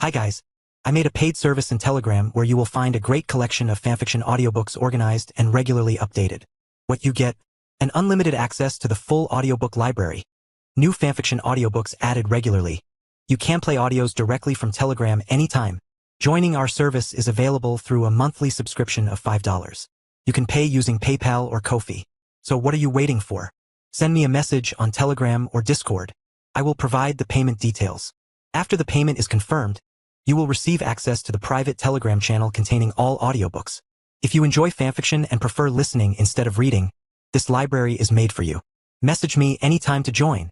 Hi guys. I made a paid service in Telegram where you will find a great collection of fanfiction audiobooks organized and regularly updated. What you get? An unlimited access to the full audiobook library. New fanfiction audiobooks added regularly. You can play audios directly from Telegram anytime. Joining our service is available through a monthly subscription of $5. You can pay using PayPal or Ko-fi. So what are you waiting for? Send me a message on Telegram or Discord. I will provide the payment details. After the payment is confirmed, you will receive access to the private Telegram channel containing all audiobooks. If you enjoy fanfiction and prefer listening instead of reading, this library is made for you. Message me anytime to join.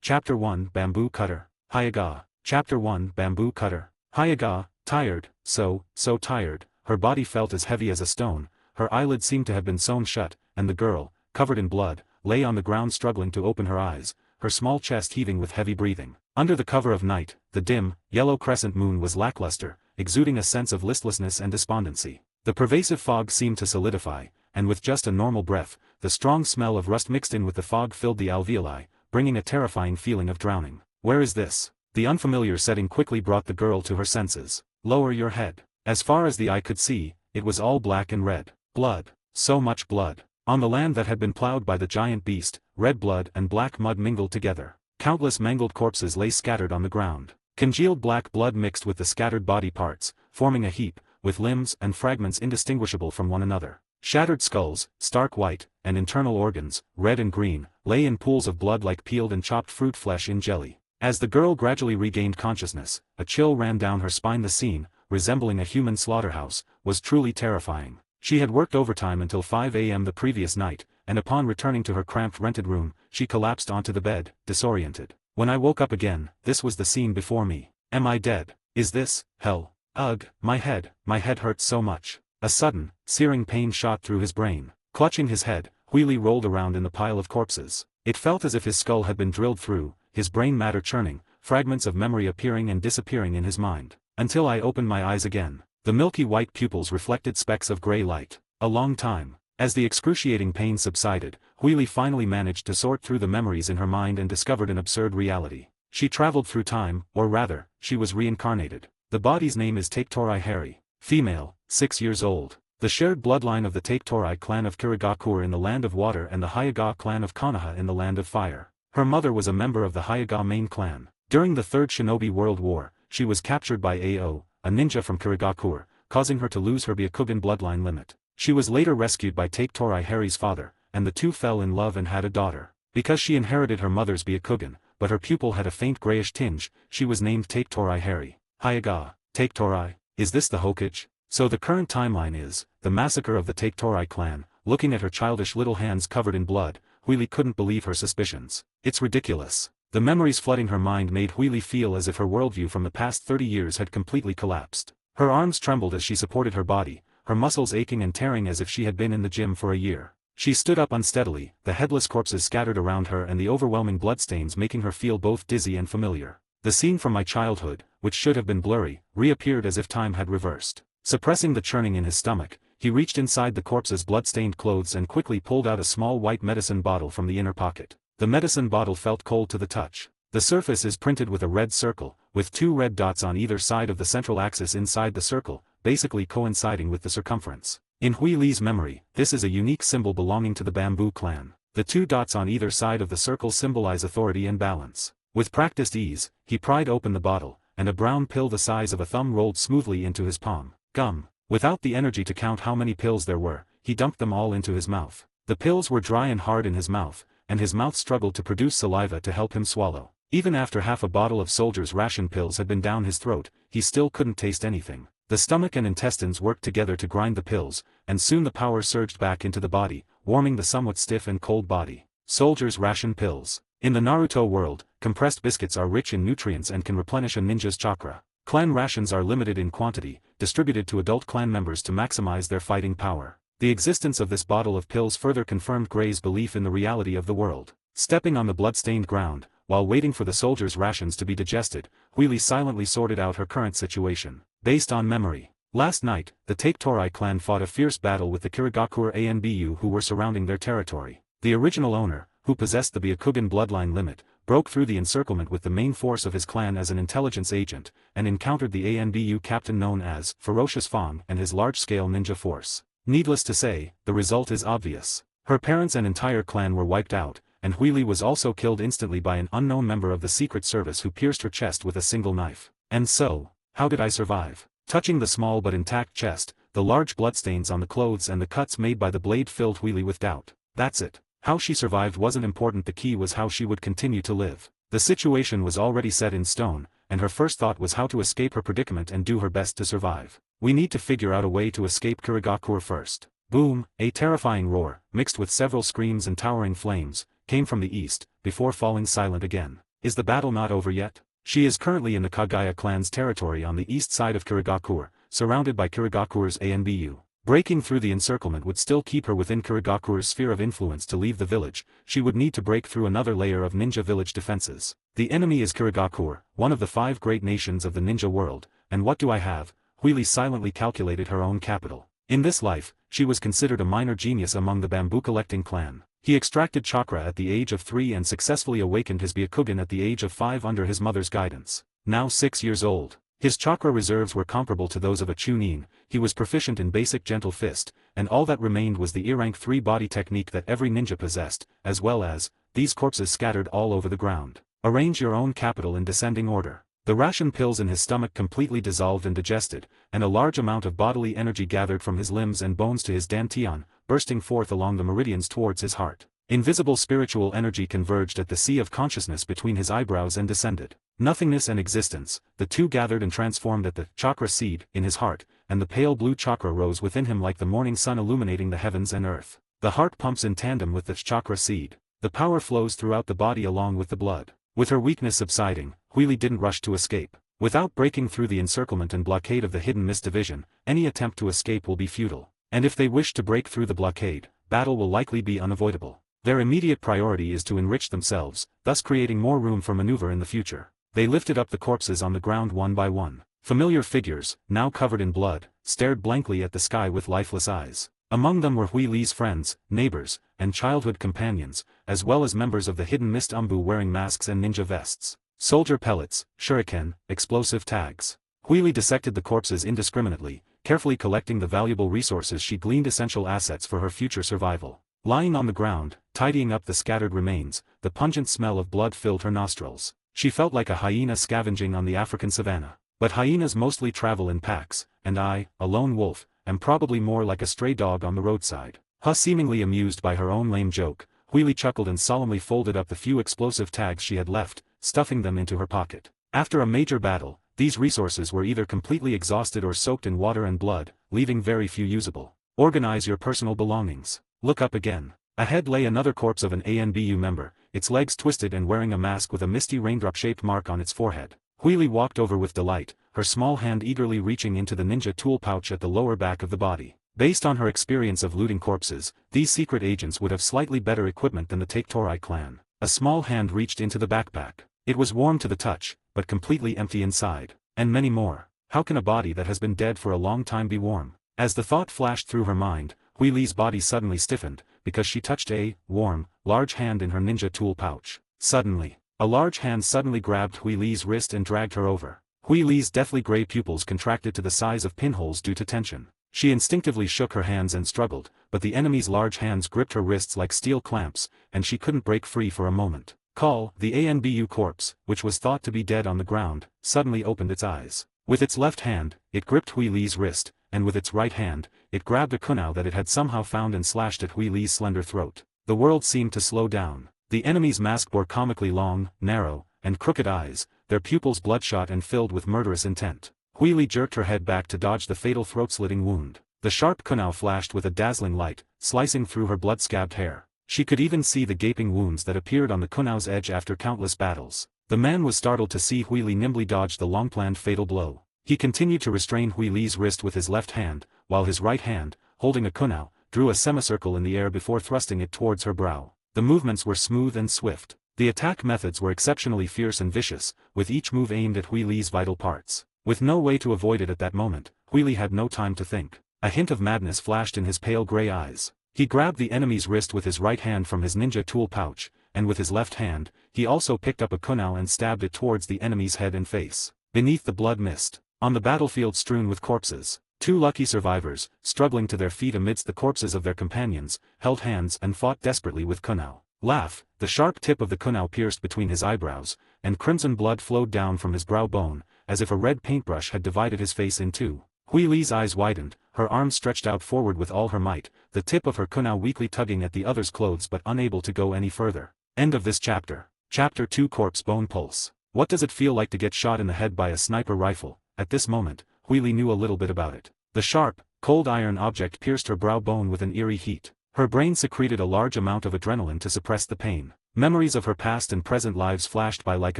Chapter 1 Bamboo Cutter, Hyaga. Chapter 1 Bamboo Cutter, Hyaga, tired, so tired, her body felt as heavy as a stone, her eyelids seemed to have been sewn shut, and the girl, covered in blood, lay on the ground struggling to open her eyes, her small chest heaving with heavy breathing. Under the cover of night, the dim, yellow crescent moon was lackluster, exuding a sense of listlessness and despondency. The pervasive fog seemed to solidify, and with just a normal breath, the strong smell of rust mixed in with the fog filled the alveoli, bringing a terrifying feeling of drowning. Where is this? The unfamiliar setting quickly brought the girl to her senses. Lower your head. As far as the eye could see, it was all black and red. Blood. So much blood. On the land that had been plowed by the giant beast, red blood and black mud mingled together. Countless mangled corpses lay scattered on the ground. Congealed black blood mixed with the scattered body parts, forming a heap, with limbs and fragments indistinguishable from one another. Shattered skulls, stark white, and internal organs, red and green, lay in pools of blood like peeled and chopped fruit flesh in jelly. As the girl gradually regained consciousness, a chill ran down her spine. The scene, resembling a human slaughterhouse, was truly terrifying. She had worked overtime until 5 a.m. the previous night, and upon returning to her cramped rented room, she collapsed onto the bed, disoriented. When I woke up again, this was the scene before me. Am I dead? Is this hell? Ugh, my head hurts so much. A sudden, searing pain shot through his brain. Clutching his head, Wheelie rolled around in the pile of corpses. It felt as if his skull had been drilled through, his brain matter churning, fragments of memory appearing and disappearing in his mind. Until I opened my eyes again. The milky white pupils reflected specks of gray light. A long time. As the excruciating pain subsided, Wheelie finally managed to sort through the memories in her mind and discovered an absurd reality. She traveled through time, or rather, she was reincarnated. The body's name is Take-Torai Harry. Female, 6 years old. The shared bloodline of the Take-Torai clan of Kirigakur in the land of water and the Hyaga clan of Konoha in the land of fire. Her mother was a member of the Hyaga main clan. During the Third Shinobi World War, she was captured by Ao, a ninja from Kirigakur, causing her to lose her Byakugan bloodline limit. She was later rescued by Take-Torai Harry's father, and the two fell in love and had a daughter. Because she inherited her mother's Byakugan, but her pupil had a faint grayish tinge, she was named Take-Torai Harry. Hyaga, Take-Torai, is this the Hokage? So the current timeline is, the massacre of the Take-Torai clan. Looking at her childish little hands covered in blood, Wheelie couldn't believe her suspicions. It's ridiculous. The memories flooding her mind made Wheelie feel as if her worldview from the past 30 years had completely collapsed. Her arms trembled as she supported her body, her muscles aching and tearing as if she had been in the gym for a year. She stood up unsteadily, the headless corpses scattered around her and the overwhelming bloodstains making her feel both dizzy and familiar. The scene from my childhood, which should have been blurry, reappeared as if time had reversed. Suppressing the churning in his stomach, he reached inside the corpse's blood-stained clothes and quickly pulled out a small white medicine bottle from the inner pocket. The medicine bottle felt cold to the touch. The surface is printed with a red circle, with 2 red dots on either side of the central axis inside the circle, basically coinciding with the circumference. In Wheelie's memory, this is a unique symbol belonging to the Bamboo clan. The 2 dots on either side of the circle symbolize authority and balance. With practiced ease, he pried open the bottle, and a brown pill the size of a thumb rolled smoothly into his palm. Gum. Without the energy to count how many pills there were, he dumped them all into his mouth. The pills were dry and hard in his mouth, and his mouth struggled to produce saliva to help him swallow. Even after half a bottle of soldier's ration pills had been down his throat, he still couldn't taste anything. The stomach and intestines worked together to grind the pills, and soon the power surged back into the body, warming the somewhat stiff and cold body. Soldier's ration pills. In the Naruto world, compressed biscuits are rich in nutrients and can replenish a ninja's chakra. Clan rations are limited in quantity, distributed to adult clan members to maximize their fighting power. The existence of this bottle of pills further confirmed Gray's belief in the reality of the world. Stepping on the blood-stained ground, while waiting for the soldiers' rations to be digested, Wheelie silently sorted out her current situation. Based on memory. Last night, the Take-Torai clan fought a fierce battle with the Kirigakur Anbu who were surrounding their territory. The original owner, who possessed the Byakugan bloodline limit, broke through the encirclement with the main force of his clan as an intelligence agent, and encountered the ANBU captain known as Ferocious Fong and his large-scale ninja force. Needless to say, the result is obvious. Her parents and entire clan were wiped out, and Huili was also killed instantly by an unknown member of the Secret Service who pierced her chest with a single knife. And so, how did I survive? Touching the small but intact chest, the large bloodstains on the clothes and the cuts made by the blade filled Huili with doubt. That's it. How she survived wasn't important, the key was how she would continue to live. The situation was already set in stone, and her first thought was how to escape her predicament and do her best to survive. We need to figure out a way to escape Kirigakure first. Boom, a terrifying roar, mixed with several screams and towering flames, came from the east, before falling silent again. Is the battle not over yet? She is currently in the Kagaya clan's territory on the east side of Kirigakure, surrounded by Kirigakure's ANBU. Breaking through the encirclement would still keep her within Kirigakure's sphere of influence to leave the village. She would need to break through another layer of ninja village defenses. The enemy is Kirigakure, one of the 5 great nations of the ninja world, and what do I have? Huili silently calculated her own capital. In this life, she was considered a minor genius among the bamboo-collecting clan. He extracted chakra at the age of 3 and successfully awakened his Byakugan at the age of 5 under his mother's guidance. Now 6 years old, his chakra reserves were comparable to those of a Chunin. He was proficient in basic gentle fist, and all that remained was the E-rank 3 body technique that every ninja possessed, as well as these corpses scattered all over the ground. Arrange your own capital in descending order. The ration pills in his stomach completely dissolved and digested, and a large amount of bodily energy gathered from his limbs and bones to his dantian, bursting forth along the meridians towards his heart. Invisible spiritual energy converged at the sea of consciousness between his eyebrows and descended. Nothingness and existence, the two gathered and transformed at the chakra seed in his heart, and the pale blue chakra rose within him like the morning sun illuminating the heavens and earth. The heart pumps in tandem with the chakra seed. The power flows throughout the body along with the blood. With her weakness subsiding, Huili didn't rush to escape. Without breaking through the encirclement and blockade of the hidden mist division, any attempt to escape will be futile. And if they wish to break through the blockade, battle will likely be unavoidable. Their immediate priority is to enrich themselves, thus creating more room for maneuver in the future. They lifted up the corpses on the ground one by one. Familiar figures, now covered in blood, stared blankly at the sky with lifeless eyes. Among them were Huili's friends, neighbors, and childhood companions, as well as members of the hidden mist umbu wearing masks and ninja vests. Soldier pellets, shuriken, explosive tags. Huili dissected the corpses indiscriminately, carefully collecting the valuable resources she gleaned, essential assets for her future survival. Lying on the ground, tidying up the scattered remains, the pungent smell of blood filled her nostrils. She felt like a hyena scavenging on the African savanna. But hyenas mostly travel in packs, and I, a lone wolf, am probably more like a stray dog on the roadside. Seemingly amused by her own lame joke, Huili chuckled and solemnly folded up the few explosive tags she had left, stuffing them into her pocket. After a major battle, these resources were either completely exhausted or soaked in water and blood, leaving very few usable. Organize your personal belongings. Look up again. Ahead lay another corpse of an ANBU member, its legs twisted and wearing a mask with a misty raindrop-shaped mark on its forehead. Huili walked over with delight, her small hand eagerly reaching into the ninja tool pouch at the lower back of the body. Based on her experience of looting corpses, these secret agents would have slightly better equipment than the Take-Torai clan. A small hand reached into the backpack. It was warm to the touch, but completely empty inside. And many more. How can a body that has been dead for a long time be warm? As the thought flashed through her mind, Huili's body suddenly stiffened, because she touched a warm, large hand in her ninja tool pouch. Suddenly, a large hand suddenly grabbed Huili's wrist and dragged her over. Huili's deathly gray pupils contracted to the size of pinholes due to tension. She instinctively shook her hands and struggled, but the enemy's large hands gripped her wrists like steel clamps, and she couldn't break free for a moment. The ANBU corpse, which was thought to be dead on the ground, suddenly opened its eyes. With its left hand, it gripped Huili's wrist, and with its right hand, it grabbed a kunai that it had somehow found and slashed at Huili's slender throat. The world seemed to slow down. The enemy's mask bore comically long, narrow, and crooked eyes, their pupils bloodshot and filled with murderous intent. Huili jerked her head back to dodge the fatal throat-slitting wound. The sharp kunai flashed with a dazzling light, slicing through her blood-scabbed hair. She could even see the gaping wounds that appeared on the kunai's edge after countless battles. The man was startled to see Huili nimbly dodge the long-planned fatal blow. He continued to restrain Huili's wrist with his left hand, while his right hand, holding a kunai, drew a semicircle in the air before thrusting it towards her brow. The movements were smooth and swift. The attack methods were exceptionally fierce and vicious, with each move aimed at Huili's vital parts. With no way to avoid it at that moment, Huili had no time to think. A hint of madness flashed in his pale gray eyes. He grabbed the enemy's wrist with his right hand from his ninja tool pouch, and with his left hand, he also picked up a kunai and stabbed it towards the enemy's head and face. Beneath the blood mist, on the battlefield strewn with corpses, 2 lucky survivors, struggling to their feet amidst the corpses of their companions, held hands and fought desperately with kunai. Laugh, the sharp tip of the kunai pierced between his eyebrows, and crimson blood flowed down from his brow bone, as if a red paintbrush had divided his face in two. Hui Li's eyes widened, her arms stretched out forward with all her might, the tip of her kunai weakly tugging at the other's clothes but unable to go any further. End of this chapter. Chapter 2 Corpse Bone Pulse. What does it feel like to get shot in the head by a sniper rifle? At this moment, Hui Li knew a little bit about it. The sharp, cold iron object pierced her brow bone with an eerie heat. Her brain secreted a large amount of adrenaline to suppress the pain. Memories of her past and present lives flashed by like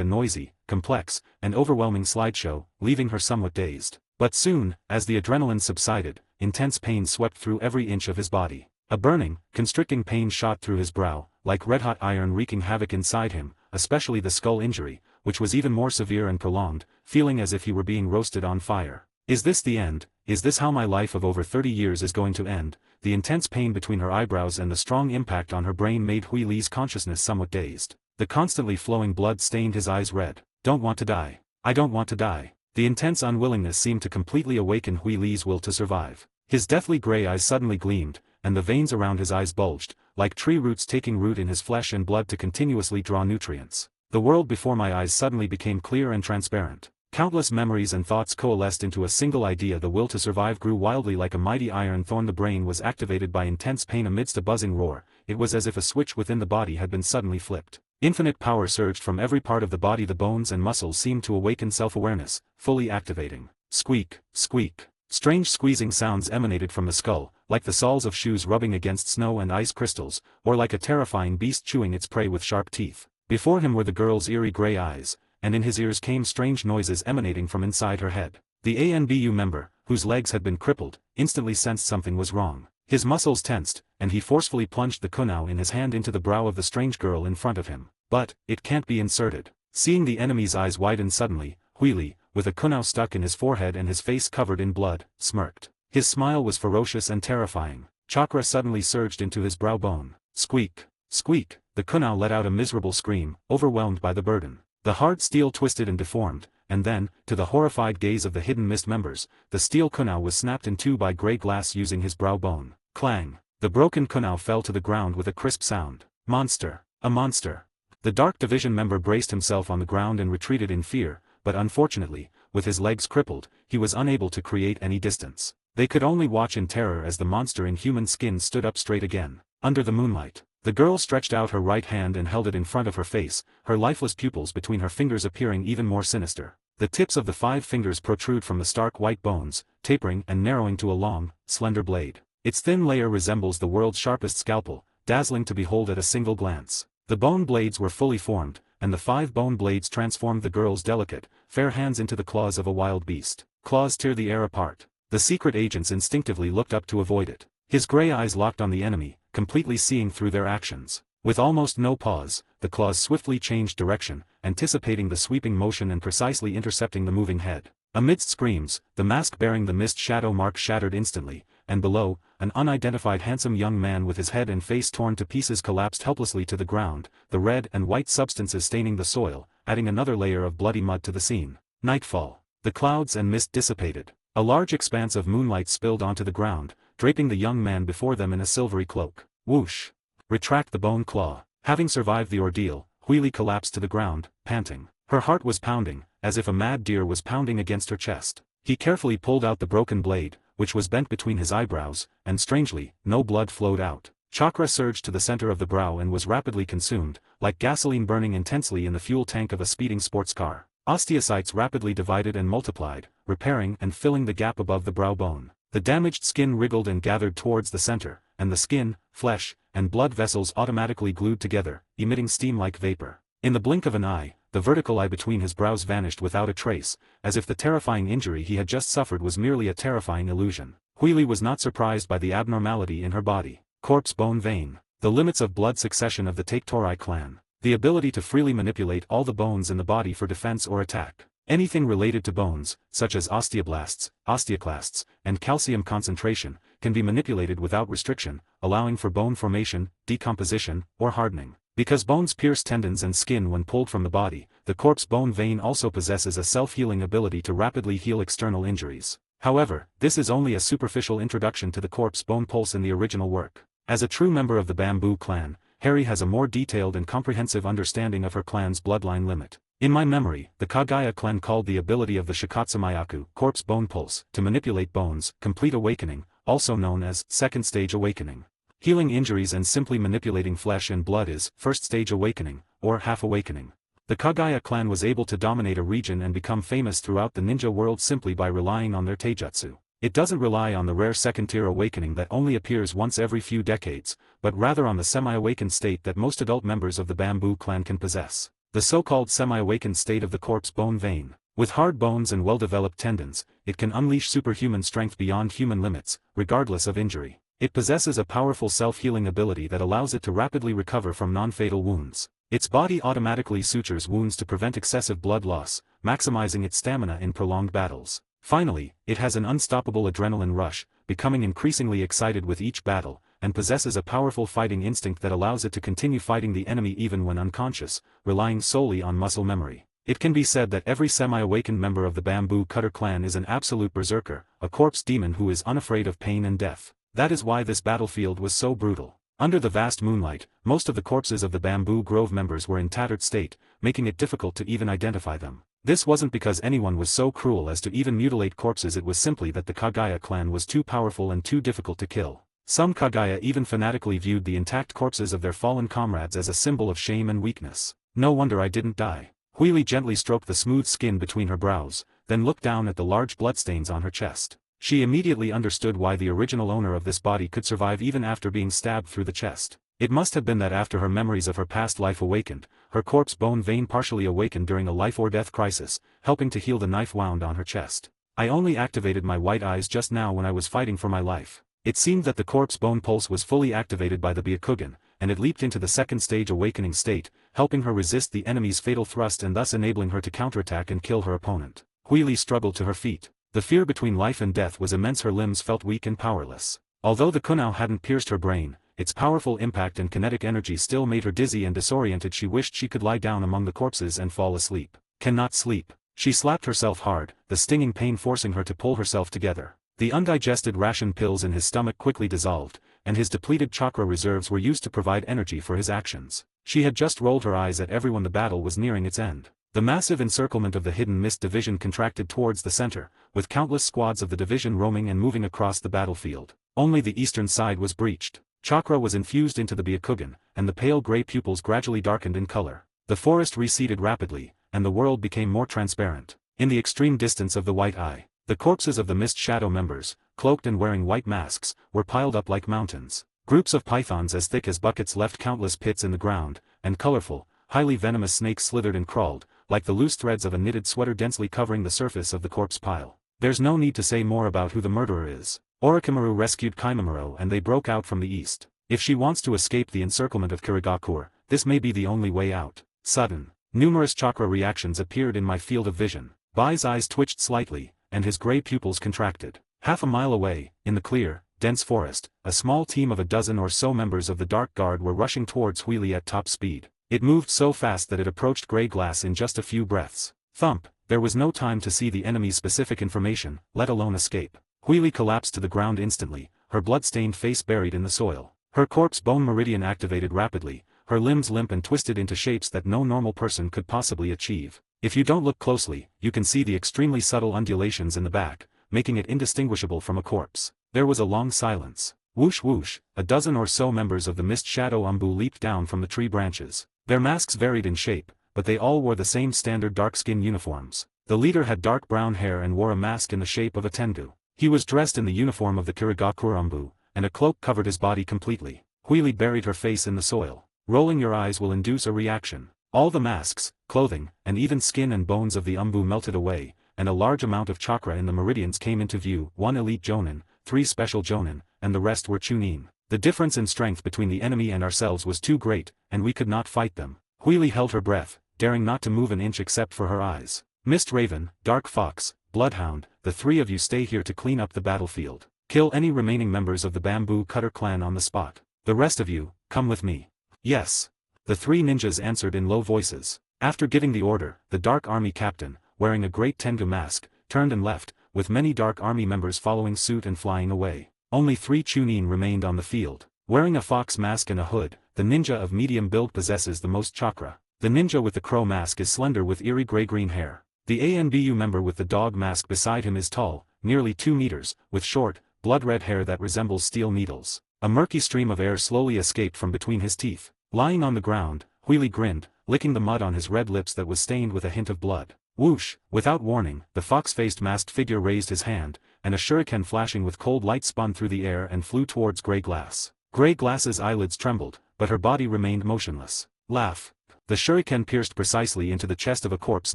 a noisy, complex, and overwhelming slideshow, leaving her somewhat dazed. But soon, as the adrenaline subsided, intense pain swept through every inch of his body. A burning, constricting pain shot through his brow, like red-hot iron wreaking havoc inside him, especially the skull injury, which was even more severe and prolonged, feeling as if he were being roasted on fire. Is this the end? Is this how my life of over 30 years is going to end? The intense pain between her eyebrows and the strong impact on her brain made Hui Li's consciousness somewhat dazed. The constantly flowing blood stained his eyes red. Don't want to die. I don't want to die. The intense unwillingness seemed to completely awaken Hui Li's will to survive. His deathly gray eyes suddenly gleamed, and the veins around his eyes bulged, like tree roots taking root in his flesh and blood to continuously draw nutrients. The world before my eyes suddenly became clear and transparent. Countless memories and thoughts coalesced into a single idea. The will to survive grew wildly like a mighty iron thorn. The brain was activated by intense pain amidst a buzzing roar. It was as if a switch within the body had been suddenly flipped. Infinite power surged from every part of the body. The bones and muscles seemed to awaken self-awareness, fully activating. Squeak, squeak. Strange squeezing sounds emanated from the skull, like the soles of shoes rubbing against snow and ice crystals, or like a terrifying beast chewing its prey with sharp teeth. Before him were the girl's eerie gray eyes, and in his ears came strange noises emanating from inside her head. The ANBU member, whose legs had been crippled, instantly sensed something was wrong. His muscles tensed, and he forcefully plunged the kunai in his hand into the brow of the strange girl in front of him. But, it can't be inserted. Seeing the enemy's eyes widen suddenly, Hui Li, with a kunai stuck in his forehead and his face covered in blood, smirked. His smile was ferocious and terrifying. Chakra suddenly surged into his brow bone. Squeak, squeak, the kunai let out a miserable scream, overwhelmed by the burden. The hard steel twisted and deformed, and then, to the horrified gaze of the hidden mist members, the steel kunai was snapped in two by grey glass using his brow bone. Clang! The broken kunai fell to the ground with a crisp sound. Monster! A monster! The Dark Division member braced himself on the ground and retreated in fear, but unfortunately, with his legs crippled, he was unable to create any distance. They could only watch in terror as the monster in human skin stood up straight again. Under the moonlight, the girl stretched out her right hand and held it in front of her face, her lifeless pupils between her fingers appearing even more sinister. The tips of the 5 fingers protrude from the stark white bones, tapering and narrowing to a long, slender blade. Its thin layer resembles the world's sharpest scalpel, dazzling to behold at a single glance. The bone blades were fully formed, and the 5 bone blades transformed the girl's delicate, fair hands into the claws of a wild beast. Claws tear the air apart. The secret agents instinctively looked up to avoid it. His gray eyes locked on the enemy, completely seeing through their actions. With almost no pause, the claws swiftly changed direction, anticipating the sweeping motion and precisely intercepting the moving head. Amidst screams, the mask bearing the mist shadow mark shattered instantly, and below, an unidentified handsome young man with his head and face torn to pieces collapsed helplessly to the ground, the red and white substances staining the soil, adding another layer of bloody mud to the scene. Nightfall. The clouds and mist dissipated. A large expanse of moonlight spilled onto the ground, draping the young man before them in a silvery cloak. Whoosh! Retract the bone claw. Having survived the ordeal, Hui Li collapsed to the ground, panting. Her heart was pounding, as if a mad deer was pounding against her chest. He carefully pulled out the broken blade, which was bent between his eyebrows, and strangely, no blood flowed out. Chakra surged to the center of the brow and was rapidly consumed, like gasoline burning intensely in the fuel tank of a speeding sports car. Osteocytes rapidly divided and multiplied, repairing and filling the gap above the brow bone. The damaged skin wriggled and gathered towards the center, and the skin, flesh, and blood vessels automatically glued together, emitting steam like vapor. In the blink of an eye, the vertical eye between his brows vanished without a trace, as if the terrifying injury he had just suffered was merely a terrifying illusion. Hui Li was not surprised by the abnormality in her body. Corpse bone vein. The limits of blood succession of the Take-Torai clan. The ability to freely manipulate all the bones in the body for defense or attack. Anything related to bones, such as osteoblasts, osteoclasts, and calcium concentration, can be manipulated without restriction, allowing for bone formation, decomposition, or hardening. Because bones pierce tendons and skin when pulled from the body, the corpse bone vein also possesses a self-healing ability to rapidly heal external injuries. However, this is only a superficial introduction to the corpse bone pulse in the original work. As a true member of the Bamboo clan, Harry has a more detailed and comprehensive understanding of her clan's bloodline limit. In my memory, the Kagaya clan called the ability of the Shikatsumayaku, corpse bone pulse, to manipulate bones, complete awakening, also known as second stage awakening. Healing injuries and simply manipulating flesh and blood is first stage awakening, or half awakening. The Kagaya clan was able to dominate a region and become famous throughout the ninja world simply by relying on their taijutsu. It doesn't rely on the rare second-tier awakening that only appears once every few decades, but rather on the semi-awakened state that most adult members of the Bamboo clan can possess. The so-called semi-awakened state of the corpse bone vein. With hard bones and well-developed tendons, it can unleash superhuman strength beyond human limits, regardless of injury. It possesses a powerful self-healing ability that allows it to rapidly recover from non-fatal wounds. Its body automatically sutures wounds to prevent excessive blood loss, maximizing its stamina in prolonged battles. Finally, it has an unstoppable adrenaline rush, becoming increasingly excited with each battle, and possesses a powerful fighting instinct that allows it to continue fighting the enemy even when unconscious, relying solely on muscle memory. It can be said that every semi-awakened member of the Bamboo Cutter clan is an absolute berserker, a corpse demon who is unafraid of pain and death. That is why this battlefield was so brutal. Under the vast moonlight, most of the corpses of the Bamboo Grove members were in tattered state, making it difficult to even identify them. This wasn't because anyone was so cruel as to even mutilate corpses, it was simply that the Kagaya clan was too powerful and too difficult to kill. Some Kagaya even fanatically viewed the intact corpses of their fallen comrades as a symbol of shame and weakness. No wonder I didn't die. Huili gently stroked the smooth skin between her brows, then looked down at the large bloodstains on her chest. She immediately understood why the original owner of this body could survive even after being stabbed through the chest. It must have been that after her memories of her past life awakened, her corpse bone vein partially awakened during a life-or-death crisis, helping to heal the knife wound on her chest. I only activated my white eyes just now when I was fighting for my life. It seemed that the corpse bone pulse was fully activated by the Byakugan, and it leaped into the second stage awakening state, helping her resist the enemy's fatal thrust and thus enabling her to counterattack and kill her opponent. Huili struggled to her feet. The fear between life and death was immense. Her limbs felt weak and powerless. Although the kunai hadn't pierced her brain, its powerful impact and kinetic energy still made her dizzy and disoriented. She wished she could lie down among the corpses and fall asleep. Cannot sleep. She slapped herself hard, the stinging pain forcing her to pull herself together. The undigested ration pills in his stomach quickly dissolved, and his depleted chakra reserves were used to provide energy for his actions. She had just rolled her eyes at everyone. The battle was nearing its end. The massive encirclement of the Hidden Mist Division contracted towards the center, with countless squads of the division roaming and moving across the battlefield. Only the eastern side was breached. Chakra was infused into the Byakugan, and the pale gray pupils gradually darkened in color. The forest receded rapidly, and the world became more transparent. In the extreme distance of the white eye, the corpses of the Mist Shadow members, cloaked and wearing white masks, were piled up like mountains. Groups of pythons as thick as buckets left countless pits in the ground, and colorful, highly venomous snakes slithered and crawled, like the loose threads of a knitted sweater densely covering the surface of the corpse pile. There's no need to say more about who the murderer is. Orochimaru rescued Kaimamaro and they broke out from the east. If she wants to escape the encirclement of Kirigakure, this may be the only way out. Sudden, numerous chakra reactions appeared in my field of vision. Bai's eyes twitched slightly, and his gray pupils contracted. Half a mile away, in the clear, dense forest, a small team of a dozen or so members of the Dark Guard were rushing towards Huili at top speed. It moved so fast that it approached gray glass in just a few breaths. Thump! There was no time to see the enemy's specific information, let alone escape. Huili collapsed to the ground instantly, her blood-stained face buried in the soil. Her corpse bone meridian activated rapidly, her limbs limp and twisted into shapes that no normal person could possibly achieve. If you don't look closely, you can see the extremely subtle undulations in the back, making it indistinguishable from a corpse. There was a long silence. Whoosh whoosh, a dozen or so members of the Mist Shadow Umbu leaped down from the tree branches. Their masks varied in shape, but they all wore the same standard dark-skin uniforms. The leader had dark brown hair and wore a mask in the shape of a tengu. He was dressed in the uniform of the Kirigakure Umbu, and a cloak covered his body completely. Huili buried her face in the soil. Rolling your eyes will induce a reaction. All the masks, clothing, and even skin and bones of the Umbu melted away, and a large amount of chakra in the meridians came into view. 1 elite jonin, 3 special jonin, and the rest were chunin. The difference in strength between the enemy and ourselves was too great, and we could not fight them. Huili held her breath, daring not to move an inch except for her eyes. Mist Raven, Dark Fox, Bloodhound, the 3 of you stay here to clean up the battlefield. Kill any remaining members of the Bamboo Cutter clan on the spot. The rest of you, come with me. Yes. The three ninjas answered in low voices. After giving the order, the Dark Army captain, wearing a great Tengu mask, turned and left, with many Dark Army members following suit and flying away. Only 3 Chunin remained on the field. Wearing a fox mask and a hood, the ninja of medium build possesses the most chakra. The ninja with the crow mask is slender with eerie gray-green hair. The ANBU member with the dog mask beside him is tall, nearly 2 meters, with short, blood-red hair that resembles steel needles. A murky stream of air slowly escaped from between his teeth. Lying on the ground, Huili grinned, licking the mud on his red lips that was stained with a hint of blood. Whoosh! Without warning, the fox-faced masked figure raised his hand, and a shuriken flashing with cold light spun through the air and flew towards Grey Glass. Grey Glass's eyelids trembled, but her body remained motionless. Laugh! The shuriken pierced precisely into the chest of a corpse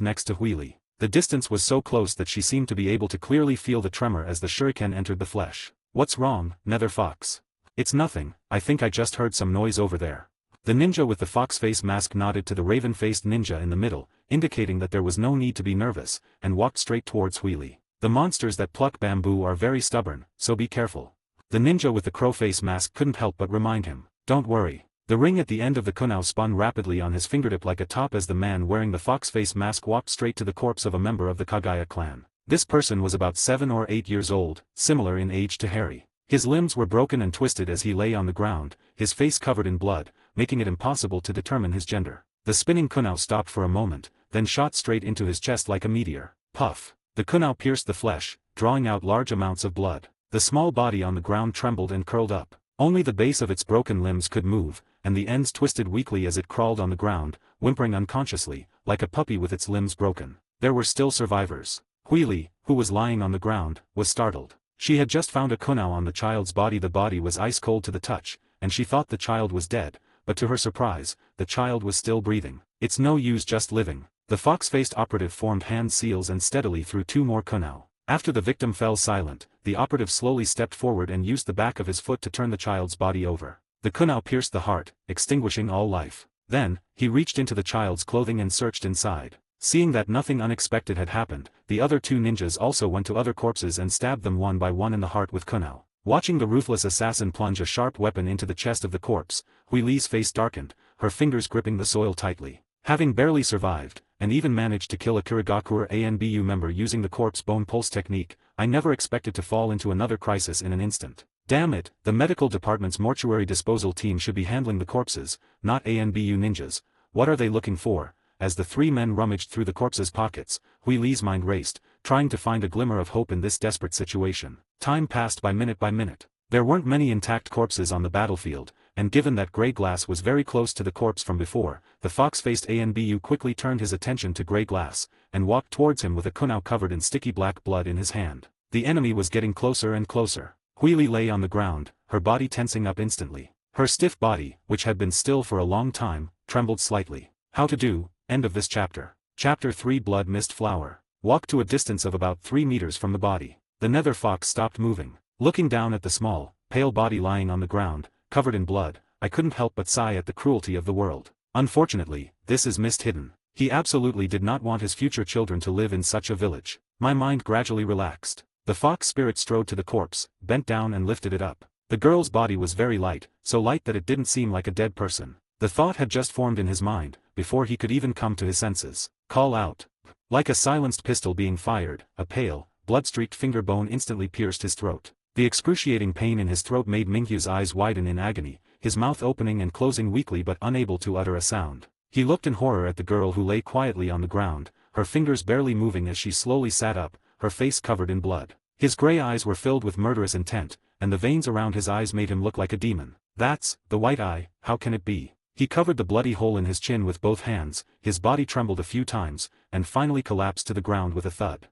next to Huili. The distance was so close that she seemed to be able to clearly feel the tremor as the shuriken entered the flesh. What's wrong, Nether Fox? It's nothing, I think I just heard some noise over there. The ninja with the fox face mask nodded to the raven-faced ninja in the middle, indicating that there was no need to be nervous, and walked straight towards Huili. The monsters that pluck bamboo are very stubborn, so be careful. The ninja with the crow face mask couldn't help but remind him. Don't worry. The ring at the end of the kunao spun rapidly on his fingertip like a top as the man wearing the fox face mask walked straight to the corpse of a member of the Kagaya clan. This person was about 7 or 8 years old, similar in age to Harry. His limbs were broken and twisted as he lay on the ground, his face covered in blood, making it impossible to determine his gender. The spinning kunao stopped for a moment, then shot straight into his chest like a meteor. Puff! The kunao pierced the flesh, drawing out large amounts of blood. The small body on the ground trembled and curled up. Only the base of its broken limbs could move, and the ends twisted weakly as it crawled on the ground, whimpering unconsciously, like a puppy with its limbs broken. There were still survivors. Huili, who was lying on the ground, was startled. She had just found a kunao on the child's body. The body was ice cold to the touch, and she thought the child was dead, but to her surprise, the child was still breathing. It's no use just living. The fox-faced operative formed hand seals and steadily threw 2 more kunao. After the victim fell silent, the operative slowly stepped forward and used the back of his foot to turn the child's body over. The kunao pierced the heart, extinguishing all life. Then, he reached into the child's clothing and searched inside. Seeing that nothing unexpected had happened, the other 2 ninjas also went to other corpses and stabbed them one by one in the heart with kunao. Watching the ruthless assassin plunge a sharp weapon into the chest of the corpse, Huili's face darkened, her fingers gripping the soil tightly. Having barely survived, and even managed to kill a Kirigakure ANBU member using the corpse bone pulse technique, I never expected to fall into another crisis in an instant. Damn it, the medical department's mortuary disposal team should be handling the corpses, not ANBU ninjas. What are they looking for? As the 3 men rummaged through the corpses' pockets, Huili's mind raced, trying to find a glimmer of hope in this desperate situation. Time passed by minute. There weren't many intact corpses on the battlefield, and given that Grey Glass was very close to the corpse from before, the fox-faced ANBU quickly turned his attention to Grey Glass, and walked towards him with a kunao covered in sticky black blood in his hand. The enemy was getting closer and closer. Huili lay on the ground, her body tensing up instantly. Her stiff body, which had been still for a long time, trembled slightly. How to do? End of this chapter. Chapter 3 Blood Mist Flower. Walk to a distance of about 3 meters from the body. The nether fox stopped moving. Looking down at the small, pale body lying on the ground, covered in blood, I couldn't help but sigh at the cruelty of the world. Unfortunately, this is Mist Hidden. He absolutely did not want his future children to live in such a village. My mind gradually relaxed. The fox spirit strode to the corpse, bent down and lifted it up. The girl's body was very light, so light that it didn't seem like a dead person. The thought had just formed in his mind, before he could even come to his senses. Call out. Like a silenced pistol being fired, a pale, blood-streaked finger bone instantly pierced his throat. The excruciating pain in his throat made Mingyu's eyes widen in agony, his mouth opening and closing weakly but unable to utter a sound. He looked in horror at the girl who lay quietly on the ground, her fingers barely moving as she slowly sat up, her face covered in blood. His gray eyes were filled with murderous intent, and the veins around his eyes made him look like a demon. That's the white eye, how can it be? He covered the bloody hole in his chin with both hands, his body trembled a few times, and finally collapsed to the ground with a thud.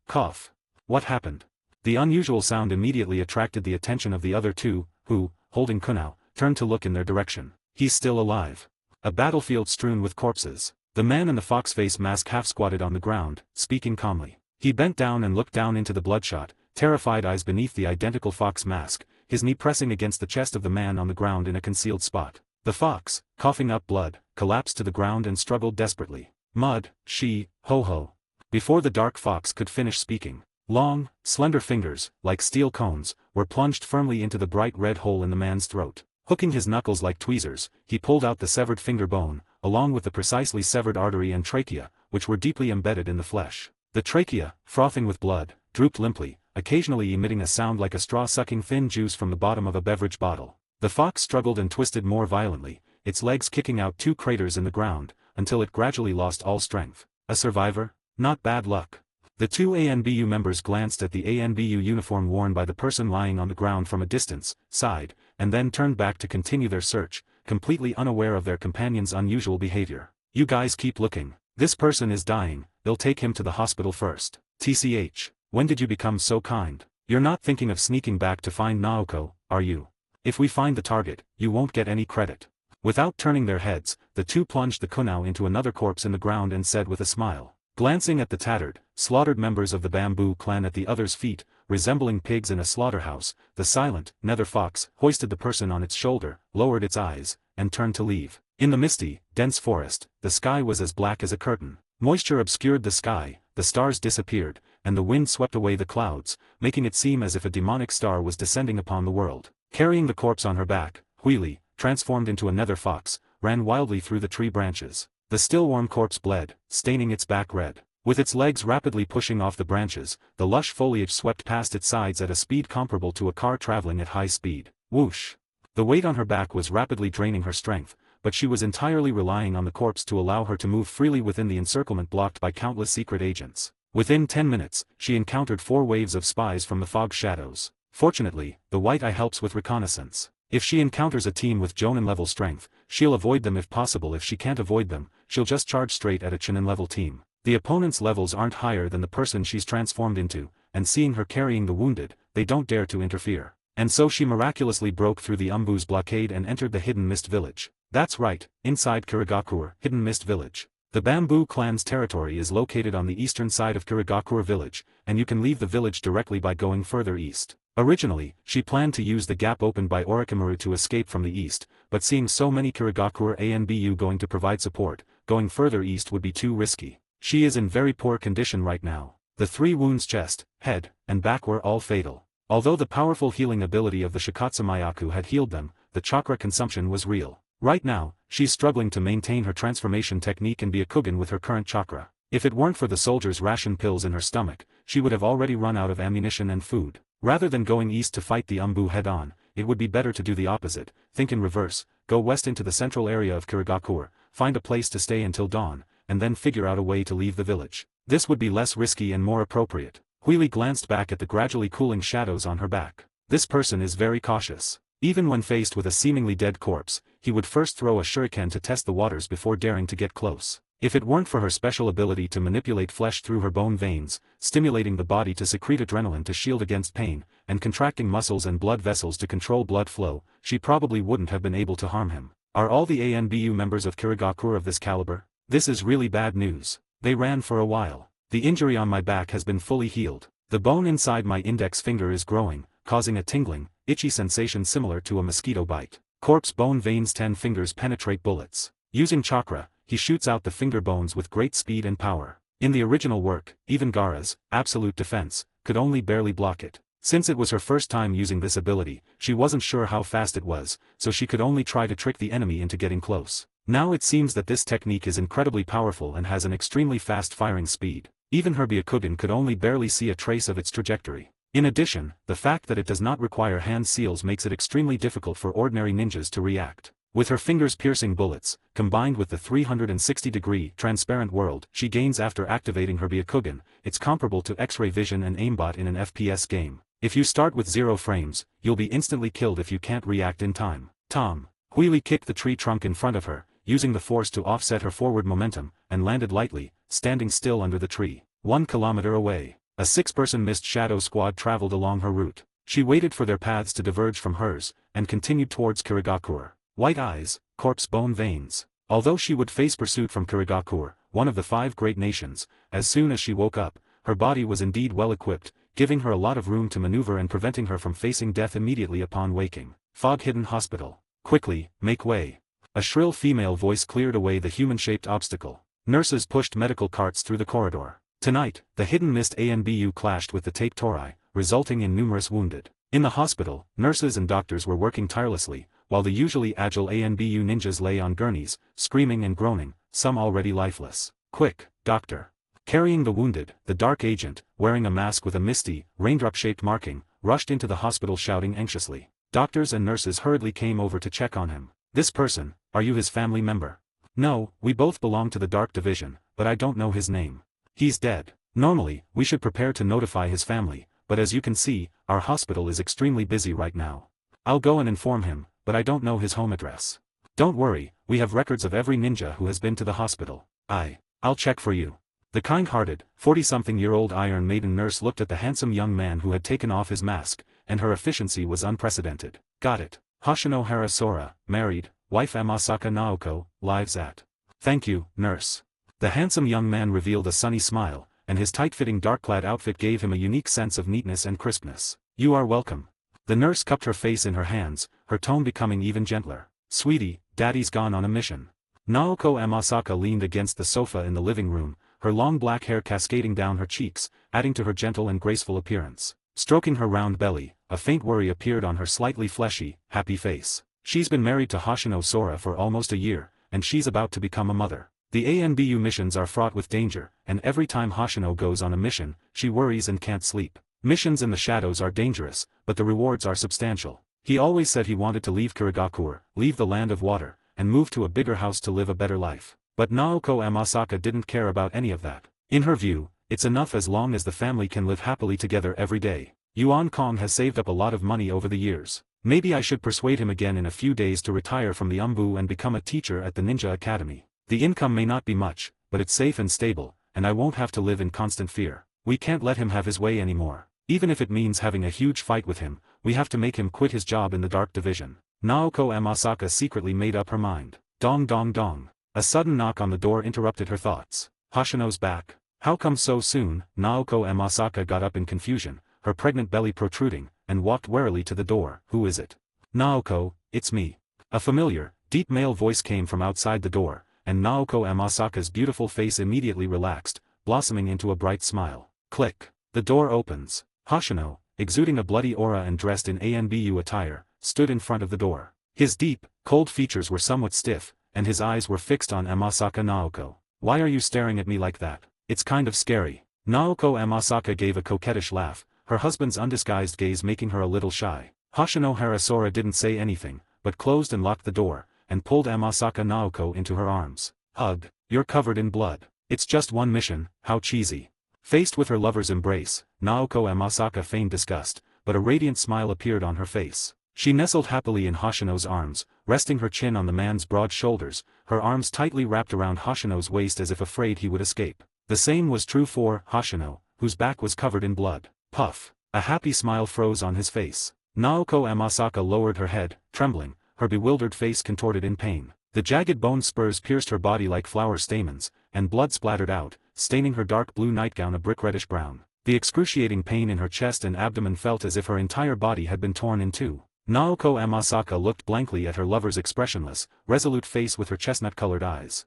Cough. What happened? The unusual sound immediately attracted the attention of the other 2, who, holding kunao, turned to look in their direction. He's still alive. A battlefield strewn with corpses. The man in the fox face mask half squatted on the ground, speaking calmly. He bent down and looked down into the bloodshot, terrified eyes beneath the identical fox mask, his knee pressing against the chest of the man on the ground in a concealed spot. The fox, coughing up blood, collapsed to the ground and struggled desperately. Mud, ho. Before the dark fox could finish speaking, long, slender fingers, like steel cones, were plunged firmly into the bright red hole in the man's throat. Hooking his knuckles like tweezers, he pulled out the severed finger bone, along with the precisely severed artery and trachea, which were deeply embedded in the flesh. The trachea, frothing with blood, drooped limply, occasionally emitting a sound like a straw sucking thin juice from the bottom of a beverage bottle. The fox struggled and twisted more violently, its legs kicking out 2 craters in the ground, until it gradually lost all strength. A survivor? Not bad luck. The 2 ANBU members glanced at the ANBU uniform worn by the person lying on the ground from a distance, sighed, and then turned back to continue their search, completely unaware of their companion's unusual behavior. You guys keep looking. This person is dying, they'll take him to the hospital first. TCH, when did you become so kind? You're not thinking of sneaking back to find Naoko, are you? If we find the target, you won't get any credit. Without turning their heads, the 2 plunged the kunao into another corpse in the ground and said with a smile. Glancing at the tattered, slaughtered members of the bamboo clan at the other's feet, resembling pigs in a slaughterhouse, the silent, nether fox hoisted the person on its shoulder, lowered its eyes, and turned to leave. In the misty, dense forest, the sky was as black as a curtain. Moisture obscured the sky, the stars disappeared, and the wind swept away the clouds, making it seem as if a demonic star was descending upon the world. Carrying the corpse on her back, Huili, transformed into a nether fox, ran wildly through the tree branches. The still warm corpse bled, staining its back red. With its legs rapidly pushing off the branches, the lush foliage swept past its sides at a speed comparable to a car traveling at high speed. Whoosh! The weight on her back was rapidly draining her strength, but she was entirely relying on the corpse to allow her to move freely within the encirclement blocked by countless secret agents. Within 10 minutes, she encountered 4 waves of spies from the fog shadows. Fortunately, the white eye helps with reconnaissance. If she encounters a team with Jonin-level strength, she'll avoid them if possible. If she can't avoid them, she'll just charge straight at a Chunin-level team. The opponent's levels aren't higher than the person she's transformed into, and seeing her carrying the wounded, they don't dare to interfere. And so she miraculously broke through the Umbu's blockade and entered the Hidden Mist Village. That's right, inside Kirigakure, Hidden Mist Village. The Bamboo Clan's territory is located on the eastern side of Kirigakure Village, and you can leave the village directly by going further east. Originally, she planned to use the gap opened by Orochimaru to escape from the east, but seeing so many Kirigakure ANBU going to provide support, going further east would be too risky. She is in very poor condition right now. The 3 wounds chest, head, and back were all fatal. Although the powerful healing ability of the Shikatsumayaku had healed them, the chakra consumption was real. Right now, she's struggling to maintain her transformation technique and be a Kugan with her current chakra. If it weren't for the soldier's ration pills in her stomach, she would have already run out of ammunition and food. Rather than going east to fight the Umbu head-on, it would be better to do the opposite, think in reverse, go west into the central area of Kirigakure, find a place to stay until dawn, and then figure out a way to leave the village. This would be less risky and more appropriate. Huili glanced back at the gradually cooling shadows on her back. This person is very cautious. Even when faced with a seemingly dead corpse, he would first throw a shuriken to test the waters before daring to get close. If it weren't for her special ability to manipulate flesh through her bone veins, stimulating the body to secrete adrenaline to shield against pain, and contracting muscles and blood vessels to control blood flow, she probably wouldn't have been able to harm him. Are all the ANBU members of Kirigakure of this caliber? This is really bad news. They ran for a while. The injury on my back has been fully healed. The bone inside my index finger is growing, causing a tingling, itchy sensation similar to a mosquito bite. Corpse bone veins 10 fingers penetrate bullets. Using chakra, he shoots out the finger bones with great speed and power. In the original work, even Gaara's absolute defense could only barely block it. Since it was her first time using this ability, she wasn't sure how fast it was, so she could only try to trick the enemy into getting close. Now it seems that this technique is incredibly powerful and has an extremely fast firing speed. Even her Byakugan could only barely see a trace of its trajectory. In addition, the fact that it does not require hand seals makes it extremely difficult for ordinary ninjas to react. With her fingers piercing bullets, combined with the 360-degree transparent world she gains after activating her Byakugan, it's comparable to X-ray vision and aimbot in an FPS game. If you start with 0 frames, you'll be instantly killed if you can't react in time. Tom. Huili kicked the tree trunk in front of her, using the force to offset her forward momentum, and landed lightly, standing still under the tree. 1 kilometer away, a 6-person mist shadow squad traveled along her route. She waited for their paths to diverge from hers, and continued towards Kirigakure. White eyes, corpse bone veins. Although she would face pursuit from Kirigakure, one of the 5 great nations, as soon as she woke up, her body was indeed well equipped, giving her a lot of room to maneuver and preventing her from facing death immediately upon waking. Fog-hidden hospital. Quickly, make way. A shrill female voice cleared away the human-shaped obstacle. Nurses pushed medical carts through the corridor. Tonight, the Hidden Mist ANBU clashed with the Tape Torai, resulting in numerous wounded. In the hospital, nurses and doctors were working tirelessly, while the usually agile ANBU ninjas lay on gurneys, screaming and groaning, some already lifeless. "Quick, doctor!" Carrying the wounded, the dark agent, wearing a mask with a misty, raindrop-shaped marking, rushed into the hospital shouting anxiously. Doctors and nurses hurriedly came over to check on him. "This person, are you his family member?" "No, we both belong to the Dark Division, but I don't know his name. He's dead. Normally, we should prepare to notify his family, but as you can see, our hospital is extremely busy right now. I'll go and inform him, but I don't know his home address." "Don't worry, we have records of every ninja who has been to the hospital. I'll check for you." The kind-hearted, 40-something-year-old Iron Maiden nurse looked at the handsome young man who had taken off his mask, and her efficiency was unprecedented. "Got it. Hoshinohara Sora, married, wife Amasaka Naoko, lives at." "Thank you, nurse." The handsome young man revealed a sunny smile, and his tight-fitting dark-clad outfit gave him a unique sense of neatness and crispness. "You are welcome." The nurse cupped her face in her hands, her tone becoming even gentler. "Sweetie, Daddy's gone on a mission." Naoko Amasaka leaned against the sofa in the living room, her long black hair cascading down her cheeks, adding to her gentle and graceful appearance. Stroking her round belly, a faint worry appeared on her slightly fleshy, happy face. She's been married to Hoshino Sora for almost a year, and she's about to become a mother. The ANBU missions are fraught with danger, and every time Hoshino goes on a mission, she worries and can't sleep. Missions in the shadows are dangerous, but the rewards are substantial. He always said he wanted to leave Kirigakure, leave the land of water, and move to a bigger house to live a better life. But Naoko Amasaka didn't care about any of that. In her view, it's enough as long as the family can live happily together every day. Yuan Kong has saved up a lot of money over the years. Maybe I should persuade him again in a few days to retire from the UMBU and become a teacher at the Ninja Academy. The income may not be much, but it's safe and stable, and I won't have to live in constant fear. We can't let him have his way anymore. Even if it means having a huge fight with him, we have to make him quit his job in the Dark Division. Naoko Amasaka secretly made up her mind. Dong dong dong. A sudden knock on the door interrupted her thoughts. Hoshino's back. How come so soon? Naoko Amasaka got up in confusion, her pregnant belly protruding, and walked warily to the door. "Who is it?" "Naoko, it's me." A familiar, deep male voice came from outside the door, and Naoko Amasaka's beautiful face immediately relaxed, blossoming into a bright smile. Click. The door opens. Hoshino, exuding a bloody aura and dressed in ANBU attire, stood in front of the door. His deep, cold features were somewhat stiff, and his eyes were fixed on Amasaka Naoko. "Why are you staring at me like that? It's kind of scary." Naoko Amasaka gave a coquettish laugh, her husband's undisguised gaze making her a little shy. Hoshinohara Sora didn't say anything, but closed and locked the door, and pulled Amasaka Naoko into her arms. "Ugh, you're covered in blood. It's just one mission, how cheesy." Faced with her lover's embrace, Naoko Amasaka feigned disgust, but a radiant smile appeared on her face. She nestled happily in Hoshino's arms, resting her chin on the man's broad shoulders, her arms tightly wrapped around Hoshino's waist as if afraid he would escape. The same was true for Hoshino, whose back was covered in blood. Puff. A happy smile froze on his face. Naoko Amasaka lowered her head, trembling, her bewildered face contorted in pain. The jagged bone spurs pierced her body like flower stamens, and blood splattered out, staining her dark blue nightgown a brick reddish brown. The excruciating pain in her chest and abdomen felt as if her entire body had been torn in two. Naoko Amasaka looked blankly at her lover's expressionless, resolute face with her chestnut-colored eyes.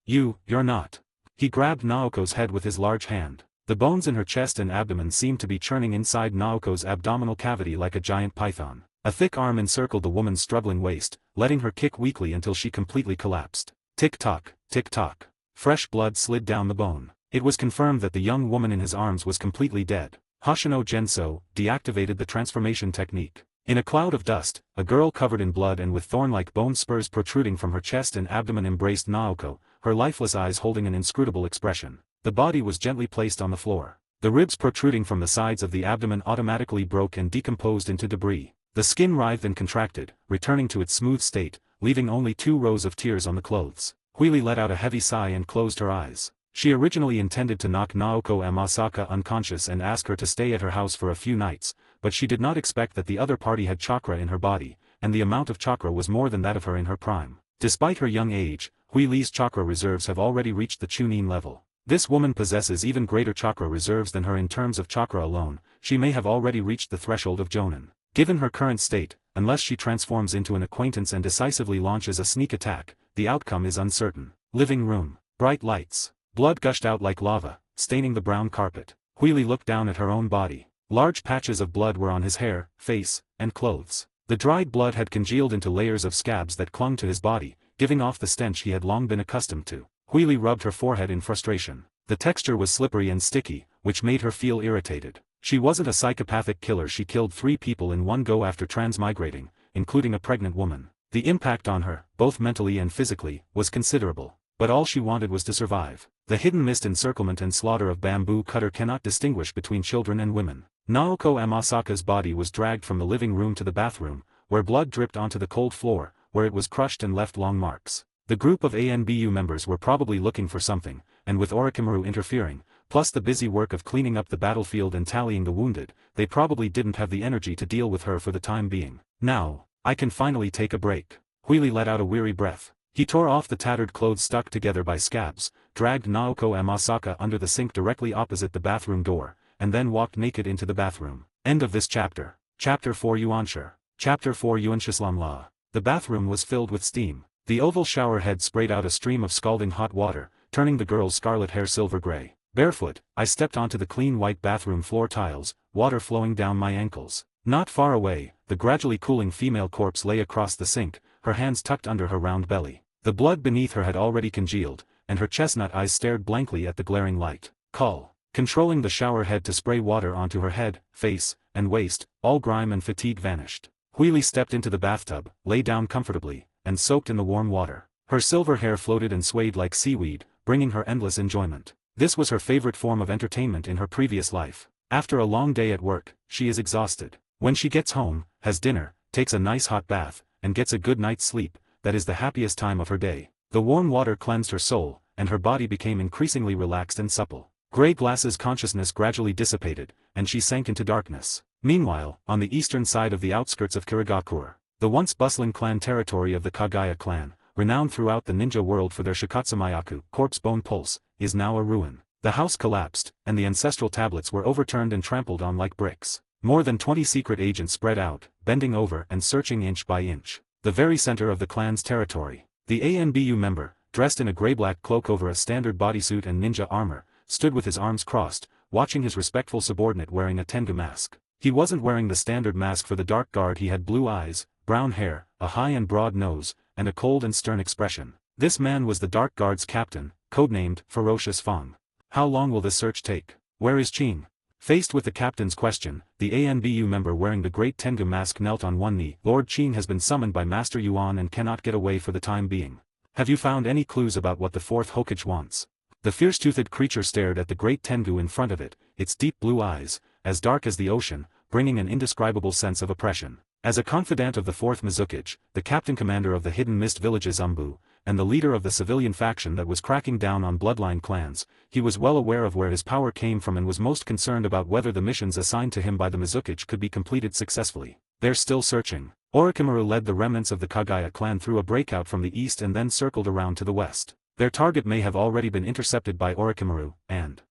You're not." He grabbed Naoko's head with his large hand. The bones in her chest and abdomen seemed to be churning inside Naoko's abdominal cavity like a giant python. A thick arm encircled the woman's struggling waist, letting her kick weakly until she completely collapsed. Tick-tock, tick-tock. Fresh blood slid down the bone. It was confirmed that the young woman in his arms was completely dead. Hoshino Genso deactivated the transformation technique. In a cloud of dust, a girl covered in blood and with thorn-like bone spurs protruding from her chest and abdomen embraced Naoko, her lifeless eyes holding an inscrutable expression. The body was gently placed on the floor. The ribs protruding from the sides of the abdomen automatically broke and decomposed into debris. The skin writhed and contracted, returning to its smooth state, leaving only 2 rows of tears on the clothes. Huili let out a heavy sigh and closed her eyes. She originally intended to knock Naoko Amasaka unconscious and ask her to stay at her house for a few nights, but she did not expect that the other party had chakra in her body, and the amount of chakra was more than that of her in her prime. Despite her young age, Huili's chakra reserves have already reached the Chunin level. This woman possesses even greater chakra reserves than her in terms of chakra alone, she may have already reached the threshold of Jonin. Given her current state, unless she transforms into an acquaintance and decisively launches a sneak attack, the outcome is uncertain. Living room. Bright lights. Blood gushed out like lava, staining the brown carpet. Huili looked down at her own body. Large patches of blood were on his hair, face, and clothes. The dried blood had congealed into layers of scabs that clung to his body, giving off the stench he had long been accustomed to. Huili rubbed her forehead in frustration. The texture was slippery and sticky, which made her feel irritated. She wasn't a psychopathic killer. She killed 3 people in one go after transmigrating, including a pregnant woman. The impact on her, both mentally and physically, was considerable. But all she wanted was to survive. The hidden mist encirclement and slaughter of Bamboo Cutter cannot distinguish between children and women. Naoko Amasaka's body was dragged from the living room to the bathroom, where blood dripped onto the cold floor, where it was crushed and left long marks. The group of ANBU members were probably looking for something, and with Orochimaru interfering, plus the busy work of cleaning up the battlefield and tallying the wounded, they probably didn't have the energy to deal with her for the time being. Now, I can finally take a break. Huili let out a weary breath. He tore off the tattered clothes stuck together by scabs, dragged Naoko Amasaka under the sink directly opposite the bathroom door, and then walked naked into the bathroom. End of this chapter. Chapter 4 Yuanshir. Chapter 4 Yuanshislam La. The bathroom was filled with steam. The oval shower head sprayed out a stream of scalding hot water, turning the girl's scarlet hair silver gray. Barefoot, I stepped onto the clean white bathroom floor tiles, water flowing down my ankles. Not far away, the gradually cooling female corpse lay across the sink, her hands tucked under her round belly. The blood beneath her had already congealed, and her chestnut eyes stared blankly at the glaring light. Call. Controlling the shower head to spray water onto her head, face, and waist, all grime and fatigue vanished. Huili stepped into the bathtub, lay down comfortably, and soaked in the warm water. Her silver hair floated and swayed like seaweed, bringing her endless enjoyment. This was her favorite form of entertainment in her previous life. After a long day at work, she is exhausted. When she gets home, has dinner, takes a nice hot bath, and gets a good night's sleep, that is the happiest time of her day. The warm water cleansed her soul, and her body became increasingly relaxed and supple. Gray Glass's consciousness gradually dissipated, and she sank into darkness. Meanwhile, on the eastern side of the outskirts of Kirigakure, the once bustling clan territory of the Kagaya clan, renowned throughout the ninja world for their Shikatsumayaku corpse bone pulse, is now a ruin. The house collapsed, and the ancestral tablets were overturned and trampled on like bricks. More than 20 secret agents spread out, bending over and searching inch by inch. The very center of the clan's territory. The ANBU member, dressed in a gray-black cloak over a standard bodysuit and ninja armor, stood with his arms crossed, watching his respectful subordinate wearing a Tengu mask. He wasn't wearing the standard mask for the dark guard. He had blue eyes, brown hair, a high and broad nose, and a cold and stern expression. This man was the dark guard's captain, codenamed Ferocious Fang. How long will this search take? Where is Qing? Faced with the captain's question, the ANBU member wearing the great Tengu mask knelt on one knee. Lord Qing has been summoned by Master Yuan and cannot get away for the time being. Have you found any clues about what the fourth Hokage wants? The fierce-toothed creature stared at the great Tengu in front of it, its deep blue eyes, as dark as the ocean, bringing an indescribable sense of oppression. As a confidant of the fourth Mizukage, the captain-commander of the hidden mist villages Umbu, and the leader of the civilian faction that was cracking down on bloodline clans, he was well aware of where his power came from and was most concerned about whether the missions assigned to him by the Mizukage could be completed successfully. They're still searching. Orochimaru led the remnants of the Kagaya clan through a breakout from the east and then circled around to the west. Their target may have already been intercepted by Orochimaru, and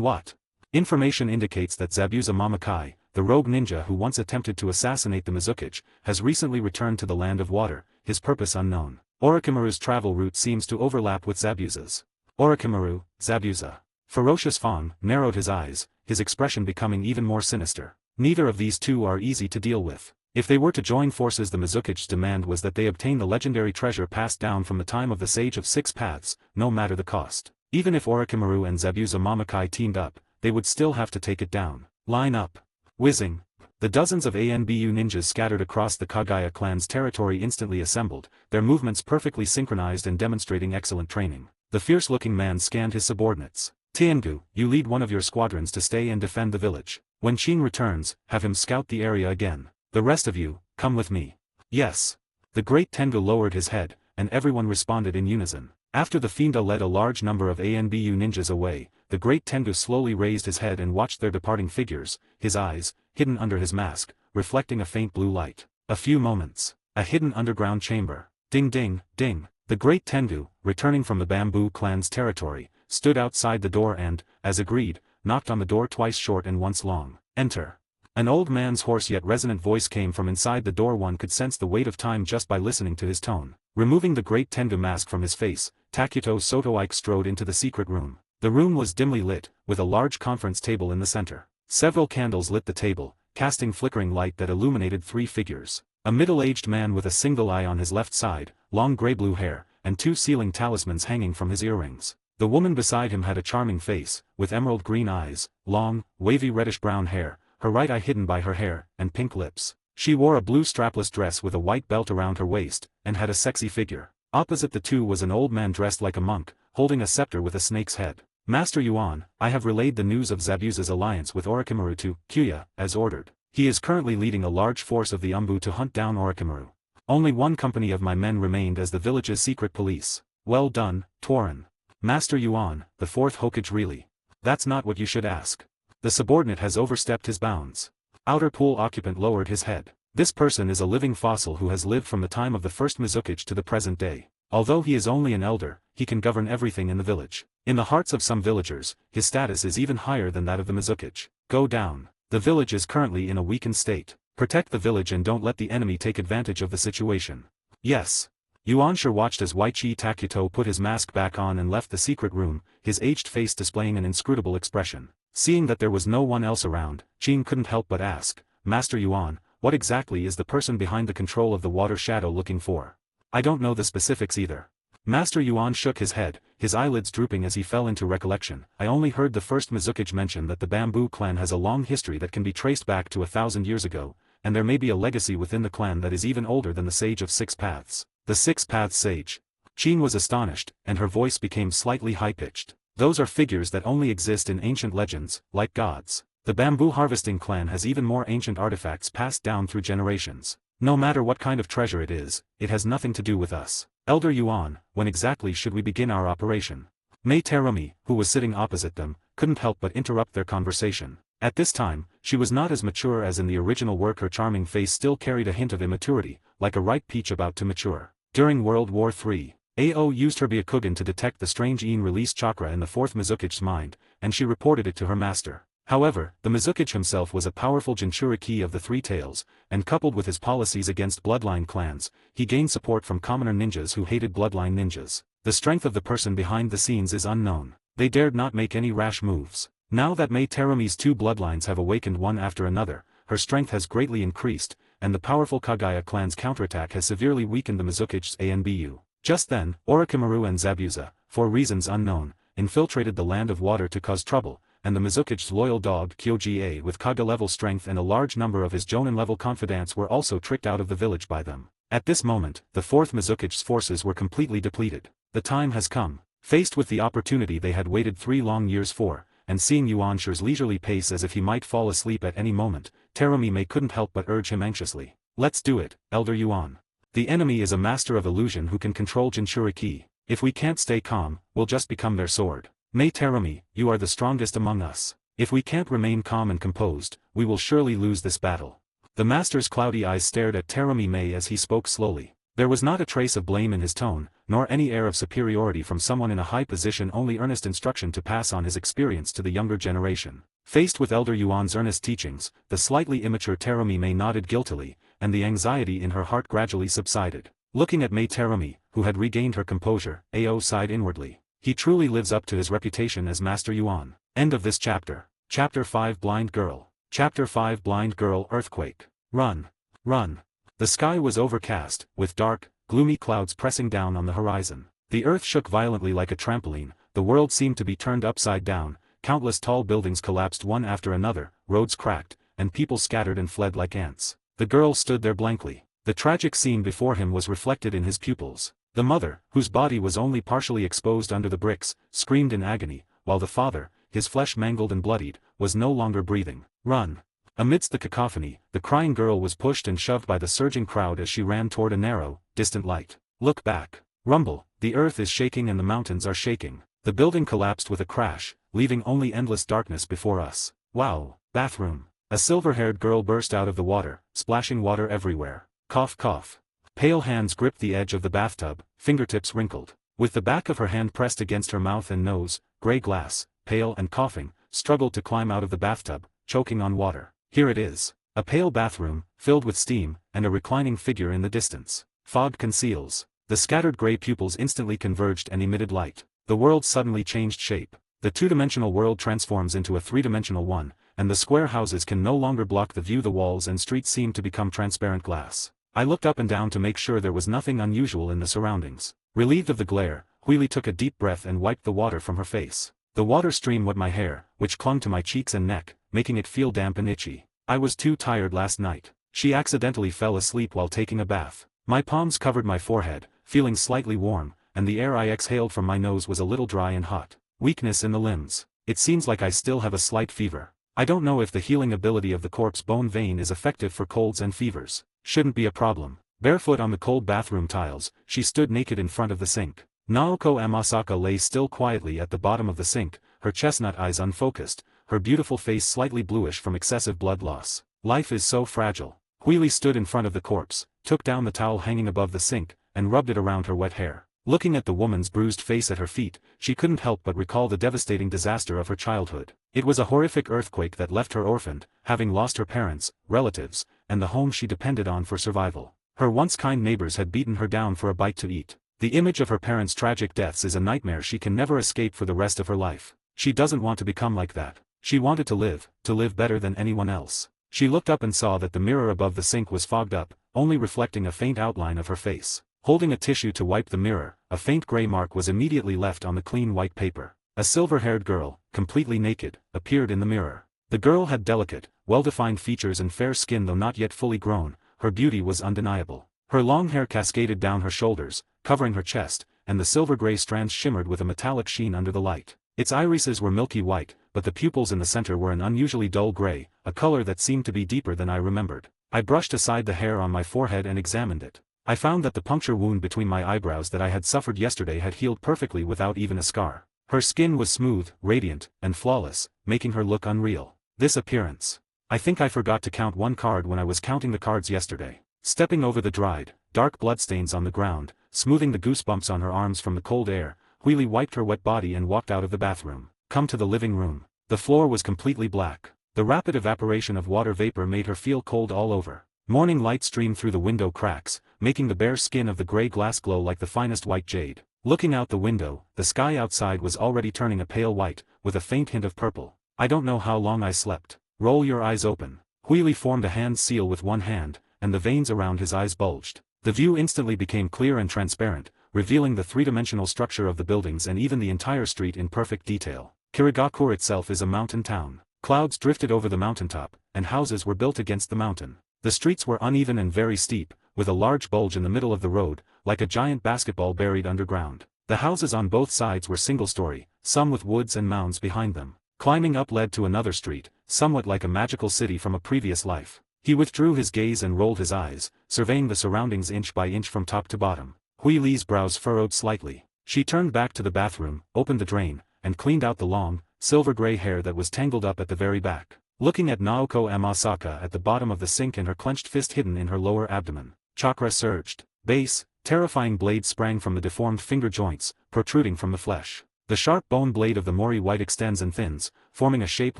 what? Information indicates that Zabuza Mamakai, the rogue ninja who once attempted to assassinate the Mizukage, has recently returned to the Land of Water, his purpose unknown. Orochimaru's travel route seems to overlap with Zabuza's. Orochimaru, Zabuza. Ferocious Fang narrowed his eyes, his expression becoming even more sinister. Neither of these two are easy to deal with. If they were to join forces, the Mizukage's demand was that they obtain the legendary treasure passed down from the time of the Sage of Six Paths, no matter the cost. Even if Orochimaru and Zabuza Mamakai teamed up, they would still have to take it down. Line up. Whizzing. The dozens of ANBU ninjas scattered across the Kagaya clan's territory instantly assembled, their movements perfectly synchronized and demonstrating excellent training. The fierce-looking man scanned his subordinates. Tengu, you lead one of your squadrons to stay and defend the village. When Qing returns, have him scout the area again. The rest of you, come with me. Yes. The great Tengu lowered his head, and everyone responded in unison. After the Fienda led a large number of ANBU ninjas away, the great Tengu slowly raised his head and watched their departing figures, his eyes, hidden under his mask, reflecting a faint blue light. A few moments. A hidden underground chamber. Ding ding, ding. The great Tengu, returning from the Bamboo clan's territory, stood outside the door and, as agreed, knocked on the door twice short and once long. Enter. An old man's hoarse yet resonant voice came from inside the door. One could sense the weight of time just by listening to his tone. Removing the great Tengu mask from his face, Takuto Sotoike strode into the secret room. The room was dimly lit, with a large conference table in the center. Several candles lit the table, casting flickering light that illuminated three figures. A middle-aged man with a single eye on his left side, long gray-blue hair, and 2 sealing talismans hanging from his earrings. The woman beside him had a charming face, with emerald green eyes, long, wavy reddish-brown hair, her right eye hidden by her hair, and pink lips. She wore a blue strapless dress with a white belt around her waist, and had a sexy figure. Opposite the two was an old man dressed like a monk, holding a scepter with a snake's head. Master Yuan, I have relayed the news of Zabuza's alliance with Orochimaru to Kuya, as ordered. He is currently leading a large force of the Umbu to hunt down Orochimaru. Only 1 company of my men remained as the village's secret police. Well done, Torin. Master Yuan, the 4th Hokage really. That's not what you should ask. The subordinate has overstepped his bounds. Outer pool occupant lowered his head. This person is a living fossil who has lived from the time of the first Mizukage to the present day. Although he is only an elder, he can govern everything in the village. In the hearts of some villagers, his status is even higher than that of the Mizukage. Go down. The village is currently in a weakened state. Protect the village and don't let the enemy take advantage of the situation. Yes. Yuan Shi watched as Waichi Takuto put his mask back on and left the secret room, his aged face displaying an inscrutable expression. Seeing that there was no one else around, Qin couldn't help but ask, Master Yuan, what exactly is the person behind the control of the water shadow looking for? I don't know the specifics either. Master Yuan shook his head, his eyelids drooping as he fell into recollection. I only heard the first Mizukage mention that the Bamboo clan has a long history that can be traced back to 1,000 years ago, and there may be a legacy within the clan that is even older than the Sage of 6 Paths. The 6 Paths Sage. Qin was astonished, and her voice became slightly high-pitched. Those are figures that only exist in ancient legends, like gods. The Bamboo Harvesting clan has even more ancient artifacts passed down through generations. No matter what kind of treasure it is, it has nothing to do with us. Elder Yuan, when exactly should we begin our operation? Mei Terumi, who was sitting opposite them, couldn't help but interrupt their conversation. At this time, she was not as mature as in the original work. Her charming face still carried a hint of immaturity, like a ripe peach about to mature. During World War III, AO used her Byakugan to detect the strange Iin-release chakra in the 4th Mizukage's mind, and she reported it to her master. However, the Mizukage himself was a powerful Jinchuriki of the 3 Tails, and coupled with his policies against bloodline clans, he gained support from commoner ninjas who hated bloodline ninjas. The strength of the person behind the scenes is unknown. They dared not make any rash moves. Now that Mei Terumi's 2 bloodlines have awakened one after another, her strength has greatly increased, and the powerful Kagaya clan's counterattack has severely weakened the Mizukage's ANBU. Just then, Orochimaru and Zabuza, for reasons unknown, infiltrated the land of water to cause trouble, and the Mizukage's loyal dog Kyoji-A with Kaga-level strength and a large number of his Jonin-level confidants were also tricked out of the village by them. At this moment, the 4th Mizukage's forces were completely depleted. The time has come. Faced with the opportunity they had waited 3 long years for, and seeing Yuan Shi's leisurely pace as if he might fall asleep at any moment, Terumi Mei couldn't help but urge him anxiously. Let's do it, Elder Yuan. The enemy is a master of illusion who can control Jinchuriki. If we can't stay calm, we'll just become their sword. Mei Terumi, you are the strongest among us. If we can't remain calm and composed, we will surely lose this battle. The master's cloudy eyes stared at Terumi Mei as he spoke slowly. There was not a trace of blame in his tone, nor any air of superiority from someone in a high position, only earnest instruction to pass on his experience to the younger generation. Faced with Elder Yuan's earnest teachings, the slightly immature Terumi Mei nodded guiltily, and the anxiety in her heart gradually subsided. Looking at Mei Terumi, who had regained her composure, AO sighed inwardly. He truly lives up to his reputation as Master Yuan. End of this chapter. Chapter 5 Blind Girl. Chapter 5 Blind Girl Earthquake. Run. Run. The sky was overcast, with dark, gloomy clouds pressing down on the horizon. The earth shook violently like a trampoline, the world seemed to be turned upside down, countless tall buildings collapsed one after another, roads cracked, and people scattered and fled like ants. The girl stood there blankly. The tragic scene before him was reflected in his pupils. The mother, whose body was only partially exposed under the bricks, screamed in agony, while the father, his flesh mangled and bloodied, was no longer breathing. Run. Amidst the cacophony, the crying girl was pushed and shoved by the surging crowd as she ran toward a narrow, distant light. Look back. Rumble, the earth is shaking and the mountains are shaking. The building collapsed with a crash, leaving only endless darkness before us. Wow. Bathroom. A silver-haired girl burst out of the water, splashing water everywhere. Cough cough. Pale hands gripped the edge of the bathtub, fingertips wrinkled. With the back of her hand pressed against her mouth and nose, Grey Glass, pale and coughing, struggled to climb out of the bathtub, choking on water. Here it is. A pale bathroom, filled with steam, and a reclining figure in the distance. Fog conceals. The scattered gray pupils instantly converged and emitted light. The world suddenly changed shape. The two-dimensional world transforms into a three-dimensional one, and the square houses can no longer block the view. The walls and streets seem to become transparent glass. I looked up and down to make sure there was nothing unusual in the surroundings. Relieved of the glare, Huili took a deep breath and wiped the water from her face. The water stream wet my hair, which clung to my cheeks and neck, making it feel damp and itchy. I was too tired last night. She accidentally fell asleep while taking a bath. My palms covered my forehead, feeling slightly warm, and the air I exhaled from my nose was a little dry and hot. Weakness in the limbs. It seems like I still have a slight fever. I don't know if the healing ability of the corpse bone vein is effective for colds and fevers. Shouldn't be a problem. Barefoot on the cold bathroom tiles, she stood naked in front of the sink. Naoko Amasaka lay still quietly at the bottom of the sink, her chestnut eyes unfocused, her beautiful face slightly bluish from excessive blood loss. Life is so fragile. Huili stood in front of the corpse, took down the towel hanging above the sink, and rubbed it around her wet hair. Looking at the woman's bruised face at her feet, she couldn't help but recall the devastating disaster of her childhood. It was a horrific earthquake that left her orphaned, having lost her parents, relatives, and the home she depended on for survival. Her once kind neighbors had beaten her down for a bite to eat. The image of her parents' tragic deaths is a nightmare she can never escape for the rest of her life. She doesn't want to become like that. She wanted to live better than anyone else. She looked up and saw that the mirror above the sink was fogged up, only reflecting a faint outline of her face. Holding a tissue to wipe the mirror, a faint gray mark was immediately left on the clean white paper. A silver-haired girl, completely naked, appeared in the mirror. The girl had delicate, well-defined features and fair skin though not yet fully grown. Her beauty was undeniable. Her long hair cascaded down her shoulders, covering her chest, and the silver-gray strands shimmered with a metallic sheen under the light. Its irises were milky white, but the pupils in the center were an unusually dull gray, a color that seemed to be deeper than I remembered. I brushed aside the hair on my forehead and examined it. I found that the puncture wound between my eyebrows that I had suffered yesterday had healed perfectly without even a scar. Her skin was smooth, radiant, and flawless, making her look unreal. This appearance. I think I forgot to count one card when I was counting the cards yesterday. Stepping over the dried, dark bloodstains on the ground, smoothing the goosebumps on her arms from the cold air, Huili wiped her wet body and walked out of the bathroom. Come to the living room. The floor was completely black. The rapid evaporation of water vapor made her feel cold all over. Morning light streamed through the window cracks, making the bare skin of the gray glass glow like the finest white jade. Looking out the window, the sky outside was already turning a pale white, with a faint hint of purple. I don't know how long I slept. Roll your eyes open. Huili formed a hand seal with one hand, and the veins around his eyes bulged. The view instantly became clear and transparent, revealing the three-dimensional structure of the buildings and even the entire street in perfect detail. Kirigakure itself is a mountain town. Clouds drifted over the mountaintop, and houses were built against the mountain. The streets were uneven and very steep, with a large bulge in the middle of the road, like a giant basketball buried underground. The houses on both sides were single-story, some with woods and mounds behind them. Climbing up led to another street, somewhat like a magical city from a previous life. He withdrew his gaze and rolled his eyes, surveying the surroundings inch by inch from top to bottom. Huili's brows furrowed slightly. She turned back to the bathroom, opened the drain, and cleaned out the long, silver-gray hair that was tangled up at the very back. Looking at Naoko Amasaka at the bottom of the sink and her clenched fist hidden in her lower abdomen, chakra surged. Base, terrifying blade sprang from the deformed finger joints, protruding from the flesh. The sharp bone blade of the Mori white extends and thins, forming a shape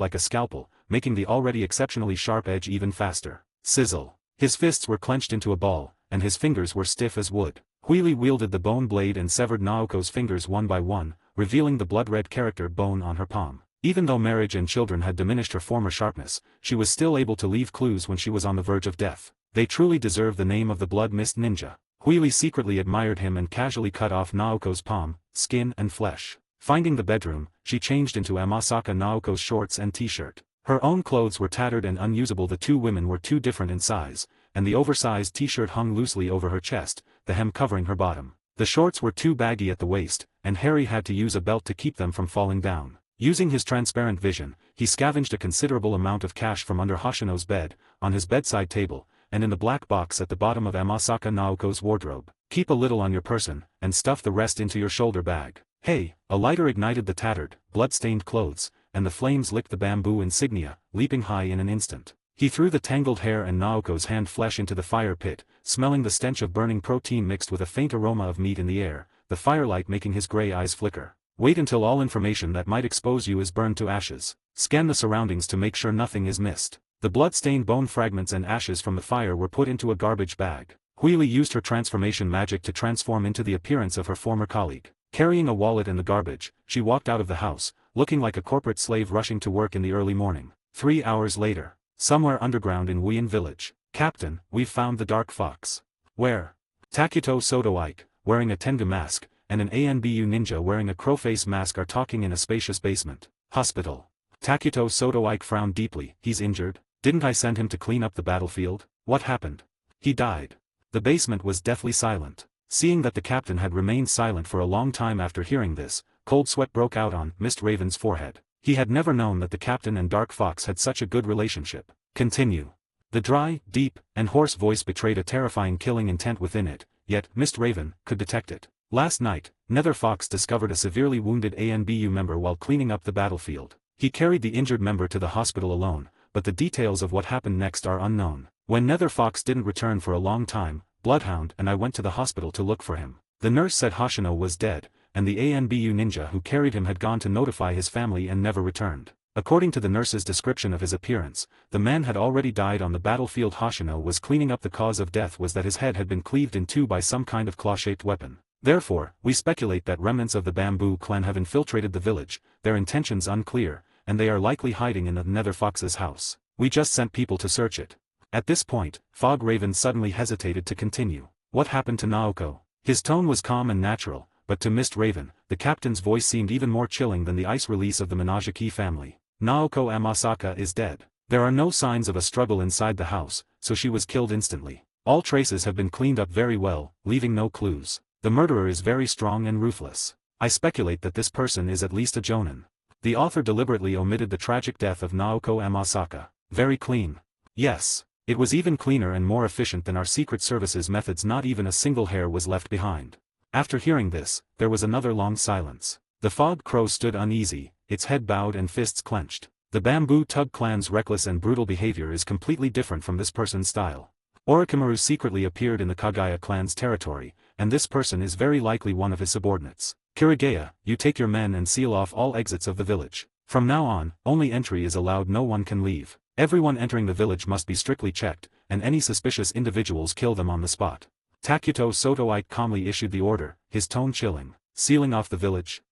like a scalpel, making the already exceptionally sharp edge even faster. Sizzle. His fists were clenched into a ball, and his fingers were stiff as wood. Huili wielded the bone blade and severed Naoko's fingers one by one, revealing the blood-red character bone on her palm. Even though marriage and children had diminished her former sharpness, she was still able to leave clues when she was on the verge of death. They truly deserve the name of the Blood Mist Ninja. Huili secretly admired him and casually cut off Naoko's palm, skin and flesh. Finding the bedroom, she changed into Amasaka Naoko's shorts and t-shirt. Her own clothes were tattered and unusable. The two women were too different in size, and the oversized t-shirt hung loosely over her chest, the hem covering her bottom. The shorts were too baggy at the waist, and Harry had to use a belt to keep them from falling down. Using his transparent vision, he scavenged a considerable amount of cash from under Hoshino's bed, on his bedside table, and in the black box at the bottom of Amasaka Naoko's wardrobe. Keep a little on your person, and stuff the rest into your shoulder bag. Hey! A lighter ignited the tattered, blood-stained clothes, and the flames licked the bamboo insignia, leaping high in an instant. He threw the tangled hair and Naoko's hand flesh into the fire pit, smelling the stench of burning protein mixed with a faint aroma of meat in the air, the firelight making his gray eyes flicker. Wait until all information that might expose you is burned to ashes. Scan the surroundings to make sure nothing is missed. The blood-stained bone fragments and ashes from the fire were put into a garbage bag. Huili used her transformation magic to transform into the appearance of her former colleague. Carrying a wallet and the garbage, she walked out of the house, looking like a corporate slave rushing to work in the early morning. 3 hours later, somewhere underground in Wuyan village. Captain, we've found the Dark Fox. Where? Takuto Sotoike, wearing a Tengu mask, and an ANBU ninja wearing a crowface mask are talking in a spacious basement. Hospital. Takuto Sotoike frowned deeply. He's injured? Didn't I send him to clean up the battlefield? What happened? He died. The basement was deathly silent. Seeing that the captain had remained silent for a long time after hearing this, cold sweat broke out on Mist Raven's forehead. He had never known that the captain and Dark Fox had such a good relationship. Continue. The dry, deep, and hoarse voice betrayed a terrifying killing intent within it, yet Mist Raven could detect it. Last night, Nether Fox discovered a severely wounded ANBU member while cleaning up the battlefield. He carried the injured member to the hospital alone, but the details of what happened next are unknown. When Nether Fox didn't return for a long time, Bloodhound and I went to the hospital to look for him. The nurse said Hoshino was dead, and the ANBU ninja who carried him had gone to notify his family and never returned. According to the nurse's description of his appearance, the man had already died on the battlefield. Hoshino was cleaning up. The cause of death was that his head had been cleaved in two by some kind of claw-shaped weapon. Therefore, we speculate that remnants of the Bamboo clan have infiltrated the village, their intentions unclear, and they are likely hiding in the Nether Fox's house. We just sent people to search it. At this point, Fog Raven suddenly hesitated to continue. What happened to Naoko? His tone was calm and natural, but to Mist Raven, the captain's voice seemed even more chilling than the ice release of the Minajiki family. Naoko Amasaka is dead. There are no signs of a struggle inside the house, so she was killed instantly. All traces have been cleaned up very well, leaving no clues. The murderer is very strong and ruthless. I speculate that this person is at least a Jonin. The author deliberately omitted the tragic death of Naoko Amasaka. Very clean. Yes. It was even cleaner and more efficient than our Secret Service's methods. Not even a single hair was left behind. After hearing this, there was another long silence. The Fog Crow stood uneasy, its head bowed and fists clenched. The Bamboo Tug clan's reckless and brutal behavior is completely different from this person's style. Orochimaru secretly appeared in the Kagaya clan's territory, and this person is very likely one of his subordinates. Kirigaya, you take your men and seal off all exits of the village. From now on, only entry is allowed. No one can leave. Everyone entering the village must be strictly checked, and any suspicious individuals kill them on the spot. Takuto Sotoike calmly issued the order, his tone chilling. Sealing off the village?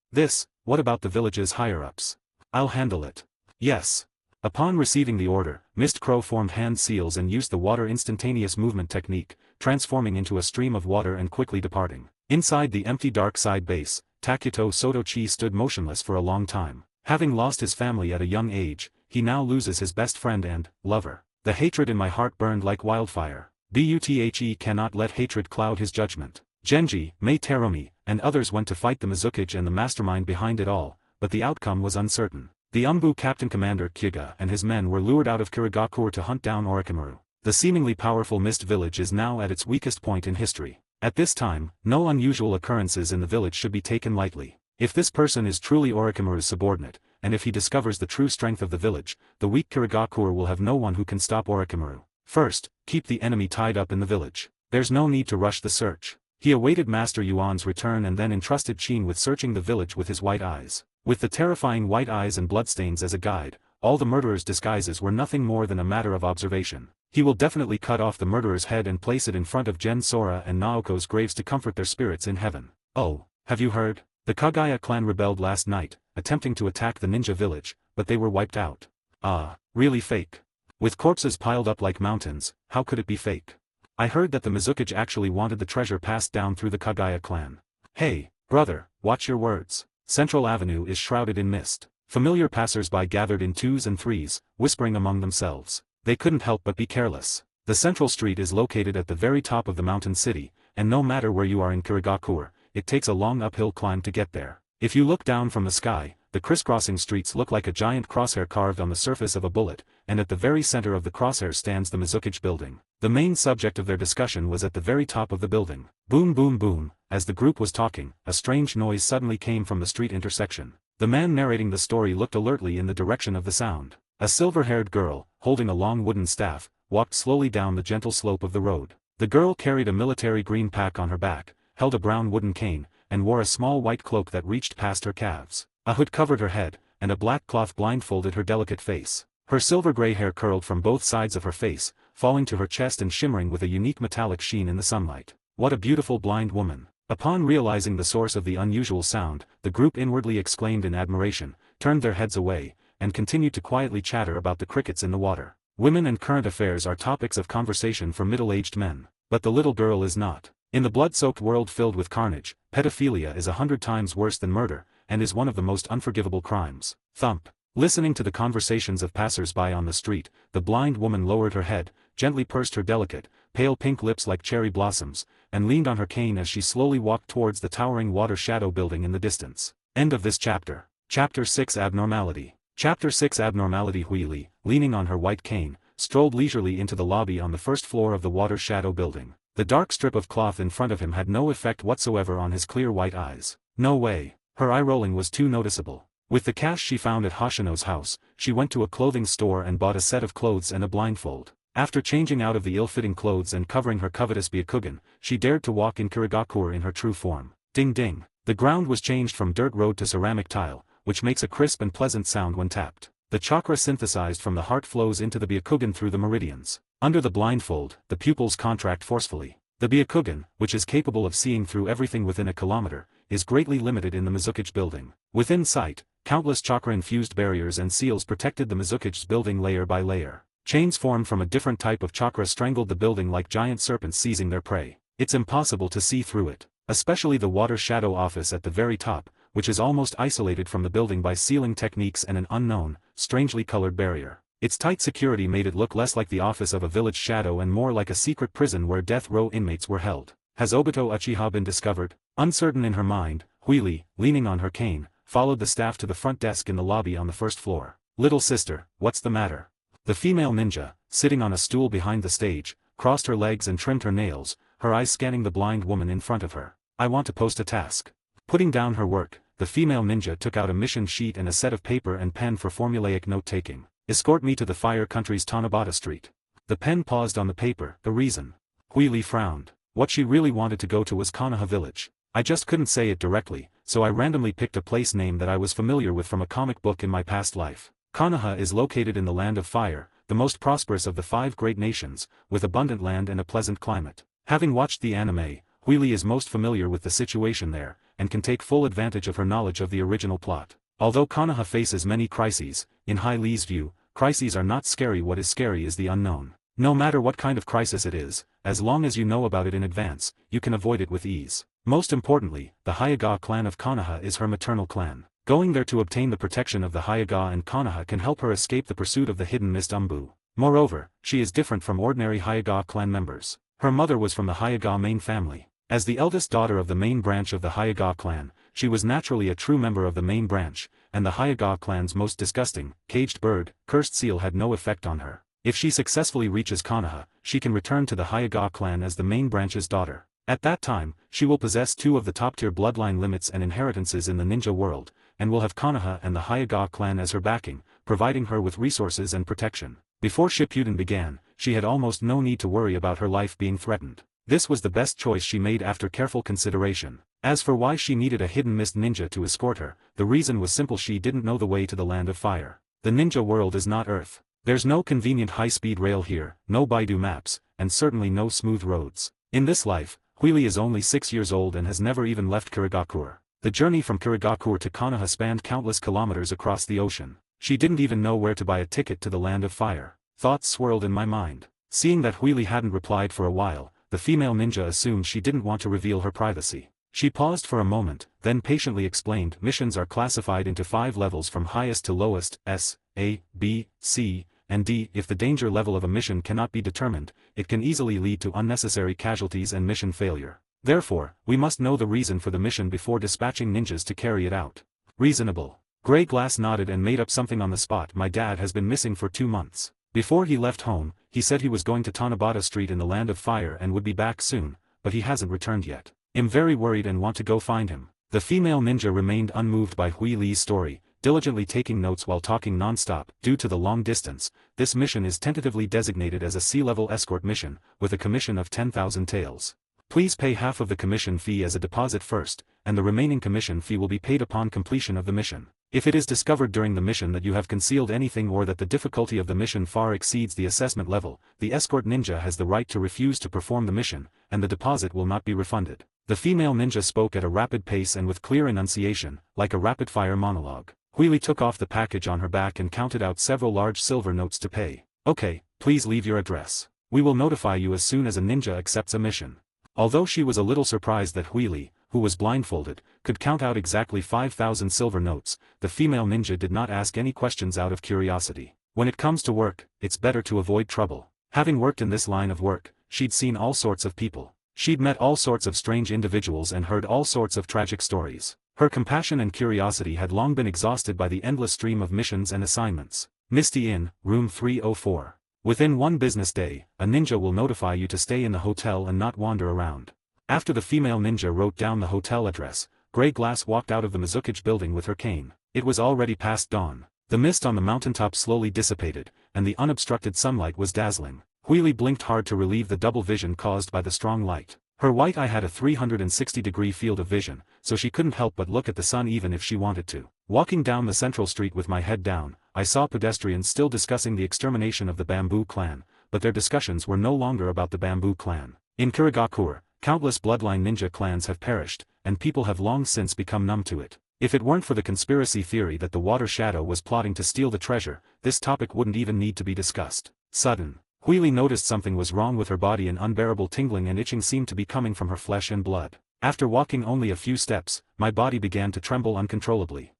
What about the village's higher-ups? I'll handle it. Yes. Upon receiving the order, Mist Crow formed hand seals and used the water instantaneous movement technique, transforming into a stream of water and quickly departing. Inside the empty dark side base, Takuto Sotochi stood motionless for a long time. Having lost his family at a young age, he now loses his best friend and lover. The hatred in my heart burned like wildfire. Buthe cannot let hatred cloud his judgment. Genji, Mei Terumi, and others went to fight the Mizukage and the mastermind behind it all, but the outcome was uncertain. The Umbu Captain Commander Kyoga and his men were lured out of Kirigakure to hunt down Orochimaru. The seemingly powerful Mist Village is now at its weakest point in history. At this time, no unusual occurrences in the village should be taken lightly. If this person is truly Orochimaru's subordinate, and if he discovers the true strength of the village, the weak Kirigakure will have no one who can stop Orochimaru. First, keep the enemy tied up in the village. There's no need to rush the search. He awaited Master Yuan's return and then entrusted Qin with searching the village with his white eyes. With the terrifying white eyes and bloodstains as a guide, all the murderer's disguises were nothing more than a matter of observation. He will definitely cut off the murderer's head and place it in front of Gen Sora and Naoko's graves to comfort their spirits in heaven. Oh, have you heard? The Kagaya clan rebelled last night, attempting to attack the ninja village, but they were wiped out. Ah, really fake. With corpses piled up like mountains, how could it be fake? I heard that the Mizukage actually wanted the treasure passed down through the Kagaya clan. Hey, brother, watch your words. Central Avenue is shrouded in mist. Familiar passers-by gathered in twos and threes, whispering among themselves. They couldn't help but be careless. The central street is located at the very top of the mountain city, and no matter where you are in Kirigakure, it takes a long uphill climb to get there. If you look down from the sky, the crisscrossing streets look like a giant crosshair carved on the surface of a bullet, and at the very center of the crosshair stands the Mizukage building. The main subject of their discussion was at the very top of the building. Boom boom boom, as the group was talking, a strange noise suddenly came from the street intersection. The man narrating the story looked alertly in the direction of the sound. A silver-haired girl, holding a long wooden staff, walked slowly down the gentle slope of the road. The girl carried a military green pack on her back, held a brown wooden cane, and wore a small white cloak that reached past her calves. A hood covered her head, and a black cloth blindfolded her delicate face. Her silver-gray hair curled from both sides of her face, falling to her chest and shimmering with a unique metallic sheen in the sunlight. What a beautiful blind woman. Upon realizing the source of the unusual sound, the group inwardly exclaimed in admiration, turned their heads away, and continued to quietly chatter about the crickets in the water. Women and current affairs are topics of conversation for middle-aged men. but the little girl is not. In the blood-soaked world filled with carnage, pedophilia is 100 times worse than murder, and is one of the most unforgivable crimes. Thump. Listening to the conversations of passers-by on the street, the blind woman lowered her head, gently pursed her delicate, pale pink lips like cherry blossoms, and leaned on her cane as she slowly walked towards the towering water shadow building in the distance. End of this chapter. Chapter 6 Abnormality. Chapter 6 Abnormality. Huili, leaning on her white cane, strolled leisurely into the lobby on the first floor of the water shadow building. The dark strip of cloth in front of him had no effect whatsoever on his clear white eyes. No way. Her eye rolling was too noticeable. With the cash she found at Hoshino's house, she went to a clothing store and bought a set of clothes and a blindfold. After changing out of the ill-fitting clothes and covering her covetous Byakugan, she dared to walk in Kirigakure in her true form. Ding ding. The ground was changed from dirt road to ceramic tile, which makes a crisp and pleasant sound when tapped. The chakra synthesized from the heart flows into the Byakugan through the meridians. Under the blindfold, the pupils contract forcefully. The Byakugan, which is capable of seeing through everything within a kilometer, is greatly limited in the Mizukage building. Within sight, countless chakra-infused barriers and seals protected the Mizukage's building layer by layer. Chains formed from a different type of chakra strangled the building like giant serpents seizing their prey. It's impossible to see through it. Especially the water shadow office at the very top, which is almost isolated from the building by sealing techniques and an unknown, strangely colored barrier. Its tight security made it look less like the office of a village shadow and more like a secret prison where death row inmates were held. Has Obito Uchiha been discovered? Uncertain in her mind, Huili, leaning on her cane, followed the staff to the front desk in the lobby on the first floor. Little sister, what's the matter? The female ninja, sitting on a stool behind the stage, crossed her legs and trimmed her nails, her eyes scanning the blind woman in front of her. I want to post a task. Putting down her work, the female ninja took out a mission sheet and a set of paper and pen for formulaic note-taking. Escort me to the Fire Country's Tanabata Street. The pen paused on the paper. The reason? Huili frowned. What she really wanted to go to was Konoha village. I just couldn't say it directly, so I randomly picked a place name that I was familiar with from a comic book in my past life. Konoha is located in the Land of Fire, the most prosperous of the 5 great nations, with abundant land and a pleasant climate. Having watched the anime, Huili is most familiar with the situation there, and can take full advantage of her knowledge of the original plot. Although Konoha faces many crises, in Hai Li's view, crises are not scary. What is scary is the unknown. No matter what kind of crisis it is, as long as you know about it in advance, you can avoid it with ease. Most importantly, the Hyaga clan of Konoha is her maternal clan. Going there to obtain the protection of the Hyaga and Konoha can help her escape the pursuit of the hidden mist Umbu. Moreover, she is different from ordinary Hyaga clan members. Her mother was from the Hyaga main family. As the eldest daughter of the main branch of the Hyaga clan, she was naturally a true member of the main branch, and the Hyaga clan's most disgusting, caged bird, cursed seal had no effect on her. If she successfully reaches Konoha, she can return to the Hyaga clan as the main branch's daughter. At that time, she will possess 2 of the top-tier bloodline limits and inheritances in the ninja world, and will have Konoha and the Hyaga clan as her backing, providing her with resources and protection. Before Shippuden began, she had almost no need to worry about her life being threatened. This was the best choice she made after careful consideration. As for why she needed a hidden mist ninja to escort her, the reason was simple: she didn't know the way to the Land of Fire. The ninja world is not Earth. There's no convenient high-speed rail here, no Baidu maps, and certainly no smooth roads. In this life, Huili is only 6 years old and has never even left Kirigakure. The journey from Kirigakure to Konoha spanned countless kilometers across the ocean. She didn't even know where to buy a ticket to the Land of Fire. Thoughts swirled in my mind. Seeing that Huili hadn't replied for a while, the female ninja assumed she didn't want to reveal her privacy. She paused for a moment, then patiently explained, missions are classified into 5 levels from highest to lowest, S, A, B, C, and D. If the danger level of a mission cannot be determined, it can easily lead to unnecessary casualties and mission failure. Therefore, we must know the reason for the mission before dispatching ninjas to carry it out. Reasonable. Grey Glass nodded and made up something on the spot. My dad has been missing for 2 months. Before he left home, he said he was going to Tanabata Street in the Land of Fire and would be back soon, but he hasn't returned yet. I'm very worried and want to go find him. The female ninja remained unmoved by Huili's story, diligently taking notes while talking non-stop. Due to the long distance, this mission is tentatively designated as a sea-level escort mission, with a commission of 10,000 taels. Please pay half of the commission fee as a deposit first, and the remaining commission fee will be paid upon completion of the mission. If it is discovered during the mission that you have concealed anything or that the difficulty of the mission far exceeds the assessment level, the escort ninja has the right to refuse to perform the mission, and the deposit will not be refunded. The female ninja spoke at a rapid pace and with clear enunciation, like a rapid-fire monologue. Huili took off the package on her back and counted out several large silver notes to pay. Okay, please leave your address. We will notify you as soon as a ninja accepts a mission. Although she was a little surprised that Huili, who was blindfolded, could count out exactly 5,000 silver notes, the female ninja did not ask any questions out of curiosity. When it comes to work, it's better to avoid trouble. Having worked in this line of work, she'd seen all sorts of people. She'd met all sorts of strange individuals and heard all sorts of tragic stories. Her compassion and curiosity had long been exhausted by the endless stream of missions and assignments. Misty Inn, Room 304. Within one business day, a ninja will notify you to stay in the hotel and not wander around. After the female ninja wrote down the hotel address, Grey Glass walked out of the Mizukage building with her cane. It was already past dawn. The mist on the mountaintop slowly dissipated, and the unobstructed sunlight was dazzling. Huili blinked hard to relieve the double vision caused by the strong light. Her white eye had a 360-degree field of vision, so she couldn't help but look at the sun even if she wanted to. Walking down the central street with my head down, I saw pedestrians still discussing the extermination of the Bamboo Clan, but their discussions were no longer about the Bamboo Clan. In Kurigakure, countless bloodline ninja clans have perished, and people have long since become numb to it. If it weren't for the conspiracy theory that the Water Shadow was plotting to steal the treasure, this topic wouldn't even need to be discussed. Sudden. Huili noticed something was wrong with her body, and unbearable tingling and itching seemed to be coming from her flesh and blood. After walking only a few steps, my body began to tremble uncontrollably.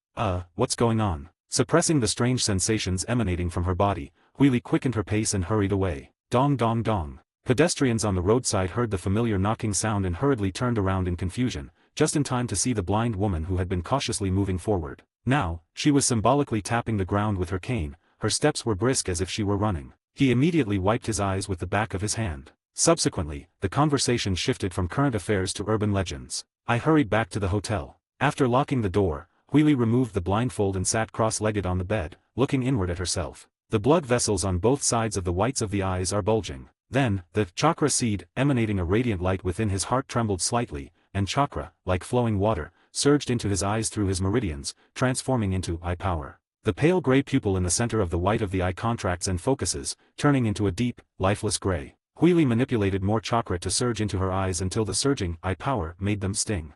What's going on? Suppressing the strange sensations emanating from her body, Huili quickened her pace and hurried away. Dong dong dong. Pedestrians on the roadside heard the familiar knocking sound and hurriedly turned around in confusion, just in time to see the blind woman who had been cautiously moving forward. Now, she was symbolically tapping the ground with her cane, her steps were brisk as if she were running. He immediately wiped his eyes with the back of his hand. Subsequently, the conversation shifted from current affairs to urban legends. I hurried back to the hotel. After locking the door, Huili removed the blindfold and sat cross-legged on the bed, looking inward at herself. The blood vessels on both sides of the whites of the eyes are bulging. Then, the chakra seed, emanating a radiant light within his heart, trembled slightly, and chakra, like flowing water, surged into his eyes through his meridians, transforming into eye power. The pale gray pupil in the center of the white of the eye contracts and focuses, turning into a deep, lifeless gray. Huili manipulated more chakra to surge into her eyes until the surging eye power made them sting.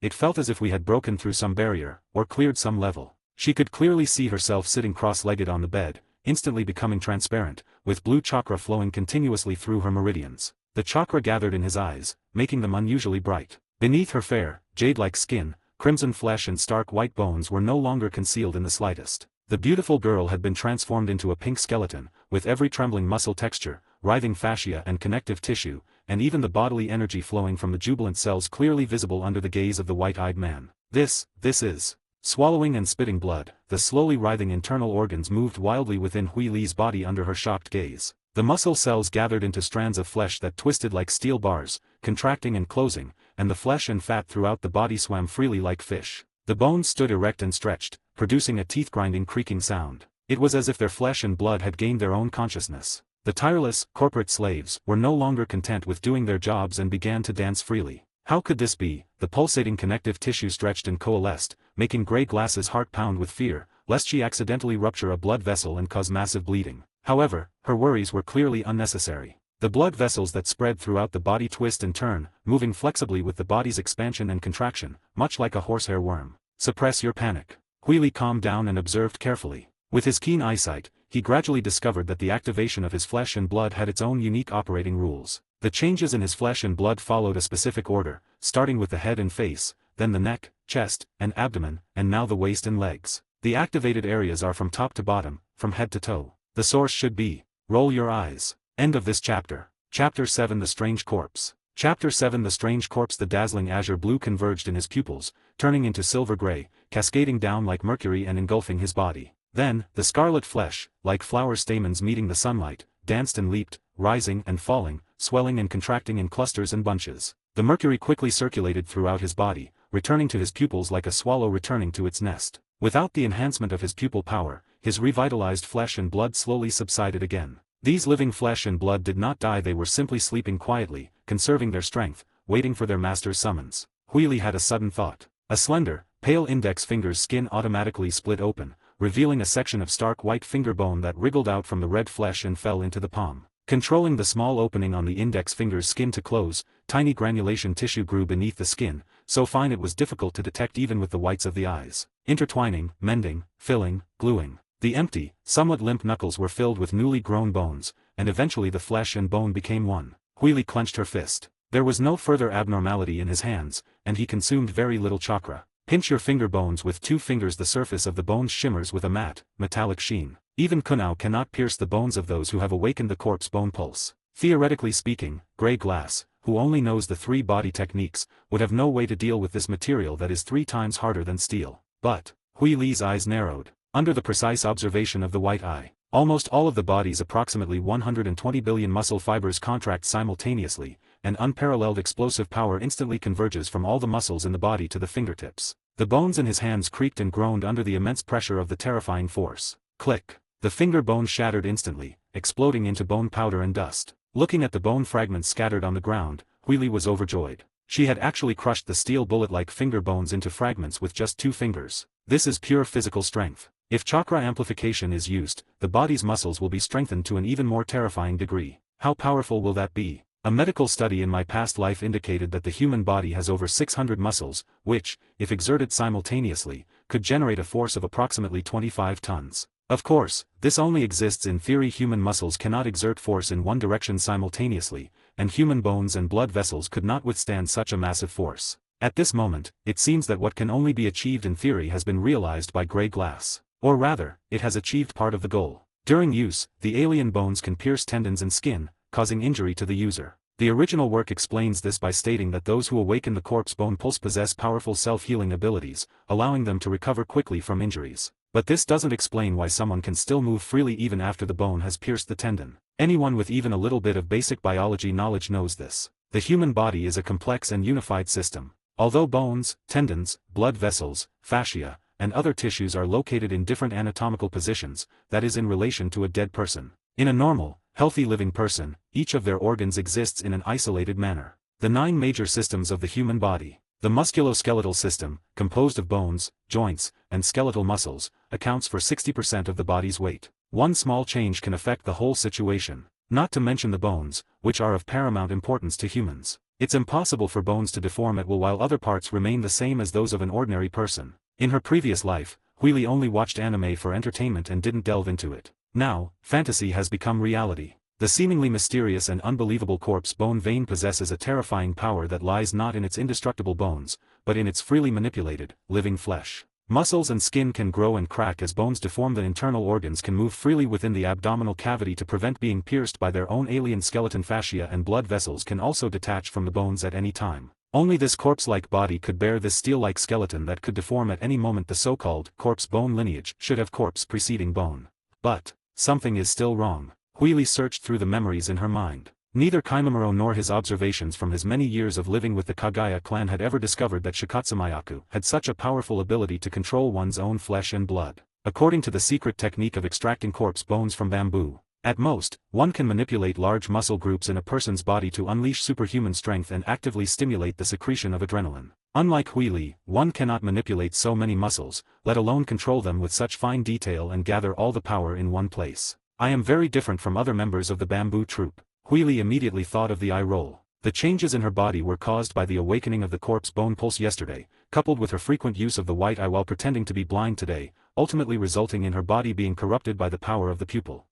It felt as if we had broken through some barrier, or cleared some level. She could clearly see herself sitting cross-legged on the bed, instantly becoming transparent, with blue chakra flowing continuously through her meridians. The chakra gathered in his eyes, making them unusually bright. Beneath her fair, jade-like skin, crimson flesh and stark white bones were no longer concealed in the slightest. The beautiful girl had been transformed into a pink skeleton, with every trembling muscle texture, writhing fascia and connective tissue, and even the bodily energy flowing from the jubilant cells clearly visible under the gaze of the white-eyed man. This is. Swallowing and spitting blood, the slowly writhing internal organs moved wildly within Huili's body under her shocked gaze. The muscle cells gathered into strands of flesh that twisted like steel bars, contracting and closing, and the flesh and fat throughout the body swam freely like fish. The bones stood erect and stretched, producing a teeth-grinding creaking sound. It was as if their flesh and blood had gained their own consciousness. The tireless, corporate slaves were no longer content with doing their jobs and began to dance freely. How could this be? The pulsating connective tissue stretched and coalesced, making Grey Glass's heart pound with fear, lest she accidentally rupture a blood vessel and cause massive bleeding. However, her worries were clearly unnecessary. The blood vessels that spread throughout the body twist and turn, moving flexibly with the body's expansion and contraction, much like a horsehair worm. Suppress your panic. Huili calmed down and observed carefully. With his keen eyesight, he gradually discovered that the activation of his flesh and blood had its own unique operating rules. The changes in his flesh and blood followed a specific order, starting with the head and face, then the neck, chest, and abdomen, and now the waist and legs. The activated areas are from top to bottom, from head to toe. The source should be. Roll your eyes. End of this chapter. Chapter 7 The Strange Corpse. Chapter 7 The Strange Corpse. The dazzling azure blue converged in his pupils, turning into silver gray, cascading down like mercury and engulfing his body. Then, the scarlet flesh, like flower stamens meeting the sunlight, danced and leaped, rising and falling, swelling and contracting in clusters and bunches. The mercury quickly circulated throughout his body, returning to his pupils like a swallow returning to its nest. Without the enhancement of his pupil power, his revitalized flesh and blood slowly subsided again. These living flesh and blood did not die, they were simply sleeping quietly, conserving their strength, waiting for their master's summons. Huili had a sudden thought. A slender, pale index finger's skin automatically split open, revealing a section of stark white finger bone that wriggled out from the red flesh and fell into the palm. Controlling the small opening on the index finger's skin to close, tiny granulation tissue grew beneath the skin, so fine it was difficult to detect even with the whites of the eyes. Intertwining, mending, filling, gluing. The empty, somewhat limp knuckles were filled with newly grown bones, and eventually the flesh and bone became one. Huili clenched her fist. There was no further abnormality in his hands, and he consumed very little chakra. Pinch your finger bones with 2 fingers. The surface of the bones shimmers with a matte, metallic sheen. Even Kunao cannot pierce the bones of those who have awakened the corpse bone pulse. Theoretically speaking, Grey Glass, who only knows the 3 body techniques, would have no way to deal with this material that is 3 times harder than steel. But, Hui Li's eyes narrowed. Under the precise observation of the white eye, almost all of the body's approximately 120 billion muscle fibers contract simultaneously, and unparalleled explosive power instantly converges from all the muscles in the body to the fingertips. The bones in his hands creaked and groaned under the immense pressure of the terrifying force. Click. The finger bone shattered instantly, exploding into bone powder and dust. Looking at the bone fragments scattered on the ground, Huili was overjoyed. She had actually crushed the steel bullet-like finger bones into fragments with just 2 fingers. This is pure physical strength. If chakra amplification is used, the body's muscles will be strengthened to an even more terrifying degree. How powerful will that be? A medical study in my past life indicated that the human body has over 600 muscles, which, if exerted simultaneously, could generate a force of approximately 25 tons. Of course, this only exists in theory. Human muscles cannot exert force in one direction simultaneously, and human bones and blood vessels could not withstand such a massive force. At this moment, it seems that what can only be achieved in theory has been realized by Grey Glass. Or rather, it has achieved part of the goal. During use, the alien bones can pierce tendons and skin, causing injury to the user. The original work explains this by stating that those who awaken the corpse bone pulse possess powerful self-healing abilities, allowing them to recover quickly from injuries. But this doesn't explain why someone can still move freely even after the bone has pierced the tendon. Anyone with even a little bit of basic biology knowledge knows this. The human body is a complex and unified system. Although bones, tendons, blood vessels, fascia, and other tissues are located in different anatomical positions, that is in relation to a dead person. In a normal, healthy living person, each of their organs exists in an isolated manner. The 9 major systems of the human body. The musculoskeletal system, composed of bones, joints, and skeletal muscles, accounts for 60% of the body's weight. One small change can affect the whole situation. Not to mention the bones, which are of paramount importance to humans. It's impossible for bones to deform at will while other parts remain the same as those of an ordinary person. In her previous life, Huili only watched anime for entertainment and didn't delve into it. Now, fantasy has become reality. The seemingly mysterious and unbelievable corpse bone vein possesses a terrifying power that lies not in its indestructible bones, but in its freely manipulated, living flesh. Muscles and skin can grow and crack as bones deform. The internal organs can move freely within the abdominal cavity to prevent being pierced by their own alien skeleton. Fascia and blood vessels can also detach from the bones at any time. Only this corpse-like body could bear this steel-like skeleton that could deform at any moment. The so-called corpse bone lineage should have corpse preceding bone. But something is still wrong. Huili searched through the memories in her mind. Neither Kaimamaro nor his observations from his many years of living with the Kagaya clan had ever discovered that Shikatsumayaku had such a powerful ability to control one's own flesh and blood. According to the secret technique of extracting corpse bones from bamboo, at most, one can manipulate large muscle groups in a person's body to unleash superhuman strength and actively stimulate the secretion of adrenaline. Unlike Huili, one cannot manipulate so many muscles, let alone control them with such fine detail and gather all the power in one place. I am very different from other members of the bamboo troupe. Huili immediately thought of the eye roll. The changes in her body were caused by the awakening of the corpse bone pulse yesterday, coupled with her frequent use of the white eye while pretending to be blind today, ultimately resulting in her body being corrupted by the power of the pupil.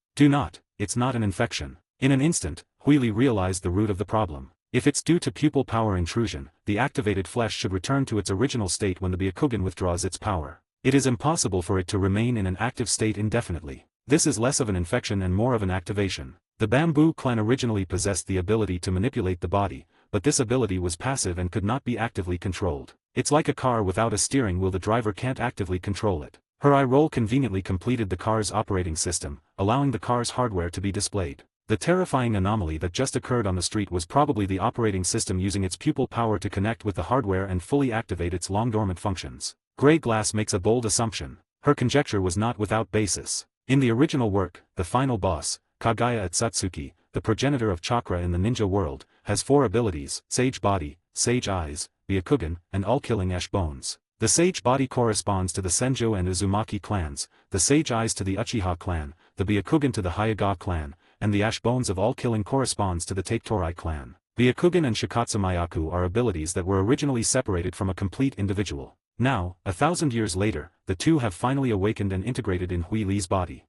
It's not an infection. In an instant, Huili realized the root of the problem. If it's due to pupil power intrusion, the activated flesh should return to its original state when the Byakugan withdraws its power. It is impossible for it to remain in an active state indefinitely. This is less of an infection and more of an activation. The bamboo clan originally possessed the ability to manipulate the body, but this ability was passive and could not be actively controlled. It's like a car without a steering wheel. The driver can't actively control it. Her eye roll conveniently completed the car's operating system, allowing the car's hardware to be displayed. The terrifying anomaly that just occurred on the street was probably the operating system using its pupil power to connect with the hardware and fully activate its long-dormant functions. Grey Glass makes a bold assumption. Her conjecture was not without basis. In the original work, the final boss, Kagaya Atsutsuki, the progenitor of chakra in the ninja world, has 4 abilities: Sage Body, Sage Eyes, Byakugan, and All-Killing Ash Bones. The Sage Body corresponds to the Senjo and Uzumaki clans, the Sage Eyes to the Uchiha clan, the Byakugan to the Hyuga clan, and the Ash Bones of All-Killing corresponds to the Taketori clan. Byakugan and Shikatsumayaku are abilities that were originally separated from a complete individual. Now, 1,000 years later, the two have finally awakened and integrated in Huili's body.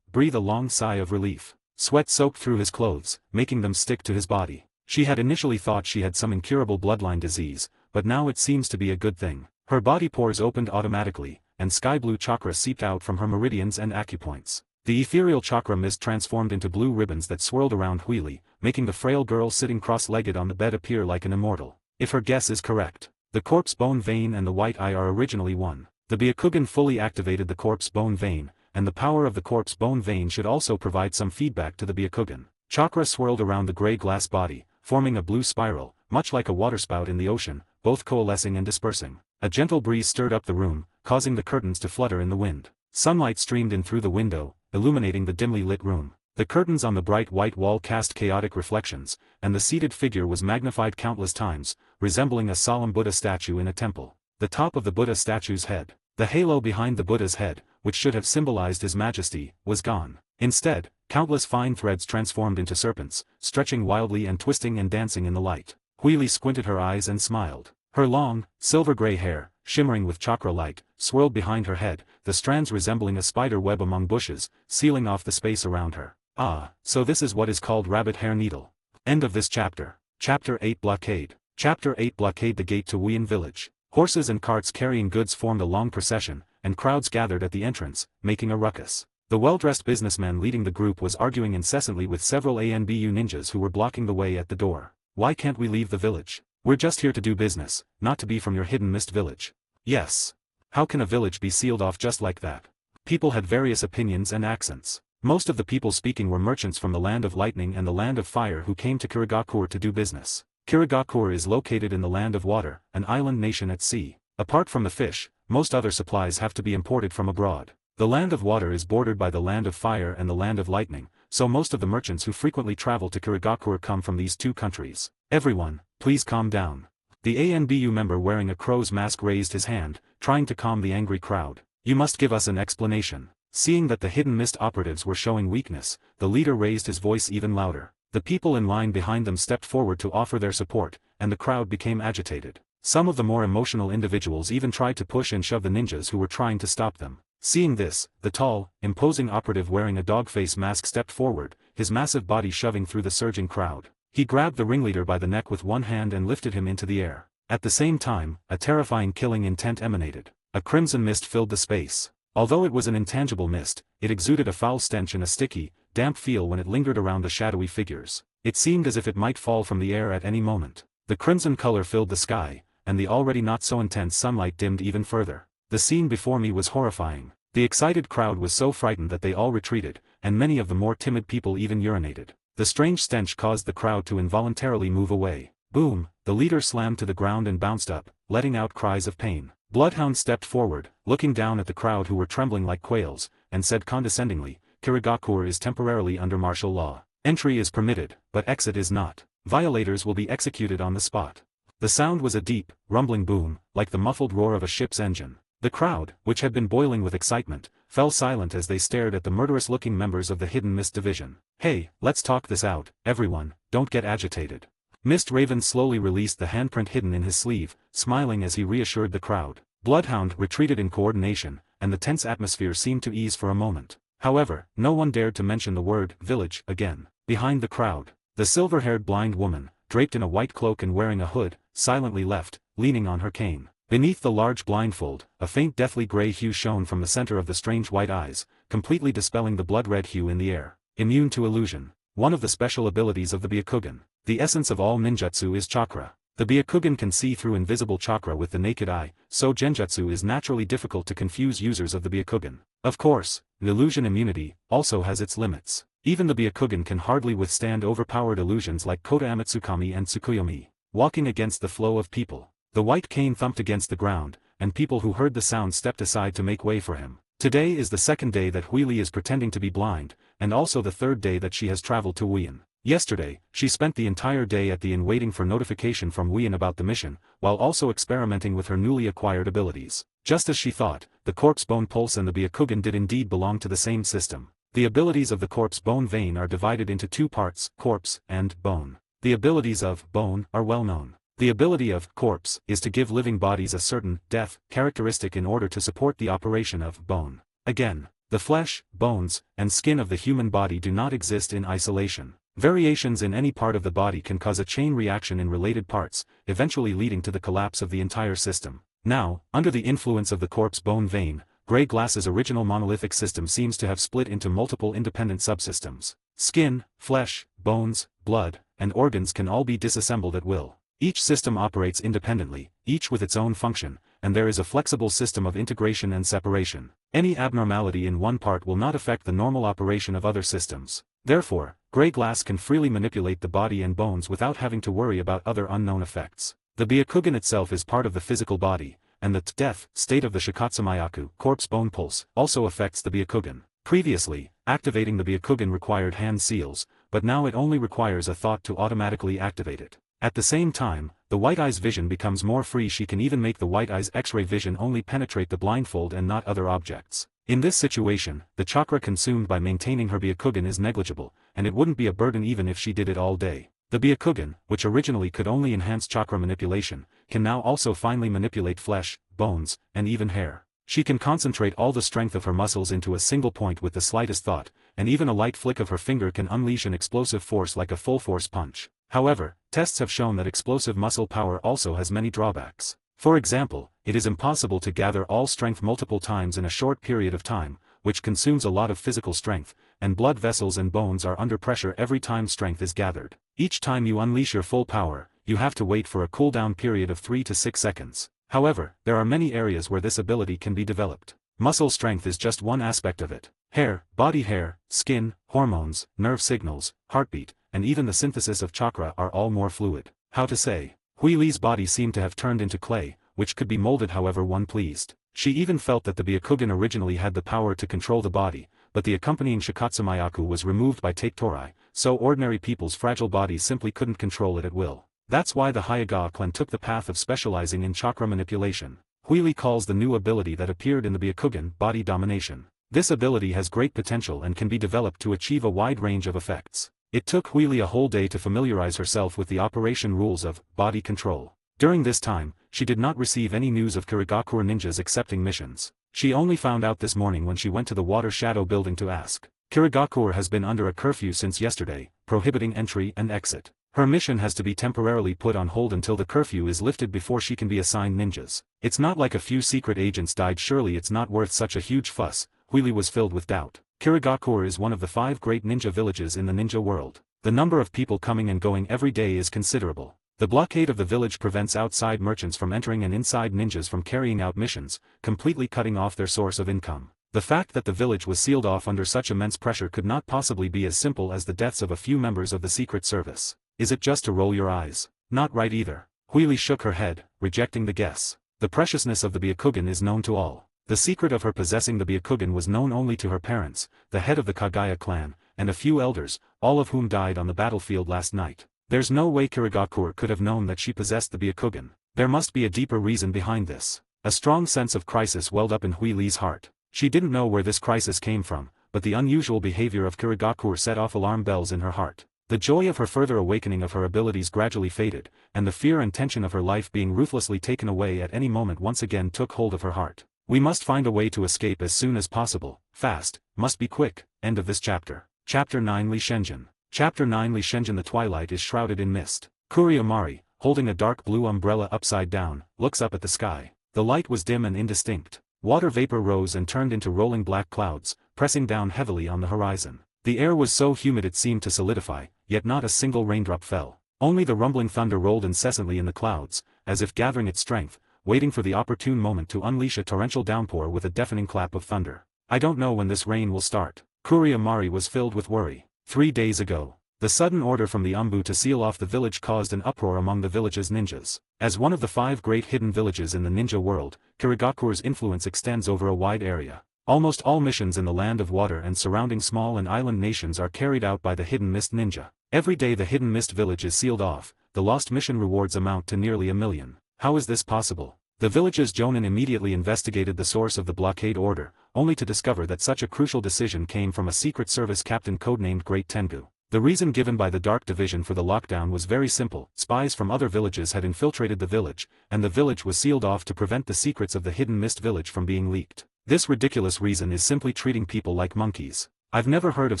Breathe a long sigh of relief. Sweat soaked through his clothes, making them stick to his body. She had initially thought she had some incurable bloodline disease, but now it seems to be a good thing. Her body pores opened automatically, and sky-blue chakra seeped out from her meridians and acupoints. The ethereal chakra mist transformed into blue ribbons that swirled around Huili, making the frail girl sitting cross-legged on the bed appear like an immortal. If her guess is correct, the corpse bone vein and the white eye are originally one. The Byakugan fully activated the corpse bone vein, and the power of the corpse bone vein should also provide some feedback to the Byakugan. Chakra swirled around the gray glass body, forming a blue spiral, much like a waterspout in the ocean, both coalescing and dispersing. A gentle breeze stirred up the room, causing the curtains to flutter in the wind. Sunlight streamed in through the window, illuminating the dimly lit room. The curtains on the bright white wall cast chaotic reflections, and the seated figure was magnified countless times, resembling a solemn Buddha statue in a temple. The top of the Buddha statue's head, the halo behind the Buddha's head, which should have symbolized his majesty, was gone. Instead, countless fine threads transformed into serpents, stretching wildly and twisting and dancing in the light. Huili squinted her eyes and smiled. Her long, silver-gray hair, shimmering with chakra light, swirled behind her head, the strands resembling a spider web among bushes, sealing off the space around her. Ah, so this is what is called rabbit hair needle. End of this chapter. Chapter 8 Blockade. Chapter 8 Blockade. The gate to Wuyan village. Horses and carts carrying goods formed a long procession, and crowds gathered at the entrance, making a ruckus. The well-dressed businessman leading the group was arguing incessantly with several ANBU ninjas who were blocking the way at the door. Why can't we leave the village? We're just here to do business, not to be from your hidden mist village. Yes. How can a village be sealed off just like that? People had various opinions and accents. Most of the people speaking were merchants from the land of lightning and the land of fire who came to Kirigakure to do business. Kirigakure is located in the land of water, an island nation at sea. Apart from the fish, most other supplies have to be imported from abroad. The land of water is bordered by the land of fire and the land of lightning, so most of the merchants who frequently travel to Kirigakure come from these two countries. Everyone, please calm down. The ANBU member wearing a crow's mask raised his hand, trying to calm the angry crowd. You must give us an explanation. Seeing that the hidden mist operatives were showing weakness, the leader raised his voice even louder. The people in line behind them stepped forward to offer their support, and the crowd became agitated. Some of the more emotional individuals even tried to push and shove the ninjas who were trying to stop them. Seeing this, the tall, imposing operative wearing a dog face mask stepped forward, his massive body shoving through the surging crowd. He grabbed the ringleader by the neck with one hand and lifted him into the air. At the same time, a terrifying killing intent emanated. A crimson mist filled the space. Although it was an intangible mist, it exuded a foul stench and a sticky, damp feel when it lingered around the shadowy figures. It seemed as if it might fall from the air at any moment. The crimson color filled the sky, and the already not so intense sunlight dimmed even further. The scene before me was horrifying. The excited crowd was so frightened that they all retreated, and many of the more timid people even urinated. The strange stench caused the crowd to involuntarily move away. Boom! The leader slammed to the ground and bounced up, letting out cries of pain. Bloodhound stepped forward, looking down at the crowd who were trembling like quails, and said condescendingly, Kirigakure is temporarily under martial law. Entry is permitted, but exit is not. Violators will be executed on the spot. The sound was a deep, rumbling boom, like the muffled roar of a ship's engine. The crowd, which had been boiling with excitement, fell silent as they stared at the murderous-looking members of the Hidden Mist Division. Hey, let's talk this out, everyone, don't get agitated. Mist Raven slowly released the handprint hidden in his sleeve, smiling as he reassured the crowd. Bloodhound retreated in coordination, and the tense atmosphere seemed to ease for a moment. However, no one dared to mention the word village again. Behind the crowd, the silver-haired blind woman, draped in a white cloak and wearing a hood, silently left, leaning on her cane. Beneath the large blindfold, a faint deathly gray hue shone from the center of the strange white eyes, completely dispelling the blood-red hue in the air. Immune to illusion. One of the special abilities of the Byakugan. The essence of all ninjutsu is chakra. The Byakugan can see through invisible chakra with the naked eye, so genjutsu is naturally difficult to confuse users of the Byakugan. Of course, the illusion immunity also has its limits. Even the Byakugan can hardly withstand overpowered illusions like Kota Amatsukami and Tsukuyomi. Walking against the flow of people. The white cane thumped against the ground, and people who heard the sound stepped aside to make way for him. Today is the second day that Huili is pretending to be blind, and also the third day that she has traveled to Wuyan. Yesterday, she spent the entire day at the inn waiting for notification from Wuyan about the mission, while also experimenting with her newly acquired abilities. Just as she thought, the corpse bone pulse and the Byakugan did indeed belong to the same system. The abilities of the corpse bone vein are divided into two parts, corpse and bone. The abilities of bone are well known. The ability of corpse is to give living bodies a certain death characteristic in order to support the operation of bone. Again, The flesh, bones, and skin of the human body do not exist in isolation. Variations in any part of the body can cause a chain reaction in related parts, eventually leading to the collapse of the entire system. Now, under the influence of the corpse bone vein, Grey Glass's original monolithic system seems to have split into multiple independent subsystems. Skin, flesh, bones, blood, and organs can all be disassembled at will. Each system operates independently, each with its own function, and there is a flexible system of integration and separation. Any abnormality in one part will not affect the normal operation of other systems. Therefore, Grey Glass can freely manipulate the body and bones without having to worry about other unknown effects. The Byakugan itself is part of the physical body, and the death state of the Shikatsumayaku corpse bone pulse also affects the Byakugan. Previously, activating the Byakugan required hand seals, but now it only requires a thought to automatically activate it. At the same time, the White Eye's vision becomes more free. She can even make the White Eye's X-ray vision only penetrate the blindfold and not other objects. In this situation, the chakra consumed by maintaining her Byakugan is negligible, and it wouldn't be a burden even if she did it all day. The Byakugan, which originally could only enhance chakra manipulation, can now also finely manipulate flesh, bones, and even hair. She can concentrate all the strength of her muscles into a single point with the slightest thought, and even a light flick of her finger can unleash an explosive force like a full-force punch. However, tests have shown that explosive muscle power also has many drawbacks. For example, it is impossible to gather all strength multiple times in a short period of time, which consumes a lot of physical strength, and blood vessels and bones are under pressure every time strength is gathered. Each time you unleash your full power, you have to wait for a cooldown period of 3 to 6 seconds. However, there are many areas where this ability can be developed. Muscle strength is just one aspect of it. Hair, body hair, skin, hormones, nerve signals, heartbeat, and even the synthesis of chakra are all more fluid. How to say? Hui Li's body seemed to have turned into clay, which could be molded however one pleased. She even felt that the Byakugan originally had the power to control the body, but the accompanying Shikatsumayaku was removed by Take-Torai, so ordinary people's fragile bodies simply couldn't control it at will. That's why the Hyuga clan took the path of specializing in chakra manipulation. Hui Li calls the new ability that appeared in the Byakugan body domination. This ability has great potential and can be developed to achieve a wide range of effects. It took Hui Li a whole day to familiarize herself with the operation rules of body control. During this time, she did not receive any news of Kirigakure ninjas accepting missions. She only found out this morning when she went to the Water Shadow building to ask. Kirigakure has been under a curfew since yesterday, prohibiting entry and exit. Her mission has to be temporarily put on hold until the curfew is lifted before she can be assigned ninjas. It's not like a few secret agents died. Surely it's not worth such a huge fuss. Hui Li was filled with doubt. Kirigakure is one of the 5 great ninja villages in the ninja world. The number of people coming and going every day is considerable. The blockade of the village prevents outside merchants from entering and inside ninjas from carrying out missions, completely cutting off their source of income. The fact that the village was sealed off under such immense pressure could not possibly be as simple as the deaths of a few members of the Secret Service. Is it just to roll your eyes? Not right either. Hui Li shook her head, rejecting the guess. The preciousness of the Byakugan is known to all. The secret of her possessing the Byakugan was known only to her parents, the head of the Kagaya clan, and a few elders, all of whom died on the battlefield last night. There's no way Kirigakure could have known that she possessed the Byakugan. There must be a deeper reason behind this. A strong sense of crisis welled up in Hui Li's heart. She didn't know where this crisis came from, but the unusual behavior of Kirigakure set off alarm bells in her heart. The joy of her further awakening of her abilities gradually faded, and the fear and tension of her life being ruthlessly taken away at any moment once again took hold of her heart. We must find a way to escape as soon as possible, fast, must be quick. End of this chapter. Chapter 9 Li Shenjin. Chapter 9 Li Shenjin. The twilight is shrouded in mist. Kuriomari, holding a dark blue umbrella upside down, looks up at the sky. The light was dim and indistinct. Water vapor rose and turned into rolling black clouds, pressing down heavily on the horizon. The air was so humid it seemed to solidify, yet not a single raindrop fell. Only the rumbling thunder rolled incessantly in the clouds, as if gathering its strength, waiting for the opportune moment to unleash a torrential downpour with a deafening clap of thunder. I don't know when this rain will start. Kuriomari was filled with worry. 3 days ago, the sudden order from the Umbu to seal off the village caused an uproar among the village's ninjas. As one of the 5 great hidden villages in the ninja world, Kirigakure's influence extends over a wide area. Almost all missions in the Land of Water and surrounding small and island nations are carried out by the Hidden Mist Ninja. Every day the Hidden Mist village is sealed off. The lost mission rewards amount to nearly 1 million. How is this possible? The village's Jonin immediately investigated the source of the blockade order, only to discover that such a crucial decision came from a Secret Service captain codenamed Great Tengu. The reason given by the Dark Division for the lockdown was very simple. Spies from other villages had infiltrated the village, and the village was sealed off to prevent the secrets of the Hidden Mist village from being leaked. This ridiculous reason is simply treating people like monkeys. I've never heard of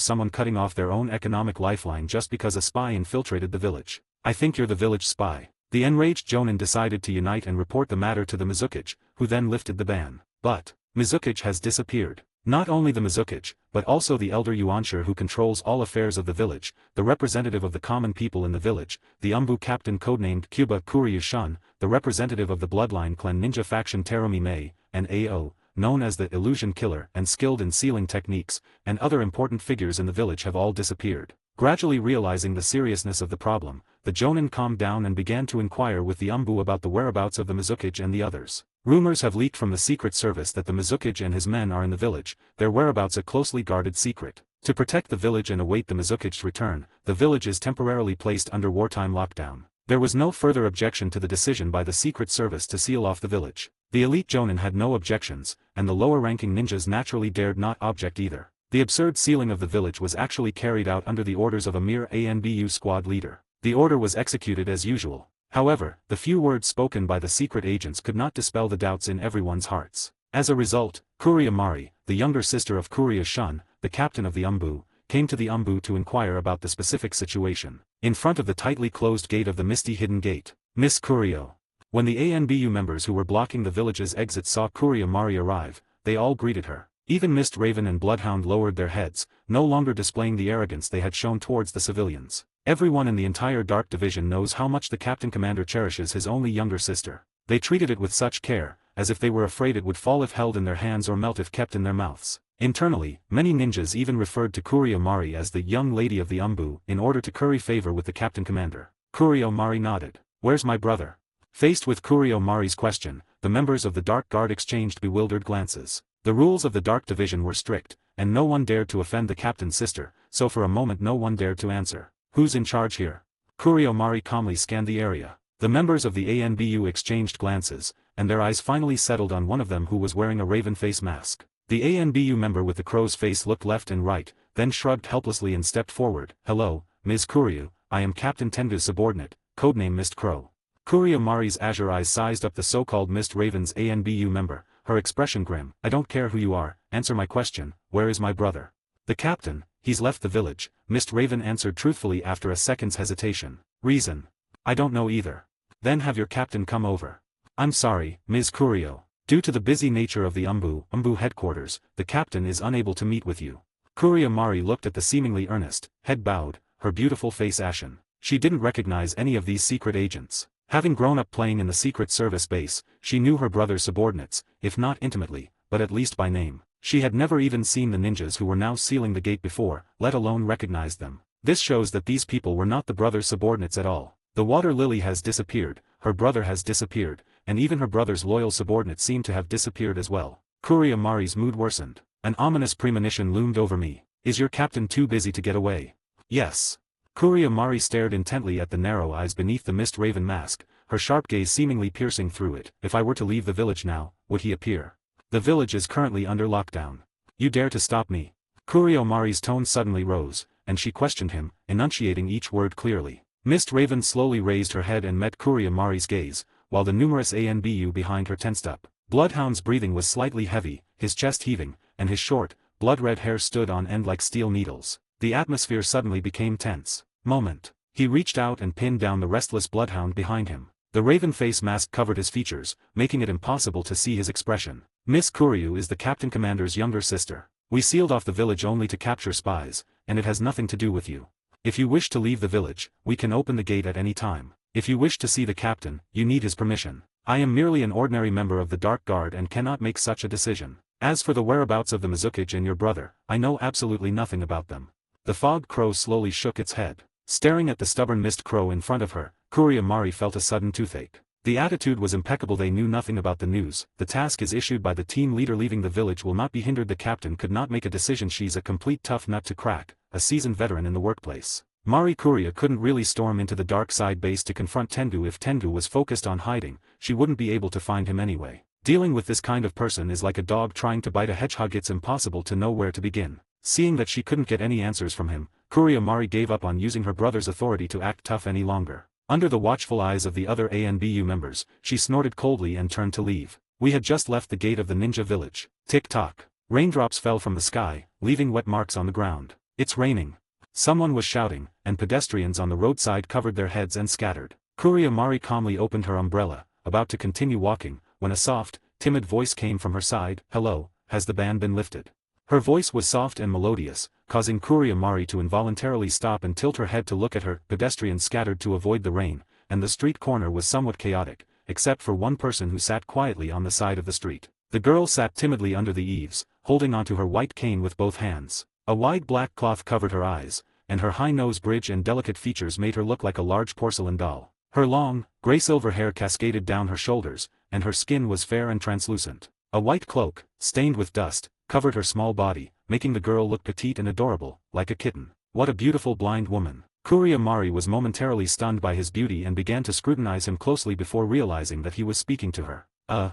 someone cutting off their own economic lifeline just because a spy infiltrated the village. I think you're the village spy. The enraged Jonin decided to unite and report the matter to the Mizukage, who then lifted the ban. But Mizukage has disappeared. Not only the Mizukage, but also the elder Yuanshir who controls all affairs of the village, the representative of the common people in the village, the Umbu captain codenamed Cuba Kuryu-shun, the representative of the bloodline clan ninja faction Terumi Mei, and A.O., known as the illusion killer and skilled in sealing techniques, and other important figures in the village have all disappeared. Gradually realizing the seriousness of the problem, the Jonin calmed down and began to inquire with the Umbu about the whereabouts of the Mizukage and the others. Rumors have leaked from the Secret Service that the Mizukage and his men are in the village, their whereabouts a closely guarded secret. To protect the village and await the Mizukage's return, the village is temporarily placed under wartime lockdown. There was no further objection to the decision by the Secret Service to seal off the village. The elite Jonin had no objections, and the lower-ranking ninjas naturally dared not object either. The absurd sealing of the village was actually carried out under the orders of a mere ANBU squad leader. The order was executed as usual. However, the few words spoken by the secret agents could not dispel the doubts in everyone's hearts. As a result, Kuria Mari, the younger sister of Kuria-shun, the captain of the Umbu, came to the Umbu to inquire about the specific situation. In front of the tightly closed gate of the Misty Hidden Gate, Miss Kurio. When the ANBU members who were blocking the village's exit saw Kuria Mari arrive, they all greeted her. Even Mist Raven and Bloodhound lowered their heads, no longer displaying the arrogance they had shown towards the civilians. Everyone in the entire Dark Division knows how much the Captain Commander cherishes his only younger sister. They treated it with such care, as if they were afraid it would fall if held in their hands or melt if kept in their mouths. Internally, many ninjas even referred to Kurio Mari as the young lady of the Umbu in order to curry favor with the Captain Commander. Kurio Mari nodded. "Where's my brother?" Faced with Kurio Mari's question, the members of the Dark Guard exchanged bewildered glances. The rules of the Dark Division were strict, and no one dared to offend the captain's sister, so for a moment no one dared to answer. "Who's in charge here?" Kurio Mari calmly scanned the area. The members of the ANBU exchanged glances, and their eyes finally settled on one of them who was wearing a raven face mask. The ANBU member with the crow's face looked left and right, then shrugged helplessly and stepped forward. "Hello, Ms. Kuryu, I am Captain Tengu's subordinate, codename Mist Crow." Kurio Mari's azure eyes sized up the so-called Mist Raven's ANBU member, her expression grim. "I don't care who you are, answer my question, where is my brother?" "The captain, he's left the village," Mist Raven answered truthfully after a second's hesitation. "Reason? I don't know either." "Then have your captain come over." "I'm sorry, Ms. Kurio. Due to the busy nature of the Umbu headquarters, the captain is unable to meet with you." Kurio Mari looked at the seemingly earnest, head bowed, her beautiful face ashen. She didn't recognize any of these secret agents. Having grown up playing in the Secret Service base, she knew her brother's subordinates, if not intimately, but at least by name. She had never even seen the ninjas who were now sealing the gate before, let alone recognized them. This shows that these people were not the brother's subordinates at all. The water lily has disappeared, her brother has disappeared, and even her brother's loyal subordinates seem to have disappeared as well. Kurio Mari's mood worsened. An ominous premonition loomed over me. "Is your captain too busy to get away?" "Yes." Kurio Mari stared intently at the narrow eyes beneath the Mist Raven mask, her sharp gaze seemingly piercing through it. "If I were to leave the village now, would he appear?" "The village is currently under lockdown. You dare to stop me?" Kurio Mari's tone suddenly rose, and she questioned him, enunciating each word clearly. Mist Raven slowly raised her head and met Kurio Mari's gaze, while the numerous ANBU behind her tensed up. Bloodhound's breathing was slightly heavy, his chest heaving, and his short, blood-red hair stood on end like steel needles. The atmosphere suddenly became tense. Moment. He reached out and pinned down the restless Bloodhound behind him. The raven face mask covered his features, making it impossible to see his expression. "Miss Kuryu is the Captain Commander's younger sister. We sealed off the village only to capture spies, and it has nothing to do with you. If you wish to leave the village, we can open the gate at any time. If you wish to see the captain, you need his permission. I am merely an ordinary member of the Dark Guard and cannot make such a decision. As for the whereabouts of the Mizukage and your brother, I know absolutely nothing about them." The Fog Crow slowly shook its head. Staring at the stubborn Mist Crow in front of her, Kurio Mari felt a sudden toothache. The attitude was impeccable. They knew nothing about the news. The task is issued by the team leader. Leaving the village will not be hindered. The captain could not make a decision. She's a complete tough nut to crack, a seasoned veteran in the workplace. Mari Kuria couldn't really storm into the dark side base to confront Tengu. If Tengu was focused on hiding, she wouldn't be able to find him anyway. Dealing with this kind of person is like a dog trying to bite a hedgehog. It's impossible to know where to begin. Seeing that she couldn't get any answers from him, Kurio Mari gave up on using her brother's authority to act tough any longer. Under the watchful eyes of the other ANBU members, she snorted coldly and turned to leave. We had just left the gate of the ninja village. Tick-tock. Raindrops fell from the sky, leaving wet marks on the ground. It's raining. Someone was shouting, and pedestrians on the roadside covered their heads and scattered. Kuriyamari calmly opened her umbrella, about to continue walking, when a soft, timid voice came from her side. "Hello, has the ban been lifted?" Her voice was soft and melodious, causing Kuriyamari to involuntarily stop and tilt her head to look at her. Pedestrians scattered to avoid the rain, and the street corner was somewhat chaotic, except for one person who sat quietly on the side of the street. The girl sat timidly under the eaves, holding onto her white cane with both hands. A wide black cloth covered her eyes, and her high nose bridge and delicate features made her look like a large porcelain doll. Her long, gray-silver hair cascaded down her shoulders, and her skin was fair and translucent. A white cloak, stained with dust, covered her small body, making the girl look petite and adorable, like a kitten. What a beautiful blind woman. Kuriyamari was momentarily stunned by his beauty and began to scrutinize him closely before realizing that he was speaking to her.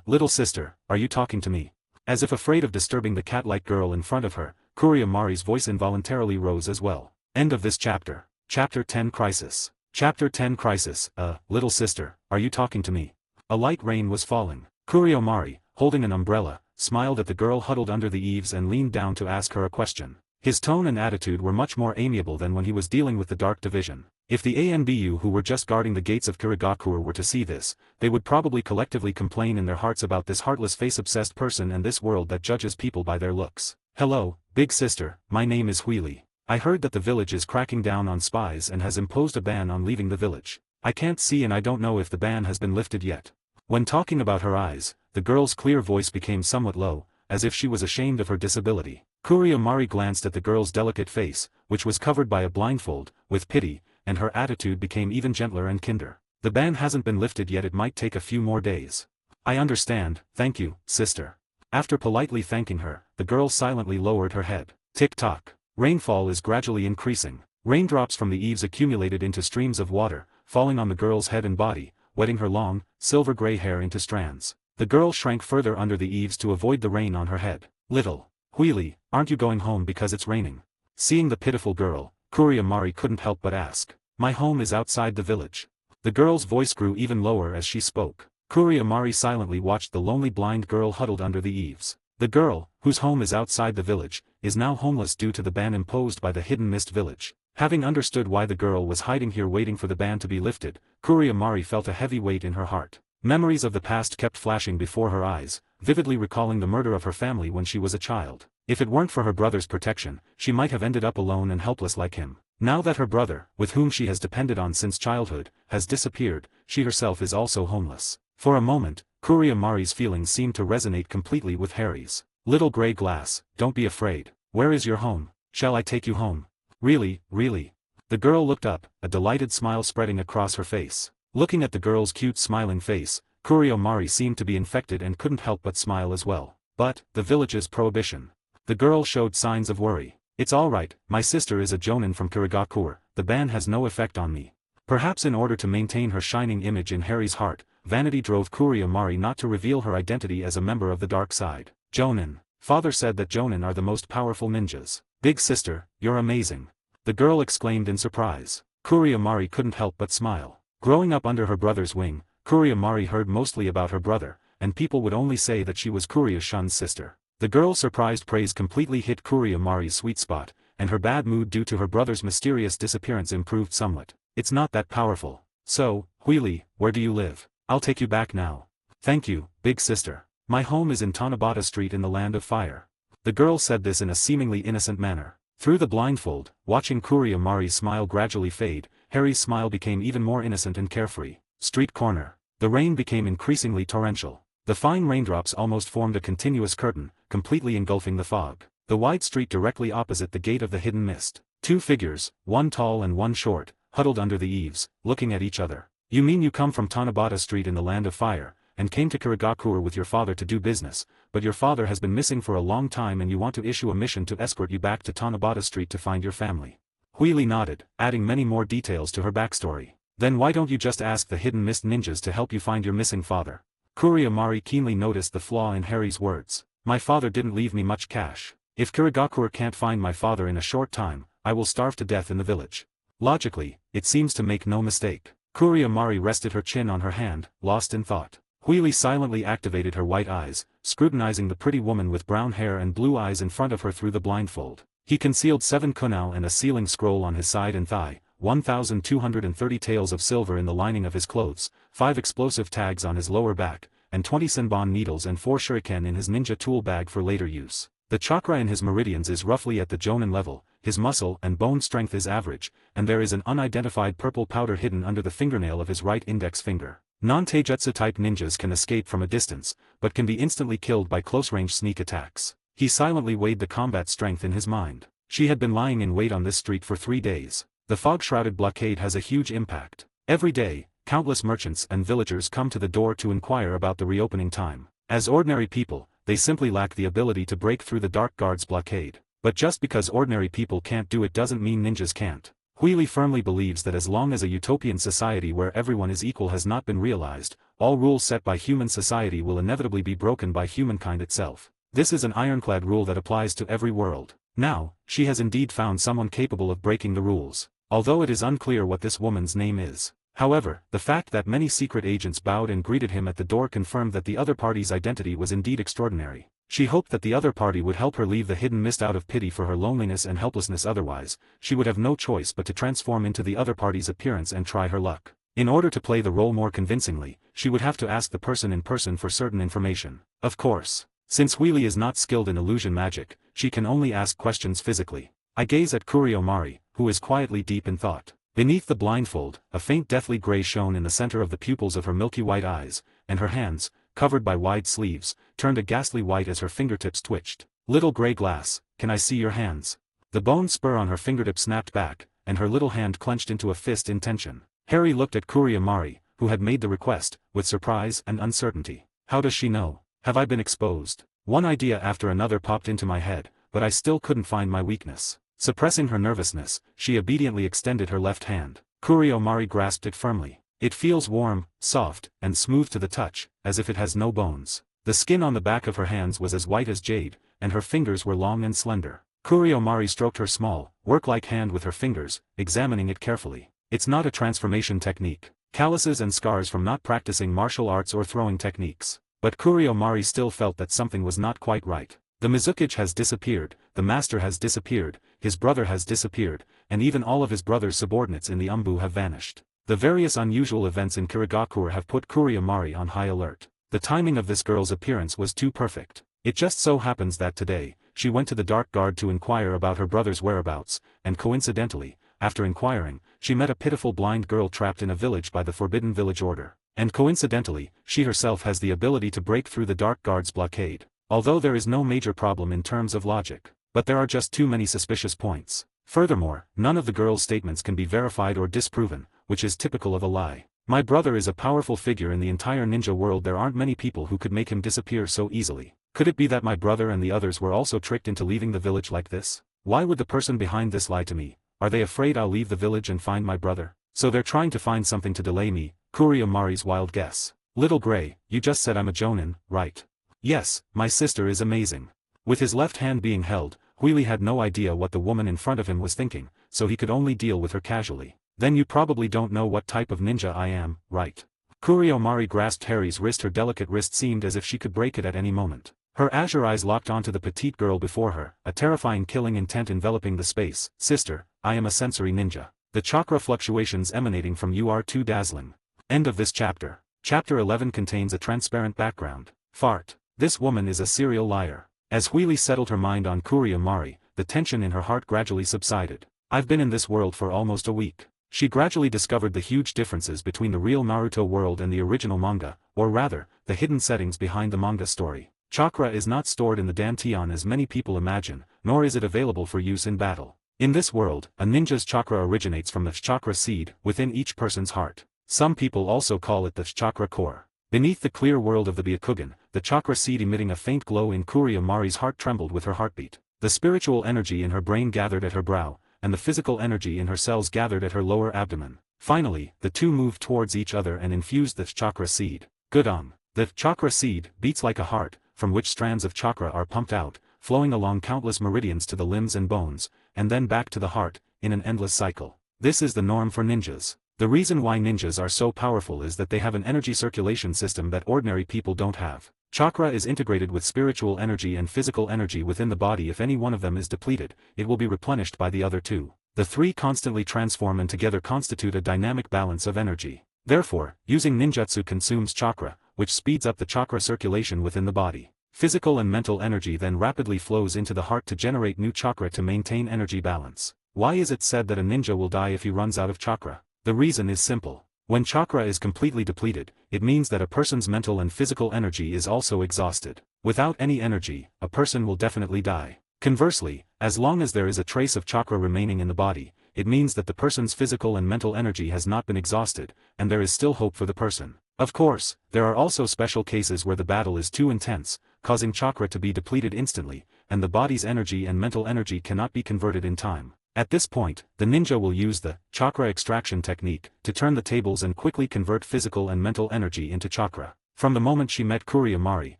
Little sister, are you talking to me?" As if afraid of disturbing the cat-like girl in front of her, Kuriyamari's voice involuntarily rose as well. End of this chapter. Chapter 10 Crisis. Chapter 10 Crisis. Little sister, are you talking to me? A light rain was falling. Kuriyamari, holding an umbrella, smiled at the girl huddled under the eaves and leaned down to ask her a question. His tone and attitude were much more amiable than when he was dealing with the Dark Division. If the ANBU who were just guarding the gates of Kirigakure were to see this, they would probably collectively complain in their hearts about this heartless face-obsessed person and this world that judges people by their looks. "Hello, big sister, my name is Huili. I heard that the village is cracking down on spies and has imposed a ban on leaving the village. I can't see and I don't know if the ban has been lifted yet." When talking about her eyes, the girl's clear voice became somewhat low, as if she was ashamed of her disability. Kuriyamari glanced at the girl's delicate face, which was covered by a blindfold, with pity, and her attitude became even gentler and kinder. "The ban hasn't been lifted yet, it might take a few more days." "I understand, thank you, sister." After politely thanking her, the girl silently lowered her head. Tick-tock. Rainfall is gradually increasing. Raindrops from the eaves accumulated into streams of water, falling on the girl's head and body, wetting her long, silver-gray hair into strands. The girl shrank further under the eaves to avoid the rain on her head. "Little Huili, aren't you going home because it's raining?" Seeing the pitiful girl, Kuriyamari couldn't help but ask. "My home is outside the village." The girl's voice grew even lower as she spoke. Kuriyamari silently watched the lonely blind girl huddled under the eaves. The girl, whose home is outside the village, is now homeless due to the ban imposed by the Hidden Mist village. Having understood why the girl was hiding here waiting for the ban to be lifted, Kuriyamari felt a heavy weight in her heart. Memories of the past kept flashing before her eyes, vividly recalling the murder of her family when she was a child. If it weren't for her brother's protection, she might have ended up alone and helpless like him. Now that her brother, with whom she has depended on since childhood, has disappeared, she herself is also homeless. For a moment, Kuriyamari's feelings seemed to resonate completely with Harry's. "Little gray glass, don't be afraid. Where is your home? Shall I take you home?" "Really, really?" The girl looked up, a delighted smile spreading across her face. Looking at the girl's cute smiling face, Kuriyamari seemed to be infected and couldn't help but smile as well. "But, the village's prohibition." The girl showed signs of worry. "It's alright, my sister is a jonin from Kirigakure, the ban has no effect on me." Perhaps in order to maintain her shining image in Harry's heart, vanity drove Kuriyamari not to reveal her identity as a member of the dark side. "Jonin. Father said that jonin are the most powerful ninjas." "Big sister, you're amazing." The girl exclaimed in surprise. Kuriyamari couldn't help but smile. Growing up under her brother's wing, Kuriyamari heard mostly about her brother, and people would only say that she was Kuriya-shun's sister. The girl's surprised praise completely hit Kuriyamari's sweet spot, and her bad mood due to her brother's mysterious disappearance improved somewhat. "It's not that powerful. So, Huili, where do you live? I'll take you back now." "Thank you, big sister. My home is in Tanabata Street in the Land of Fire." The girl said this in a seemingly innocent manner. Through the blindfold, watching Kuriyamari's smile gradually fade, Harry's smile became even more innocent and carefree. Street corner. The rain became increasingly torrential. The fine raindrops almost formed a continuous curtain, completely engulfing the fog. The wide street directly opposite the gate of the Hidden Mist. Two figures, one tall and one short, huddled under the eaves, looking at each other. "You mean you come from Tanabata Street in the Land of Fire, and came to Kirigakure with your father to do business, but your father has been missing for a long time and you want to issue a mission to escort you back to Tanabata Street to find your family?" Huili nodded, adding many more details to her backstory. "Then why don't you just ask the Hidden Mist ninjas to help you find your missing father?" Kuriyamari keenly noticed the flaw in Harry's words. "My father didn't leave me much cash. If Kirigakure can't find my father in a short time, I will starve to death in the village." Logically, it seems to make no mistake. Kuriyamari rested her chin on her hand, lost in thought. Huili silently activated her white eyes, scrutinizing the pretty woman with brown hair and blue eyes in front of her through the blindfold. He concealed 7 kunal and a sealing scroll on his side and thigh, 1,230 taels of silver in the lining of his clothes, 5 explosive tags on his lower back, and 20 senbon needles and 4 shuriken in his ninja tool bag for later use. The chakra in his meridians is roughly at the Jonin level, his muscle and bone strength is average, and there is an unidentified purple powder hidden under the fingernail of his right index finger. Non-taijutsu type ninjas can escape from a distance, but can be instantly killed by close-range sneak attacks. He silently weighed the combat strength in his mind. She had been lying in wait on this street for 3 days. The fog-shrouded blockade has a huge impact. Every day, countless merchants and villagers come to the door to inquire about the reopening time. As ordinary people, they simply lack the ability to break through the Dark Guard's blockade. But just because ordinary people can't do it doesn't mean ninjas can't. Huili firmly believes that as long as a utopian society where everyone is equal has not been realized, all rules set by human society will inevitably be broken by humankind itself. This is an ironclad rule that applies to every world. Now, she has indeed found someone capable of breaking the rules, although it is unclear what this woman's name is. However, the fact that many secret agents bowed and greeted him at the door confirmed that the other party's identity was indeed extraordinary. She hoped that the other party would help her leave the hidden mist out of pity for her loneliness and helplessness, otherwise, she would have no choice but to transform into the other party's appearance and try her luck. In order to play the role more convincingly, she would have to ask the person in person for certain information. Of course, since Huili is not skilled in illusion magic, she can only ask questions physically. I gaze at Kuriomari, who is quietly deep in thought. Beneath the blindfold, a faint deathly gray shone in the center of the pupils of her milky white eyes, and her hands, covered by wide sleeves, turned a ghastly white as her fingertips twitched. Little gray glass, can I see your hands? The bone spur on her fingertip snapped back, and her little hand clenched into a fist in tension. Harry looked at Kuriomari, who had made the request, with surprise and uncertainty. How does she know? Have I been exposed? One idea after another popped into my head, but I still couldn't find my weakness. Suppressing her nervousness, she obediently extended her left hand. Kuriomari grasped it firmly. It feels warm, soft, and smooth to the touch, as if it has no bones. The skin on the back of her hands was as white as jade, and her fingers were long and slender. Kuriomari stroked her small, work-like hand with her fingers, examining it carefully. It's not a transformation technique. Calluses and scars from not practicing martial arts or throwing techniques. But Kuriomari still felt that something was not quite right. The Mizukage has disappeared, the master has disappeared, his brother has disappeared, and even all of his brother's subordinates in the Umbu have vanished. The various unusual events in Kirigakure have put Kuriomari on high alert. The timing of this girl's appearance was too perfect. It just so happens that today, she went to the Dark Guard to inquire about her brother's whereabouts, and coincidentally, after inquiring, she met a pitiful blind girl trapped in a village by the Forbidden Village Order. And coincidentally, she herself has the ability to break through the Dark Guard's blockade. Although there is no major problem in terms of logic. But there are just too many suspicious points. Furthermore, none of the girl's statements can be verified or disproven, which is typical of a lie. My brother is a powerful figure in the entire ninja world. There aren't many people who could make him disappear so easily. Could it be that my brother and the others were also tricked into leaving the village like this? Why would the person behind this lie to me? Are they afraid I'll leave the village and find my brother? So they're trying to find something to delay me. Kuriomari's wild guess. Little Gray, you just said I'm a jonin, right? Yes, my sister is amazing. With his left hand being held, Huili had no idea what the woman in front of him was thinking, so he could only deal with her casually. Then you probably don't know what type of ninja I am, right? Kuriomari grasped Harry's wrist. Her delicate wrist seemed as if she could break it at any moment. Her azure eyes locked onto the petite girl before her, a terrifying killing intent enveloping the space. Sister, I am a sensory ninja. The chakra fluctuations emanating from you are too dazzling. End of this chapter. Chapter 11 contains a transparent background. Fart. This woman is a serial liar. As Huili settled her mind on Kuriomari, the tension in her heart gradually subsided. I've been in this world for almost a week. She gradually discovered the huge differences between the real Naruto world and the original manga, or rather, the hidden settings behind the manga story. Chakra is not stored in the dantian as many people imagine, nor is it available for use in battle. In this world, a ninja's chakra originates from the chakra seed within each person's heart. Some people also call it the chakra core. Beneath the clear world of the Byakugan, the chakra seed emitting a faint glow in Kuriomari's heart trembled with her heartbeat. The spiritual energy in her brain gathered at her brow, and the physical energy in her cells gathered at her lower abdomen. Finally, the two moved towards each other and infused the chakra seed. Gudong. The chakra seed beats like a heart, from which strands of chakra are pumped out, flowing along countless meridians to the limbs and bones, and then back to the heart, in an endless cycle. This is the norm for ninjas. The reason why ninjas are so powerful is that they have an energy circulation system that ordinary people don't have. Chakra is integrated with spiritual energy and physical energy within the body. If any one of them is depleted, it will be replenished by the other two. The three constantly transform and together constitute a dynamic balance of energy. Therefore, using ninjutsu consumes chakra, which speeds up the chakra circulation within the body. Physical and mental energy then rapidly flows into the heart to generate new chakra to maintain energy balance. Why is it said that a ninja will die if he runs out of chakra? The reason is simple. When chakra is completely depleted, it means that a person's mental and physical energy is also exhausted. Without any energy, a person will definitely die. Conversely, as long as there is a trace of chakra remaining in the body, it means that the person's physical and mental energy has not been exhausted, and there is still hope for the person. Of course, there are also special cases where the battle is too intense, causing chakra to be depleted instantly, and the body's energy and mental energy cannot be converted in time. At this point, the ninja will use the chakra extraction technique to turn the tables and quickly convert physical and mental energy into chakra. From the moment she met Kuriyamari,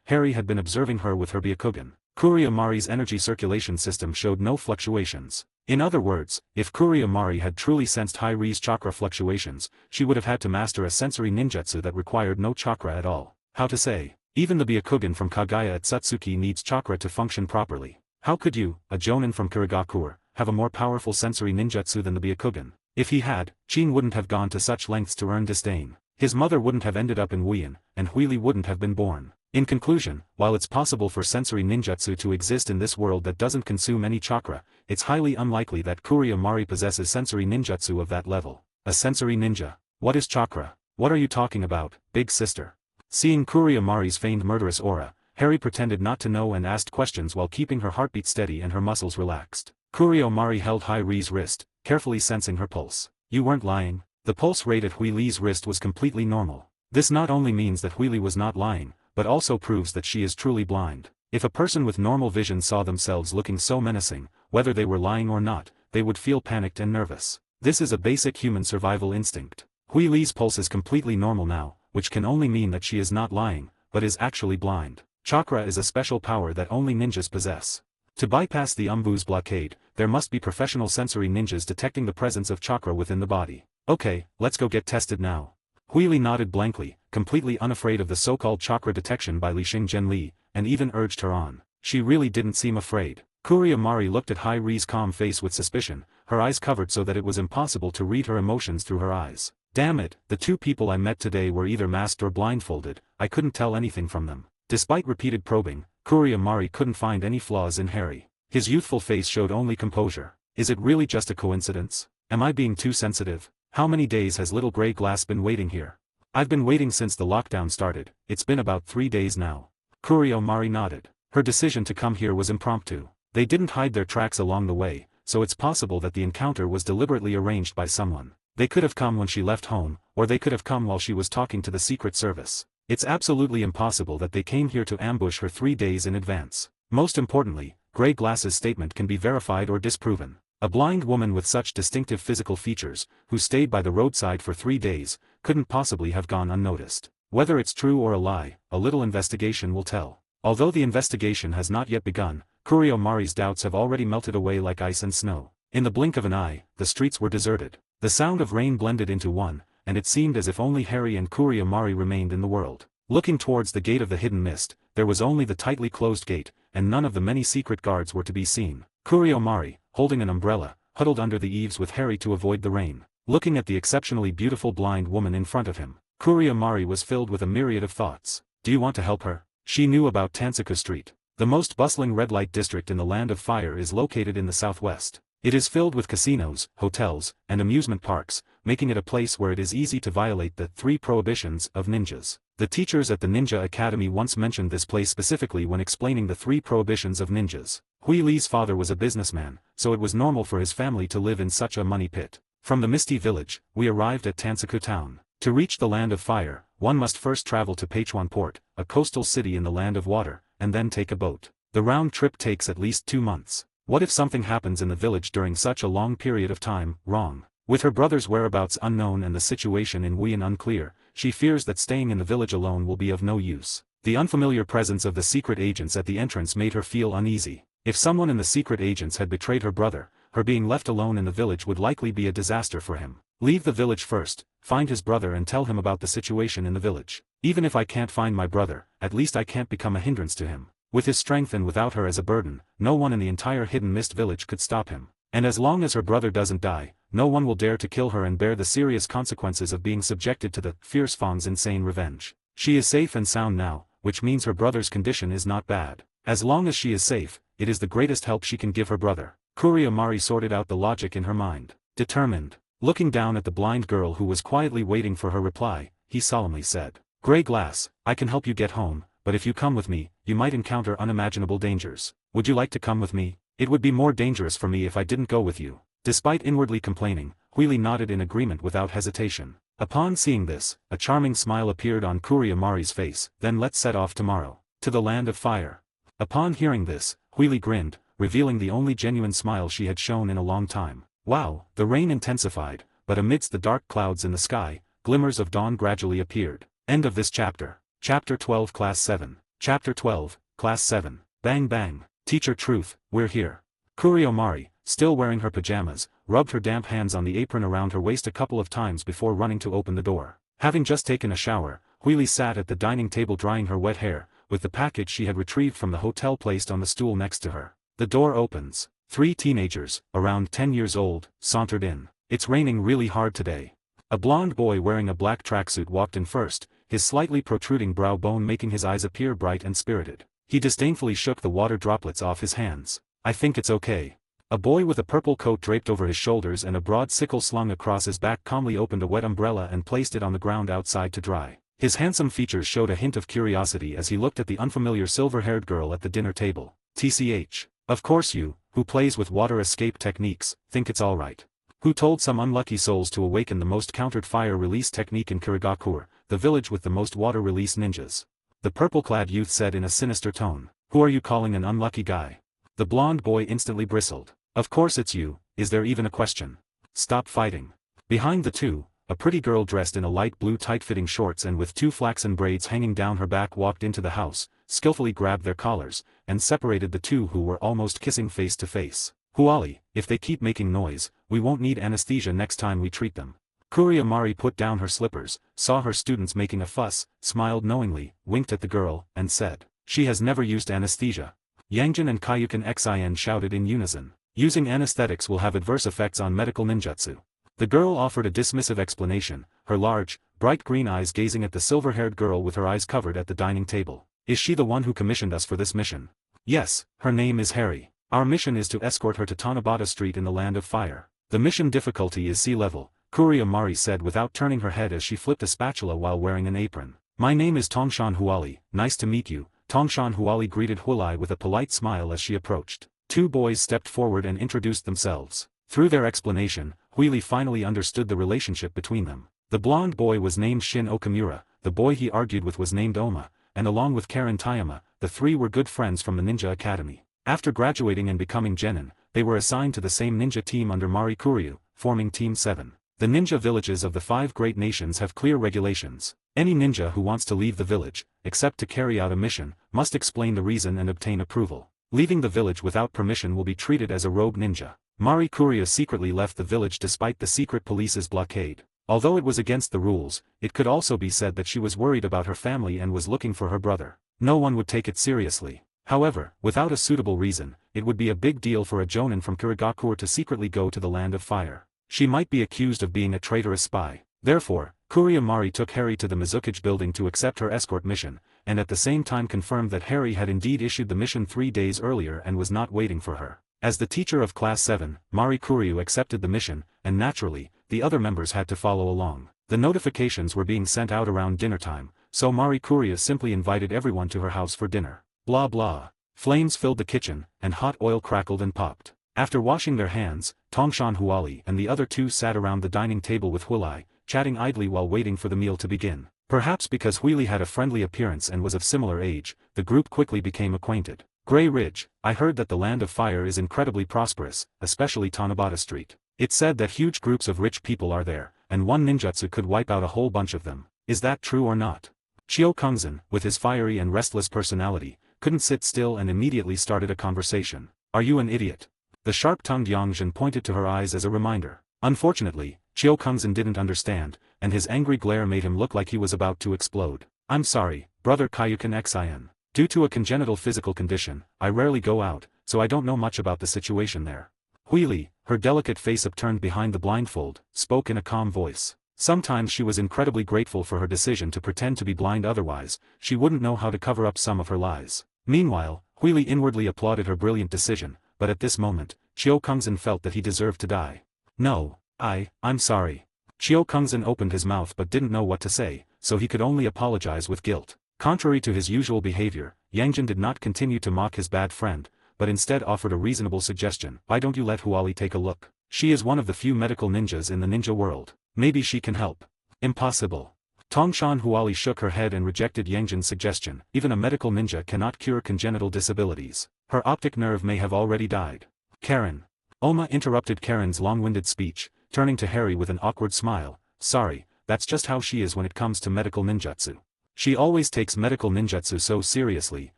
Harry had been observing her with her Byakugan. Kuriyamari's energy circulation system showed no fluctuations. In other words, if Kuriyamari had truly sensed Harry's chakra fluctuations, she would have had to master a sensory ninjutsu that required no chakra at all. How to say? Even the Byakugan from Kagaya at Satsuki needs chakra to function properly. How could you, a jonin from Kirigakure, have a more powerful sensory ninjutsu than the Byakugan? If he had, Chin wouldn't have gone to such lengths to earn disdain. His mother wouldn't have ended up in Wuyan, and Huili wouldn't have been born. In conclusion, while it's possible for sensory ninjutsu to exist in this world that doesn't consume any chakra, it's highly unlikely that Kuriyamari possesses sensory ninjutsu of that level. A sensory ninja? What is chakra? What are you talking about, big sister? Seeing Kuriyamari's feigned murderous aura, Harry pretended not to know and asked questions while keeping her heartbeat steady and her muscles relaxed. Kuriyamari held Harry's wrist, carefully sensing her pulse. You weren't lying. The pulse rate at Huili's wrist was completely normal. This not only means that Huili was not lying, but also proves that she is truly blind. If a person with normal vision saw themselves looking so menacing, whether they were lying or not, they would feel panicked and nervous. This is a basic human survival instinct. Huili's pulse is completely normal now, which can only mean that she is not lying, but is actually blind. Chakra is a special power that only ninjas possess. To bypass the Umbu's blockade, there must be professional sensory ninjas detecting the presence of chakra within the body. Okay, let's go get tested now. Huili nodded blankly, completely unafraid of the so-called chakra detection by Lixing Zhenli, and even urged her on. She really didn't seem afraid. Kuriyamari looked at Harry's calm face with suspicion, her eyes covered so that it was impossible to read her emotions through her eyes. Damn it, the two people I met today were either masked or blindfolded, I couldn't tell anything from them. Despite repeated probing, Kuriyamari couldn't find any flaws in Harry. His youthful face showed only composure. Is it really just a coincidence? Am I being too sensitive? How many days has little gray glass been waiting here? I've been waiting since the lockdown started. It's been about 3 days now. Kuriyamari nodded. Her decision to come here was impromptu. They didn't hide their tracks along the way, so it's possible that the encounter was deliberately arranged by someone. They could have come when she left home, or they could have come while she was talking to the Secret Service. It's absolutely impossible that they came here to ambush her 3 days in advance. Most importantly, Grey Glass's statement can be verified or disproven. A blind woman with such distinctive physical features, who stayed by the roadside for 3 days, couldn't possibly have gone unnoticed. Whether it's true or a lie, a little investigation will tell. Although the investigation has not yet begun, Kuriyamari's doubts have already melted away like ice and snow. In the blink of an eye, the streets were deserted. The sound of rain blended into one, and it seemed as if only Harry and Kuriyamari remained in the world. Looking towards the gate of the hidden mist, there was only the tightly closed gate, and none of the many secret guards were to be seen. Kuriyamari, holding an umbrella, huddled under the eaves with Harry to avoid the rain. Looking at the exceptionally beautiful blind woman in front of him, Kuriyamari was filled with a myriad of thoughts. Do you want to help her? She knew about Tansaku Street. The most bustling red light district in the Land of Fire is located in the southwest. It is filled with casinos, hotels, and amusement parks, making it a place where it is easy to violate the 3 prohibitions of ninjas. The teachers at the Ninja Academy once mentioned this place specifically when explaining the 3 prohibitions of ninjas. Hui Li's father was a businessman, so it was normal for his family to live in such a money pit. From the Misty Village, we arrived at Tansaku Town. To reach the Land of Fire, one must first travel to Peichuan Port, a coastal city in the Land of Water, and then take a boat. The round trip takes at least 2 months. What if something happens in the village during such a long period of time? Wrong. With her brother's whereabouts unknown and the situation in Wuyan unclear, she fears that staying in the village alone will be of no use. The unfamiliar presence of the secret agents at the entrance made her feel uneasy. If someone in the secret agents had betrayed her brother, her being left alone in the village would likely be a disaster for him. Leave the village first, find his brother and tell him about the situation in the village. Even if I can't find my brother, at least I can't become a hindrance to him. With his strength and without her as a burden, no one in the entire Hidden Mist village could stop him. And as long as her brother doesn't die, no one will dare to kill her and bear the serious consequences of being subjected to the Fierce Fang's insane revenge. She is safe and sound now, which means her brother's condition is not bad. As long as she is safe, it is the greatest help she can give her brother. Kuriyamari sorted out the logic in her mind. Determined. Looking down at the blind girl who was quietly waiting for her reply, he solemnly said, "Grey Glass, I can help you get home, but if you come with me, you might encounter unimaginable dangers. Would you like to come with me? It would be more dangerous for me if I didn't go with you." Despite inwardly complaining, Huili nodded in agreement without hesitation. Upon seeing this, a charming smile appeared on Kuriyamari's face. "Then let's set off tomorrow. To the Land of Fire." Upon hearing this, Huili grinned, revealing the only genuine smile she had shown in a long time. Wow! The rain intensified, but amidst the dark clouds in the sky, glimmers of dawn gradually appeared. End of this chapter. Chapter 12 Class 7. Chapter 12, Class 7. Bang bang. Teacher Truth, we're here. Kuriyamari, still wearing her pajamas, rubbed her damp hands on the apron around her waist a couple of times before running to open the door. Having just taken a shower, Huili sat at the dining table drying her wet hair, with the package she had retrieved from the hotel placed on the stool next to her. The door opens. 3 teenagers, around 10 years old, sauntered in. "It's raining really hard today." A blond boy wearing a black tracksuit walked in first, his slightly protruding brow bone making his eyes appear bright and spirited. He disdainfully shook the water droplets off his hands. "I think it's okay." A boy with a purple coat draped over his shoulders and a broad sickle slung across his back calmly opened a wet umbrella and placed it on the ground outside to dry. His handsome features showed a hint of curiosity as he looked at the unfamiliar silver-haired girl at the dinner table. "TCH. Of course you, who plays with water escape techniques, think it's alright. Who told some unlucky souls to awaken the most countered fire release technique in Kirigakure, the village with the most water release ninjas?" The purple-clad youth said in a sinister tone. "Who are you calling an unlucky guy?" The blonde boy instantly bristled. "Of course it's you, is there even a question? Stop fighting." Behind the two, a pretty girl dressed in a light blue tight-fitting shorts and with 2 flaxen braids hanging down her back walked into the house, skillfully grabbed their collars, and separated the two who were almost kissing face to face. "Huali, if they keep making noise, we won't need anesthesia next time we treat them." Kuriyamari put down her slippers, saw her students making a fuss, smiled knowingly, winked at the girl, and said, "She has never used anesthesia." Yangjin and Kayukin Xin shouted in unison. "Using anesthetics will have adverse effects on medical ninjutsu." The girl offered a dismissive explanation, her large, bright green eyes gazing at the silver-haired girl with her eyes covered at the dining table. "Is she the one who commissioned us for this mission?" "Yes, her name is Harry. Our mission is to escort her to Tanabata Street in the Land of Fire. The mission difficulty is sea level," Kuriyamari said without turning her head as she flipped a spatula while wearing an apron. "My name is Tongshan Huali, nice to meet you." Tongshan Huali greeted Huali with a polite smile as she approached. 2 boys stepped forward and introduced themselves. Through their explanation, Huili finally understood the relationship between them. The blonde boy was named Shin Okamura, the boy he argued with was named Oma, and along with Karen Tayama, the 3 were good friends from the Ninja Academy. After graduating and becoming genin, they were assigned to the same ninja team under Mari Kuryu, forming Team 7. The ninja villages of the 5 great nations have clear regulations. Any ninja who wants to leave the village, except to carry out a mission, must explain the reason and obtain approval. Leaving the village without permission will be treated as a rogue ninja. Mari Kuryu secretly left the village despite the secret police's blockade. Although it was against the rules, it could also be said that she was worried about her family and was looking for her brother. No one would take it seriously. However, without a suitable reason, it would be a big deal for a jonin from Kirigakure to secretly go to the Land of Fire. She might be accused of being a traitorous spy. Therefore, Kuriyamari took Harry to the Mizukage building to accept her escort mission, and at the same time confirmed that Harry had indeed issued the mission 3 days earlier and was not waiting for her. As the teacher of Class 7, Mari Kuryu accepted the mission, and naturally, the other members had to follow along. The notifications were being sent out around dinner time, so Mari Kuryu simply invited everyone to her house for dinner. Blah blah. Flames filled the kitchen, and hot oil crackled and popped. After washing their hands, Tongshan Huali and the other 2 sat around the dining table with Huili, chatting idly while waiting for the meal to begin. Perhaps because Huili had a friendly appearance and was of similar age, the group quickly became acquainted. "Grey Ridge, I heard that the Land of Fire is incredibly prosperous, especially Tanabata Street. It's said that huge groups of rich people are there, and one ninjutsu could wipe out a whole bunch of them. Is that true or not?" Chio Kungzen, with his fiery and restless personality, couldn't sit still and immediately started a conversation. "Are you an idiot?" The sharp-tongued Yangjin pointed to her eyes as a reminder. Unfortunately, Chiyo Kungsan didn't understand, and his angry glare made him look like he was about to explode. I'm sorry, brother Kaiyukin Xin. Due to a congenital physical condition, I rarely go out, so I don't know much about the situation there. Huili, her delicate face upturned behind the blindfold, spoke in a calm voice. Sometimes she was incredibly grateful for her decision to pretend to be blind, otherwise, she wouldn't know how to cover up some of her lies. Meanwhile, Huili inwardly applauded her brilliant decision, but at this moment, Chiyo Kungsan felt that he deserved to die. No, I'm sorry. Chiyo Kungsan opened his mouth but didn't know what to say, so he could only apologize with guilt. Contrary to his usual behavior, Yangjin did not continue to mock his bad friend, but instead offered a reasonable suggestion. Why don't you let Huali take a look? She is one of the few medical ninjas in the ninja world. Maybe she can help. Impossible. Tongshan Huali shook her head and rejected Yangjin's suggestion. Even a medical ninja cannot cure congenital disabilities. Her optic nerve may have already died. Karen. Oma interrupted Karen's long-winded speech, turning to Harry with an awkward smile. Sorry, that's just how she is when it comes to medical ninjutsu. She always takes medical ninjutsu so seriously,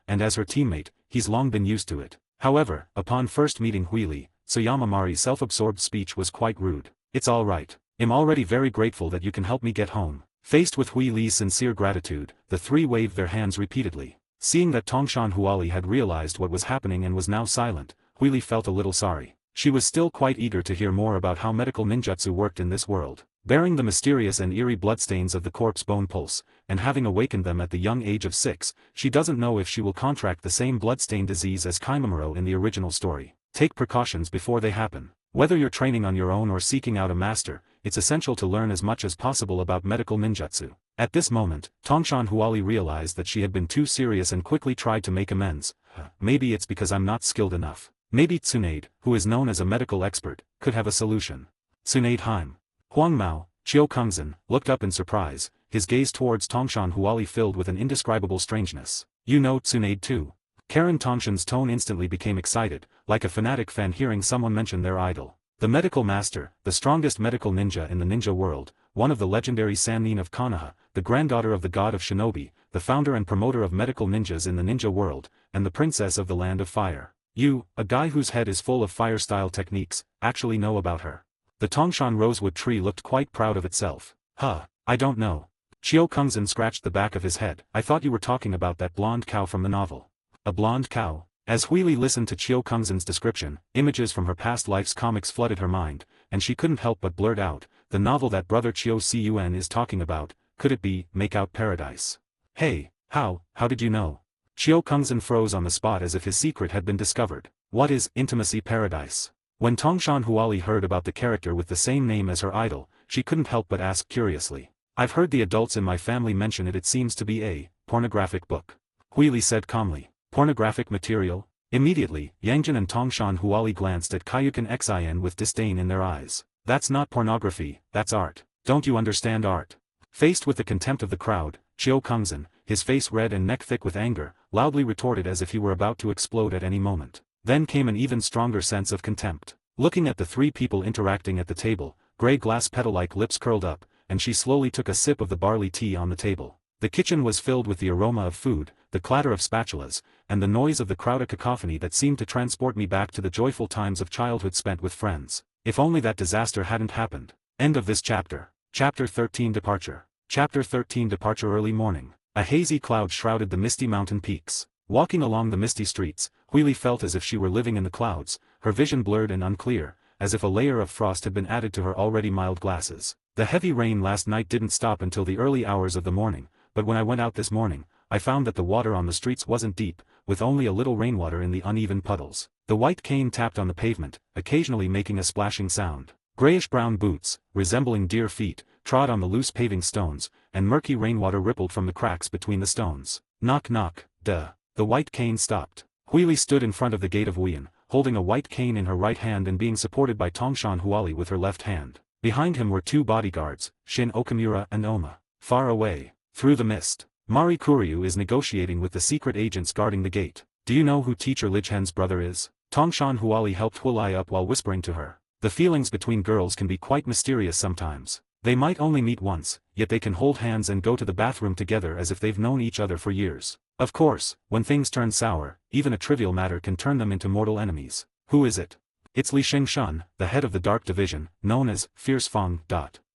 and as her teammate, he's long been used to it. However, upon first meeting Huili, Sayama Mari's self-absorbed speech was quite rude. It's alright. I'm already very grateful that you can help me get home. Faced with Hui Li's sincere gratitude, the three waved their hands repeatedly. Seeing that Tongshan Huali had realized what was happening and was now silent, Hui Li felt a little sorry. She was still quite eager to hear more about how medical ninjutsu worked in this world. Bearing the mysterious and eerie bloodstains of the corpse bone pulse, and having awakened them at the young age of 6, she doesn't know if she will contract the same bloodstain disease as Kaimamaro in the original story. Take precautions before they happen. Whether you're training on your own or seeking out a master, it's essential to learn as much as possible about medical ninjutsu. At this moment, Tongshan Huali realized that she had been too serious and quickly tried to make amends. Maybe it's because I'm not skilled enough. Maybe Tsunade, who is known as a medical expert, could have a solution. Tsunade Heim. Huang Mao, Chiyo Kungsan, looked up in surprise, his gaze towards Tongshan Huali filled with an indescribable strangeness. You know Tsunade too. Karen Tongshan's tone instantly became excited, like a fanatic fan hearing someone mention their idol. The medical master, the strongest medical ninja in the ninja world, one of the legendary Sannin of Konoha, the granddaughter of the god of shinobi, the founder and promoter of medical ninjas in the ninja world, and the princess of the land of fire. You, a guy whose head is full of fire-style techniques, actually know about her. The Tongshan rosewood tree looked quite proud of itself. I don't know. Chiyo Kungsan scratched the back of his head. I thought you were talking about that blonde cow from the novel. A blonde cow? As Huili listened to Chiyo Kungsan's description, images from her past life's comics flooded her mind, and she couldn't help but blurt out, the novel that brother Chiyo Cun is talking about, could it be, Make Out Paradise? Hey, how did you know? Chiyo Kungsan froze on the spot as if his secret had been discovered. What is Intimacy Paradise? When Tongshan Huali heard about the character with the same name as her idol, she couldn't help but ask curiously. I've heard the adults in my family mention it. It seems to be a pornographic book. Huili said calmly. Pornographic material? Immediately, Yangjin and Tongshan Huali glanced at Kaiyukin Xin with disdain in their eyes. That's not pornography, that's art. Don't you understand art? Faced with the contempt of the crowd, Chiyo Kungsan, his face red and neck thick with anger, loudly retorted as if he were about to explode at any moment. Then came an even stronger sense of contempt. Looking at the three people interacting at the table, gray glass petal-like lips curled up, and she slowly took a sip of the barley tea on the table. The kitchen was filled with the aroma of food, the clatter of spatulas, and the noise of the crowd, a cacophony that seemed to transport me back to the joyful times of childhood spent with friends. If only that disaster hadn't happened. End of this chapter. Chapter 13 Departure. Chapter 13 Departure. Early morning. A hazy cloud shrouded the misty mountain peaks. Walking along the misty streets, Huili felt as if she were living in the clouds, her vision blurred and unclear, as if a layer of frost had been added to her already mild glasses. The heavy rain last night didn't stop until the early hours of the morning, but when I went out this morning, I found that the water on the streets wasn't deep, with only a little rainwater in the uneven puddles. The white cane tapped on the pavement, occasionally making a splashing sound. Grayish-brown boots, resembling deer feet, trod on the loose paving stones, and murky rainwater rippled from the cracks between the stones. Knock knock, duh. The white cane stopped. Huili stood in front of the gate of Wien, holding a white cane in her right hand and being supported by Tongshan Huali with her left hand. Behind him were two bodyguards, Shin Okamura and Oma. Far away, through the mist, Mari Kuryu is negotiating with the secret agents guarding the gate. Do you know who teacher Lijhen's brother is? Tongshan Huali helped Huili up while whispering to her. The feelings between girls can be quite mysterious sometimes. They might only meet once, yet they can hold hands and go to the bathroom together as if they've known each other for years. Of course, when things turn sour, even a trivial matter can turn them into mortal enemies. Who is it? It's Li Shengshun, the head of the Dark Division, known as Fierce Fang.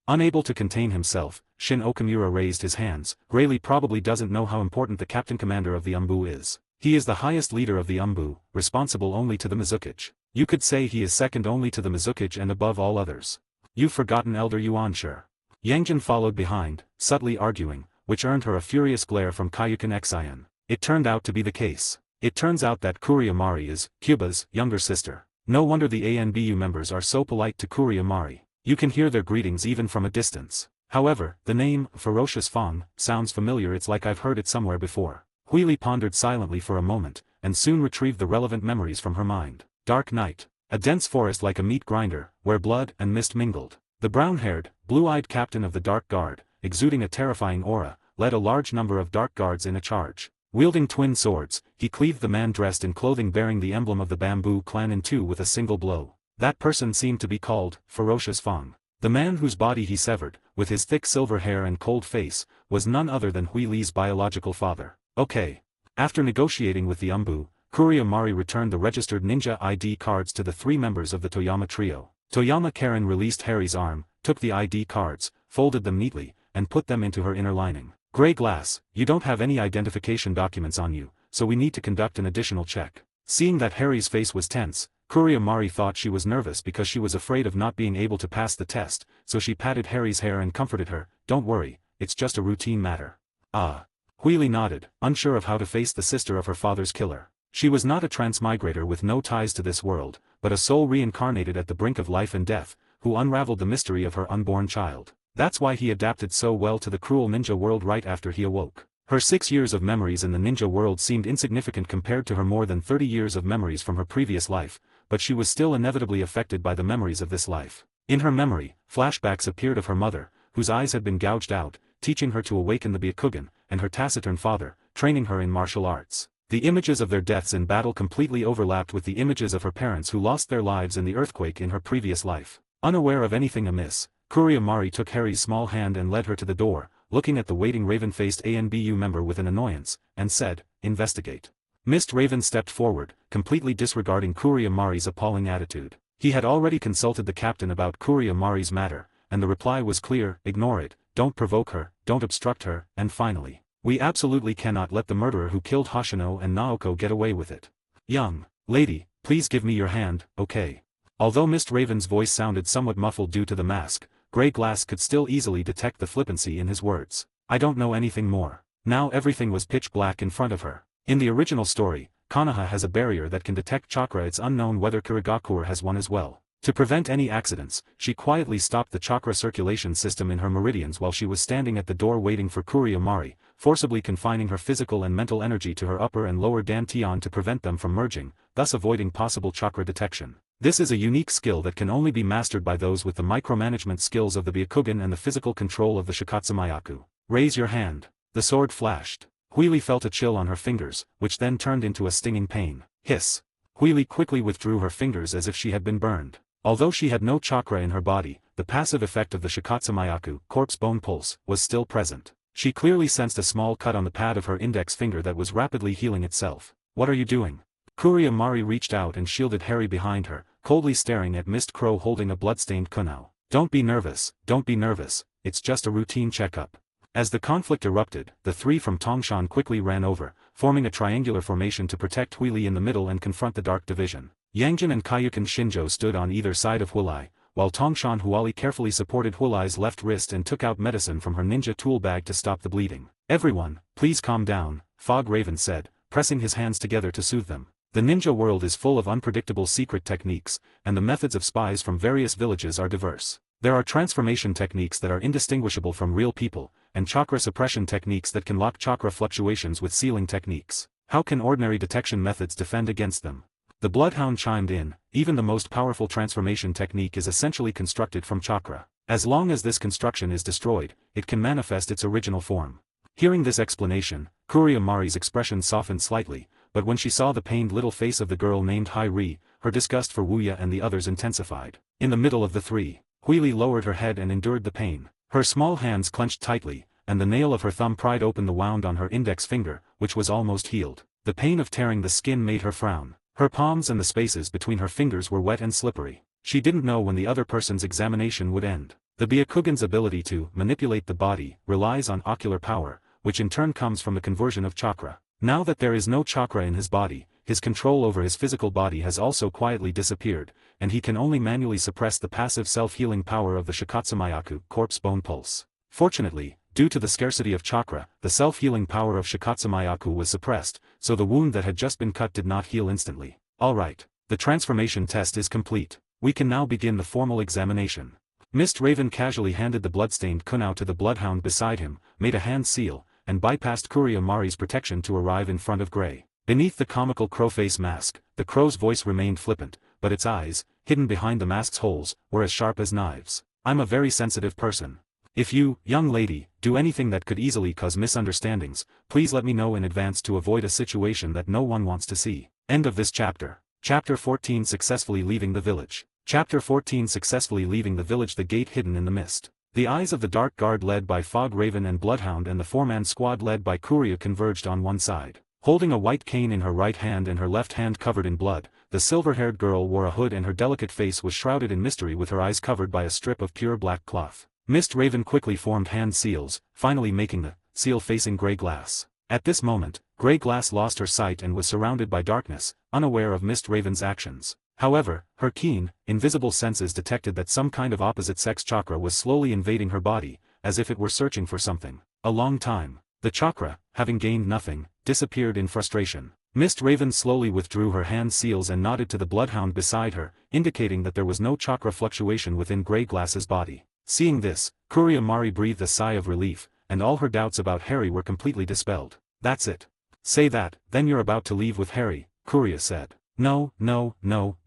Unable to contain himself, Shin Okamura raised his hands. Rayleigh probably doesn't know how important the captain commander of the Umbu is. He is the highest leader of the Umbu, responsible only to the Mizukage. You could say he is second only to the Mizukage and above all others. You've forgotten Elder Yuan-Sure. Yangjin followed behind, subtly arguing, which earned her a furious glare from Kayukin Xian. It turned out to be the case. It turns out that Kuriamari is Cuba's younger sister. No wonder the ANBU members are so polite to Kuriamari. You can hear their greetings even from a distance. However, the name, Ferocious Fang, sounds familiar. It's like I've heard it somewhere before. Huili pondered silently for a moment, and soon retrieved the relevant memories from her mind. Dark night. A dense forest like a meat grinder, where blood and mist mingled. The brown-haired, blue-eyed captain of the Dark Guard, exuding a terrifying aura, led a large number of Dark Guards in a charge. Wielding twin swords, he cleaved the man dressed in clothing bearing the emblem of the Bamboo clan in two with a single blow. That person seemed to be called Ferocious Fang. The man whose body he severed, with his thick silver hair and cold face, was none other than Hui Li's biological father. Okay. After negotiating with the Umbu, Kuriamari returned the registered ninja ID cards to the three members of the Toyama trio. Toyama Karen released Harry's arm, took the ID cards, folded them neatly, and put them into her inner lining. Grey Glass, you don't have any identification documents on you, so we need to conduct an additional check. Seeing that Harry's face was tense, Kuriamari thought she was nervous because she was afraid of not being able to pass the test, so she patted Harry's hair and comforted her. Don't worry, it's just a routine matter. Ah. Huili nodded, unsure of how to face the sister of her father's killer. She was not a transmigrator with no ties to this world, but a soul reincarnated at the brink of life and death, who unraveled the mystery of her unborn child. That's why he adapted so well to the cruel ninja world right after he awoke. Her 6 years of memories in the ninja world seemed insignificant compared to her more than 30 years of memories from her previous life, but she was still inevitably affected by the memories of this life. In her memory, flashbacks appeared of her mother, whose eyes had been gouged out, teaching her to awaken the Byakugan, and her taciturn father, training her in martial arts. The images of their deaths in battle completely overlapped with the images of her parents who lost their lives in the earthquake in her previous life. Unaware of anything amiss, Kuriamari took Harry's small hand and led her to the door, looking at the waiting raven-faced ANBU member with an annoyance, and said, "Investigate." Mist Raven stepped forward, completely disregarding Kuriamari's appalling attitude. He had already consulted the captain about Kuriamari's matter, and the reply was clear: ignore it, don't provoke her, don't obstruct her, and finally, we absolutely cannot let the murderer who killed Hoshino and Naoko get away with it. Young lady, please give me your hand, okay? Although Mist Raven's voice sounded somewhat muffled due to the mask, Grey Glass could still easily detect the flippancy in his words. I don't know anything more. Now everything was pitch black in front of her. In the original story, Konoha has a barrier that can detect chakra. It's unknown whether Kirigakure has one as well. To prevent any accidents, she quietly stopped the chakra circulation system in her meridians while she was standing at the door waiting for Kuriamari, forcibly confining her physical and mental energy to her upper and lower dantian to prevent them from merging, thus avoiding possible chakra detection. This is a unique skill that can only be mastered by those with the micromanagement skills of the Byakugan and the physical control of the Shikatsumayaku. Raise your hand. The sword flashed. Huili felt a chill on her fingers, which then turned into a stinging pain. Hiss. Huili quickly withdrew her fingers as if she had been burned. Although she had no chakra in her body, the passive effect of the Shikatsumayaku, corpse bone pulse, was still present. She clearly sensed a small cut on the pad of her index finger that was rapidly healing itself. What are you doing? Kuriamari reached out and shielded Harry behind her, coldly staring at Mist Crow holding a bloodstained kunao. Don't be nervous, it's just a routine checkup. As the conflict erupted, the three from Tongshan quickly ran over, forming a triangular formation to protect Huili in the middle and confront the Dark Division. Yangjin and Kayukin Shinjo stood on either side of Huili, while Tongshan Huali carefully supported Huili's left wrist and took out medicine from her ninja tool bag to stop the bleeding. Everyone, please calm down, Fog Raven said, pressing his hands together to soothe them. The ninja world is full of unpredictable secret techniques, and the methods of spies from various villages are diverse. There are transformation techniques that are indistinguishable from real people, and chakra suppression techniques that can lock chakra fluctuations with sealing techniques. How can ordinary detection methods defend against them? The Bloodhound chimed in, even the most powerful transformation technique is essentially constructed from chakra. As long as this construction is destroyed, it can manifest its original form. Hearing this explanation, Kuriamari's expression softened slightly, but when she saw the pained little face of the girl named Hai-Ri, her disgust for Wuya and the others intensified. In the middle of the three, Huili lowered her head and endured the pain. Her small hands clenched tightly, and the nail of her thumb pried open the wound on her index finger, which was almost healed. The pain of tearing the skin made her frown. Her palms and the spaces between her fingers were wet and slippery. She didn't know when the other person's examination would end. The Byakugan's ability to manipulate the body relies on ocular power, which in turn comes from the conversion of chakra. Now that there is no chakra in his body, his control over his physical body has also quietly disappeared, and he can only manually suppress the passive self-healing power of the Shikatsumayaku corpse bone pulse. Fortunately, due to the scarcity of chakra, the self-healing power of Shikatsumayaku was suppressed, so the wound that had just been cut did not heal instantly. Alright, the transformation test is complete. We can now begin the formal examination. Mist Raven casually handed the bloodstained kunao to the bloodhound beside him, made a hand seal, and bypassed Kuria Mari's protection to arrive in front of Grey. Beneath the comical crow-face mask, the crow's voice remained flippant, but its eyes, hidden behind the mask's holes, were as sharp as knives. I'm a very sensitive person. If you, young lady, do anything that could easily cause misunderstandings, please let me know in advance to avoid a situation that no one wants to see. End of this chapter. Chapter 14 Successfully Leaving the Village. Chapter 14 Successfully Leaving the Village. The gate hidden in the mist. The eyes of the Dark Guard led by Fog Raven and Bloodhound and the four-man squad led by Kuria converged on one side. Holding a white cane in her right hand and her left hand covered in blood, the silver-haired girl wore a hood and her delicate face was shrouded in mystery with her eyes covered by a strip of pure black cloth. Mist Raven quickly formed hand seals, finally making the seal facing Grey Glass. At this moment, Grey Glass lost her sight and was surrounded by darkness, unaware of Mist Raven's actions. However, her keen, invisible senses detected that some kind of opposite-sex chakra was slowly invading her body, as if it were searching for something. A long time. The chakra, having gained nothing, disappeared in frustration. Mist Raven slowly withdrew her hand seals and nodded to the bloodhound beside her, indicating that there was no chakra fluctuation within Grey Glass's body. Seeing this, Kuria Mari breathed a sigh of relief, and all her doubts about Harry were completely dispelled. That's it. Say that, then you're about to leave with Harry, Kuria said. No,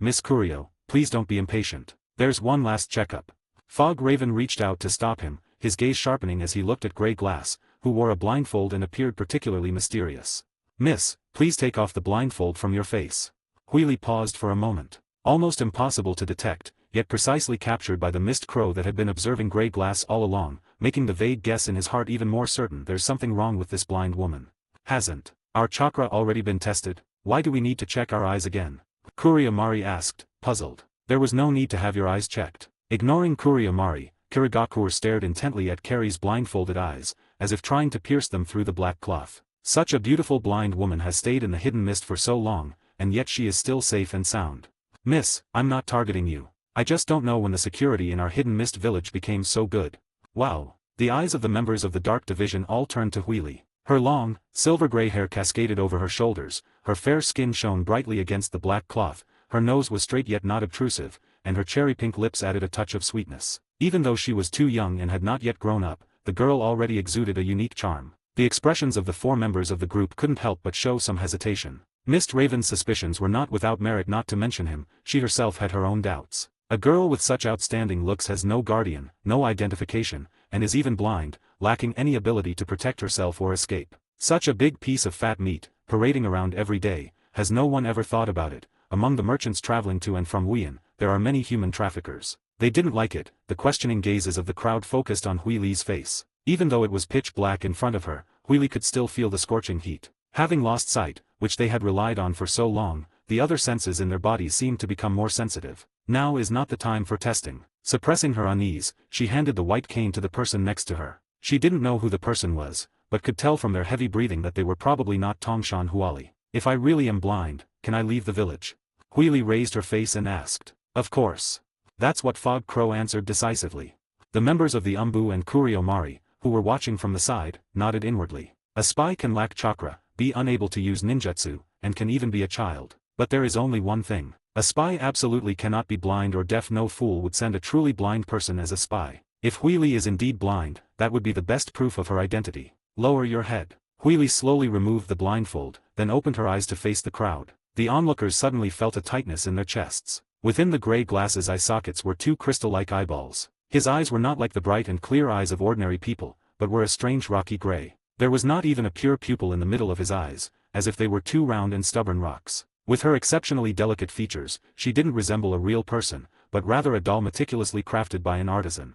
Miss Kurio, please don't be impatient. There's one last checkup. Fog Raven reached out to stop him, his gaze sharpening as he looked at Grey Glass, who wore a blindfold and appeared particularly mysterious. Miss, please take off the blindfold from your face. Huili paused for a moment. Almost impossible to detect, yet precisely captured by the mist crow that had been observing Grey Glass all along, making the vague guess in his heart even more certain there's something wrong with this blind woman. Hasn't our chakra already been tested? Why do we need to check our eyes again? Kuria Mari asked, puzzled. There was no need to have your eyes checked. Ignoring Kuria Mari, Kirigakur stared intently at Carrie's blindfolded eyes, as if trying to pierce them through the black cloth. Such a beautiful blind woman has stayed in the hidden mist for so long, and yet she is still safe and sound. Miss, I'm not targeting you. I just don't know when the security in our hidden mist village became so good. Wow. The eyes of the members of the Dark Division all turned to Huili. Her long, silver-gray hair cascaded over her shoulders, her fair skin shone brightly against the black cloth, her nose was straight yet not obtrusive, and her cherry-pink lips added a touch of sweetness. Even though she was too young and had not yet grown up, the girl already exuded a unique charm. The expressions of the four members of the group couldn't help but show some hesitation. Mist Raven's suspicions were not without merit. Not to mention him, she herself had her own doubts. A girl with such outstanding looks has no guardian, no identification, and is even blind, lacking any ability to protect herself or escape. Such a big piece of fat meat, parading around every day, has no one ever thought about it? Among the merchants traveling to and from Wuyan, there are many human traffickers. They didn't like it. The questioning gazes of the crowd focused on Huili's face. Even though it was pitch black in front of her, Huili could still feel the scorching heat. Having lost sight, which they had relied on for so long, the other senses in their bodies seemed to become more sensitive. Now is not the time for testing. Suppressing her unease, she handed the white cane to the person next to her. She didn't know who the person was, but could tell from their heavy breathing that they were probably not Tongshan Huali. If I really am blind, can I leave the village? Huili raised her face and asked. Of course. That's what Fog Crow answered decisively. The members of the Umbu and Kurio Mari, who were watching from the side, nodded inwardly. A spy can lack chakra, be unable to use ninjutsu, and can even be a child. But there is only one thing. A spy absolutely cannot be blind or deaf. No fool would send a truly blind person as a spy. If Huili is indeed blind, that would be the best proof of her identity. Lower your head. Huili slowly removed the blindfold, then opened her eyes to face the crowd. The onlookers suddenly felt a tightness in their chests. Within the Grey Glass's eye sockets were two crystal-like eyeballs. His eyes were not like the bright and clear eyes of ordinary people, but were a strange rocky gray. There was not even a pure pupil in the middle of his eyes, as if they were two round and stubborn rocks. With her exceptionally delicate features, she didn't resemble a real person, but rather a doll meticulously crafted by an artisan.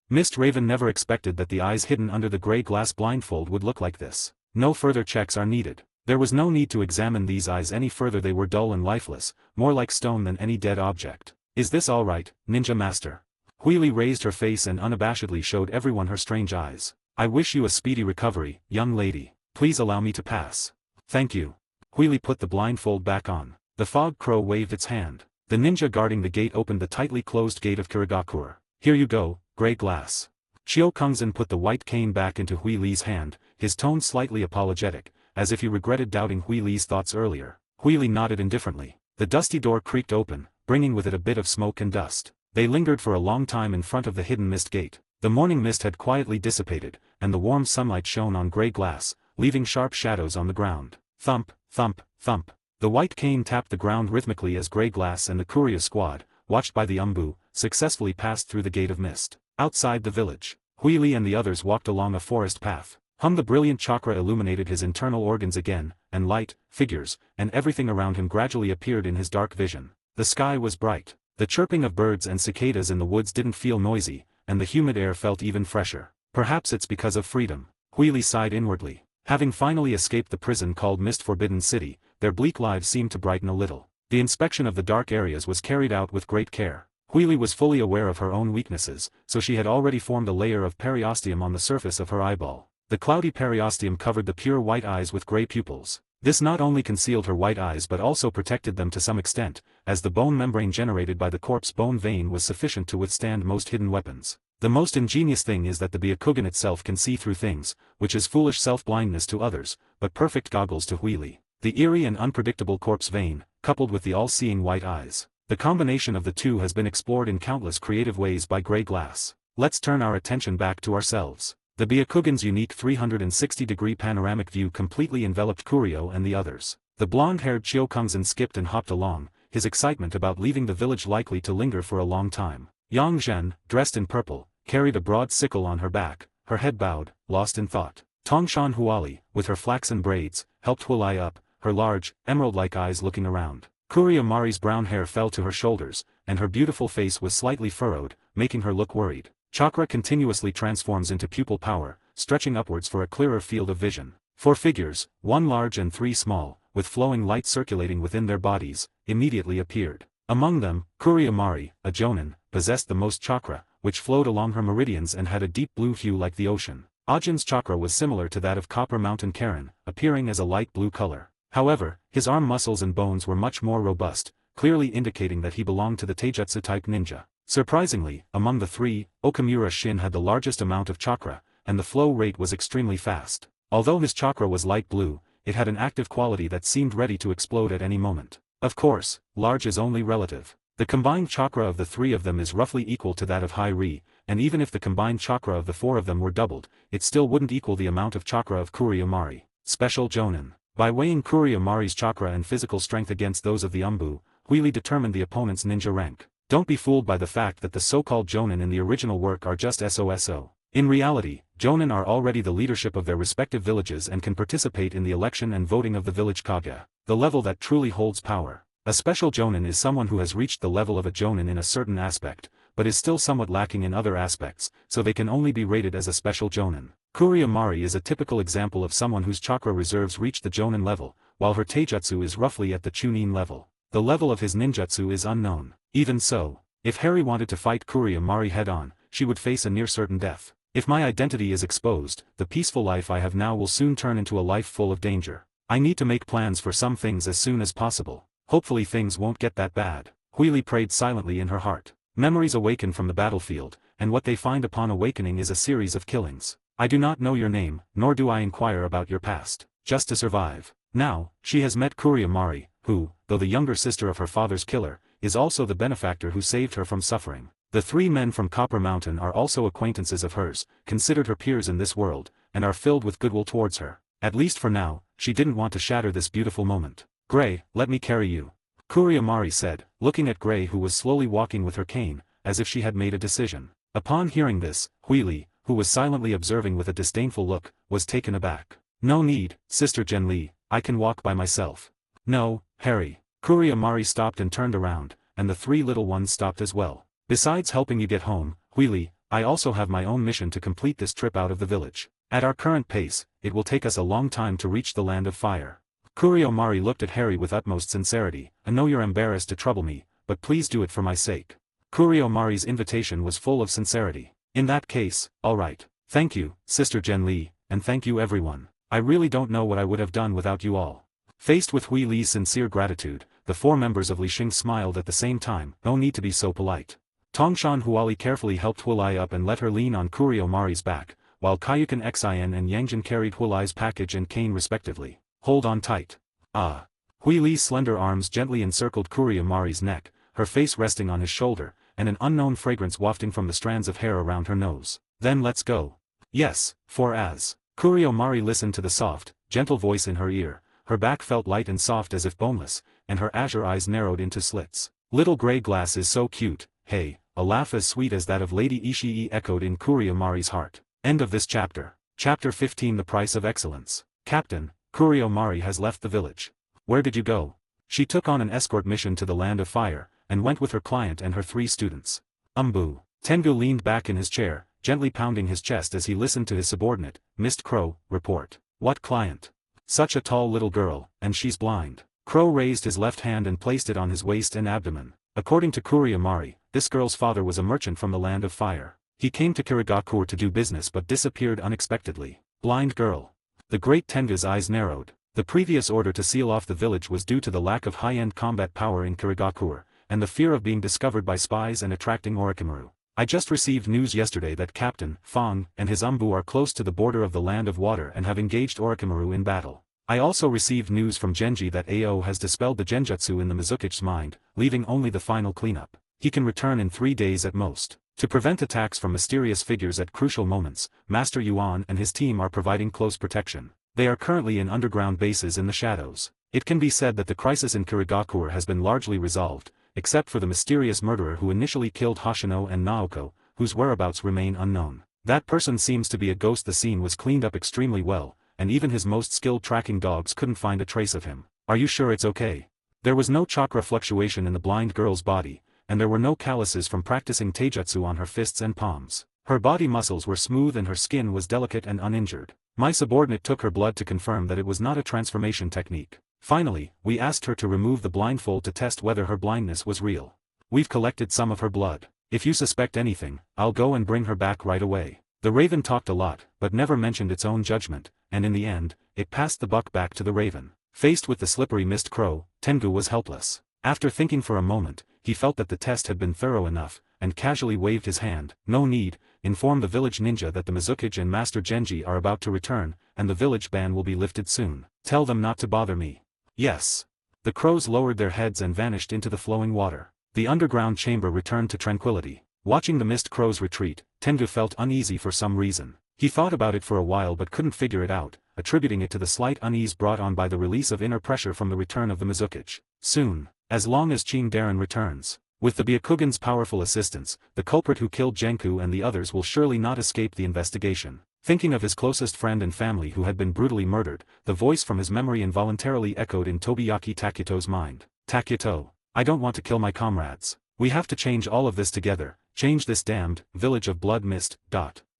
Mist Raven never expected that the eyes hidden under the Grey Glass blindfold would look like this. No further checks are needed. There was no need to examine these eyes any further, they were dull and lifeless, more like stone than any dead object. Is this all right, ninja master? Huili raised her face and unabashedly showed everyone her strange eyes. I wish you a speedy recovery, young lady. Please allow me to pass. Thank you. Huili put the blindfold back on. The fog crow waved its hand. The ninja guarding the gate opened the tightly closed gate of Kirigakure. Here you go, gray glass. Chio Kungzan put the white cane back into Huili's hand, his tone slightly apologetic, as if he regretted doubting Huili's thoughts earlier. Huili nodded indifferently. The dusty door creaked open, bringing with it a bit of smoke and dust. They lingered for a long time in front of the hidden mist gate. The morning mist had quietly dissipated, and the warm sunlight shone on gray glass, leaving sharp shadows on the ground. Thump, thump, thump. The white cane tapped the ground rhythmically as gray glass and the courier squad, watched by the Umbu, successfully passed through the gate of mist. Outside the village, Huili and the others walked along a forest path. The brilliant chakra illuminated his internal organs again, and light, figures, and everything around him gradually appeared in his dark vision. The sky was bright. The chirping of birds and cicadas in the woods didn't feel noisy, and the humid air felt even fresher. Perhaps it's because of freedom. Huili sighed inwardly. Having finally escaped the prison called Mist-Forbidden City, their bleak lives seemed to brighten a little. The inspection of the dark areas was carried out with great care. Huili was fully aware of her own weaknesses, so she had already formed a layer of periosteum on the surface of her eyeball. The cloudy periosteum covered the pure white eyes with gray pupils. This not only concealed her white eyes but also protected them to some extent, as the bone membrane generated by the corpse bone vein was sufficient to withstand most hidden weapons. The most ingenious thing is that the Byakugan itself can see through things, which is foolish self-blindness to others, but perfect goggles to Huili. The eerie and unpredictable corpse vein, coupled with the all-seeing white eyes. The combination of the two has been explored in countless creative ways by Grey Glass. Let's turn our attention back to ourselves. The Byakugan's unique 360-degree panoramic view completely enveloped Kurio and the others. The blonde-haired Chio Kungzan skipped and hopped along, his excitement about leaving the village likely to linger for a long time. Yang Zhen, dressed in purple, carried a broad sickle on her back, her head bowed, lost in thought. Tongshan Huali, with her flaxen braids, helped Huali up, her large, emerald-like eyes looking around. Kurio Mari's brown hair fell to her shoulders, and her beautiful face was slightly furrowed, making her look worried. Chakra continuously transforms into pupil power, stretching upwards for a clearer field of vision. 4 figures, 1 large and 3 small, with flowing light circulating within their bodies, immediately appeared. Among them, Kurio Mari, a Jonin, possessed the most chakra, which flowed along her meridians and had a deep blue hue like the ocean. Ajin's chakra was similar to that of Copper Mountain Karen, appearing as a light blue color. However, his arm muscles and bones were much more robust, clearly indicating that he belonged to the Taijutsu-type ninja. Surprisingly, among the 3, Okamura Shin had the largest amount of chakra, and the flow rate was extremely fast. Although his chakra was light blue, it had an active quality that seemed ready to explode at any moment. Of course, large is only relative. The combined chakra of the 3 of them is roughly equal to that of Hai-Ri, and even if the combined chakra of the 4 of them were doubled, it still wouldn't equal the amount of chakra of Kurio Mari. Special Jonin. By weighing Kurio Mari's chakra and physical strength against those of the Umbu, Huili determined the opponent's ninja rank. Don't be fooled by the fact that the so-called Jonin in the original work are just SOSO. In reality, Jonin are already the leadership of their respective villages and can participate in the election and voting of the village Kage, the level that truly holds power. A special Jonin is someone who has reached the level of a Jonin in a certain aspect, but is still somewhat lacking in other aspects, so they can only be rated as a special Jonin. Kurio Mari is a typical example of someone whose chakra reserves reach the Jonin level, while her Taijutsu is roughly at the Chunin level. The level of his ninjutsu is unknown. Even so, if Harry wanted to fight Kurio Mari head-on, she would face a near-certain death. If my identity is exposed, the peaceful life I have now will soon turn into a life full of danger. I need to make plans for some things as soon as possible. Hopefully things won't get that bad. Huili prayed silently in her heart. Memories awaken from the battlefield, and what they find upon awakening is a series of killings. I do not know your name, nor do I inquire about your past, just to survive. Now, she has met Kurio Mari, who, though the younger sister of her father's killer, is also the benefactor who saved her from suffering. The 3 men from Copper Mountain are also acquaintances of hers, considered her peers in this world, and are filled with goodwill towards her. At least for now, she didn't want to shatter this beautiful moment. Gray, let me carry you. Kurio Mari said, looking at Gray who was slowly walking with her cane, as if she had made a decision. Upon hearing this, Huili, who was silently observing with a disdainful look, was taken aback. No need, Sister Genli, I can walk by myself. No, Harry. Kurio Mari stopped and turned around, and the 3 little ones stopped as well. Besides helping you get home, Huili, I also have my own mission to complete this trip out of the village. At our current pace, it will take us a long time to reach the land of fire. Kuriyomari looked at Harry with utmost sincerity. I know you're embarrassed to trouble me, but please do it for my sake. Kuriyomari's invitation was full of sincerity. In that case, alright. Thank you, Sister Genli, and thank you everyone. I really don't know what I would have done without you all. Faced with Hui Li's sincere gratitude, the 4 members of Li Xing smiled at the same time. No need to be so polite. Tongshan Huali carefully helped Hualai up and let her lean on Kuriyomari's back, while Kayukan Xin and Yangjin carried Hualai's package and cane respectively. Hold on tight. Ah. Hui Li's slender arms gently encircled Kuriyomari's neck, her face resting on his shoulder, and an unknown fragrance wafting from the strands of hair around her nose. Then let's go. Yes, for as. Kuriyomari listened to the soft, gentle voice in her ear, her back felt light and soft as if boneless, and her azure eyes narrowed into slits. Little gray glass is so cute, hey, a laugh as sweet as that of Lady Ishii echoed in Kuriyomari's heart. End of this chapter. Chapter 15 The Price of Excellence. Captain, Kuriyomari has left the village. Where did you go? She took on an escort mission to the Land of Fire, and went with her client and her 3 students. Tengu leaned back in his chair, gently pounding his chest as he listened to his subordinate, Mist Crow, report. What client? Such a tall little girl, and she's blind. Crow raised his left hand and placed it on his waist and abdomen. According to Kuriyomari, this girl's father was a merchant from the Land of Fire. He came to Kirigakure to do business but disappeared unexpectedly. Blind girl. The great Tengu's eyes narrowed. The previous order to seal off the village was due to the lack of high-end combat power in Kirigakure, and the fear of being discovered by spies and attracting Orochimaru. I just received news yesterday that Captain Fong and his are close to the border of the Land of Water and have engaged Orochimaru in battle. I also received news from Genji that AO has dispelled the genjutsu in the Mizuki's mind, leaving only the final cleanup. He can return in 3 days at most. To prevent attacks from mysterious figures at crucial moments, Master Yuan and his team are providing close protection. They are currently in underground bases in the shadows. It can be said that the crisis in Kirigakure has been largely resolved, except for the mysterious murderer who initially killed Hoshino and Naoko, whose whereabouts remain unknown. That person seems to be a ghost. The scene was cleaned up extremely well, and even his most skilled tracking dogs couldn't find a trace of him. Are you sure it's okay? There was no chakra fluctuation in the blind girl's body, and there were no calluses from practicing taijutsu on her fists and palms. Her body muscles were smooth and her skin was delicate and uninjured. My subordinate took her blood to confirm that it was not a transformation technique. Finally, we asked her to remove the blindfold to test whether her blindness was real. We've collected some of her blood. If you suspect anything, I'll go and bring her back right away. The raven talked a lot, but never mentioned its own judgment, and in the end, it passed the buck back to the raven. Faced with the slippery Mist Crow, Tengu was helpless. After thinking for a moment, he felt that the test had been thorough enough, and casually waved his hand. No need. Inform the village ninja that the Mizuki and Master Genji are about to return, and the village ban will be lifted soon. Tell them not to bother me. Yes. The crows lowered their heads and vanished into the flowing water. The underground chamber returned to tranquility. Watching the Mist Crows retreat, Tengu felt uneasy for some reason. He thought about it for a while but couldn't figure it out, attributing it to the slight unease brought on by the release of inner pressure from the return of the Mizuki. Soon, as long as Qing Darren returns, with the Byakugan's powerful assistance, the culprit who killed Genku and the others will surely not escape the investigation. Thinking of his closest friend and family who had been brutally murdered, the voice from his memory involuntarily echoed in Tobiyaki Takuto's mind. Takuto, I don't want to kill my comrades. We have to change all of this together, change this damned village of blood mist.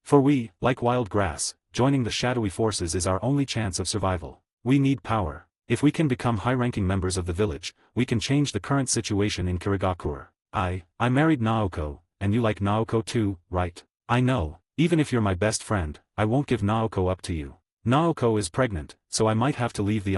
For we, like wild grass, joining the shadowy forces is our only chance of survival. We need power. If we can become high-ranking members of the village, we can change the current situation in Kirigakure. I married Naoko, and you like Naoko too, right? I know. Even if you're my best friend, I won't give Naoko up to you. Naoko is pregnant, so I might have to leave the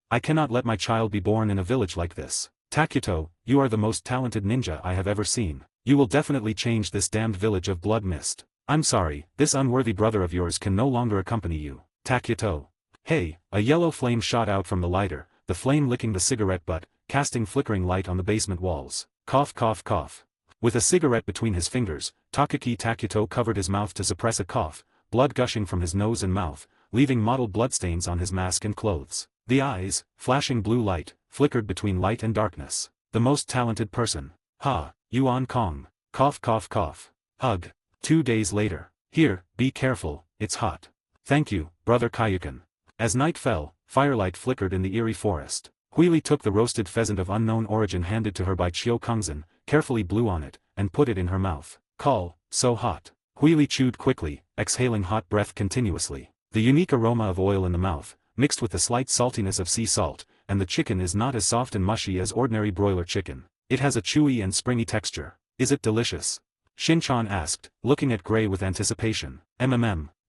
I cannot let my child be born in a village like this. Takuto, you are the most talented ninja I have ever seen. You will definitely change this damned village of blood mist. I'm sorry, this unworthy brother of yours can no longer accompany you. Takuto. Hey, a yellow flame shot out from the lighter, the flame licking the cigarette butt, casting flickering light on the basement walls. Cough cough cough. With a cigarette between his fingers, Takaki Takuto covered his mouth to suppress a cough, blood gushing from his nose and mouth, leaving mottled bloodstains on his mask and clothes. The eyes, flashing blue light, flickered between light and darkness. The most talented person. Ha, Yuan Kong. Cough cough cough. Hug. 2 days later. Here, be careful, it's hot. Thank you, Brother Kayukan. As night fell, firelight flickered in the eerie forest. Huili took the roasted pheasant of unknown origin handed to her by Chiu Kungzan, carefully blew on it, and put it in her mouth. Call, so hot. Huili chewed quickly, exhaling hot breath continuously. The unique aroma of oil in the mouth, mixed with the slight saltiness of sea salt, and the chicken is not as soft and mushy as ordinary broiler chicken. It has a chewy and springy texture. Is it delicious? Shin-chan asked, looking at Gray with anticipation.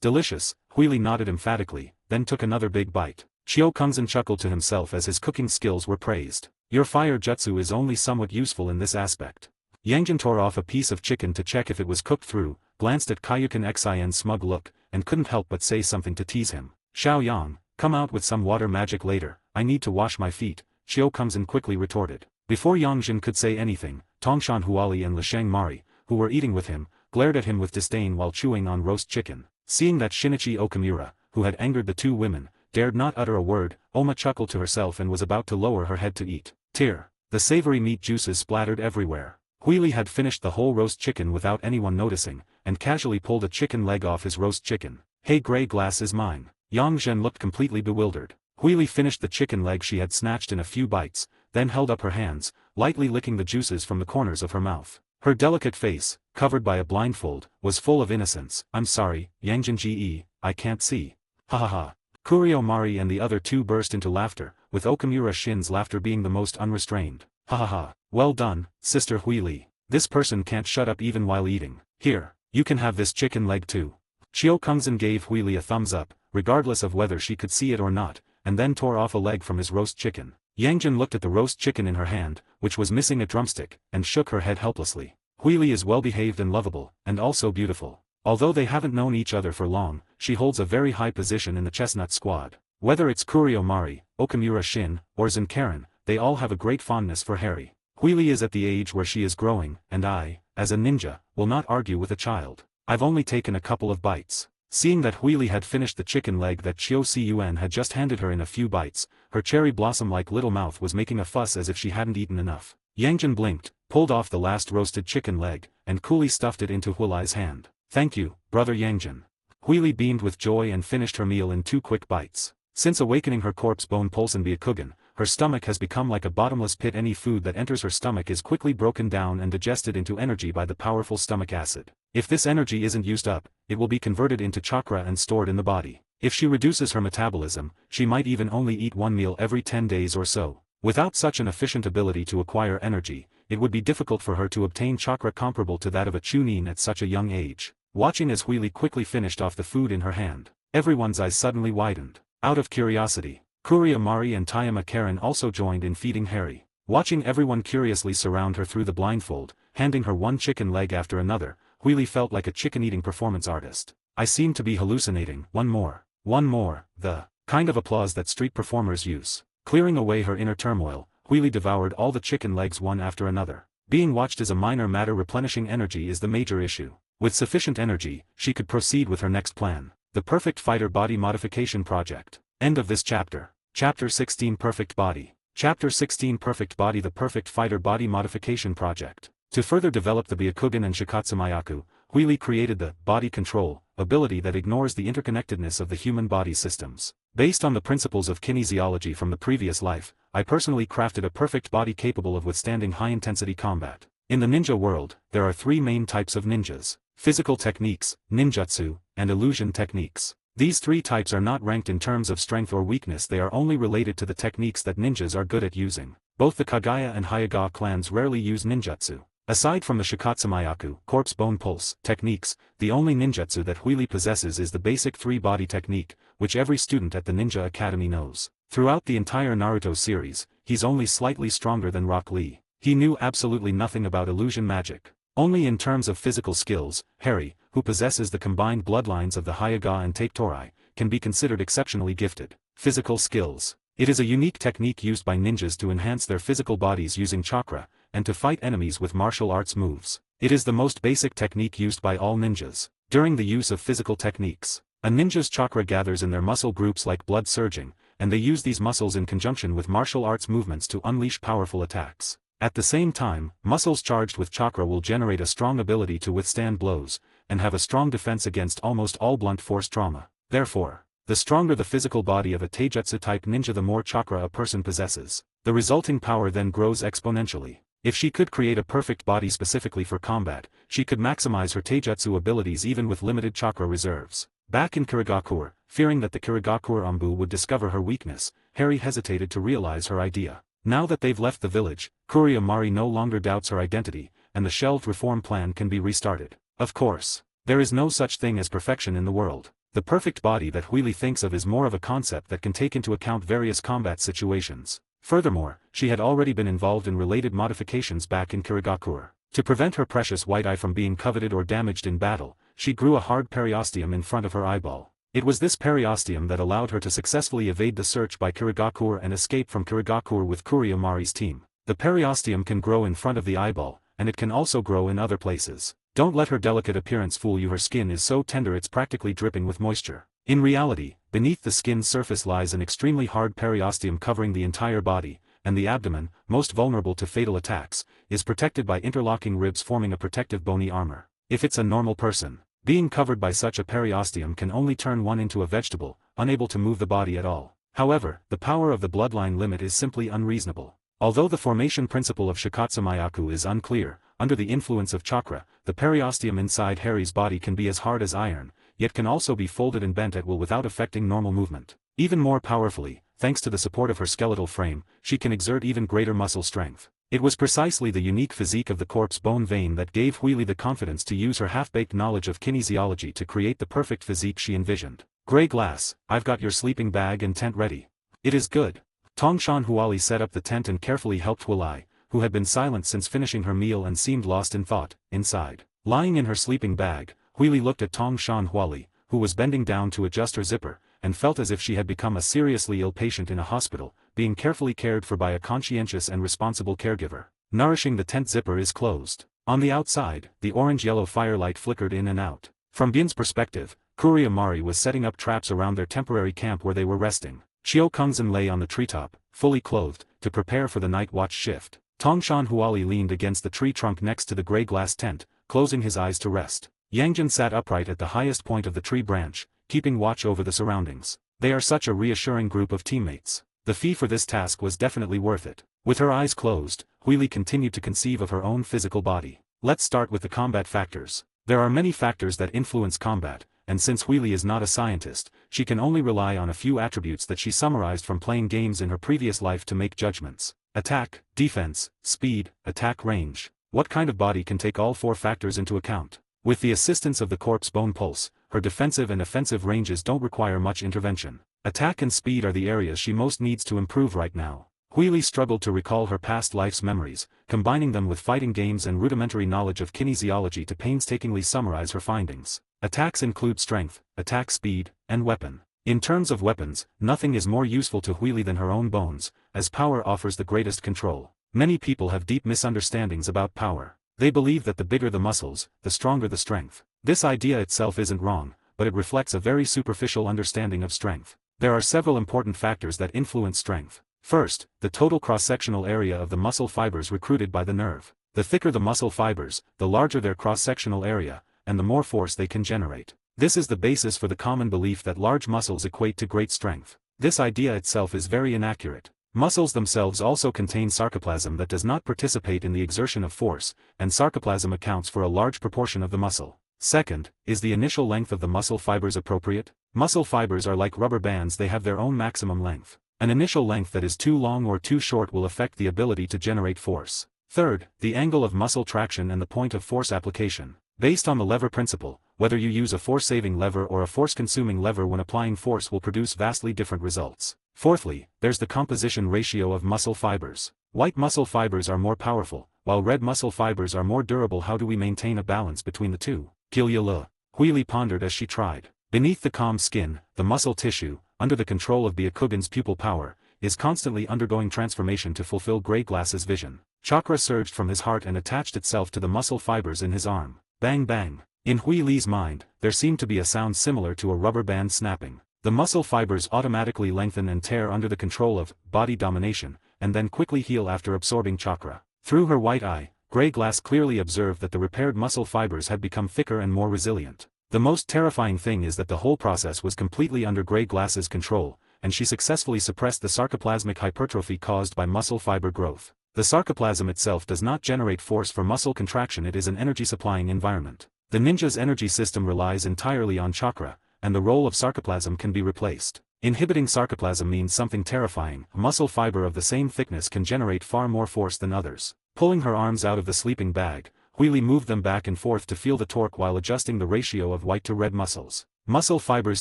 Delicious, Huili nodded emphatically, then took another big bite. Chio Kungsan chuckled to himself as his cooking skills were praised. Your fire jutsu is only somewhat useful in this aspect. Yangjin tore off a piece of chicken to check if it was cooked through, glanced at Kaiyukin Xin's smug look, and couldn't help but say something to tease him. Xiao Yang, come out with some water magic later, I need to wash my feet, Chio Kungsan quickly retorted. Before Yangjin could say anything, Tongshan Huali and Lisheng Mari, who were eating with him, glared at him with disdain while chewing on roast chicken. Seeing that Shinichi Okamura, who had angered the two women, dared not utter a word, Oma chuckled to herself and was about to lower her head to eat. Tear. The savory meat juices splattered everywhere. Huili had finished the whole roast chicken without anyone noticing, and casually pulled a chicken leg off his roast chicken. Hey, gray glass is mine. Yang Zhen looked completely bewildered. Huili finished the chicken leg she had snatched in a few bites, then held up her hands, lightly licking the juices from the corners of her mouth. Her delicate face, covered by a blindfold, was full of innocence. I'm sorry, Yangjin Ge, I can't see. Ha ha ha. Kurio Mari and the other two burst into laughter, with Okamura Shin's laughter being the most unrestrained. Ha ha ha. Well done, Sister Huili. This person can't shut up even while eating. Here, you can have this chicken leg too. Chio Kungsan gave Huili a thumbs up, regardless of whether she could see it or not, and then tore off a leg from his roast chicken. Yangjin looked at the roast chicken in her hand, which was missing a drumstick, and shook her head helplessly. Huili is well-behaved and lovable, and also beautiful. Although they haven't known each other for long, she holds a very high position in the Chestnut Squad. Whether it's Kurio Mari, Okamura Shin, or Zenkaran, they all have a great fondness for Harry. Huili is at the age where she is growing, and I, as a ninja, will not argue with a child. I've only taken a couple of bites. Seeing that Huili had finished the chicken leg that Chiu Yuan had just handed her in a few bites, her cherry blossom-like little mouth was making a fuss as if she hadn't eaten enough. Yangjin blinked, pulled off the last roasted chicken leg, and coolly stuffed it into Huili's hand. Thank you, brother Yangjin. Huili beamed with joy and finished her meal in 2 quick bites. Since awakening her corpse bone Pulsen Byakugan, her stomach has become like a bottomless pit. Any food that enters her stomach is quickly broken down and digested into energy by the powerful stomach acid. If this energy isn't used up, it will be converted into chakra and stored in the body. If she reduces her metabolism, she might even only eat 1 meal every 10 days or so. Without such an efficient ability to acquire energy, it would be difficult for her to obtain chakra comparable to that of a Chunin at such a young age. Watching as Huili quickly finished off the food in her hand, everyone's eyes suddenly widened. Out of curiosity, Kuria Mari and Tayama Karen also joined in feeding Harry. Watching everyone curiously surround her through the blindfold, handing her one chicken leg after another, Huili felt like a chicken-eating performance artist. I seem to be hallucinating. One more. The kind of applause that street performers use. Clearing away her inner turmoil, Huili devoured all the chicken legs one after another. Being watched is a minor matter. Replenishing energy is the major issue. With sufficient energy, she could proceed with her next plan. The Perfect Fighter Body Modification Project. End of this chapter. Chapter 16 Perfect Body. Chapter 16 Perfect Body. The Perfect Fighter Body Modification Project. To further develop the Byakugan and Shikatsumayaku, Huili created the Body Control ability that ignores the interconnectedness of the human body systems. Based on the principles of kinesiology from the previous life, I personally crafted a perfect body capable of withstanding high-intensity combat. In the ninja world, there are 3 main types of ninjas: physical techniques, ninjutsu, and illusion techniques. These 3 types are not ranked in terms of strength or weakness. They are only related to the techniques that ninjas are good at using. Both the Kagaya and Hyuga clans rarely use ninjutsu. Aside from the Shikatsumayaku, corpse bone pulse, techniques, the only ninjutsu that Huili possesses is the basic 3-body technique, which every student at the Ninja Academy knows. Throughout the entire Naruto series, he's only slightly stronger than Rock Lee. He knew absolutely nothing about illusion magic. Only in terms of physical skills, Harry, who possesses the combined bloodlines of the Hyuga and Taitorai, can be considered exceptionally gifted. Physical skills. It is a unique technique used by ninjas to enhance their physical bodies using chakra, and to fight enemies with martial arts moves. It is the most basic technique used by all ninjas. During the use of physical techniques, a ninja's chakra gathers in their muscle groups like blood surging, and they use these muscles in conjunction with martial arts movements to unleash powerful attacks. At the same time, muscles charged with chakra will generate a strong ability to withstand blows, and have a strong defense against almost all blunt force trauma. Therefore, the stronger the physical body of a taijutsu-type ninja, the more chakra a person possesses. The resulting power then grows exponentially. If she could create a perfect body specifically for combat, she could maximize her taijutsu abilities even with limited chakra reserves. Back in Kirigakure, fearing that the Kirigakure Ambu would discover her weakness, Harry hesitated to realize her idea. Now that they've left the village, Kuriamari no longer doubts her identity, and the shelved reform plan can be restarted. Of course, there is no such thing as perfection in the world. The perfect body that Huili thinks of is more of a concept that can take into account various combat situations. Furthermore, she had already been involved in related modifications back in Kirigakure. To prevent her precious white eye from being coveted or damaged in battle, she grew a hard periosteum in front of her eyeball. It was this periosteum that allowed her to successfully evade the search by Kirigakure and escape from Kirigakure with Kuriamari's team. The periosteum can grow in front of the eyeball, and it can also grow in other places. Don't let her delicate appearance fool you. Her skin is so tender it's practically dripping with moisture. In reality, beneath the skin's surface lies an extremely hard periosteum covering the entire body, and the abdomen, most vulnerable to fatal attacks, is protected by interlocking ribs forming a protective bony armor. If it's a normal person, being covered by such a periosteum can only turn one into a vegetable, unable to move the body at all. However, the power of the bloodline limit is simply unreasonable. Although the formation principle of Shikatsumayaku is unclear, under the influence of chakra, the periosteum inside Harry's body can be as hard as iron, yet can also be folded and bent at will without affecting normal movement. Even more powerfully, thanks to the support of her skeletal frame, she can exert even greater muscle strength. It was precisely the unique physique of the corpse bone vein that gave Huili the confidence to use her half-baked knowledge of kinesiology to create the perfect physique she envisioned. Grey Glass, I've got your sleeping bag and tent ready. It is good. Tongshan Huali set up the tent and carefully helped Huilai, who had been silent since finishing her meal and seemed lost in thought, inside. Lying in her sleeping bag, Huili looked at Tongshan Huali, who was bending down to adjust her zipper, and felt as if she had become a seriously ill patient in a hospital, being carefully cared for by a conscientious and responsible caregiver. Nourishing the tent zipper is closed. On the outside, the orange-yellow firelight flickered in and out. From Bin's perspective, Kuriamari was setting up traps around their temporary camp where they were resting. Chio Kungzan lay on the treetop, fully clothed, to prepare for the night watch shift. Tongshan Huali leaned against the tree trunk next to the grey glass tent, closing his eyes to rest. Yangjin sat upright at the highest point of the tree branch, keeping watch over the surroundings. They are such a reassuring group of teammates. The fee for this task was definitely worth it. With her eyes closed, Huili continued to conceive of her own physical body. Let's start with the combat factors. There are many factors that influence combat, and since Huili is not a scientist, she can only rely on a few attributes that she summarized from playing games in her previous life to make judgments. Attack, defense, speed, attack range. What kind of body can take all four factors into account? With the assistance of the corpse bone pulse, her defensive and offensive ranges don't require much intervention. Attack and speed are the areas she most needs to improve right now. Huili struggled to recall her past life's memories, combining them with fighting games and rudimentary knowledge of kinesiology to painstakingly summarize her findings. Attacks include strength, attack speed, and weapon. In terms of weapons, nothing is more useful to Huili than her own bones, as power offers the greatest control. Many people have deep misunderstandings about power. They believe that the bigger the muscles, the stronger the strength. This idea itself isn't wrong, but it reflects a very superficial understanding of strength. There are several important factors that influence strength. First, the total cross-sectional area of the muscle fibers recruited by the nerve. The thicker the muscle fibers, the larger their cross-sectional area, and the more force they can generate. This is the basis for the common belief that large muscles equate to great strength. This idea itself is very inaccurate. Muscles themselves also contain sarcoplasm that does not participate in the exertion of force, and sarcoplasm accounts for a large proportion of the muscle. Second, is the initial length of the muscle fibers appropriate? Muscle fibers are like rubber bands, they have their own maximum length. An initial length that is too long or too short will affect the ability to generate force. Third, the angle of muscle traction and the point of force application. Based on the lever principle, whether you use a force-saving lever or a force-consuming lever when applying force will produce vastly different results. Fourthly, there's the composition ratio of muscle fibers. White muscle fibers are more powerful, while red muscle fibers are more durable. How do we maintain a balance between the two? Huili pondered as she tried. Beneath the calm skin, the muscle tissue, under the control of Byakugan's pupil power, is constantly undergoing transformation to fulfill Grey Glass's vision. Chakra surged from his heart and attached itself to the muscle fibers in his arm. Bang bang. In Huili's mind, there seemed to be a sound similar to a rubber band snapping. The muscle fibers automatically lengthen and tear under the control of body domination, and then quickly heal after absorbing chakra. Through her white eye, Grey Glass clearly observed that the repaired muscle fibers had become thicker and more resilient. The most terrifying thing is that the whole process was completely under Grey Glass's control, and she successfully suppressed the sarcoplasmic hypertrophy caused by muscle fiber growth. The sarcoplasm itself does not generate force for muscle contraction, it is an energy-supplying environment. The ninja's energy system relies entirely on chakra, and the role of sarcoplasm can be replaced. Inhibiting sarcoplasm means something terrifying. A muscle fiber of the same thickness can generate far more force than others. Pulling her arms out of the sleeping bag, Huili moved them back and forth to feel the torque while adjusting the ratio of white to red muscles. Muscle fibers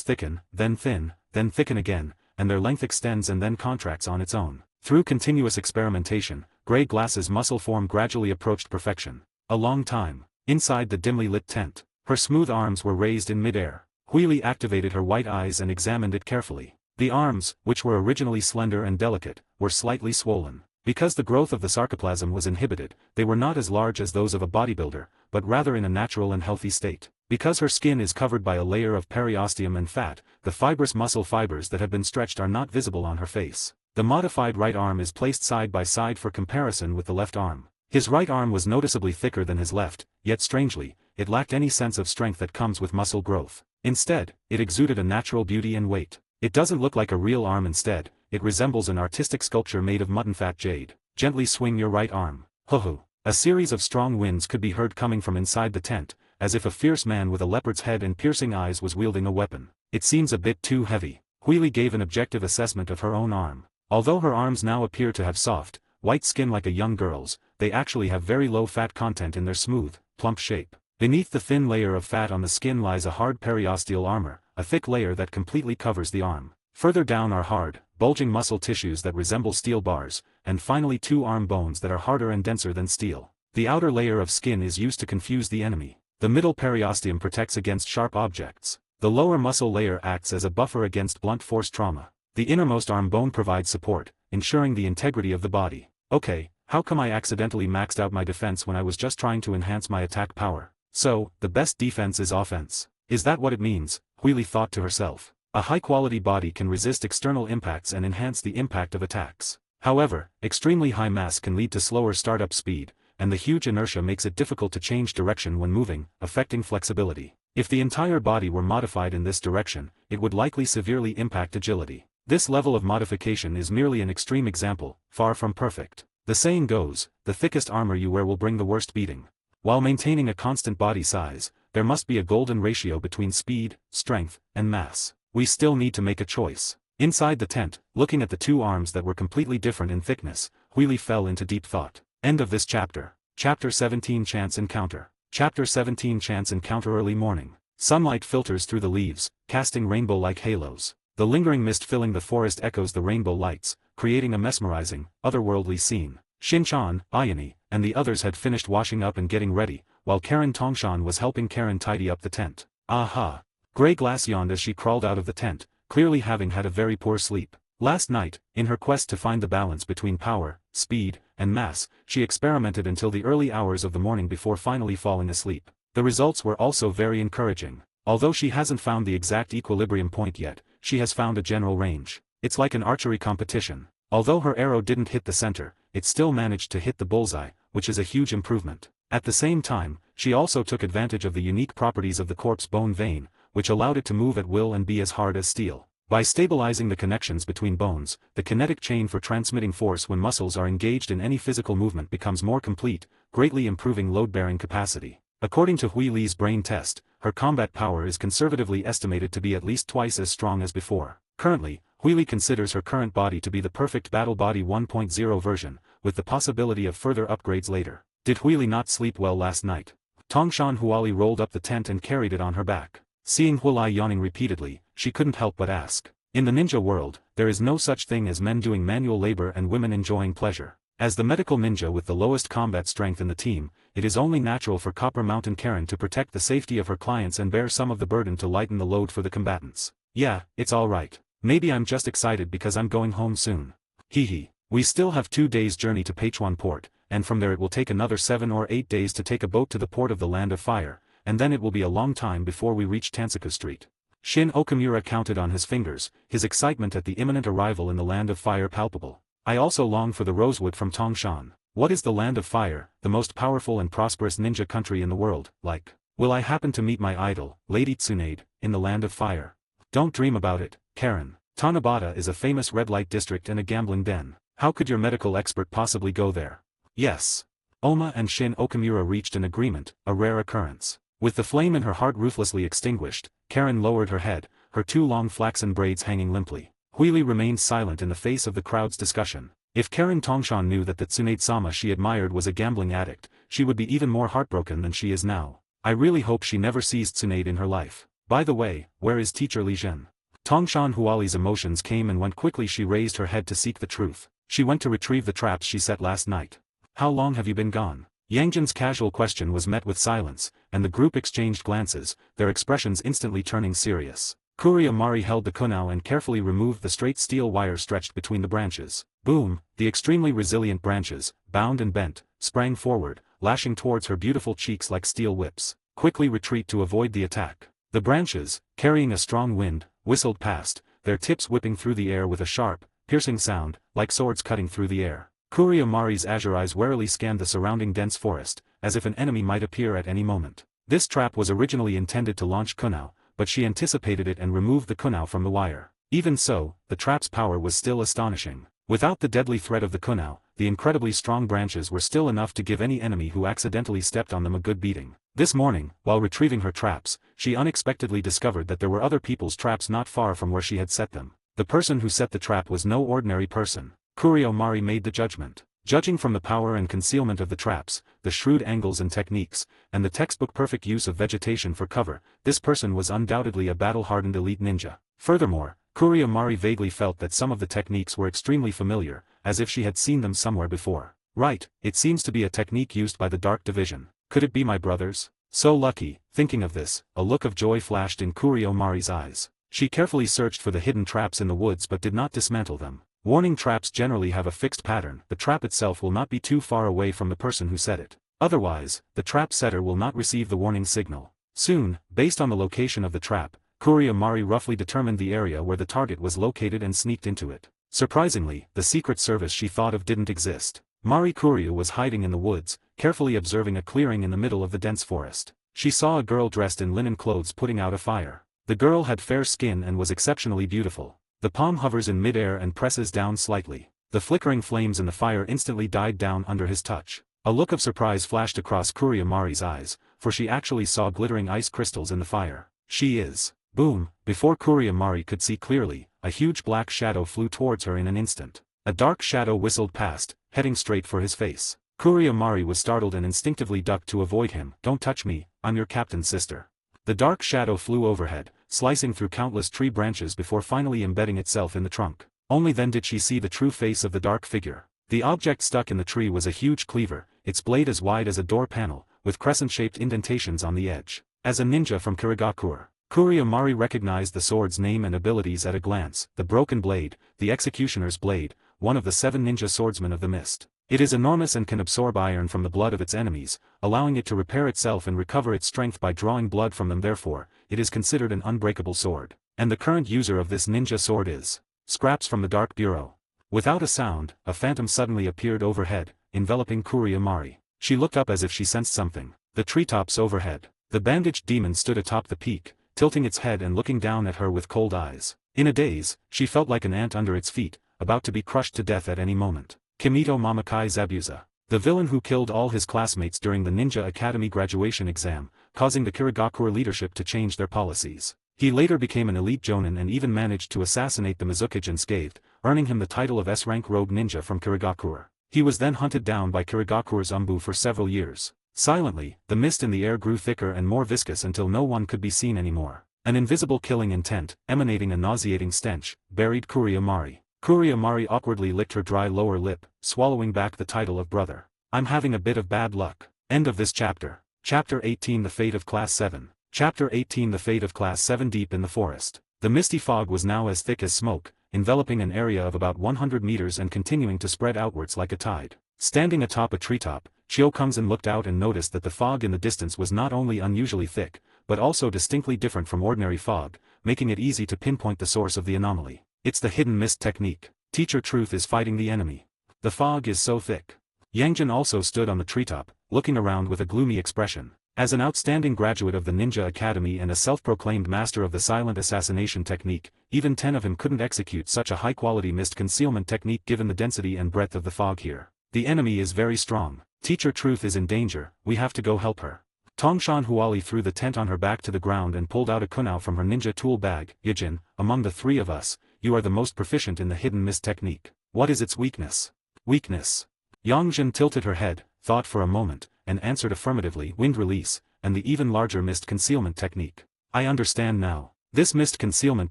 thicken, then thicken again, and their length extends and then contracts on its own. Through continuous experimentation, Grey Glass's muscle form gradually approached perfection. A long time. Inside the dimly lit tent, her smooth arms were raised in midair. Huili activated her white eyes and examined it carefully. The arms, which were originally slender and delicate, were slightly swollen. Because the growth of the sarcoplasm was inhibited, they were not as large as those of a bodybuilder, but rather in a natural and healthy state. Because her skin is covered by a layer of periosteum and fat, the fibrous muscle fibers that have been stretched are not visible on her face. The modified right arm is placed side by side for comparison with the left arm. His right arm was noticeably thicker than his left, yet strangely, it lacked any sense of strength that comes with muscle growth. Instead, it exuded a natural beauty and weight. It doesn't look like a real arm instead, it resembles an artistic sculpture made of mutton-fat jade. Gently swing your right arm. Hoo-hoo. A series of strong winds could be heard coming from inside the tent, as if a fierce man with a leopard's head and piercing eyes was wielding a weapon. It seems a bit too heavy. Huili gave an objective assessment of her own arm. Although her arms now appear to have soft, white skin like a young girl's, they actually have very low fat content in their smooth, plump shape. Beneath the thin layer of fat on the skin lies a hard periosteal armor, a thick layer that completely covers the arm. Further down are hard, bulging muscle tissues that resemble steel bars, and finally two arm bones that are harder and denser than steel. The outer layer of skin is used to confuse the enemy. The middle periosteum protects against sharp objects. The lower muscle layer acts as a buffer against blunt force trauma. The innermost arm bone provides support, ensuring the integrity of the body. Okay, how come I accidentally maxed out my defense when I was just trying to enhance my attack power? So, the best defense is offense. Is that what it means? Huili thought to herself. A high-quality body can resist external impacts and enhance the impact of attacks. However, extremely high mass can lead to slower startup speed, and the huge inertia makes it difficult to change direction when moving, affecting flexibility. If the entire body were modified in this direction, it would likely severely impact agility. This level of modification is merely an extreme example, far from perfect. The saying goes, the thickest armor you wear will bring the worst beating. While maintaining a constant body size, there must be a golden ratio between speed, strength, and mass. We still need to make a choice. Inside the tent, looking at the two arms that were completely different in thickness, Huili fell into deep thought. End of this chapter. Chapter 17 Chance Encounter. Chapter 17 Chance Encounter. Early morning. Sunlight filters through the leaves, casting rainbow-like halos. The lingering mist filling the forest echoes the rainbow lights, creating a mesmerizing, otherworldly scene. Shin-chan, Ayane, and the others had finished washing up and getting ready, while Karen Tongshan was helping Karen tidy up the tent. Aha! Grey Glass yawned as she crawled out of the tent, clearly having had a very poor sleep. Last night, in her quest to find the balance between power, speed, and mass, she experimented until the early hours of the morning before finally falling asleep. The results were also very encouraging. Although she hasn't found the exact equilibrium point yet, she has found a general range. It's like an archery competition. Although her arrow didn't hit the center, it still managed to hit the bullseye, which is a huge improvement. At the same time, she also took advantage of the unique properties of the corpse bone vein, which allowed it to move at will and be as hard as steel. By stabilizing the connections between bones, the kinetic chain for transmitting force when muscles are engaged in any physical movement becomes more complete, greatly improving load-bearing capacity. According to Huili's brain test, her combat power is conservatively estimated to be at least twice as strong as before. Currently, Huili considers her current body to be the perfect Battle Body 1.0 version, with the possibility of further upgrades later. Did Huili not sleep well last night? Tongshan Huali rolled up the tent and carried it on her back. Seeing Huili yawning repeatedly, she couldn't help but ask. In the ninja world, there is no such thing as men doing manual labor and women enjoying pleasure. As the medical ninja with the lowest combat strength in the team, it is only natural for Copper Mountain Karen to protect the safety of her clients and bear some of the burden to lighten the load for the combatants. Yeah, it's alright. Maybe I'm just excited because I'm going home soon. Hee. We still have 2 days' journey to Peichuan Port, and from there it will take another 7 or 8 days to take a boat to the port of the Land of Fire, and then it will be a long time before we reach Tansaku Street. Shin Okamura counted on his fingers, his excitement at the imminent arrival in the Land of Fire palpable. I also long for the rosewood from Tongshan. What is the Land of Fire, the most powerful and prosperous ninja country in the world, like? Will I happen to meet my idol, Lady Tsunade, in the Land of Fire? Don't dream about it, Karen. Tanabata is a famous red light district and a gambling den. How could your medical expert possibly go there? Yes. Oma and Shin Okamura reached an agreement, a rare occurrence. With the flame in her heart ruthlessly extinguished, Karen lowered her head, her 2 long flaxen braids hanging limply. Huili remained silent in the face of the crowd's discussion. If Karen Tongshan knew that the Tsunade-sama she admired was a gambling addict, she would be even more heartbroken than she is now. I really hope she never sees Tsunade in her life. By the way, where is teacher Li Zhen? Tongshan Huali's emotions came and went quickly. She raised her head to seek the truth. She went to retrieve the traps she set last night. How long have you been gone? Yang Jin's casual question was met with silence, and the group exchanged glances, their expressions instantly turning serious. Kuria Mari held the kunao and carefully removed the straight steel wire stretched between the branches. Boom! The extremely resilient branches, bound and bent, sprang forward, lashing towards her beautiful cheeks like steel whips. Quickly retreat to avoid the attack. The branches, carrying a strong wind, whistled past, their tips whipping through the air with a sharp, piercing sound, like swords cutting through the air. Kuria Mari's azure eyes warily scanned the surrounding dense forest, as if an enemy might appear at any moment. This trap was originally intended to launch kunao, but she anticipated it and removed the kunao from the wire. Even so, the trap's power was still astonishing. Without the deadly threat of the kunao, the incredibly strong branches were still enough to give any enemy who accidentally stepped on them a good beating. This morning, while retrieving her traps, she unexpectedly discovered that there were other people's traps not far from where she had set them. The person who set the trap was no ordinary person. Kurio Mari made the judgment. Judging from the power and concealment of the traps, the shrewd angles and techniques, and the textbook perfect use of vegetation for cover, this person was undoubtedly a battle-hardened elite ninja. Furthermore, Kurio Mari vaguely felt that some of the techniques were extremely familiar, as if she had seen them somewhere before. Right, it seems to be a technique used by the Dark Division. Could it be my brothers? So lucky. Thinking of this, a look of joy flashed in Kurio Mari's eyes. She carefully searched for the hidden traps in the woods but did not dismantle them. Warning traps generally have a fixed pattern. The trap itself will not be too far away from the person who set it. Otherwise, the trap setter will not receive the warning signal. Soon, based on the location of the trap, Kuria Mari roughly determined the area where the target was located and sneaked into it. Surprisingly, the secret service she thought of didn't exist. Mari Kuryu was hiding in the woods, carefully observing a clearing in the middle of the dense forest. She saw a girl dressed in linen clothes putting out a fire. The girl had fair skin and was exceptionally beautiful. The palm hovers in mid-air and presses down slightly. The flickering flames in the fire instantly died down under his touch. A look of surprise flashed across Kuria Mari's eyes, for she actually saw glittering ice crystals in the fire. She is. Boom! Before Kuria Mari could see clearly, a huge black shadow flew towards her in an instant. A dark shadow whistled past, heading straight for his face. Kuria Mari was startled and instinctively ducked to avoid him. Don't touch me, I'm your captain's sister. The dark shadow flew overhead, slicing through countless tree branches before finally embedding itself in the trunk. Only then did she see the true face of the dark figure. The object stuck in the tree was a huge cleaver, its blade as wide as a door panel, with crescent-shaped indentations on the edge. As a ninja from Kirigakure, Kuria Mari recognized the sword's name and abilities at a glance: the Broken Blade, the Executioner's Blade, one of the 7 ninja swordsmen of the mist. It is enormous and can absorb iron from the blood of its enemies, allowing it to repair itself and recover its strength by drawing blood from them. Therefore, it is considered an unbreakable sword. And the current user of this ninja sword is Scraps from the Dark Bureau. Without a sound, a phantom suddenly appeared overhead, enveloping Kuria Mari. She looked up as if she sensed something. The treetops overhead. The bandaged demon stood atop the peak, tilting its head and looking down at her with cold eyes. In a daze, she felt like an ant under its feet, about to be crushed to death at any moment. Kimito Mamakai Zabuza, the villain who killed all his classmates during the Ninja Academy graduation exam, causing the Kirigakure leadership to change their policies. He later became an elite jonin and even managed to assassinate the Mizukage unscathed, earning him the title of S-rank rogue ninja from Kirigakure. He was then hunted down by Kirigakure's Umbu for several years. Silently, the mist in the air grew thicker and more viscous until no one could be seen anymore. An invisible killing intent, emanating a nauseating stench, buried Kuria Mari. Kuria Mari awkwardly licked her dry lower lip, swallowing back the title of brother. I'm having a bit of bad luck. End of this chapter. Chapter 18 The Fate of Class 7. Chapter 18 The Fate of Class 7. Deep in the forest. The misty fog was now as thick as smoke, enveloping an area of about 100 meters and continuing to spread outwards like a tide. Standing atop a treetop, Chiyo Kungzen looked out and noticed that the fog in the distance was not only unusually thick, but also distinctly different from ordinary fog, making it easy to pinpoint the source of the anomaly. It's the hidden mist technique. Teacher Truth is fighting the enemy. The fog is so thick. Yangjin also stood on the treetop, looking around with a gloomy expression. As an outstanding graduate of the Ninja Academy and a self-proclaimed master of the silent assassination technique, even 10 of him couldn't execute such a high-quality mist concealment technique given the density and breadth of the fog here. The enemy is very strong. Teacher Truth is in danger, we have to go help her. Tongshan Huali threw the tent on her back to the ground and pulled out a kunao from her ninja tool bag. Yijin, among the three of us, you are the most proficient in the hidden mist technique. What is its weakness? Weakness. Yangjin tilted her head, thought for a moment, and answered affirmatively. Wind release, and the even larger mist concealment technique. I understand now. This mist concealment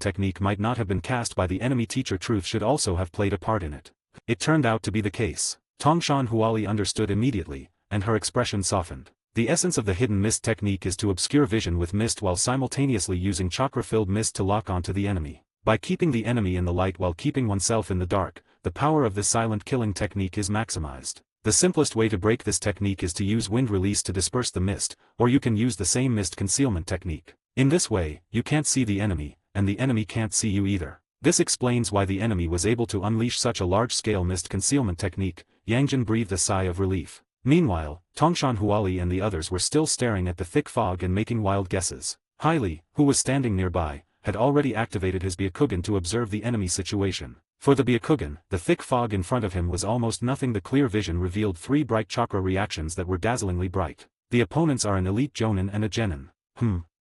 technique might not have been cast by the enemy. Teacher Truth should also have played a part in it. It turned out to be the case. Tongshan Huali understood immediately, and her expression softened. The essence of the hidden mist technique is to obscure vision with mist while simultaneously using chakra-filled mist to lock onto the enemy. By keeping the enemy in the light while keeping oneself in the dark, the power of this silent killing technique is maximized. The simplest way to break this technique is to use wind release to disperse the mist, or you can use the same mist concealment technique. In this way, you can't see the enemy, and the enemy can't see you either. This explains why the enemy was able to unleash such a large-scale mist concealment technique. Yangjin breathed a sigh of relief. Meanwhile, Tongshan Huali and the others were still staring at the thick fog and making wild guesses. Hailey, who was standing nearby, had already activated his Byakugan to observe the enemy situation. For the Byakugan, the thick fog in front of him was almost nothing. The clear vision revealed 3 bright chakra reactions that were dazzlingly bright. The opponents are an elite Jonin and a Genin.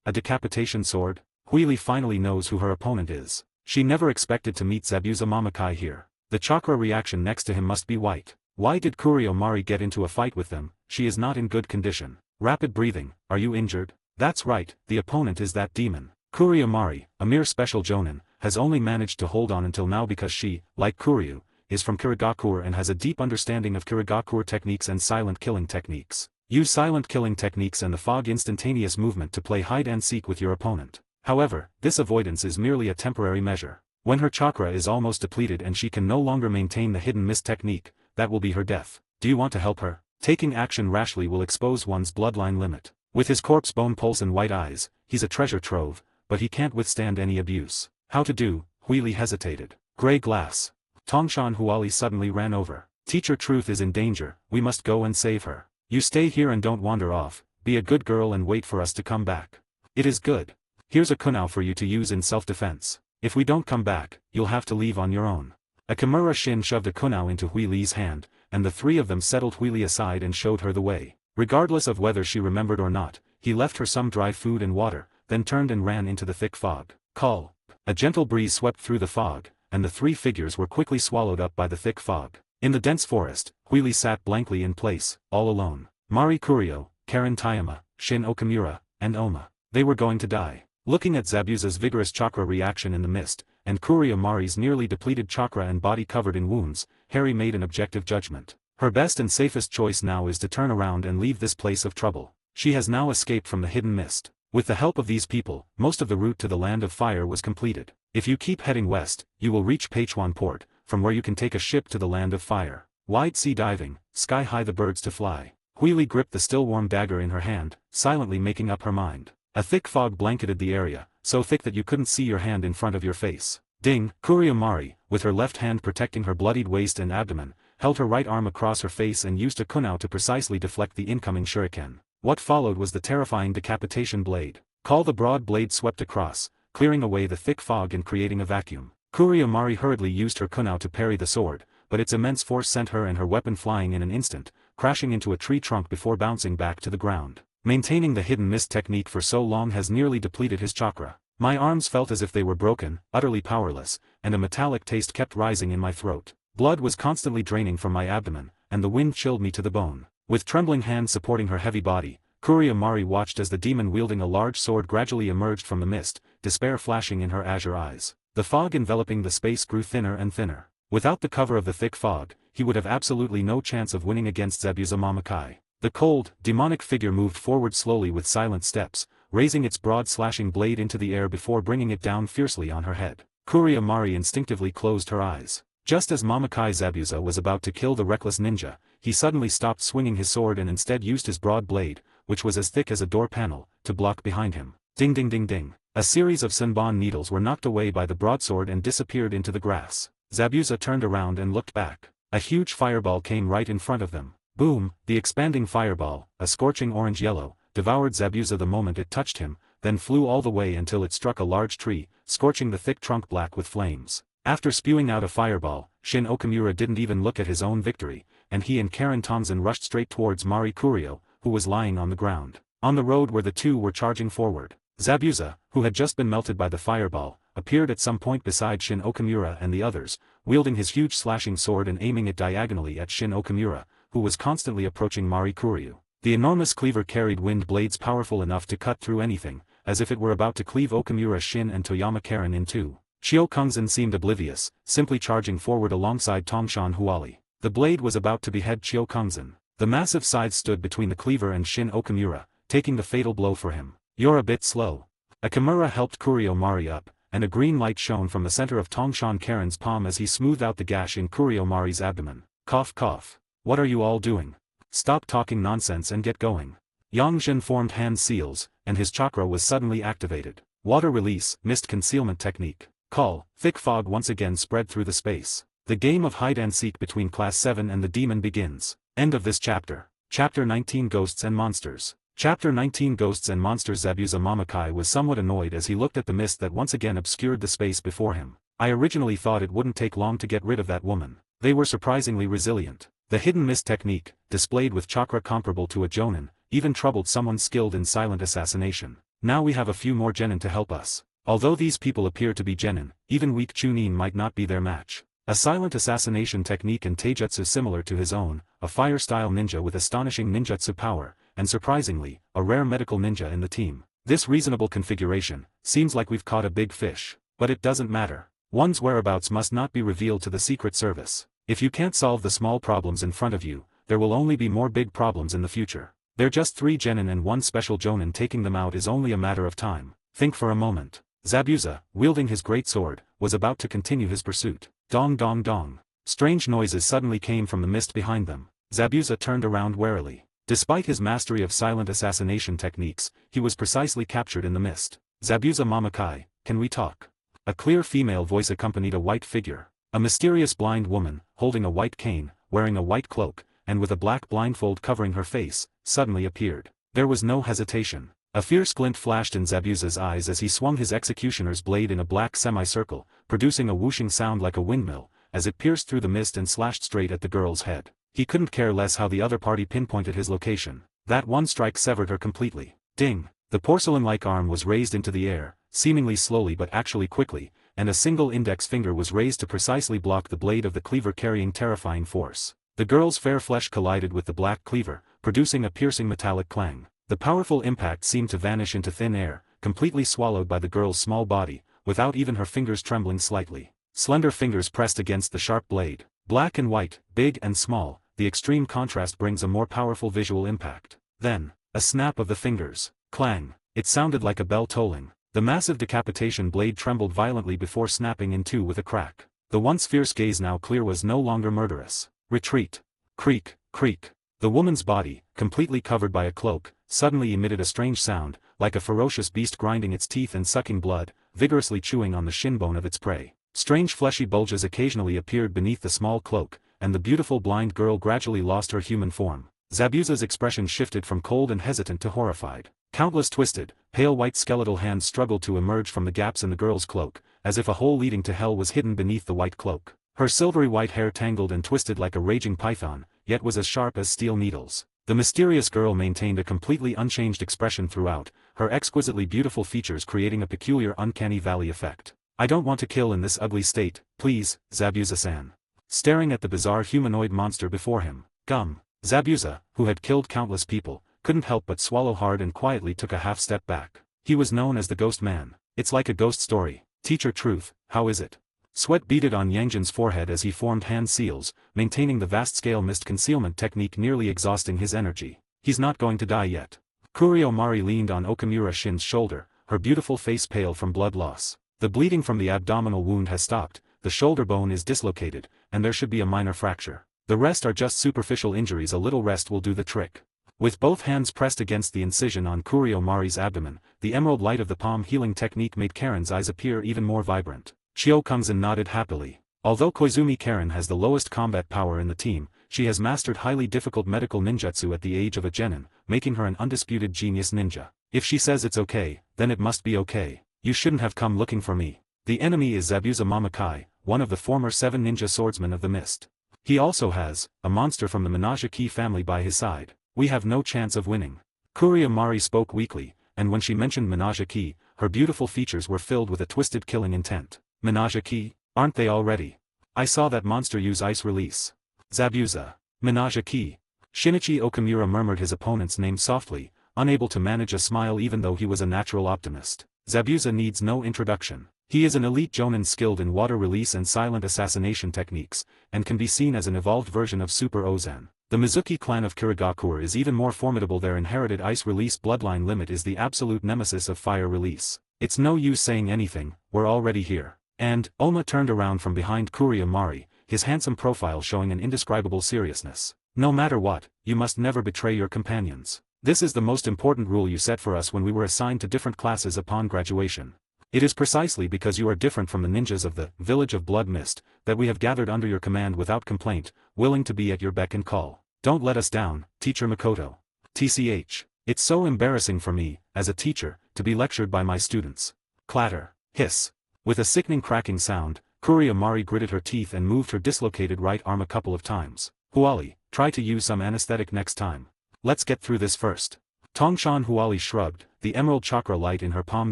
A decapitation sword? Huili finally knows who her opponent is. She never expected to meet Zabuza Mamakai here. The chakra reaction next to him must be white. Why did Kurio Mari get into a fight with them? She is not in good condition. Rapid breathing. Are you injured? That's right, the opponent is that demon. Kurio Mari, a mere special Jonin, has only managed to hold on until now because she, like Kuryu, is from Kirigakure and has a deep understanding of Kirigakure techniques and silent killing techniques. Use silent killing techniques and the fog instantaneous movement to play hide and seek with your opponent. However, this avoidance is merely a temporary measure. When her chakra is almost depleted and she can no longer maintain the hidden mist technique, that will be her death. Do you want to help her? Taking action rashly will expose one's bloodline limit. With his corpse bone pulse and white eyes, he's a treasure trove, but he can't withstand any abuse. How to do? Huili hesitated. Gray glass. Tongshan Huali suddenly ran over. Teacher Truth is in danger, we must go and save her. You stay here and don't wander off, be a good girl and wait for us to come back. It is good. Here's a kunao for you to use in self-defense. If we don't come back, you'll have to leave on your own. A Kimura Shin shoved a kunao into Huili's hand, and the 3 of them settled Huili aside and showed her the way. Regardless of whether she remembered or not, he left her some dry food and water, then turned and ran into the thick fog. Call. A gentle breeze swept through the fog, and the 3 figures were quickly swallowed up by the thick fog. In the dense forest, Huili sat blankly in place, all alone. Mari Kurio, Karen Tayama, Shin Okamura, and Oma. They were going to die. Looking at Zabuza's vigorous chakra reaction in the mist, and Kurio Mari's nearly depleted chakra and body covered in wounds, Harry made an objective judgment. Her best and safest choice now is to turn around and leave this place of trouble. She has now escaped from the hidden mist. With the help of these people, most of the route to the Land of Fire was completed. If you keep heading west, you will reach Peichuan Port, from where you can take a ship to the Land of Fire. Wide sea diving, sky high the birds to fly. Huili gripped the still warm dagger in her hand, silently making up her mind. A thick fog blanketed the area, so thick that you couldn't see your hand in front of your face. Ding! Kurio Mari, with her left hand protecting her bloodied waist and abdomen, held her right arm across her face and used a kunao to precisely deflect the incoming shuriken. What followed was the terrifying decapitation blade. Call the broad blade swept across, clearing away the thick fog and creating a vacuum. Kurio Mari hurriedly used her kunao to parry the sword, but its immense force sent her and her weapon flying in an instant, crashing into a tree trunk before bouncing back to the ground. Maintaining the hidden mist technique for so long has nearly depleted his chakra. My arms felt as if they were broken, utterly powerless, and a metallic taste kept rising in my throat. Blood was constantly draining from my abdomen, and the wind chilled me to the bone. With trembling hands supporting her heavy body, Kurio Mari watched as the demon wielding a large sword gradually emerged from the mist, despair flashing in her azure eyes. The fog enveloping the space grew thinner and thinner. Without the cover of the thick fog, he would have absolutely no chance of winning against Zabuza Mamakai. The cold, demonic figure moved forward slowly with silent steps, raising its broad slashing blade into the air before bringing it down fiercely on her head. Kurio Mari instinctively closed her eyes. Just as Mamakai Zabuza was about to kill the reckless ninja, he suddenly stopped swinging his sword and instead used his broad blade, which was as thick as a door panel, to block behind him. Ding ding ding ding. A series of Senbon needles were knocked away by the broadsword and disappeared into the grass. Zabuza turned around and looked back. A huge fireball came right in front of them. Boom! The expanding fireball, a scorching orange-yellow, devoured Zabuza the moment it touched him, then flew all the way until it struck a large tree, scorching the thick trunk black with flames. After spewing out a fireball, Shin Okamura didn't even look at his own victory, and he and Karen Thompson rushed straight towards Mari Kurio, who was lying on the ground. On the road where the two were charging forward, Zabuza, who had just been melted by the fireball, appeared at some point beside Shin Okamura and the others, wielding his huge slashing sword and aiming it diagonally at Shin Okamura, who was constantly approaching Mari Kuryu. The enormous cleaver carried wind blades powerful enough to cut through anything, as if it were about to cleave Okamura Shin and Toyama Karen in two. Shio Kungzen seemed oblivious, simply charging forward alongside Tongshan Huali. The blade was about to behead Shio Kungzen. The massive scythe stood between the cleaver and Shin Okamura, taking the fatal blow for him. "You're a bit slow." Akamura helped Kurio Mari up, and a green light shone from the center of Tongshan Karen's palm as he smoothed out the gash in Kurio Mari's abdomen. Cough cough. "What are you all doing? Stop talking nonsense and get going." Yang Jin formed hand seals, and his chakra was suddenly activated. Water release, mist concealment technique. Call. Thick fog once again spread through the space. The game of hide and seek between Class 7 and the demon begins. End of this chapter. Chapter 19 Ghosts and Monsters. Chapter 19 Ghosts and Monsters. Zabuza Mamakai was somewhat annoyed as he looked at the mist that once again obscured the space before him. I originally thought it wouldn't take long to get rid of that woman. They were surprisingly resilient. The hidden mist technique, displayed with chakra comparable to a jonin, even troubled someone skilled in silent assassination. Now we have a few more genin to help us. Although these people appear to be genin, even weak chunin might not be their match. A silent assassination technique and taijutsu similar to his own, a fire-style ninja with astonishing ninjutsu power, and surprisingly, a rare medical ninja in the team. This reasonable configuration, seems like we've caught a big fish. But it doesn't matter. One's whereabouts must not be revealed to the Secret Service. If you can't solve the small problems in front of you, there will only be more big problems in the future. They're just 3 genin and 1 special jonin. Taking them out is only a matter of time. Think for a moment. Zabuza, wielding his great sword, was about to continue his pursuit. Dong dong dong. Strange noises suddenly came from the mist behind them. Zabuza turned around warily. Despite his mastery of silent assassination techniques, he was precisely captured in the mist. "Zabuza Mamakai, can we talk?" A clear female voice accompanied a white figure. A mysterious blind woman, holding a white cane, wearing a white cloak, and with a black blindfold covering her face, suddenly appeared. There was no hesitation. A fierce glint flashed in Zabuza's eyes as he swung his executioner's blade in a black semicircle, producing a whooshing sound like a windmill, as it pierced through the mist and slashed straight at the girl's head. He couldn't care less how the other party pinpointed his location. That one strike severed her completely. Ding! The porcelain-like arm was raised into the air, seemingly slowly but actually quickly, and a single index finger was raised to precisely block the blade of the cleaver carrying terrifying force. The girl's fair flesh collided with the black cleaver, producing a piercing metallic clang. The powerful impact seemed to vanish into thin air, completely swallowed by the girl's small body, without even her fingers trembling slightly. Slender fingers pressed against the sharp blade. Black and white, big and small, the extreme contrast brings a more powerful visual impact. Then, a snap of the fingers. Clang. It sounded like a bell tolling. The massive decapitation blade trembled violently before snapping in two with a crack. The once fierce gaze, now clear, was no longer murderous. Retreat. Creak, creak. The woman's body, completely covered by a cloak, suddenly emitted a strange sound, like a ferocious beast grinding its teeth and sucking blood, vigorously chewing on the shinbone of its prey. Strange fleshy bulges occasionally appeared beneath the small cloak, and the beautiful blind girl gradually lost her human form. Zabuza's expression shifted from cold and hesitant to horrified. Countless twisted, pale white skeletal hands struggled to emerge from the gaps in the girl's cloak, as if a hole leading to hell was hidden beneath the white cloak. Her silvery white hair tangled and twisted like a raging python, yet was as sharp as steel needles. The mysterious girl maintained a completely unchanged expression throughout, her exquisitely beautiful features creating a peculiar uncanny valley effect. "I don't want to kill in this ugly state, please, Zabuza-san." Staring at the bizarre humanoid monster before him. Gum. Zabuza, who had killed countless people, couldn't help but swallow hard and quietly took a half step back. He was known as the Ghost Man. "It's like a ghost story. Teacher Truth, how is it?" Sweat beaded on Yangjin's forehead as he formed hand seals, maintaining the vast-scale mist concealment technique, nearly exhausting his energy. "He's not going to die yet." Kurio Mari leaned on Okamura Shin's shoulder, her beautiful face pale from blood loss. "The bleeding from the abdominal wound has stopped, the shoulder bone is dislocated, and there should be a minor fracture. The rest are just superficial injuries. A little rest will do the trick." With both hands pressed against the incision on Kurio Mari's abdomen, the emerald light of the palm healing technique made Karen's eyes appear even more vibrant. Shio Kungzen nodded happily. Although Koizumi Karen has the lowest combat power in the team, she has mastered highly difficult medical ninjutsu at the age of a genin, making her an undisputed genius ninja. If she says it's okay, then it must be okay. "You shouldn't have come looking for me. The enemy is Zabuza Mamakai, one of the former 7 ninja swordsmen of the mist. He also has a monster from the Menage-a-Ki family by his side. We have no chance of winning." Kuriyamari spoke weakly, and when she mentioned menage a qui, her beautiful features were filled with a twisted killing intent. Menage a qui? Aren't they already? I saw that monster use ice release. Zabuza. Menage a qui. Shinichi Okamura murmured his opponent's name softly, unable to manage a smile even though he was a natural optimist. Zabuza needs no introduction. He is an elite jonin skilled in water release and silent assassination techniques, and can be seen as an evolved version of Super Ozan. The Mizuki clan of Kirigakure is even more formidable. Their inherited ice release bloodline limit is the absolute nemesis of fire release. It's no use saying anything, we're already here. And, Oma turned around from behind Kuriyamari, his handsome profile showing an indescribable seriousness. No matter what, you must never betray your companions. This is the most important rule you set for us when we were assigned to different classes upon graduation. It is precisely because you are different from the ninjas of the Village of Blood Mist, that we have gathered under your command without complaint, willing to be at your beck and call. Don't let us down, Teacher Makoto. TCH. It's so embarrassing for me, as a teacher, to be lectured by my students. Clatter. Hiss. With a sickening cracking sound, Kuriyamari gritted her teeth and moved her dislocated right arm a couple of times. Huali, try to use some anesthetic next time. Let's get through this first. Tongshan Huali shrugged, the emerald chakra light in her palm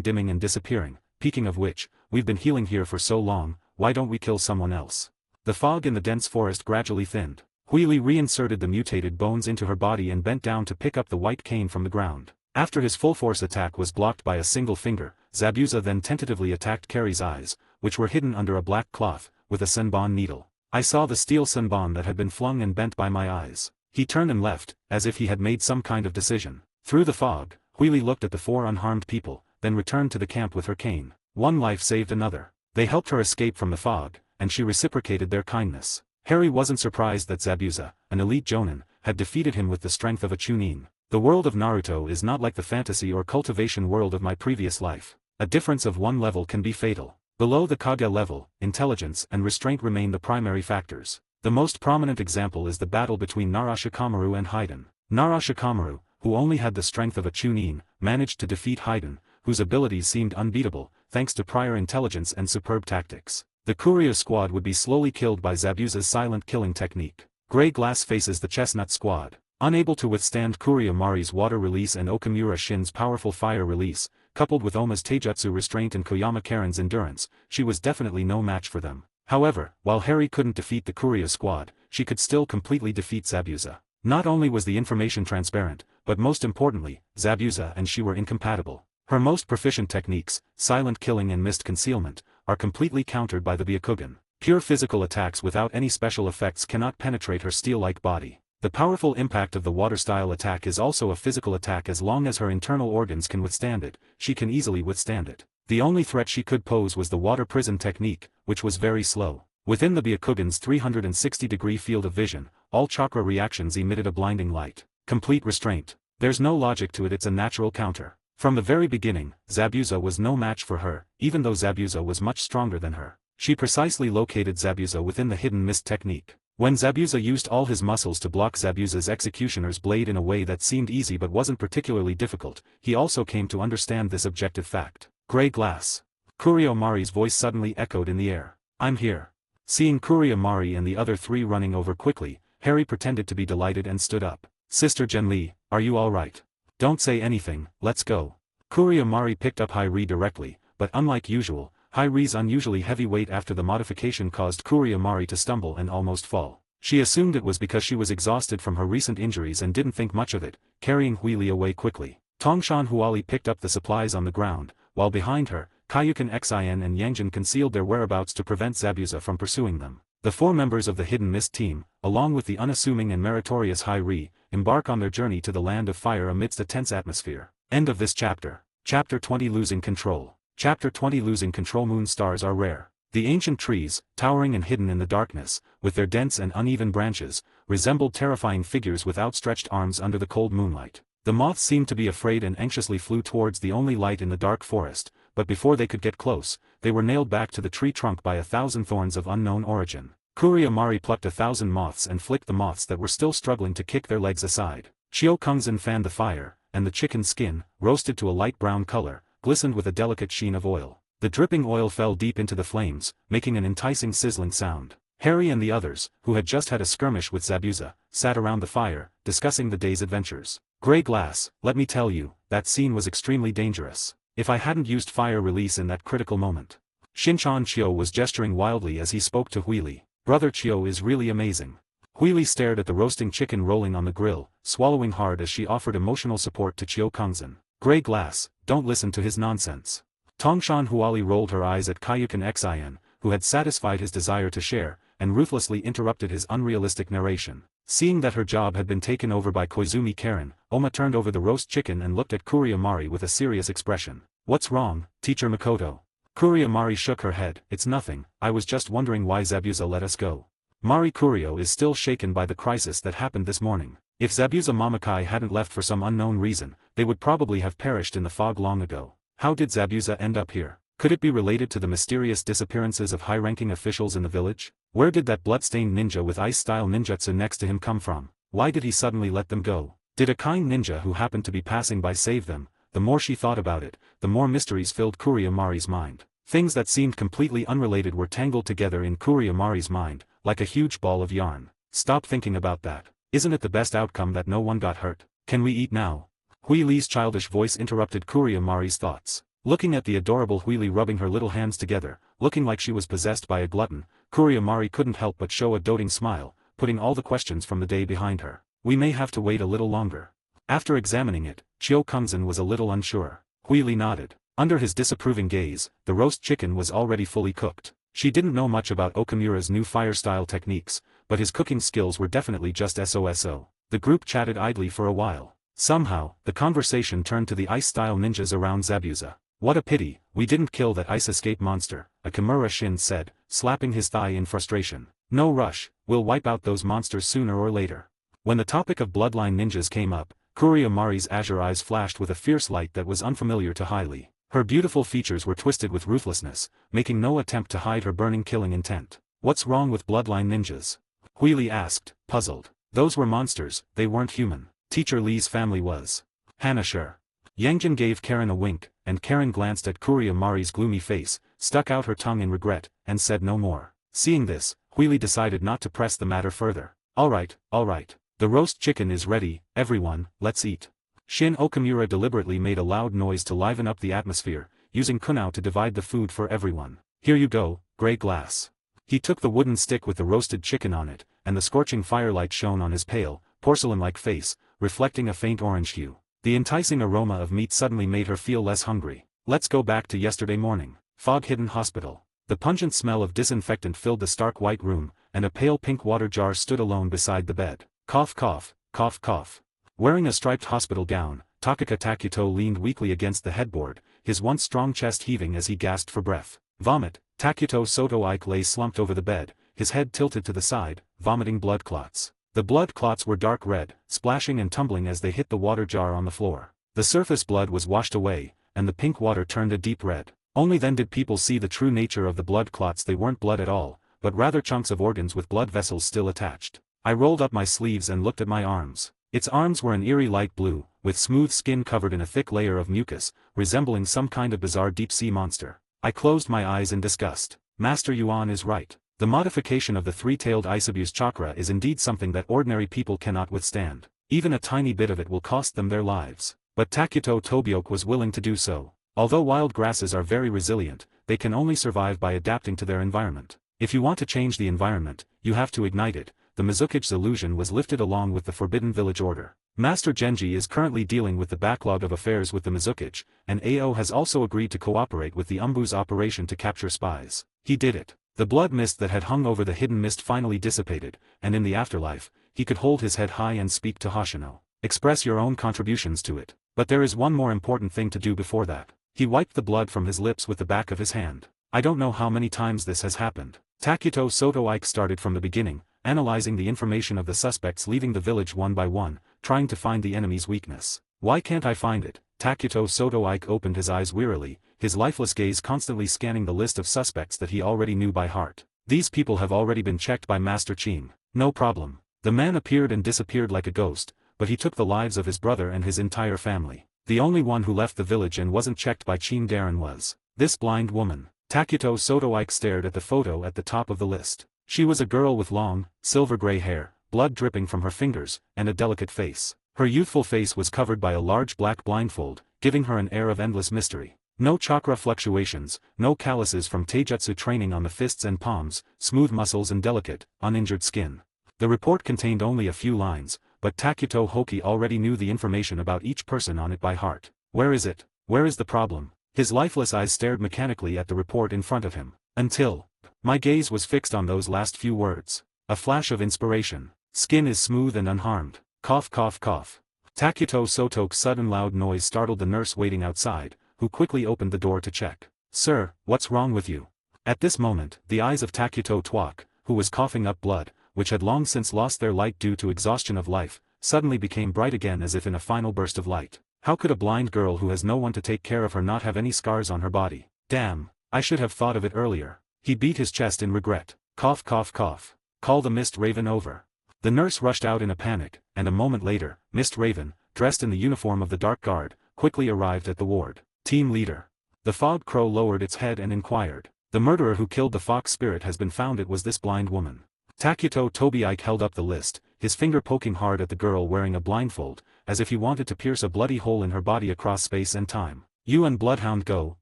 dimming and disappearing. Speaking of which, we've been healing here for so long, why don't we kill someone else? The fog in the dense forest gradually thinned. Huili reinserted the mutated bones into her body and bent down to pick up the white cane from the ground. After his full-force attack was blocked by a single finger, Zabuza then tentatively attacked Carrie's eyes, which were hidden under a black cloth, with a senbon needle. I saw the steel senbon that had been flung and bent by my eyes. He turned and left, as if he had made some kind of decision. Through the fog, Huili looked at the 4 unharmed people, then returned to the camp with her cane. One life saved another. They helped her escape from the fog, and she reciprocated their kindness. Harry wasn't surprised that Zabuza, an elite jonin, had defeated him with the strength of a chunin. The world of Naruto is not like the fantasy or cultivation world of my previous life. A difference of 1 level can be fatal. Below the Kage level, intelligence and restraint remain the primary factors. The most prominent example is the battle between Narashikamaru and Haiden. Narashikamaru, who only had the strength of a chunin, managed to defeat Haiden, whose abilities seemed unbeatable, thanks to prior intelligence and superb tactics. The courier squad would be slowly killed by Zabuza's silent killing technique. Grey Glass faces the Chestnut squad. Unable to withstand Kuriyamari's water release and Okamura Shin's powerful fire release, coupled with Oma's taijutsu restraint and Koyama Karen's endurance, she was definitely no match for them. However, while Harry couldn't defeat the courier squad, she could still completely defeat Zabuza. Not only was the information transparent, but most importantly, Zabuza and she were incompatible. Her most proficient techniques, silent killing and mist concealment, are completely countered by the Byakugan. Pure physical attacks without any special effects cannot penetrate her steel-like body. The powerful impact of the water-style attack is also a physical attack. As long as her internal organs can withstand it, she can easily withstand it. The only threat she could pose was the water prison technique, which was very slow. Within the Byakugan's 360-degree field of vision, all chakra reactions emitted a blinding light. Complete restraint. There's no logic to it, it's a natural counter. From the very beginning, Zabuza was no match for her, even though Zabuza was much stronger than her. She precisely located Zabuza within the hidden mist technique. When Zabuza used all his muscles to block Zabuza's executioner's blade in a way that seemed easy but wasn't particularly difficult, he also came to understand this objective fact. Grey Glass. Kuriyamari's voice suddenly echoed in the air. I'm here. Seeing Kuriyamari and the other 3 running over quickly, Harry pretended to be delighted and stood up. Sister Genli, are you alright? Don't say anything, let's go. Kuriyamari picked up Hairi directly, but unlike usual, Hairi's unusually heavy weight after the modification caused Kuriyamari to stumble and almost fall. She assumed it was because she was exhausted from her recent injuries and didn't think much of it, carrying Huili away quickly. Tongshan Huali picked up the supplies on the ground, while behind her, Kaiyukan Xin and Yangjin concealed their whereabouts to prevent Zabuza from pursuing them. The 4 members of the Hidden Mist team, along with the unassuming and meritorious Hairi, embark on their journey to the Land of Fire amidst a tense atmosphere. End of this chapter. Chapter 20 Losing Control. Chapter 20 Losing Control. Moon stars are rare. The ancient trees, towering and hidden in the darkness, with their dense and uneven branches, resembled terrifying figures with outstretched arms under the cold moonlight. The moths seemed to be afraid and anxiously flew towards the only light in the dark forest, but before they could get close, they were nailed back to the tree trunk by 1,000 thorns of unknown origin. Kuriyamari plucked 1,000 moths and flicked the moths that were still struggling to kick their legs aside. Shio Kungzan fanned the fire, and the chicken skin, roasted to a light brown color, glistened with a delicate sheen of oil. The dripping oil fell deep into the flames, making an enticing sizzling sound. Harry and the others, who had just had a skirmish with Zabuza, sat around the fire, discussing the day's adventures. Gray glass, let me tell you, that scene was extremely dangerous. If I hadn't used fire release in that critical moment. Shinchan Chio was gesturing wildly as he spoke to Huili. Brother Chio is really amazing. Huili stared at the roasting chicken rolling on the grill, swallowing hard as she offered emotional support to Chio Kungzan. Gray glass, don't listen to his nonsense. Tongshan Huali rolled her eyes at Kaiyukan Xin, who had satisfied his desire to share, and ruthlessly interrupted his unrealistic narration. Seeing that her job had been taken over by Koizumi Karen, Oma turned over the roast chicken and looked at Kuria Mari with a serious expression. What's wrong, Teacher Makoto? Kuria Mari shook her head. It's nothing, I was just wondering why Zabuza let us go. Mari Kurio is still shaken by the crisis that happened this morning. If Zabuza Mamakai hadn't left for some unknown reason, they would probably have perished in the fog long ago. How did Zabuza end up here? Could it be related to the mysterious disappearances of high-ranking officials in the village? Where did that bloodstained ninja with ice-style ninjutsu next to him come from? Why did he suddenly let them go? Did a kind ninja who happened to be passing by save them? The more she thought about it, the more mysteries filled Kuria Mari's mind. Things that seemed completely unrelated were tangled together in Kuria Mari's mind, like a huge ball of yarn. Stop thinking about that. Isn't it the best outcome that no one got hurt? Can we eat now? Hui Li's childish voice interrupted Kuria Mari's thoughts. Looking at the adorable Hui Li rubbing her little hands together, looking like she was possessed by a glutton, Kuria Mari couldn't help but show a doting smile, putting all the questions from the day behind her. We may have to wait a little longer. After examining it, Chio Kungzan was a little unsure. Hui Li nodded. Under his disapproving gaze, the roast chicken was already fully cooked. She didn't know much about Okamura's new fire-style techniques, but his cooking skills were definitely just SOSO. The group chatted idly for a while. Somehow, the conversation turned to the ice-style ninjas around Zabuza. What a pity, we didn't kill that ice escape monster, a Kimura Shin said, slapping his thigh in frustration. No rush, we'll wipe out those monsters sooner or later. When the topic of bloodline ninjas came up, Kuria Mari's azure eyes flashed with a fierce light that was unfamiliar to Hailey. Her beautiful features were twisted with ruthlessness, making no attempt to hide her burning killing intent. What's wrong with bloodline ninjas? Hui Li asked, puzzled. Those were monsters, they weren't human. Teacher Li's family was. Hannah sure. Yangjin gave Karen a wink, and Karen glanced at Kuria Mari's gloomy face, stuck out her tongue in regret, and said no more. Seeing this, Hui Li decided not to press the matter further. Alright. The roast chicken is ready, everyone, let's eat. Shin Okamura deliberately made a loud noise to liven up the atmosphere, using kunao to divide the food for everyone. Here you go, Gray glass. He took the wooden stick with the roasted chicken on it, and the scorching firelight shone on his pale, porcelain-like face, reflecting a faint orange hue. The enticing aroma of meat suddenly made her feel less hungry. Let's go back to yesterday morning. Fog-hidden hospital. The pungent smell of disinfectant filled the stark white room, and a pale pink water jar stood alone beside the bed. Cough cough, cough cough. Wearing a striped hospital gown, Takaka Takuto leaned weakly against the headboard, his once strong chest heaving as he gasped for breath. Vomit. Takuto Soto Ike lay slumped over the bed, his head tilted to the side, vomiting blood clots. The blood clots were dark red, splashing and tumbling as they hit the water jar on the floor. The surface blood was washed away, and the pink water turned a deep red. Only then did people see the true nature of the blood clots. They weren't blood at all, but rather chunks of organs with blood vessels still attached. I rolled up my sleeves and looked at my arms. Its arms were an eerie light blue, with smooth skin covered in a thick layer of mucus, resembling some kind of bizarre deep-sea monster. I closed my eyes in disgust. Master Yuan is right. The modification of the three-tailed Isabuse chakra is indeed something that ordinary people cannot withstand. Even a tiny bit of it will cost them their lives. But Takuto Tobiok was willing to do so. Although wild grasses are very resilient, they can only survive by adapting to their environment. If you want to change the environment, you have to ignite it. The Mizuki's illusion was lifted along with the Forbidden Village Order. Master Genji is currently dealing with the backlog of affairs with the Mizuki, and AO has also agreed to cooperate with the Umbu's operation to capture spies. He did it. The blood mist that had hung over the hidden mist finally dissipated, and in the afterlife, he could hold his head high and speak to Hoshino. Express your own contributions to it. But there is one more important thing to do before that. He wiped the blood from his lips with the back of his hand. I don't know how many times this has happened. Takuto Soto Ike started from the beginning, analyzing the information of the suspects leaving the village one by one, trying to find the enemy's weakness. Why can't I find it? Takuto Soto Ike opened his eyes wearily, his lifeless gaze constantly scanning the list of suspects that he already knew by heart. These people have already been checked by Master Ching. No problem. The man appeared and disappeared like a ghost, but he took the lives of his brother and his entire family. The only one who left the village and wasn't checked by Ching Darren was this blind woman. Takuto Soto Ike stared at the photo at the top of the list. She was a girl with long, silver-gray hair, blood dripping from her fingers, and a delicate face. Her youthful face was covered by a large black blindfold, giving her an air of endless mystery. No chakra fluctuations, no calluses from taijutsu training on the fists and palms, smooth muscles and delicate, uninjured skin. The report contained only a few lines, but Takuto Hoki already knew the information about each person on it by heart. Where is it? Where is the problem? His lifeless eyes stared mechanically at the report in front of him. Until my gaze was fixed on those last few words. A flash of inspiration. Skin is smooth and unharmed. Cough cough cough. Takuto Soto's sudden loud noise startled the nurse waiting outside, who quickly opened the door to check. Sir, what's wrong with you? At this moment, the eyes of Takuto Twak, who was coughing up blood, which had long since lost their light due to exhaustion of life, suddenly became bright again as if in a final burst of light. How could a blind girl who has no one to take care of her not have any scars on her body? Damn, I should have thought of it earlier. He beat his chest in regret. Cough cough cough. Call the Mist Raven over. The nurse rushed out in a panic, and a moment later, Mist Raven, dressed in the uniform of the Dark Guard, quickly arrived at the ward. Team leader. The Fog Crow lowered its head and inquired. The murderer who killed the fox spirit has been found. It was this blind woman. Takuto Tobiike held up the list, his finger poking hard at the girl wearing a blindfold, as if he wanted to pierce a bloody hole in her body across space and time. You and Bloodhound go,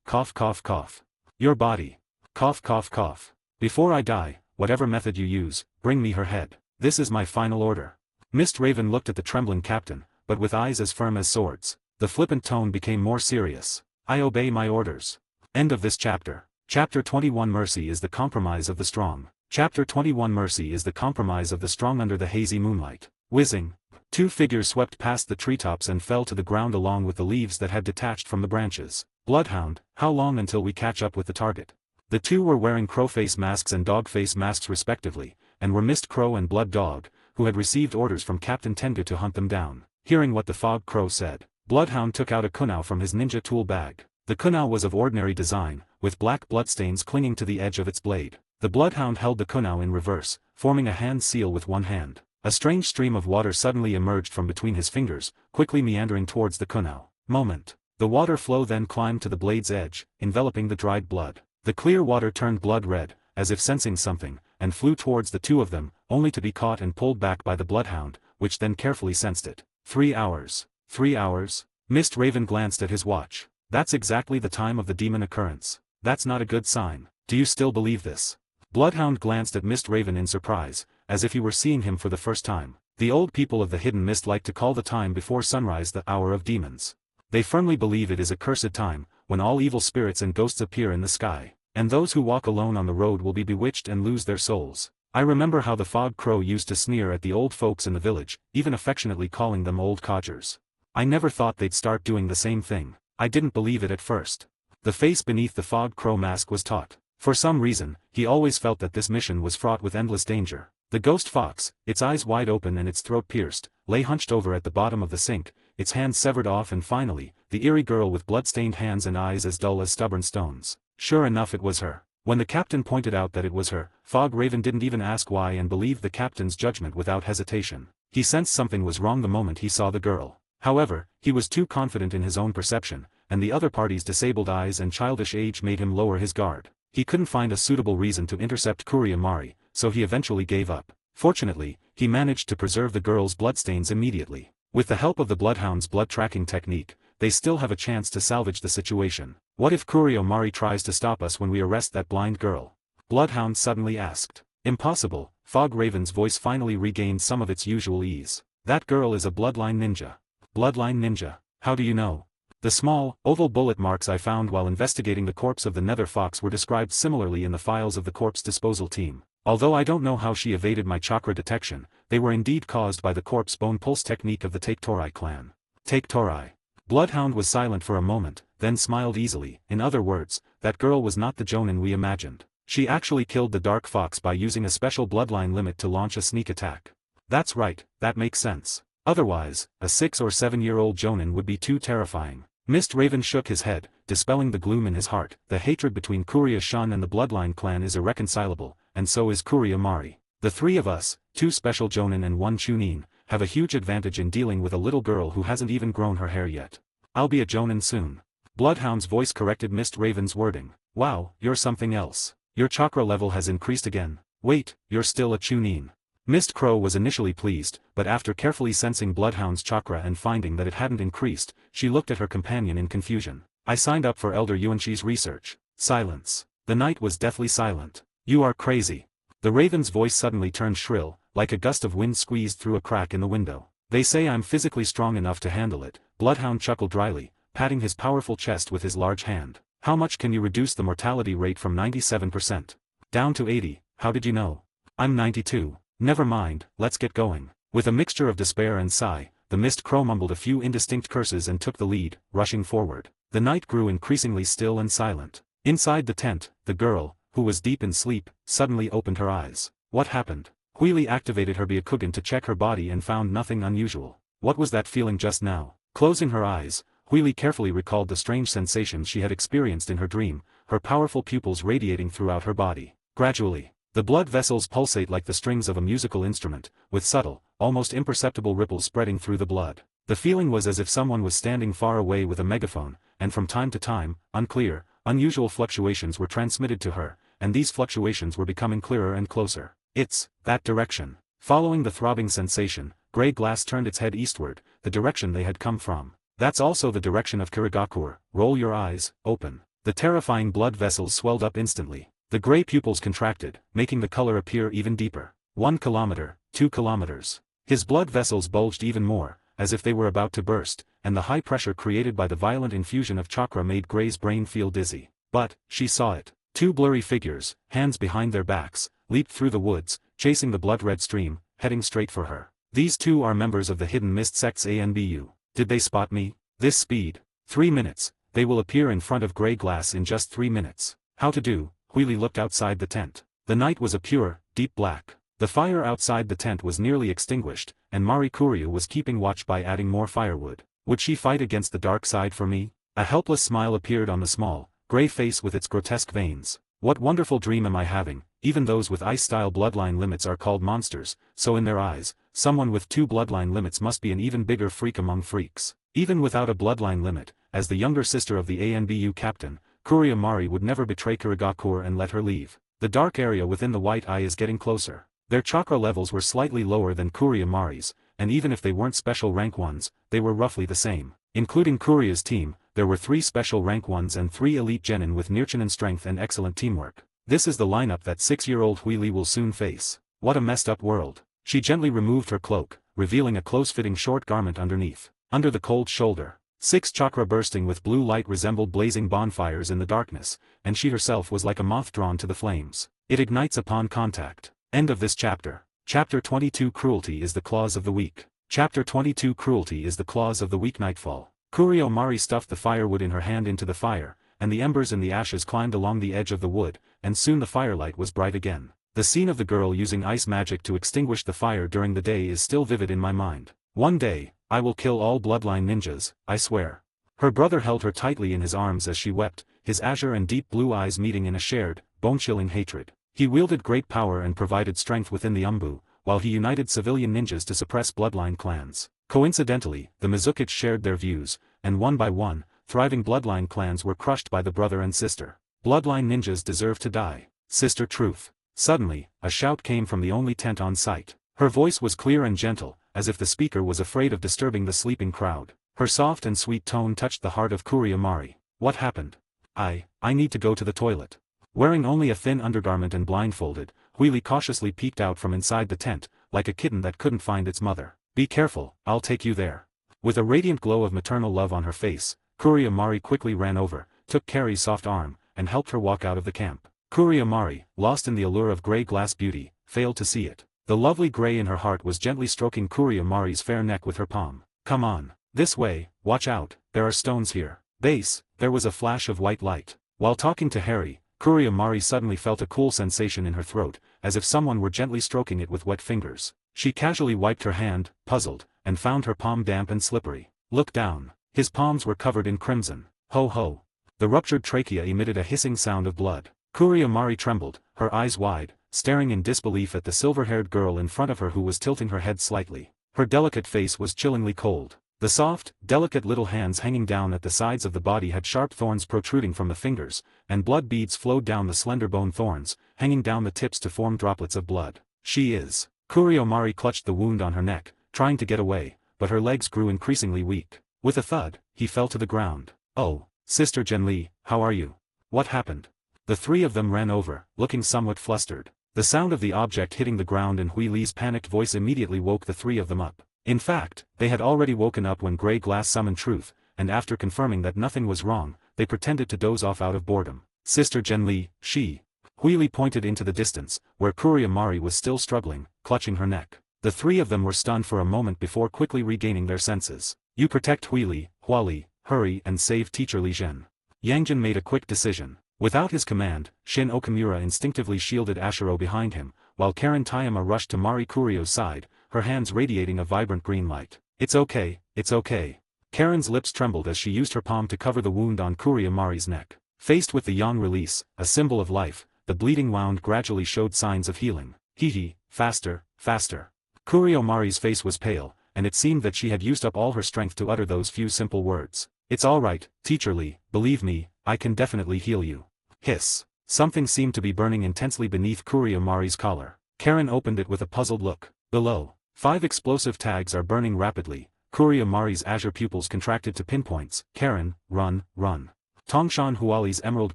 cough cough cough. Your body. Cough cough cough. Before I die, whatever method you use, bring me her head. This is my final order. Mist Raven looked at the trembling captain, but with eyes as firm as swords. The flippant tone became more serious. I obey my orders. End of this chapter. Chapter 21 Mercy is the compromise of the strong. Chapter 21 Mercy is the compromise of the strong. Under the hazy moonlight. Whizzing. Two figures swept past the treetops and fell to the ground along with the leaves that had detached from the branches. Bloodhound, how long until we catch up with the target? The two were wearing crowface masks and dogface masks respectively, and were Mist Crow and Blood Dog, who had received orders from Captain Tengu to hunt them down. Hearing what the Fog Crow said, Bloodhound took out a kunai from his ninja tool bag. The kunai was of ordinary design, with black bloodstains clinging to the edge of its blade. The Bloodhound held the kunai in reverse, forming a hand seal with one hand. A strange stream of water suddenly emerged from between his fingers, quickly meandering towards the kunai. Moment. The water flow then climbed to the blade's edge, enveloping the dried blood. The clear water turned blood red, as if sensing something, and flew towards the two of them, only to be caught and pulled back by the Bloodhound, which then carefully sensed it. 3 hours. 3 hours? Mist Raven glanced at his watch. That's exactly the time of the demon occurrence. That's not a good sign. Do you still believe this? Bloodhound glanced at Mist Raven in surprise, as if he were seeing him for the first time. The old people of the Hidden Mist like to call the time before sunrise the hour of demons. They firmly believe it is a cursed time, when all evil spirits and ghosts appear in the sky, and those who walk alone on the road will be bewitched and lose their souls. I remember how the Fog Crow used to sneer at the old folks in the village, even affectionately calling them old codgers. I never thought they'd start doing the same thing. I didn't believe it at first. The face beneath the Fog Crow mask was taut. For some reason, he always felt that this mission was fraught with endless danger. The ghost fox, its eyes wide open and its throat pierced, lay hunched over at the bottom of the sink, its hands severed off, and finally, the eerie girl with blood-stained hands and eyes as dull as stubborn stones. Sure enough, it was her. When the captain pointed out that it was her, Fog Raven didn't even ask why and believed the captain's judgment without hesitation. He sensed something was wrong the moment he saw the girl. However, he was too confident in his own perception, and the other party's disabled eyes and childish age made him lower his guard. He couldn't find a suitable reason to intercept Kuriyamari, so he eventually gave up. Fortunately, he managed to preserve the girl's bloodstains immediately. With the help of the Bloodhound's blood-tracking technique, they still have a chance to salvage the situation. What if Kuriyamari tries to stop us when we arrest that blind girl? Bloodhound suddenly asked. Impossible. Fog Raven's voice finally regained some of its usual ease. That girl is a bloodline ninja. Bloodline ninja? How do you know? The small, oval bullet marks I found while investigating the corpse of the Nether Fox were described similarly in the files of the corpse disposal team. Although I don't know how she evaded my chakra detection, they were indeed caused by the corpse bone pulse technique of the Take-Torai clan. Take-Torai. Bloodhound was silent for a moment, then smiled easily. In other words, that girl was not the Jonin we imagined. She actually killed the Dark Fox by using a special bloodline limit to launch a sneak attack. That's right, that makes sense. Otherwise, a 6 or 7-year-old Jonin would be too terrifying. Mist Raven shook his head, dispelling the gloom in his heart. The hatred between Kuria-shun and the Bloodline clan is irreconcilable, and so is Kuriyamari. The three of us, 2 special Jonin and 1 Chunin, have a huge advantage in dealing with a little girl who hasn't even grown her hair yet. I'll be a Jonin soon. Bloodhound's voice corrected Mist Raven's wording. Wow, you're something else. Your chakra level has increased again. Wait, you're still a Chunin. Mist Crow was initially pleased, but after carefully sensing Bloodhound's chakra and finding that it hadn't increased, she looked at her companion in confusion. I signed up for Elder Yuanshi's research. Silence. The night was deathly silent. You are crazy. The raven's voice suddenly turned shrill, like a gust of wind squeezed through a crack in the window. They say I'm physically strong enough to handle it. Bloodhound chuckled dryly, patting his powerful chest with his large hand. How much can you reduce the mortality rate from 97% down to 80? How did you know? I'm 92. Never mind, let's get going. With a mixture of despair and sigh, the Mist Crow mumbled a few indistinct curses and took the lead, rushing forward. The night grew increasingly still and silent. Inside the tent, the girl, who was deep in sleep, suddenly opened her eyes. What happened? Huili activated her Byakugan to check her body and found nothing unusual. What was that feeling just now? Closing her eyes, Huili carefully recalled the strange sensations she had experienced in her dream, her powerful pupils radiating throughout her body. Gradually, the blood vessels pulsate like the strings of a musical instrument, with subtle, almost imperceptible ripples spreading through the blood. The feeling was as if someone was standing far away with a megaphone, and from time to time, unclear, unusual fluctuations were transmitted to her, and these fluctuations were becoming clearer and closer. It's that direction. Following the throbbing sensation, Grey Glass turned its head eastward, the direction they had come from. That's also the direction of Kirigakur. Roll your eyes, open. The terrifying blood vessels swelled up instantly. The gray pupils contracted, making the color appear even deeper. 1 kilometer, 2 kilometers. His blood vessels bulged even more, as if they were about to burst, and the high pressure created by the violent infusion of chakra made Gray's brain feel dizzy. But, she saw it. 2 blurry figures, hands behind their backs, leaped through the woods, chasing the blood-red stream, heading straight for her. These two are members of the Hidden Mist Sect's ANBU. Did they spot me? This speed. 3 minutes. They will appear in front of Grey Glass in just 3 minutes. How to do? Huili looked outside the tent. The night was a pure, deep black. The fire outside the tent was nearly extinguished, and Mari Kuryu was keeping watch by adding more firewood. Would she fight against the dark side for me? A helpless smile appeared on the small, gray face with its grotesque veins. What wonderful dream am I having? Even those with ice-style bloodline limits are called monsters, so in their eyes, someone with 2 bloodline limits must be an even bigger freak among freaks. Even without a bloodline limit, as the younger sister of the ANBU captain, Kuryu Mari would never betray Kirigakur and let her leave. The dark area within the white eye is getting closer. Their chakra levels were slightly lower than Kuryu Mari's, and even if they weren't special rank 1s, they were roughly the same. Including Kuryu's team, there were 3 special rank 1s and 3 elite genin with Nirchanin strength and excellent teamwork. This is the lineup that 6-year-old Huili will soon face. What a messed up world. She gently removed her cloak, revealing a close-fitting short garment underneath. Under the cold shoulder, 6 chakra bursting with blue light resembled blazing bonfires in the darkness, and she herself was like a moth drawn to the flames. It ignites upon contact. End of this chapter. Chapter 22 Cruelty is the Clause of the Weak. Chapter 22 Cruelty is the Clause of the Weak. Nightfall. Kuryu Mari stuffed the firewood in her hand into the fire, and the embers and the ashes climbed along the edge of the wood, and soon the firelight was bright again. The scene of the girl using ice magic to extinguish the fire during the day is still vivid in my mind. One day, I will kill all bloodline ninjas, I swear. Her brother held her tightly in his arms as she wept, his azure and deep blue eyes meeting in a shared, bone-chilling hatred. He wielded great power and provided strength within the Umbu, while he united civilian ninjas to suppress bloodline clans. Coincidentally, the Mizukichi shared their views, and one by one, thriving bloodline clans were crushed by the brother and sister. Bloodline ninjas deserve to die. Sister Truth. Suddenly, a shout came from the only tent on site. Her voice was clear and gentle, as if the speaker was afraid of disturbing the sleeping crowd. Her soft and sweet tone touched the heart of Kuryu Mari. What happened? I need to go to the toilet. Wearing only a thin undergarment and blindfolded, Huili cautiously peeked out from inside the tent, like a kitten that couldn't find its mother. Be careful, I'll take you there. With a radiant glow of maternal love on her face, Kuryu Mari quickly ran over, took Carrie's soft arm, and helped her walk out of the camp. Kuryu Mari, lost in the allure of Grey Glass beauty, failed to see it. The lovely Grey in her heart was gently stroking Kuryu Mari's fair neck with her palm. Come on. This way, watch out, there are stones here. Base, there was a flash of white light. While talking to Harry, Kuryu Mari suddenly felt a cool sensation in her throat, as if someone were gently stroking it with wet fingers. She casually wiped her hand, puzzled, and found her palm damp and slippery. Look down. His palms were covered in crimson. Ho ho. The ruptured trachea emitted a hissing sound of blood. Kuryu Mari trembled, her eyes wide, staring in disbelief at the silver-haired girl in front of her who was tilting her head slightly. Her delicate face was chillingly cold. The soft, delicate little hands hanging down at the sides of the body had sharp thorns protruding from the fingers, and blood beads flowed down the slender bone thorns, hanging down the tips to form droplets of blood. She is Kuriomari clutched the wound on her neck, trying to get away, but her legs grew increasingly weak. With a thud, he fell to the ground. Oh, Sister Genli, how are you? What happened? The three of them ran over, looking somewhat flustered. The sound of the object hitting the ground and Hui Li's panicked voice immediately woke the three of them up. In fact, they had already woken up when Grey Glass summoned Truth, and after confirming that nothing was wrong, they pretended to doze off out of boredom. Sister Genli, she. Hui Li pointed into the distance, where Kuriomari was still struggling, clutching her neck. The three of them were stunned for a moment before quickly regaining their senses. You protect Hui Li, Hua Li, hurry and save Teacher Li Zhen. Yangjin made a quick decision. Without his command, Shin Okamura instinctively shielded Ashiro behind him, while Karen Tayama rushed to Mari Kurio's side, her hands radiating a vibrant green light. It's okay, it's okay. Karen's lips trembled as she used her palm to cover the wound on Kuriomari's neck. Faced with the yang release, a symbol of life, the bleeding wound gradually showed signs of healing. Hee, faster, faster. Kuriomari's face was pale, and it seemed that she had used up all her strength to utter those few simple words. It's alright, Teacher Li, believe me, I can definitely heal you. Hiss. Something seemed to be burning intensely beneath Kuriomari's collar. Karen opened it with a puzzled look. Below, 5 explosive tags are burning rapidly. Kuriomari's azure pupils contracted to pinpoints. Karen, run, run. Tongshan Huali's emerald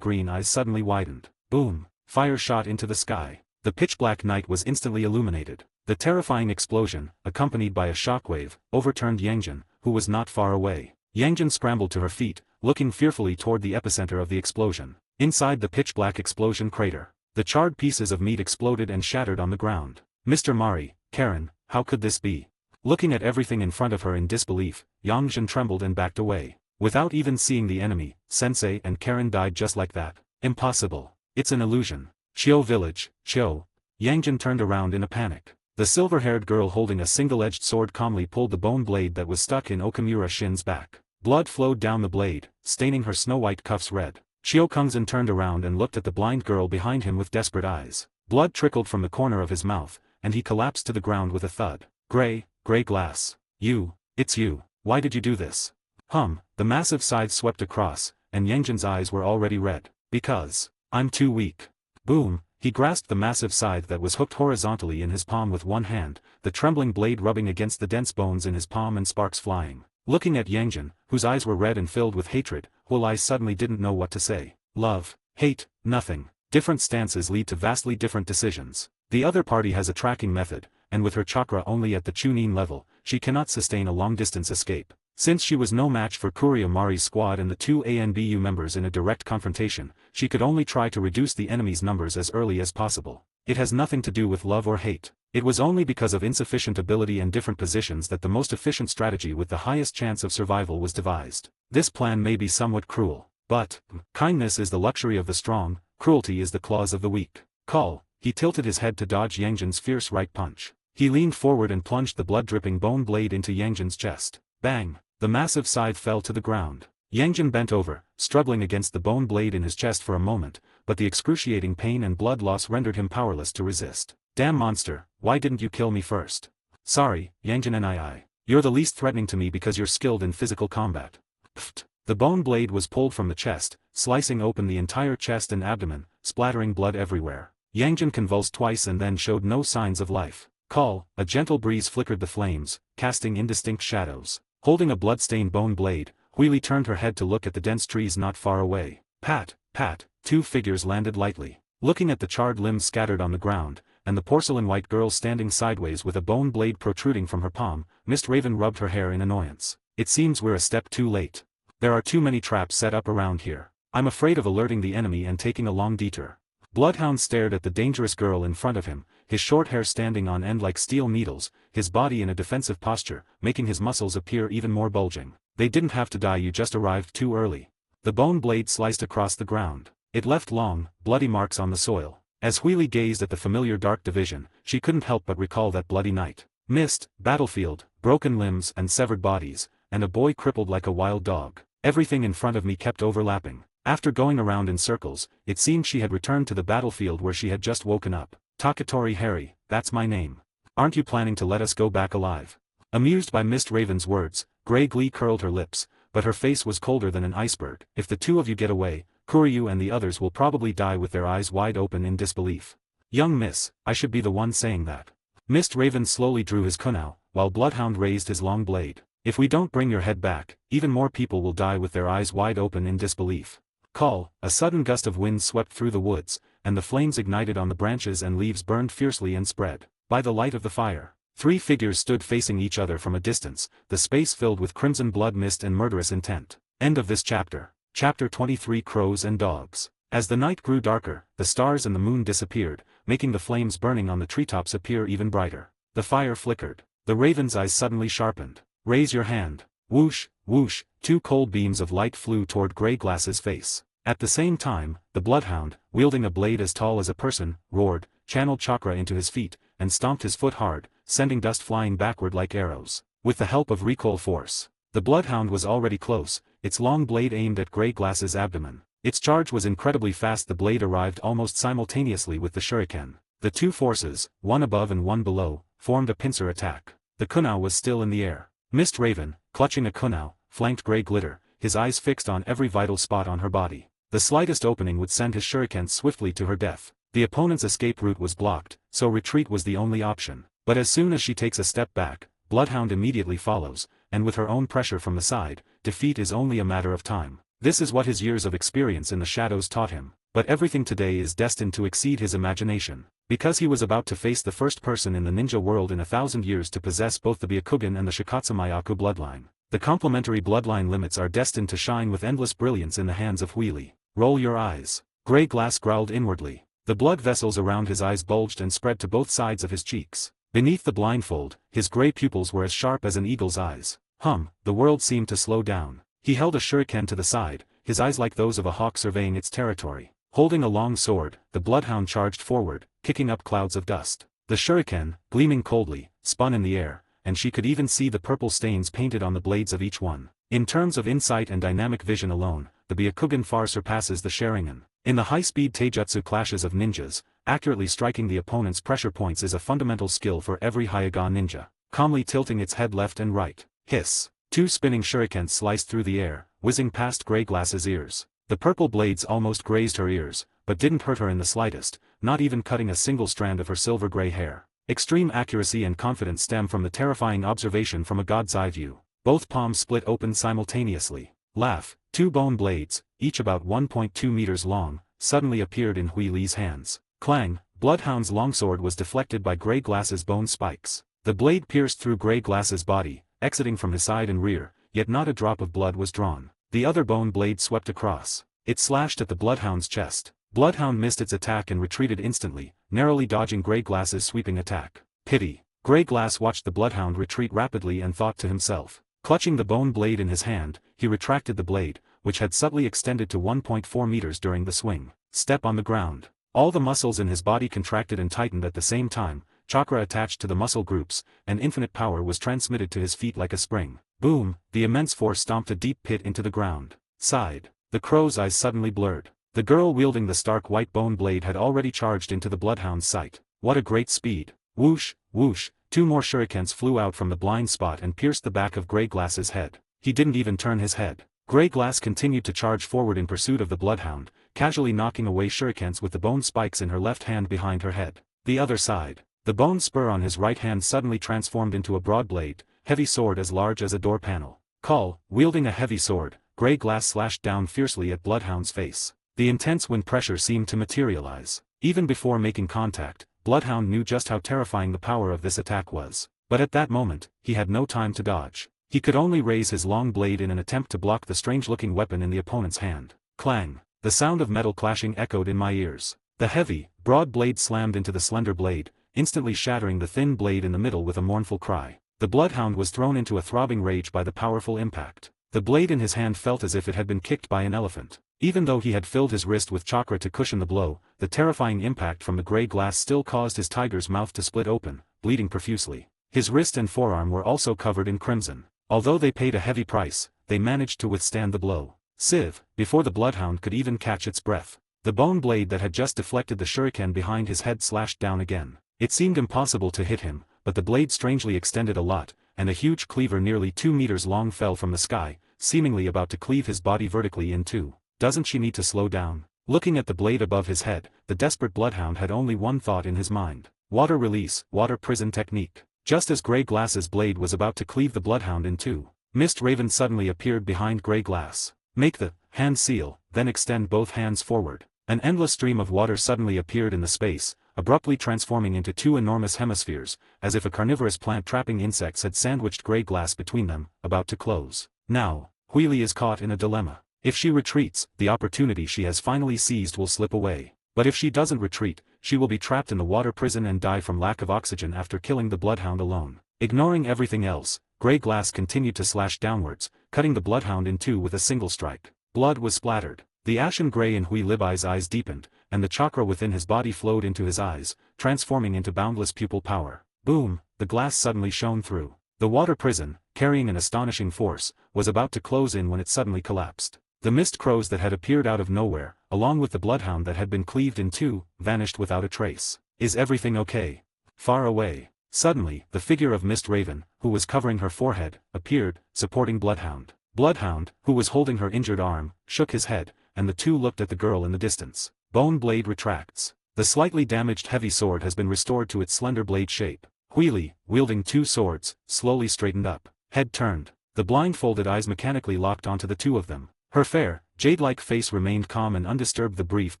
green eyes suddenly widened. Boom. Fire shot into the sky. The pitch-black night was instantly illuminated. The terrifying explosion, accompanied by a shockwave, overturned Yangjin, who was not far away. Yangjin scrambled to her feet, looking fearfully toward the epicenter of the explosion. Inside the pitch-black explosion crater, the charred pieces of meat exploded and shattered on the ground. Mr. Mari, Karen, how could this be? Looking at everything in front of her in disbelief, Yangjin trembled and backed away. Without even seeing the enemy, Sensei and Karen died just like that. Impossible. It's an illusion. Chiou Village, Chiou. Yangjin turned around in a panic. The silver-haired girl holding a single-edged sword calmly pulled the bone blade that was stuck in Okamura Shin's back. Blood flowed down the blade, staining her snow-white cuffs red. Chiou Kungzan turned around and looked at the blind girl behind him with desperate eyes. Blood trickled from the corner of his mouth, and he collapsed to the ground with a thud. Grey Glass. It's you. Why did you do this? The massive scythe swept across, and Yangjin's eyes were already red. Because I'm too weak. Boom, he grasped the massive scythe that was hooked horizontally in his palm with one hand, the trembling blade rubbing against the dense bones in his palm and sparks flying. Looking at Yangjin, whose eyes were red and filled with hatred, Huali suddenly didn't know what to say. Love, hate, nothing. Different stances lead to vastly different decisions. The other party has a tracking method, and with her chakra only at the Chunin level, she cannot sustain a long-distance escape. Since she was no match for Kuriomari's squad and the 2 ANBU members in a direct confrontation, she could only try to reduce the enemy's numbers as early as possible. It has nothing to do with love or hate. It was only because of insufficient ability and different positions that the most efficient strategy with the highest chance of survival was devised. This plan may be somewhat cruel, but kindness is the luxury of the strong, cruelty is the claws of the weak. Call. He tilted his head to dodge Yangjin's fierce right punch. He leaned forward and plunged the blood-dripping bone blade into Yangjin's chest. Bang! The massive scythe fell to the ground. Yangjin bent over, struggling against the bone blade in his chest for a moment, but the excruciating pain and blood loss rendered him powerless to resist. Damn monster, why didn't you kill me first? Sorry, Yangjin Nii. You're the least threatening to me because you're skilled in physical combat. Pfft. The bone blade was pulled from the chest, slicing open the entire chest and abdomen, splattering blood everywhere. Yangjin convulsed twice and then showed no signs of life. Call. A gentle breeze flickered the flames, casting indistinct shadows. Holding a blood-stained bone blade, Hui Li turned her head to look at the dense trees not far away. Pat, pat, 2 figures landed lightly. Looking at the charred limbs scattered on the ground, and the porcelain-white girl standing sideways with a bone blade protruding from her palm, Mist Raven rubbed her hair in annoyance. It seems we're a step too late. There are too many traps set up around here. I'm afraid of alerting the enemy and taking a long detour. Bloodhound stared at the dangerous girl in front of him, his short hair standing on end like steel needles, his body in a defensive posture, making his muscles appear even more bulging. They didn't have to die, you just arrived too early. The bone blade sliced across the ground. It left long, bloody marks on the soil. As Hui Li gazed at the familiar dark division, she couldn't help but recall that bloody night. Mist, battlefield, broken limbs and severed bodies, and a boy crippled like a wild dog. Everything in front of me kept overlapping. After going around in circles, it seemed she had returned to the battlefield where she had just woken up. Takatori Harry, that's my name. Aren't you planning to let us go back alive? Amused by Mist Raven's words, Grey Glee curled her lips, but her face was colder than an iceberg. If the 2 of you get away, Kuryu and the others will probably die with their eyes wide open in disbelief. Young miss, I should be the one saying that. Mist Raven slowly drew his kunao, while Bloodhound raised his long blade. If we don't bring your head back, even more people will die with their eyes wide open in disbelief. Call, a sudden gust of wind swept through the woods, and the flames ignited on the branches and leaves burned fiercely and spread. By the light of the fire, 3 figures stood facing each other from a distance, the space filled with crimson blood mist and murderous intent. End of this chapter. Chapter 23 Crows and Dogs. As the night grew darker, the stars and the moon disappeared, making the flames burning on the treetops appear even brighter. The fire flickered. The raven's eyes suddenly sharpened. Raise your hand. Whoosh, whoosh, 2 cold beams of light flew toward Grey Glass's face. At the same time, the Bloodhound, wielding a blade as tall as a person, roared, channeled chakra into his feet, and stomped his foot hard, sending dust flying backward like arrows. With the help of recoil force, the Bloodhound was already close, its long blade aimed at Grey Glass's abdomen. Its charge was incredibly fast. The blade arrived almost simultaneously with the shuriken. The 2 forces, one above and one below, formed a pincer attack. The kunao was still in the air. Mist Raven, clutching a kunao, flanked Grey Glitter, his eyes fixed on every vital spot on her body. The slightest opening would send his shuriken swiftly to her death. The opponent's escape route was blocked, so retreat was the only option. But as soon as she takes a step back, Bloodhound immediately follows, and with her own pressure from the side, defeat is only a matter of time. This is what his years of experience in the shadows taught him. But everything today is destined to exceed his imagination. Because he was about to face the first person in the ninja world in 1,000 years to possess both the Byakugan and the Shikatsumayaku bloodline. The complementary bloodline limits are destined to shine with endless brilliance in the hands of Huili. Roll your eyes. Grey Glass growled inwardly. The blood vessels around his eyes bulged and spread to both sides of his cheeks. Beneath the blindfold, his grey pupils were as sharp as an eagle's eyes. The world seemed to slow down. He held a shuriken to the side, his eyes like those of a hawk surveying its territory. Holding a long sword, the Bloodhound charged forward, kicking up clouds of dust. The shuriken, gleaming coldly, spun in the air, and she could even see the purple stains painted on the blades of each one. In terms of insight and dynamic vision alone, the Byakugan far surpasses the Sharingan. In the high-speed taijutsu clashes of ninjas, accurately striking the opponent's pressure points is a fundamental skill for every Hyuga ninja. Calmly tilting its head left and right. Hiss. 2 spinning shurikens sliced through the air, whizzing past Grey Glass's ears. The purple blades almost grazed her ears, but didn't hurt her in the slightest, not even cutting a single strand of her silver-gray hair. Extreme accuracy and confidence stem from the terrifying observation from a god's eye view. Both palms split open simultaneously. Laugh. 2 bone blades, each about 1.2 meters long, suddenly appeared in Huili's hands. Clang. Bloodhound's longsword was deflected by Grey Glass's bone spikes. The blade pierced through Grey Glass's body, exiting from his side and rear, yet not a drop of blood was drawn. The other bone blade swept across. It slashed at the Bloodhound's chest. Bloodhound missed its attack and retreated instantly, narrowly dodging Grey Glass's sweeping attack. Pity. Grey Glass watched the Bloodhound retreat rapidly and thought to himself. Clutching the bone blade in his hand, he retracted the blade, which had subtly extended to 1.4 meters during the swing. Step on the ground. All the muscles in his body contracted and tightened at the same time, chakra attached to the muscle groups, and infinite power was transmitted to his feet like a spring. Boom, the immense force stomped a deep pit into the ground. Sighed. The crow's eyes suddenly blurred. The girl wielding the stark white bone blade had already charged into the Bloodhound's sight. What a great speed. Whoosh, whoosh, 2 more shurikens flew out from the blind spot and pierced the back of Grey Glass's head. He didn't even turn his head. Grey Glass continued to charge forward in pursuit of the Bloodhound, casually knocking away shurikens with the bone spikes in her left hand behind her head. The other side. The bone spur on his right hand suddenly transformed into a broad blade, heavy sword as large as a door panel. Call. Wielding a heavy sword, Grey Glass slashed down fiercely at Bloodhound's face. The intense wind pressure seemed to materialize. Even before making contact, Bloodhound knew just how terrifying the power of this attack was. But at that moment, he had no time to dodge. He could only raise his long blade in an attempt to block the strange-looking weapon in the opponent's hand. Clang. The sound of metal clashing echoed in my ears. The heavy, broad blade slammed into the slender blade, instantly shattering the thin blade in the middle with a mournful cry. The Bloodhound was thrown into a throbbing rage by the powerful impact. The blade in his hand felt as if it had been kicked by an elephant. Even though he had filled his wrist with chakra to cushion the blow, the terrifying impact from the Grey Glass still caused his tiger's mouth to split open, bleeding profusely. His wrist and forearm were also covered in crimson. Although they paid a heavy price, they managed to withstand the blow. Sieve, before the Bloodhound could even catch its breath. The bone blade that had just deflected the shuriken behind his head slashed down again. It seemed impossible to hit him, but the blade strangely extended a lot, and a huge cleaver nearly 2 meters long fell from the sky, seemingly about to cleave his body vertically in two. Doesn't she need to slow down? Looking at the blade above his head, the desperate Bloodhound had only one thought in his mind. Water release, water prison technique. Just as Grey Glass's blade was about to cleave the Bloodhound in two, Mist Raven suddenly appeared behind Grey Glass. Make the hand seal, then extend both hands forward. An endless stream of water suddenly appeared in the space, abruptly transforming into two enormous hemispheres, as if a carnivorous plant trapping insects had sandwiched Grey Glass between them, about to close. Now, Huili is caught in a dilemma. If she retreats, the opportunity she has finally seized will slip away. But if she doesn't retreat, she will be trapped in the water prison and die from lack of oxygen after killing the Bloodhound alone. Ignoring everything else, Grey Glass continued to slash downwards, cutting the Bloodhound in two with a single strike. Blood was splattered. The ashen grey in Hui Libai's eyes deepened, and the chakra within his body flowed into his eyes, transforming into boundless pupil power. Boom! The glass suddenly shone through. The water prison, carrying an astonishing force, was about to close in when it suddenly collapsed. The mist crows that had appeared out of nowhere, along with the Bloodhound that had been cleaved in two, vanished without a trace. Is everything okay? Far away. Suddenly, the figure of Mist Raven, who was covering her forehead, appeared, supporting Bloodhound. Bloodhound, who was holding her injured arm, shook his head, and the two looked at the girl in the distance. Bone blade retracts. The slightly damaged heavy sword has been restored to its slender blade shape. Huili, wielding two swords, slowly straightened up. Head turned. The blindfolded eyes mechanically locked onto the two of them. Her fair, jade-like face remained calm and undisturbed. The brief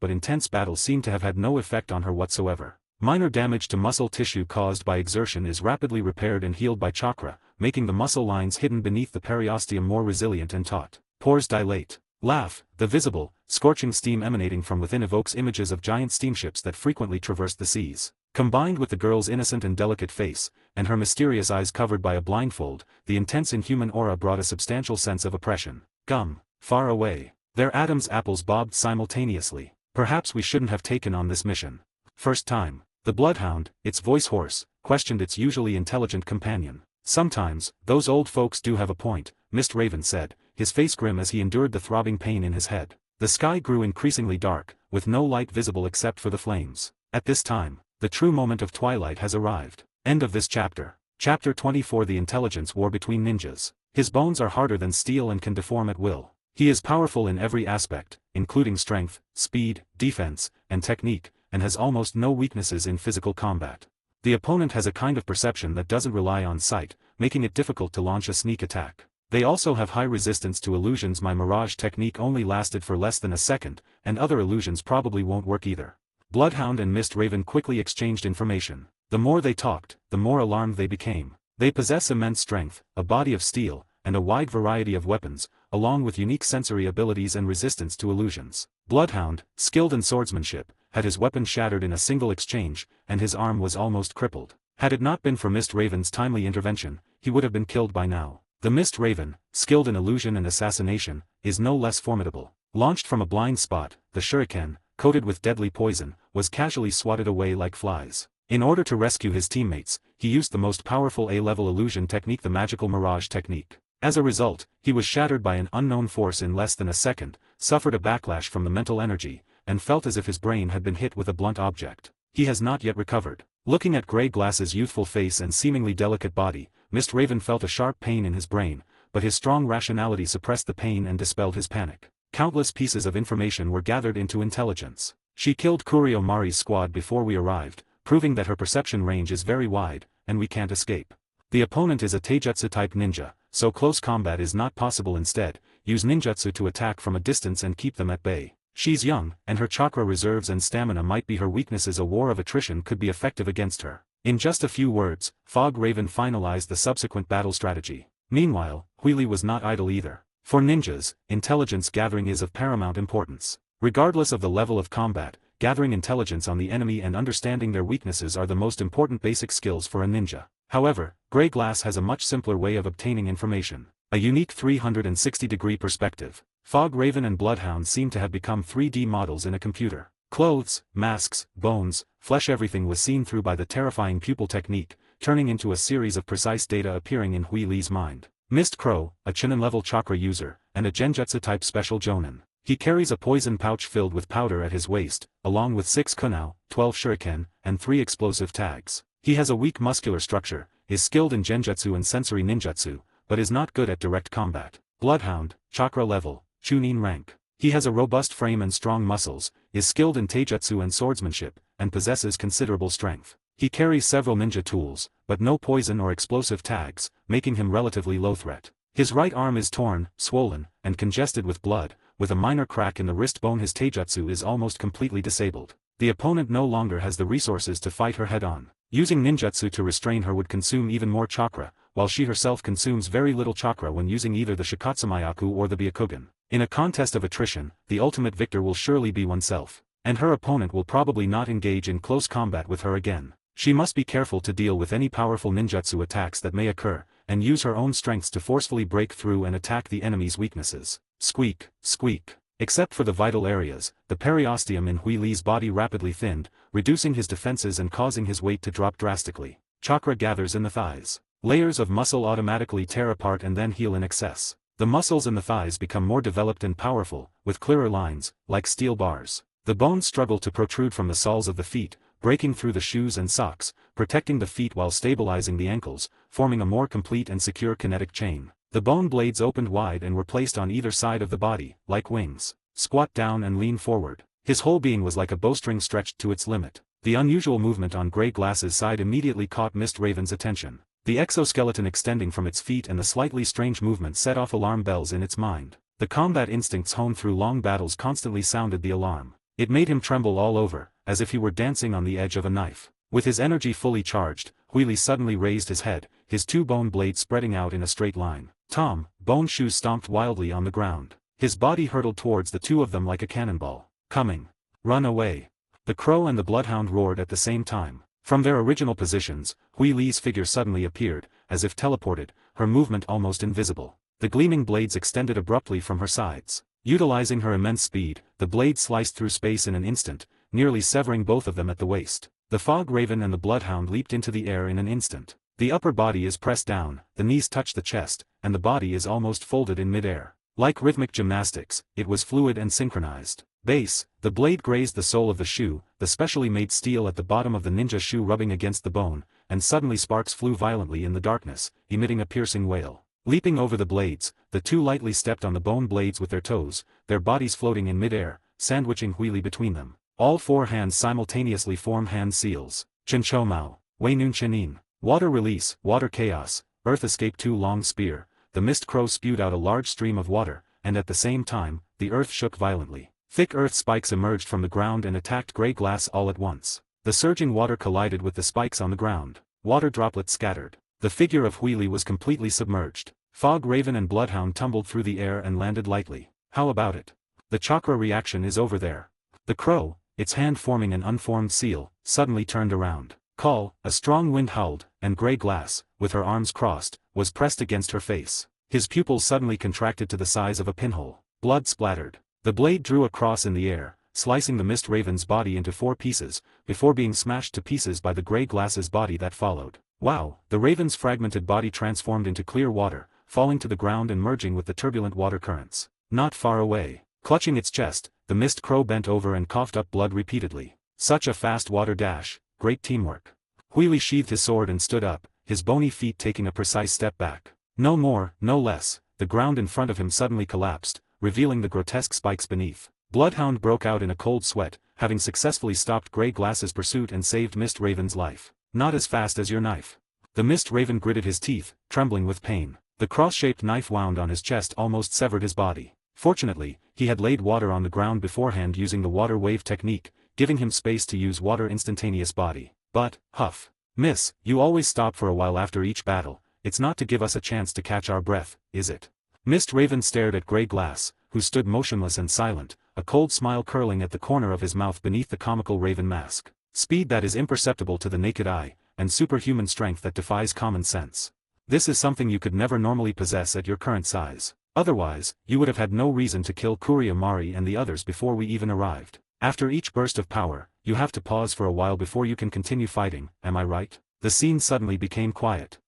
but intense battle seemed to have had no effect on her whatsoever. Minor damage to muscle tissue caused by exertion is rapidly repaired and healed by chakra, making the muscle lines hidden beneath the periosteum more resilient and taut. Pores dilate. Laugh, the visible, scorching steam emanating from within evokes images of giant steamships that frequently traverse the seas. Combined with the girl's innocent and delicate face, and her mysterious eyes covered by a blindfold, the intense inhuman aura brought a substantial sense of oppression. Gum. Far away. Their Adam's apples bobbed simultaneously. Perhaps we shouldn't have taken on this mission. First time. The Bloodhound, its voice hoarse, questioned its usually intelligent companion. Sometimes, those old folks do have a point, Mist Raven said, his face grim as he endured the throbbing pain in his head. The sky grew increasingly dark, with no light visible except for the flames. At this time, the true moment of twilight has arrived. End of this chapter. Chapter 24. The Intelligence War Between Ninjas. His bones are harder than steel and can deform at will. He is powerful in every aspect, including strength, speed, defense, and technique, and has almost no weaknesses in physical combat. The opponent has a kind of perception that doesn't rely on sight, making it difficult to launch a sneak attack. They also have high resistance to illusions. My mirage technique only lasted for less than a second, and other illusions probably won't work either. Bloodhound and Mist Raven quickly exchanged information. The more they talked, the more alarmed they became. They possess immense strength, a body of steel, and a wide variety of weapons, along with unique sensory abilities and resistance to illusions. Bloodhound, skilled in swordsmanship, had his weapon shattered in a single exchange, and his arm was almost crippled. Had it not been for Mist Raven's timely intervention, he would have been killed by now. The Mist Raven, skilled in illusion and assassination, is no less formidable. Launched from a blind spot, the shuriken, coated with deadly poison, was casually swatted away like flies. In order to rescue his teammates, he used the most powerful A-level illusion technique, the magical mirage technique. As a result, he was shattered by an unknown force in less than a second, suffered a backlash from the mental energy, and felt as if his brain had been hit with a blunt object. He has not yet recovered. Looking at Grey Glass's youthful face and seemingly delicate body, Mist Raven felt a sharp pain in his brain, but his strong rationality suppressed the pain and dispelled his panic. Countless pieces of information were gathered into intelligence. She killed Kurio Mari's squad before we arrived, proving that her perception range is very wide, and we can't escape. The opponent is a taijutsu-type ninja, so close combat is not possible. Instead, use ninjutsu to attack from a distance and keep them at bay. She's young, and her chakra reserves and stamina might be her weaknesses. A war of attrition could be effective against her. In just a few words, Fog Raven finalized the subsequent battle strategy. Meanwhile, Huili was not idle either. For ninjas, intelligence gathering is of paramount importance. Regardless of the level of combat, gathering intelligence on the enemy and understanding their weaknesses are the most important basic skills for a ninja. However, Grey Glass has a much simpler way of obtaining information. A unique 360-degree perspective. Fog Raven and Bloodhound seem to have become 3D models in a computer. Clothes, masks, bones, flesh, everything was seen through by the terrifying pupil technique, turning into a series of precise data appearing in Huili's mind. Mist Crow, a Chunin-level chakra user, and a Genjutsu-type special Jonin. He carries a poison pouch filled with powder at his waist, along with 6 kunao, 12 shuriken, and 3 explosive tags. He has a weak muscular structure, is skilled in Genjutsu and sensory ninjutsu, but is not good at direct combat. Bloodhound, chakra level, Chunin rank. He has a robust frame and strong muscles, is skilled in taijutsu and swordsmanship, and possesses considerable strength. He carries several ninja tools, but no poison or explosive tags, making him relatively low threat. His right arm is torn, swollen, and congested with blood, with a minor crack in the wrist bone. His taijutsu is almost completely disabled. The opponent no longer has the resources to fight her head-on. Using ninjutsu to restrain her would consume even more chakra, while she herself consumes very little chakra when using either the Shikatsumayaku or the Byakugan. In a contest of attrition, the ultimate victor will surely be oneself, and her opponent will probably not engage in close combat with her again. She must be careful to deal with any powerful ninjutsu attacks that may occur, and use her own strengths to forcefully break through and attack the enemy's weaknesses. Squeak, squeak. Except for the vital areas, the periosteum in Hui Li's body rapidly thinned, reducing his defenses and causing his weight to drop drastically. Chakra gathers in the thighs. Layers of muscle automatically tear apart and then heal in excess. The muscles in the thighs become more developed and powerful, with clearer lines, like steel bars. The bones struggle to protrude from the soles of the feet, breaking through the shoes and socks, protecting the feet while stabilizing the ankles, forming a more complete and secure kinetic chain. The bone blades opened wide and were placed on either side of the body, like wings. Squat down and lean forward. His whole being was like a bowstring stretched to its limit. The unusual movement on Grey Glass's side immediately caught Mist Raven's attention. The exoskeleton extending from its feet and the slightly strange movement set off alarm bells in its mind. The combat instincts honed through long battles constantly sounded the alarm. It made him tremble all over, as if he were dancing on the edge of a knife. With his energy fully charged, Hui Li suddenly raised his head, his two bone blades spreading out in a straight line. Tom, Bone Shoes stomped wildly on the ground. His body hurtled towards the two of them like a cannonball. Coming. Run away. The Crow and the Bloodhound roared at the same time. From their original positions, Hui Li's figure suddenly appeared, as if teleported, her movement almost invisible. The gleaming blades extended abruptly from her sides. Utilizing her immense speed, the blade sliced through space in an instant, nearly severing both of them at the waist. The Fog Raven and the Bloodhound leaped into the air in an instant. The upper body is pressed down, the knees touch the chest, and the body is almost folded in midair. Like rhythmic gymnastics, it was fluid and synchronized. Base, the blade grazed the sole of the shoe, the specially made steel at the bottom of the ninja shoe rubbing against the bone, and suddenly sparks flew violently in the darkness, emitting a piercing wail. Leaping over the blades, the two lightly stepped on the bone blades with their toes, their bodies floating in midair, sandwiching Hui Li between them. All four hands simultaneously form hand seals. Chinchomao, Wei Nun Chenin. Water release, water chaos, earth escape too long spear. The Mist Crow spewed out a large stream of water, and at the same time, the earth shook violently. Thick earth spikes emerged from the ground and attacked Grey Glass all at once. The surging water collided with the spikes on the ground. Water droplets scattered. The figure of Hui Li was completely submerged. Fog Raven and Bloodhound tumbled through the air and landed lightly. How about it? The chakra reaction is over there. The Crow, its hand forming an unformed seal, suddenly turned around. Call, a strong wind howled, and Grey Glass, with her arms crossed, was pressed against her face. His pupils suddenly contracted to the size of a pinhole. Blood splattered. The blade drew a cross in the air, slicing the Mist Raven's body into 4 pieces, before being smashed to pieces by the Grey Glass's body that followed. Wow! The Raven's fragmented body transformed into clear water, falling to the ground and merging with the turbulent water currents. Not far away. Clutching its chest, the Mist Crow bent over and coughed up blood repeatedly. Such a fast water dash, great teamwork. Hui Li sheathed his sword and stood up, his bony feet taking a precise step back. No more, no less, the ground in front of him suddenly collapsed, revealing the grotesque spikes beneath. Bloodhound broke out in a cold sweat, having successfully stopped Grey Glass's pursuit and saved Mist Raven's life. Not as fast as your knife. The Mist Raven gritted his teeth, trembling with pain. The cross-shaped knife wound on his chest almost severed his body. Fortunately, he had laid water on the ground beforehand using the water wave technique, giving him space to use water instantaneous body. But, huff. Miss, you always stop for a while after each battle, it's not to give us a chance to catch our breath, is it? Mist Raven stared at Grey Glass, who stood motionless and silent, a cold smile curling at the corner of his mouth beneath the comical raven mask. Speed that is imperceptible to the naked eye, and superhuman strength that defies common sense. This is something you could never normally possess at your current size. Otherwise, you would have had no reason to kill Kuria Mari and the others before we even arrived. After each burst of power, you have to pause for a while before you can continue fighting, am I right? The scene suddenly became quiet.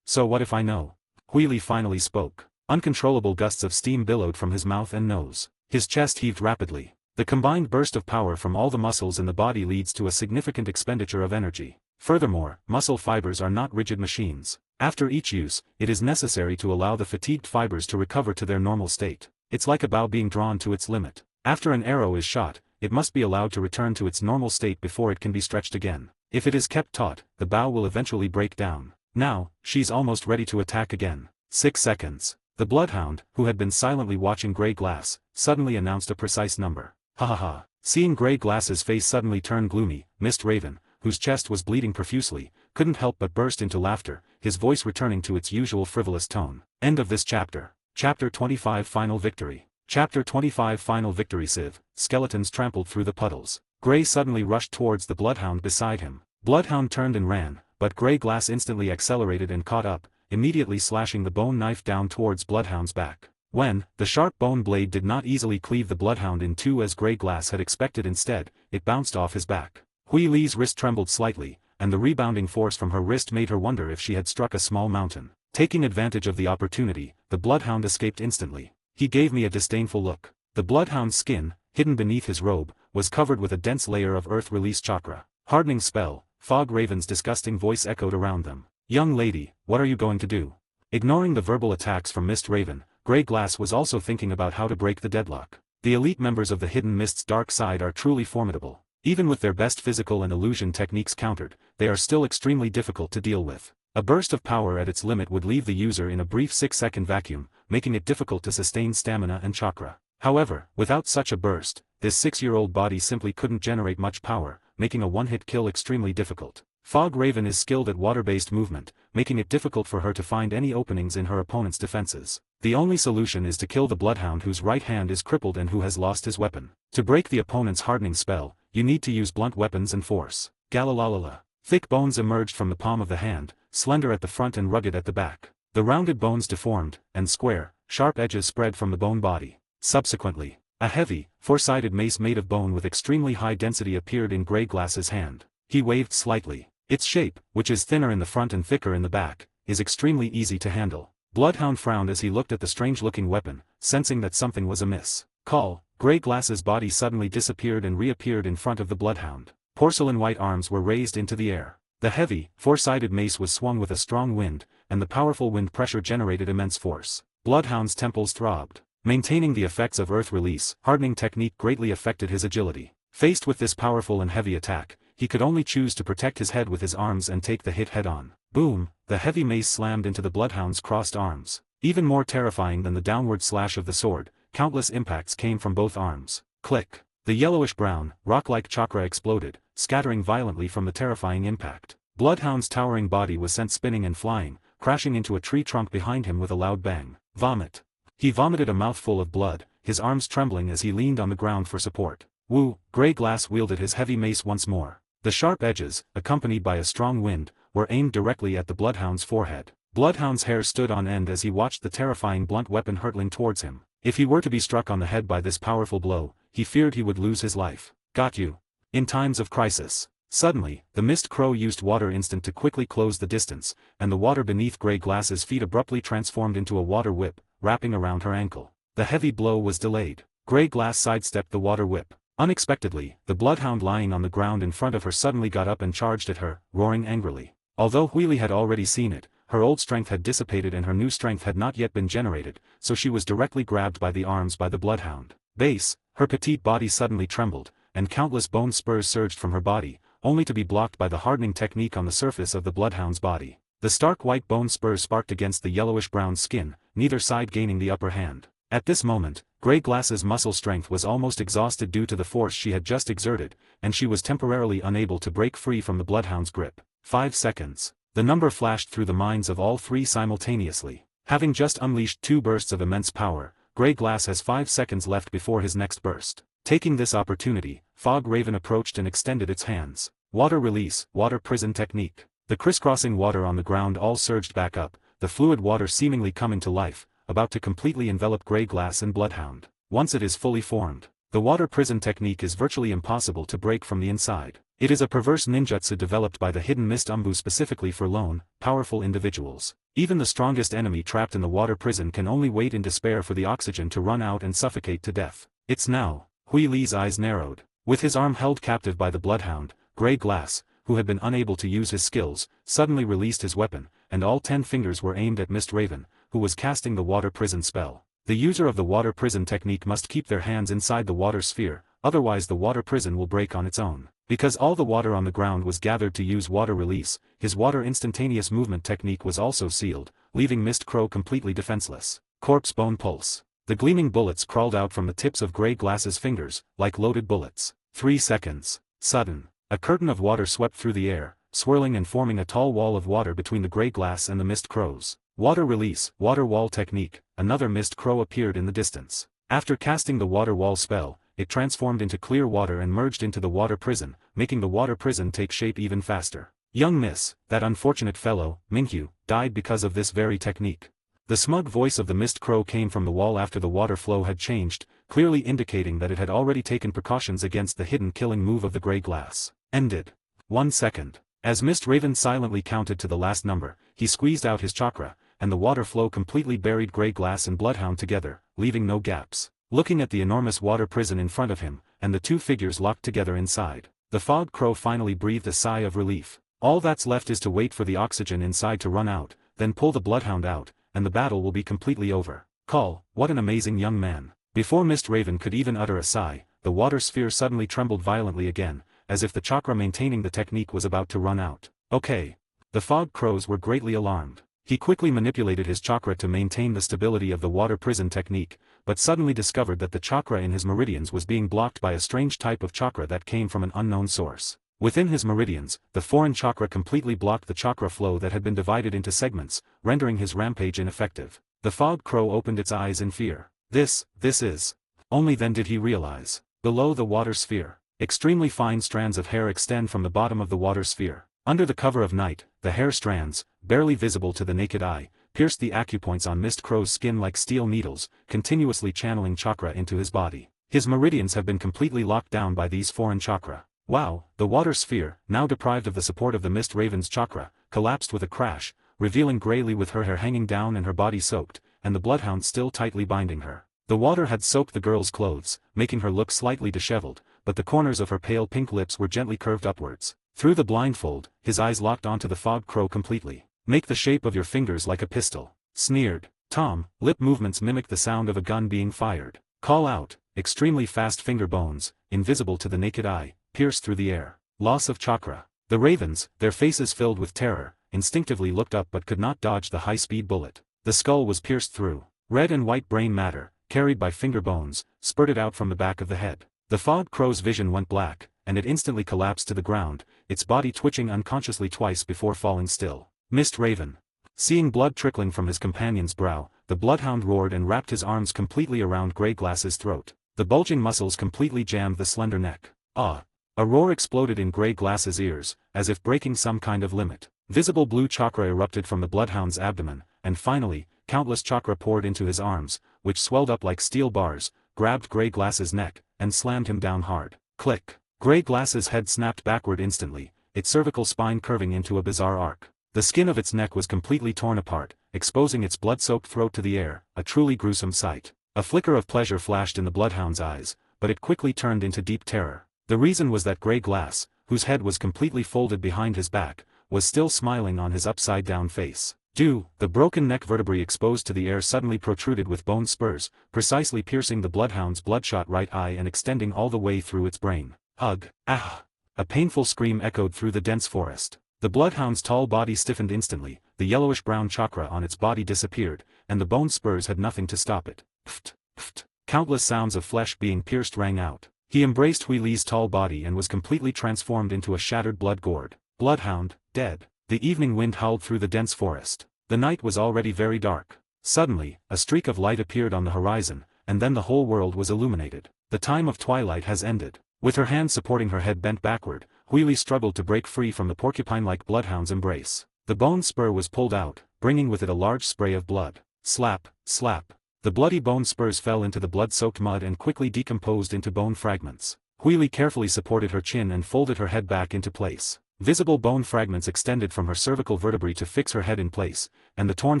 So what if I know? Hui Li finally spoke. Uncontrollable gusts of steam billowed from his mouth and nose. His chest heaved rapidly. The combined burst of power from all the muscles in the body leads to a significant expenditure of energy. Furthermore, muscle fibers are not rigid machines. After each use, it is necessary to allow the fatigued fibers to recover to their normal state. It's like a bow being drawn to its limit. After an arrow is shot, it must be allowed to return to its normal state before it can be stretched again. If it is kept taut, the bow will eventually break down. Now, she's almost ready to attack again. 6 seconds. The bloodhound, who had been silently watching Grey Glass, suddenly announced a precise number. Ha ha ha. Seeing Grey Glass's face suddenly turn gloomy, Mist Raven, whose chest was bleeding profusely, couldn't help but burst into laughter, his voice returning to its usual frivolous tone. End of this chapter. Chapter 25 Final Victory. Chapter 25 Final Victory. Civ. Skeletons trampled through the puddles. Grey suddenly rushed towards the bloodhound beside him. Bloodhound turned and ran, but Grey Glass instantly accelerated and caught up, immediately slashing the bone knife down towards Bloodhound's back. When, the sharp bone blade did not easily cleave the Bloodhound in two as Grey Glass had expected. Instead, it bounced off his back. Hui Li's wrist trembled slightly, and the rebounding force from her wrist made her wonder if she had struck a small mountain. Taking advantage of the opportunity, the Bloodhound escaped instantly. He gave me a disdainful look. The Bloodhound's skin, hidden beneath his robe, was covered with a dense layer of earth release chakra. Hardening spell. Fog Raven's disgusting voice echoed around them. Young lady, what are you going to do? Ignoring the verbal attacks from Mist Raven, Grey Glass was also thinking about how to break the deadlock. The elite members of the Hidden Mist's dark side are truly formidable. Even with their best physical and illusion techniques countered, they are still extremely difficult to deal with. A burst of power at its limit would leave the user in a brief 6-second vacuum, making it difficult to sustain stamina and chakra. However, without such a burst, this 6-year-old body simply couldn't generate much power, making a one-hit kill extremely difficult. Fog Raven is skilled at water-based movement, making it difficult for her to find any openings in her opponent's defenses. The only solution is to kill the Bloodhound whose right hand is crippled and who has lost his weapon. To break the opponent's hardening spell, you need to use blunt weapons and force. Galalalala. Thick bones emerged from the palm of the hand, slender at the front and rugged at the back. The rounded bones deformed, and square, sharp edges spread from the bone body. Subsequently, a heavy, four-sided mace made of bone with extremely high density appeared in Grey Glass's hand. He waved slightly. Its shape, which is thinner in the front and thicker in the back, is extremely easy to handle. Bloodhound frowned as he looked at the strange-looking weapon, sensing that something was amiss. Call. Grey Glass's body suddenly disappeared and reappeared in front of the Bloodhound. Porcelain-white arms were raised into the air. The heavy, four-sided mace was swung with a strong wind, and the powerful wind pressure generated immense force. Bloodhound's temples throbbed. Maintaining the effects of earth release, hardening technique greatly affected his agility. Faced with this powerful and heavy attack, he could only choose to protect his head with his arms and take the hit head-on. Boom! The heavy mace slammed into the Bloodhound's crossed arms. Even more terrifying than the downward slash of the sword, countless impacts came from both arms. Click! The yellowish-brown, rock-like chakra exploded, scattering violently from the terrifying impact. Bloodhound's towering body was sent spinning and flying, crashing into a tree trunk behind him with a loud bang. Vomit! He vomited a mouthful of blood, his arms trembling as he leaned on the ground for support. Woo! Grey Glass wielded his heavy mace once more. The sharp edges, accompanied by a strong wind, were aimed directly at the Bloodhound's forehead. Bloodhound's hair stood on end as he watched the terrifying blunt weapon hurtling towards him. If he were to be struck on the head by this powerful blow, he feared he would lose his life. Got you. In times of crisis. Suddenly, the Mist Crow used Water Instant to quickly close the distance, and the water beneath Grey Glass's feet abruptly transformed into a water whip, wrapping around her ankle. The heavy blow was delayed. Grey Glass sidestepped the water whip. Unexpectedly, the Bloodhound lying on the ground in front of her suddenly got up and charged at her, roaring angrily. Although Huili had already seen it, her old strength had dissipated and her new strength had not yet been generated, so she was directly grabbed by the arms by the Bloodhound. Base, her petite body suddenly trembled, and countless bone spurs surged from her body, only to be blocked by the hardening technique on the surface of the Bloodhound's body. The stark white bone spurs sparked against the yellowish-brown skin, neither side gaining the upper hand. At this moment, Grey Glass's muscle strength was almost exhausted due to the force she had just exerted, and she was temporarily unable to break free from the Bloodhound's grip. 5 seconds. The number flashed through the minds of all three simultaneously. Having just unleashed 2 bursts of immense power, Grey Glass has 5 seconds left before his next burst. Taking this opportunity, Fog Raven approached and extended its hands. Water release, water prison technique. The crisscrossing water on the ground all surged back up, the fluid water seemingly coming to life, about to completely envelop Grey Glass and Bloodhound. Once it is fully formed, the water prison technique is virtually impossible to break from the inside. It is a perverse ninjutsu developed by the Hidden Mist Umbu specifically for lone, powerful individuals. Even the strongest enemy trapped in the water prison can only wait in despair for the oxygen to run out and suffocate to death. It's now. Hui Li's eyes narrowed. With his arm held captive by the Bloodhound, Grey Glass, who had been unable to use his skills, suddenly released his weapon, and all 10 fingers were aimed at Mist Raven, who was casting the water prison spell. The user of the water prison technique must keep their hands inside the water sphere, otherwise the water prison will break on its own. Because all the water on the ground was gathered to use water release, his water instantaneous movement technique was also sealed, leaving Mist Crow completely defenseless. Corpse bone pulse. The gleaming bullets crawled out from the tips of Grey Glass's fingers, like loaded bullets. 3 seconds. Sudden. A curtain of water swept through the air, swirling and forming a tall wall of water between the Grey Glass and the Mist Crows. Water release, water wall technique. Another Mist Crow appeared in the distance. After casting the water wall spell, it transformed into clear water and merged into the water prison, making the water prison take shape even faster. Young miss, that unfortunate fellow, Minhyu, died because of this very technique. The smug voice of the Mist Crow came from the wall after the water flow had changed, clearly indicating that it had already taken precautions against the hidden killing move of the Grey Glass. Ended. 1 second. As Mist Raven silently counted to the last number, he squeezed out his chakra, and the water flow completely buried Grey Glass and Bloodhound together, leaving no gaps. Looking at the enormous water prison in front of him, and the two figures locked together inside, the Fog Crow finally breathed a sigh of relief. All that's left is to wait for the oxygen inside to run out, then pull the Bloodhound out, and the battle will be completely over. Call, what an amazing young man. Before Mist Raven could even utter a sigh, the water sphere suddenly trembled violently again, as if the chakra maintaining the technique was about to run out. Okay. The Fog Crows were greatly alarmed. He quickly manipulated his chakra to maintain the stability of the water prison technique, but suddenly discovered that the chakra in his meridians was being blocked by a strange type of chakra that came from an unknown source. Within his meridians, the foreign chakra completely blocked the chakra flow that had been divided into segments, rendering his rampage ineffective. The Fog Crow opened its eyes in fear. This is. Only then did he realize. Below the water sphere, extremely fine strands of hair extend from the bottom of the water sphere. Under the cover of night, the hair strands, barely visible to the naked eye, pierced the acupoints on Mist Crow's skin like steel needles, continuously channeling chakra into his body. His meridians have been completely locked down by these foreign chakra. Wow, the water sphere, now deprived of the support of the Mist Raven's chakra, collapsed with a crash, revealing Grayly with her hair hanging down and her body soaked, and the Bloodhound still tightly binding her. The water had soaked the girl's clothes, making her look slightly disheveled, but the corners of her pale pink lips were gently curved upwards. Through the blindfold, his eyes locked onto the Fog Crow completely. Make the shape of your fingers like a pistol. Sneered. Tom, lip movements mimic the sound of a gun being fired. Call out. Extremely fast finger bones, invisible to the naked eye, pierced through the air. Loss of chakra. The ravens, their faces filled with terror, instinctively looked up but could not dodge the high-speed bullet. The skull was pierced through. Red and white brain matter, carried by finger bones, spurted out from the back of the head. The Fog Crow's vision went black, and it instantly collapsed to the ground, its body twitching unconsciously twice before falling still. Mist Raven. Seeing blood trickling from his companion's brow, the Bloodhound roared and wrapped his arms completely around Grey Glass's throat. The bulging muscles completely jammed the slender neck. Ah! A roar exploded in Grey Glass's ears, as if breaking some kind of limit. Visible blue chakra erupted from the Bloodhound's abdomen, and finally, countless chakra poured into his arms, which swelled up like steel bars, grabbed Grey Glass's neck, and slammed him down hard. Click! Grey Glass's head snapped backward instantly, its cervical spine curving into a bizarre arc. The skin of its neck was completely torn apart, exposing its blood-soaked throat to the air, a truly gruesome sight. A flicker of pleasure flashed in the Bloodhound's eyes, but it quickly turned into deep terror. The reason was that Grey Glass, whose head was completely folded behind his back, was still smiling on his upside-down face. The broken neck vertebrae exposed to the air suddenly protruded with bone spurs, precisely piercing the Bloodhound's bloodshot right eye and extending all the way through its brain. Ugh! Ah! A painful scream echoed through the dense forest. The Bloodhound's tall body stiffened instantly, the yellowish-brown chakra on its body disappeared, and the bone spurs had nothing to stop it. Pft! Pft! Countless sounds of flesh being pierced rang out. He embraced Hui Li's tall body and was completely transformed into a shattered blood gourd. Bloodhound, dead. The evening wind howled through the dense forest. The night was already very dark. Suddenly, a streak of light appeared on the horizon, and then the whole world was illuminated. The time of twilight has ended. With her hands supporting her head bent backward, Hui Li struggled to break free from the porcupine-like Bloodhound's embrace. The bone spur was pulled out, bringing with it a large spray of blood. Slap, slap. The bloody bone spurs fell into the blood-soaked mud and quickly decomposed into bone fragments. Hui Li carefully supported her chin and folded her head back into place. Visible bone fragments extended from her cervical vertebrae to fix her head in place, and the torn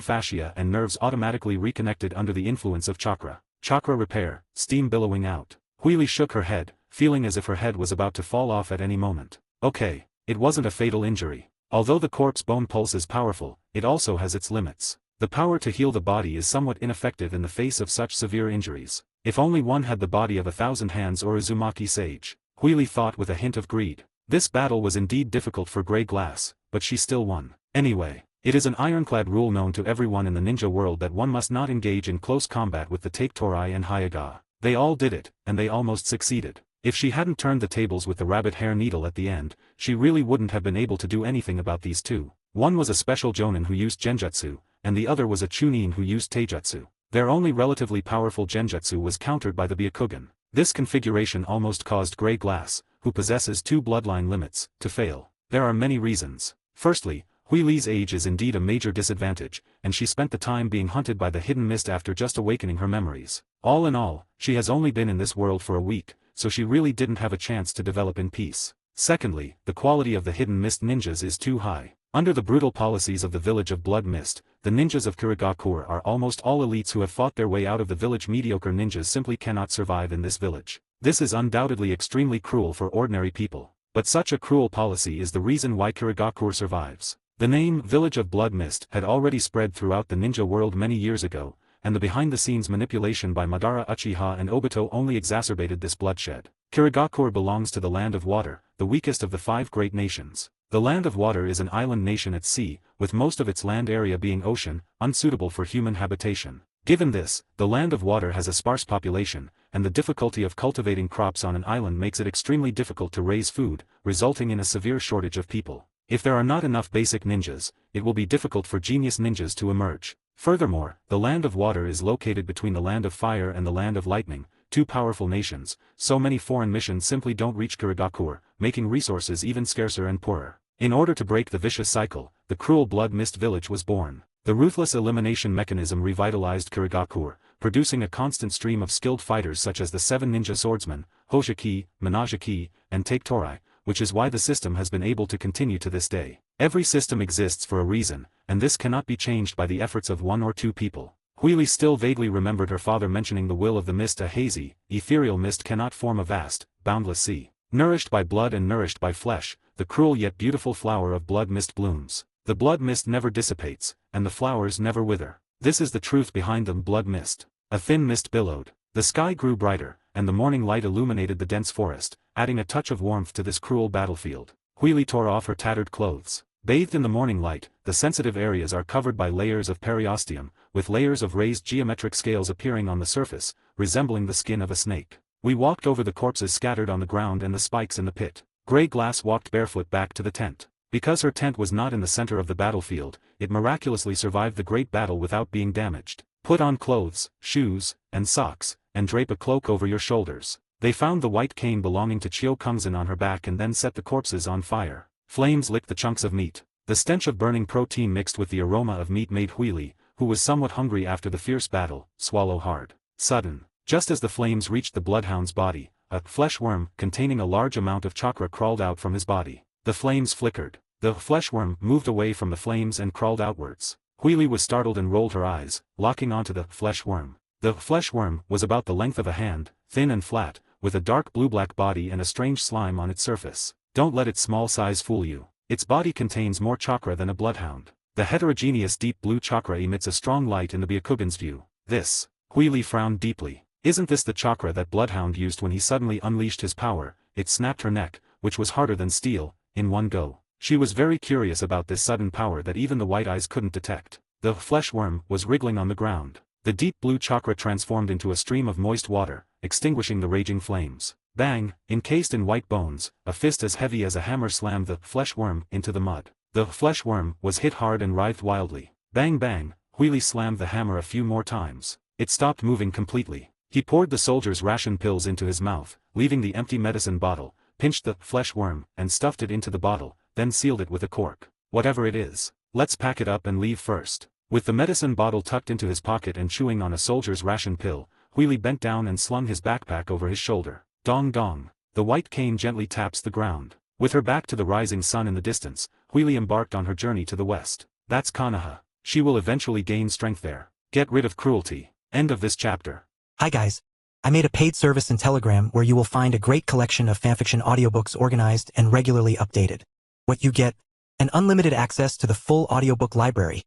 fascia and nerves automatically reconnected under the influence of chakra. Chakra repair, steam billowing out. Hui Li shook her head, feeling as if her head was about to fall off at any moment. Okay, it wasn't a fatal injury. Although the corpse bone pulse is powerful, it also has its limits. The power to heal the body is somewhat ineffective in the face of such severe injuries. If only one had the body of 1,000 hands or Uzumaki sage. Hui Li thought with a hint of greed. This battle was indeed difficult for Grey Glass, but she still won. Anyway, it is an ironclad rule known to everyone in the ninja world that one must not engage in close combat with the Take Torai and Hyaga. They all did it, and they almost succeeded. If she hadn't turned the tables with the rabbit hair needle at the end, she really wouldn't have been able to do anything about these two. One was a special jonin who used genjutsu, and the other was a chunin who used taijutsu. Their only relatively powerful genjutsu was countered by the Byakugan. This configuration almost caused Grey Glass, who possesses 2 bloodline limits, to fail. There are many reasons. Firstly, Hui Li's age is indeed a major disadvantage, and she spent the time being hunted by the hidden mist after just awakening her memories. All in all, she has only been in this world for a week, so she really didn't have a chance to develop in peace. Secondly, the quality of the hidden mist ninjas is too high. Under the brutal policies of the village of Blood Mist, the ninjas of Kirigakure are almost all elites who have fought their way out of the village. Mediocre ninjas simply cannot survive in this village. This is undoubtedly extremely cruel for ordinary people. But such a cruel policy is the reason why Kirigakure survives. The name Village of Blood Mist had already spread throughout the ninja world many years ago, and the behind-the-scenes manipulation by Madara Uchiha and Obito only exacerbated this bloodshed. Kirigakure belongs to the Land of Water, the weakest of the 5 great nations. The Land of Water is an island nation at sea, with most of its land area being ocean, unsuitable for human habitation. Given this, the Land of Water has a sparse population, and the difficulty of cultivating crops on an island makes it extremely difficult to raise food, resulting in a severe shortage of people. If there are not enough basic ninjas, it will be difficult for genius ninjas to emerge. Furthermore, the Land of Water is located between the Land of Fire and the Land of Lightning, 2 powerful nations, so many foreign missions simply don't reach Kirigakure, making resources even scarcer and poorer. In order to break the vicious cycle, the cruel Blood Mist village was born. The ruthless elimination mechanism revitalized Kirigakure, producing a constant stream of skilled fighters such as the 7 ninja swordsmen, Hoshiki, Minajiki, and Take Torai, which is why the system has been able to continue to this day. Every system exists for a reason, and this cannot be changed by the efforts of 1 or 2 people. Hui Li still vaguely remembered her father mentioning the will of the mist. A hazy, ethereal mist cannot form a vast, boundless sea. Nourished by blood and nourished by flesh, the cruel yet beautiful flower of blood mist blooms. The blood mist never dissipates, and the flowers never wither. This is the truth behind the blood mist. A thin mist billowed. The sky grew brighter, and the morning light illuminated the dense forest, adding a touch of warmth to this cruel battlefield. Hui Li tore off her tattered clothes. Bathed in the morning light, the sensitive areas are covered by layers of periosteum, with layers of raised geometric scales appearing on the surface, resembling the skin of a snake. We walked over the corpses scattered on the ground and the spikes in the pit. Grey Glass walked barefoot back to the tent. Because her tent was not in the center of the battlefield, it miraculously survived the great battle without being damaged. Put on clothes, shoes, and socks, and drape a cloak over your shoulders. They found the white cane belonging to Chio Kungzan on her back and then set the corpses on fire. Flames licked the chunks of meat. The stench of burning protein mixed with the aroma of meat made Hui Li, who was somewhat hungry after the fierce battle, swallow hard. Sudden. Just as the flames reached the bloodhound's body, a flesh worm containing a large amount of chakra crawled out from his body. The flames flickered. The flesh worm moved away from the flames and crawled outwards. Hui Li was startled and rolled her eyes, locking onto the flesh worm. The flesh worm was about the length of a hand, thin and flat, with a dark blue-black body and a strange slime on its surface. Don't let its small size fool you. Its body contains more chakra than a bloodhound. The heterogeneous deep blue chakra emits a strong light in the Byakugan's view. This. Hui Li frowned deeply. Isn't this the chakra that Bloodhound used when he suddenly unleashed his power? It snapped her neck, which was harder than steel, in one go. She was very curious about this sudden power that even the white eyes couldn't detect. The flesh worm was wriggling on the ground. The deep blue chakra transformed into a stream of moist water, extinguishing the raging flames. Bang! Encased in white bones, a fist as heavy as a hammer slammed the flesh worm into the mud. The flesh worm was hit hard and writhed wildly. Bang bang! Hui Li slammed the hammer a few more times. It stopped moving completely. He poured the soldier's ration pills into his mouth, leaving the empty medicine bottle, pinched the flesh worm, and stuffed it into the bottle, then sealed it with a cork. Whatever it is, let's pack it up and leave first. With the medicine bottle tucked into his pocket and chewing on a soldier's ration pill, Hui Li bent down and slung his backpack over his shoulder. Dong dong. The white cane gently taps the ground. With her back to the rising sun in the distance, Hui Li embarked on her journey to the west. That's Konoha. She will eventually gain strength there. Get rid of cruelty. End of this chapter. Hi guys. I made a paid service in Telegram where you will find a great collection of fanfiction audiobooks organized and regularly updated. What you get? An unlimited access to the full audiobook library.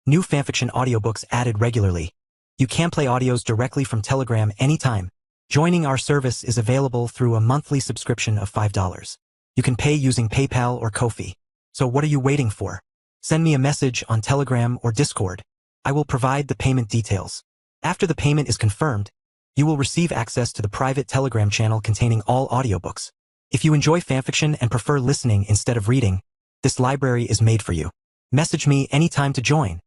New fanfiction audiobooks added regularly. You can play audios directly from Telegram anytime. Joining our service is available through a monthly subscription of $5. You can pay using PayPal or Ko-fi. So what are you waiting for? Send me a message on Telegram or Discord. I will provide the payment details. After the payment is confirmed, you will receive access to the private Telegram channel containing all audiobooks. If you enjoy fanfiction and prefer listening instead of reading, this library is made for you. Message me anytime to join.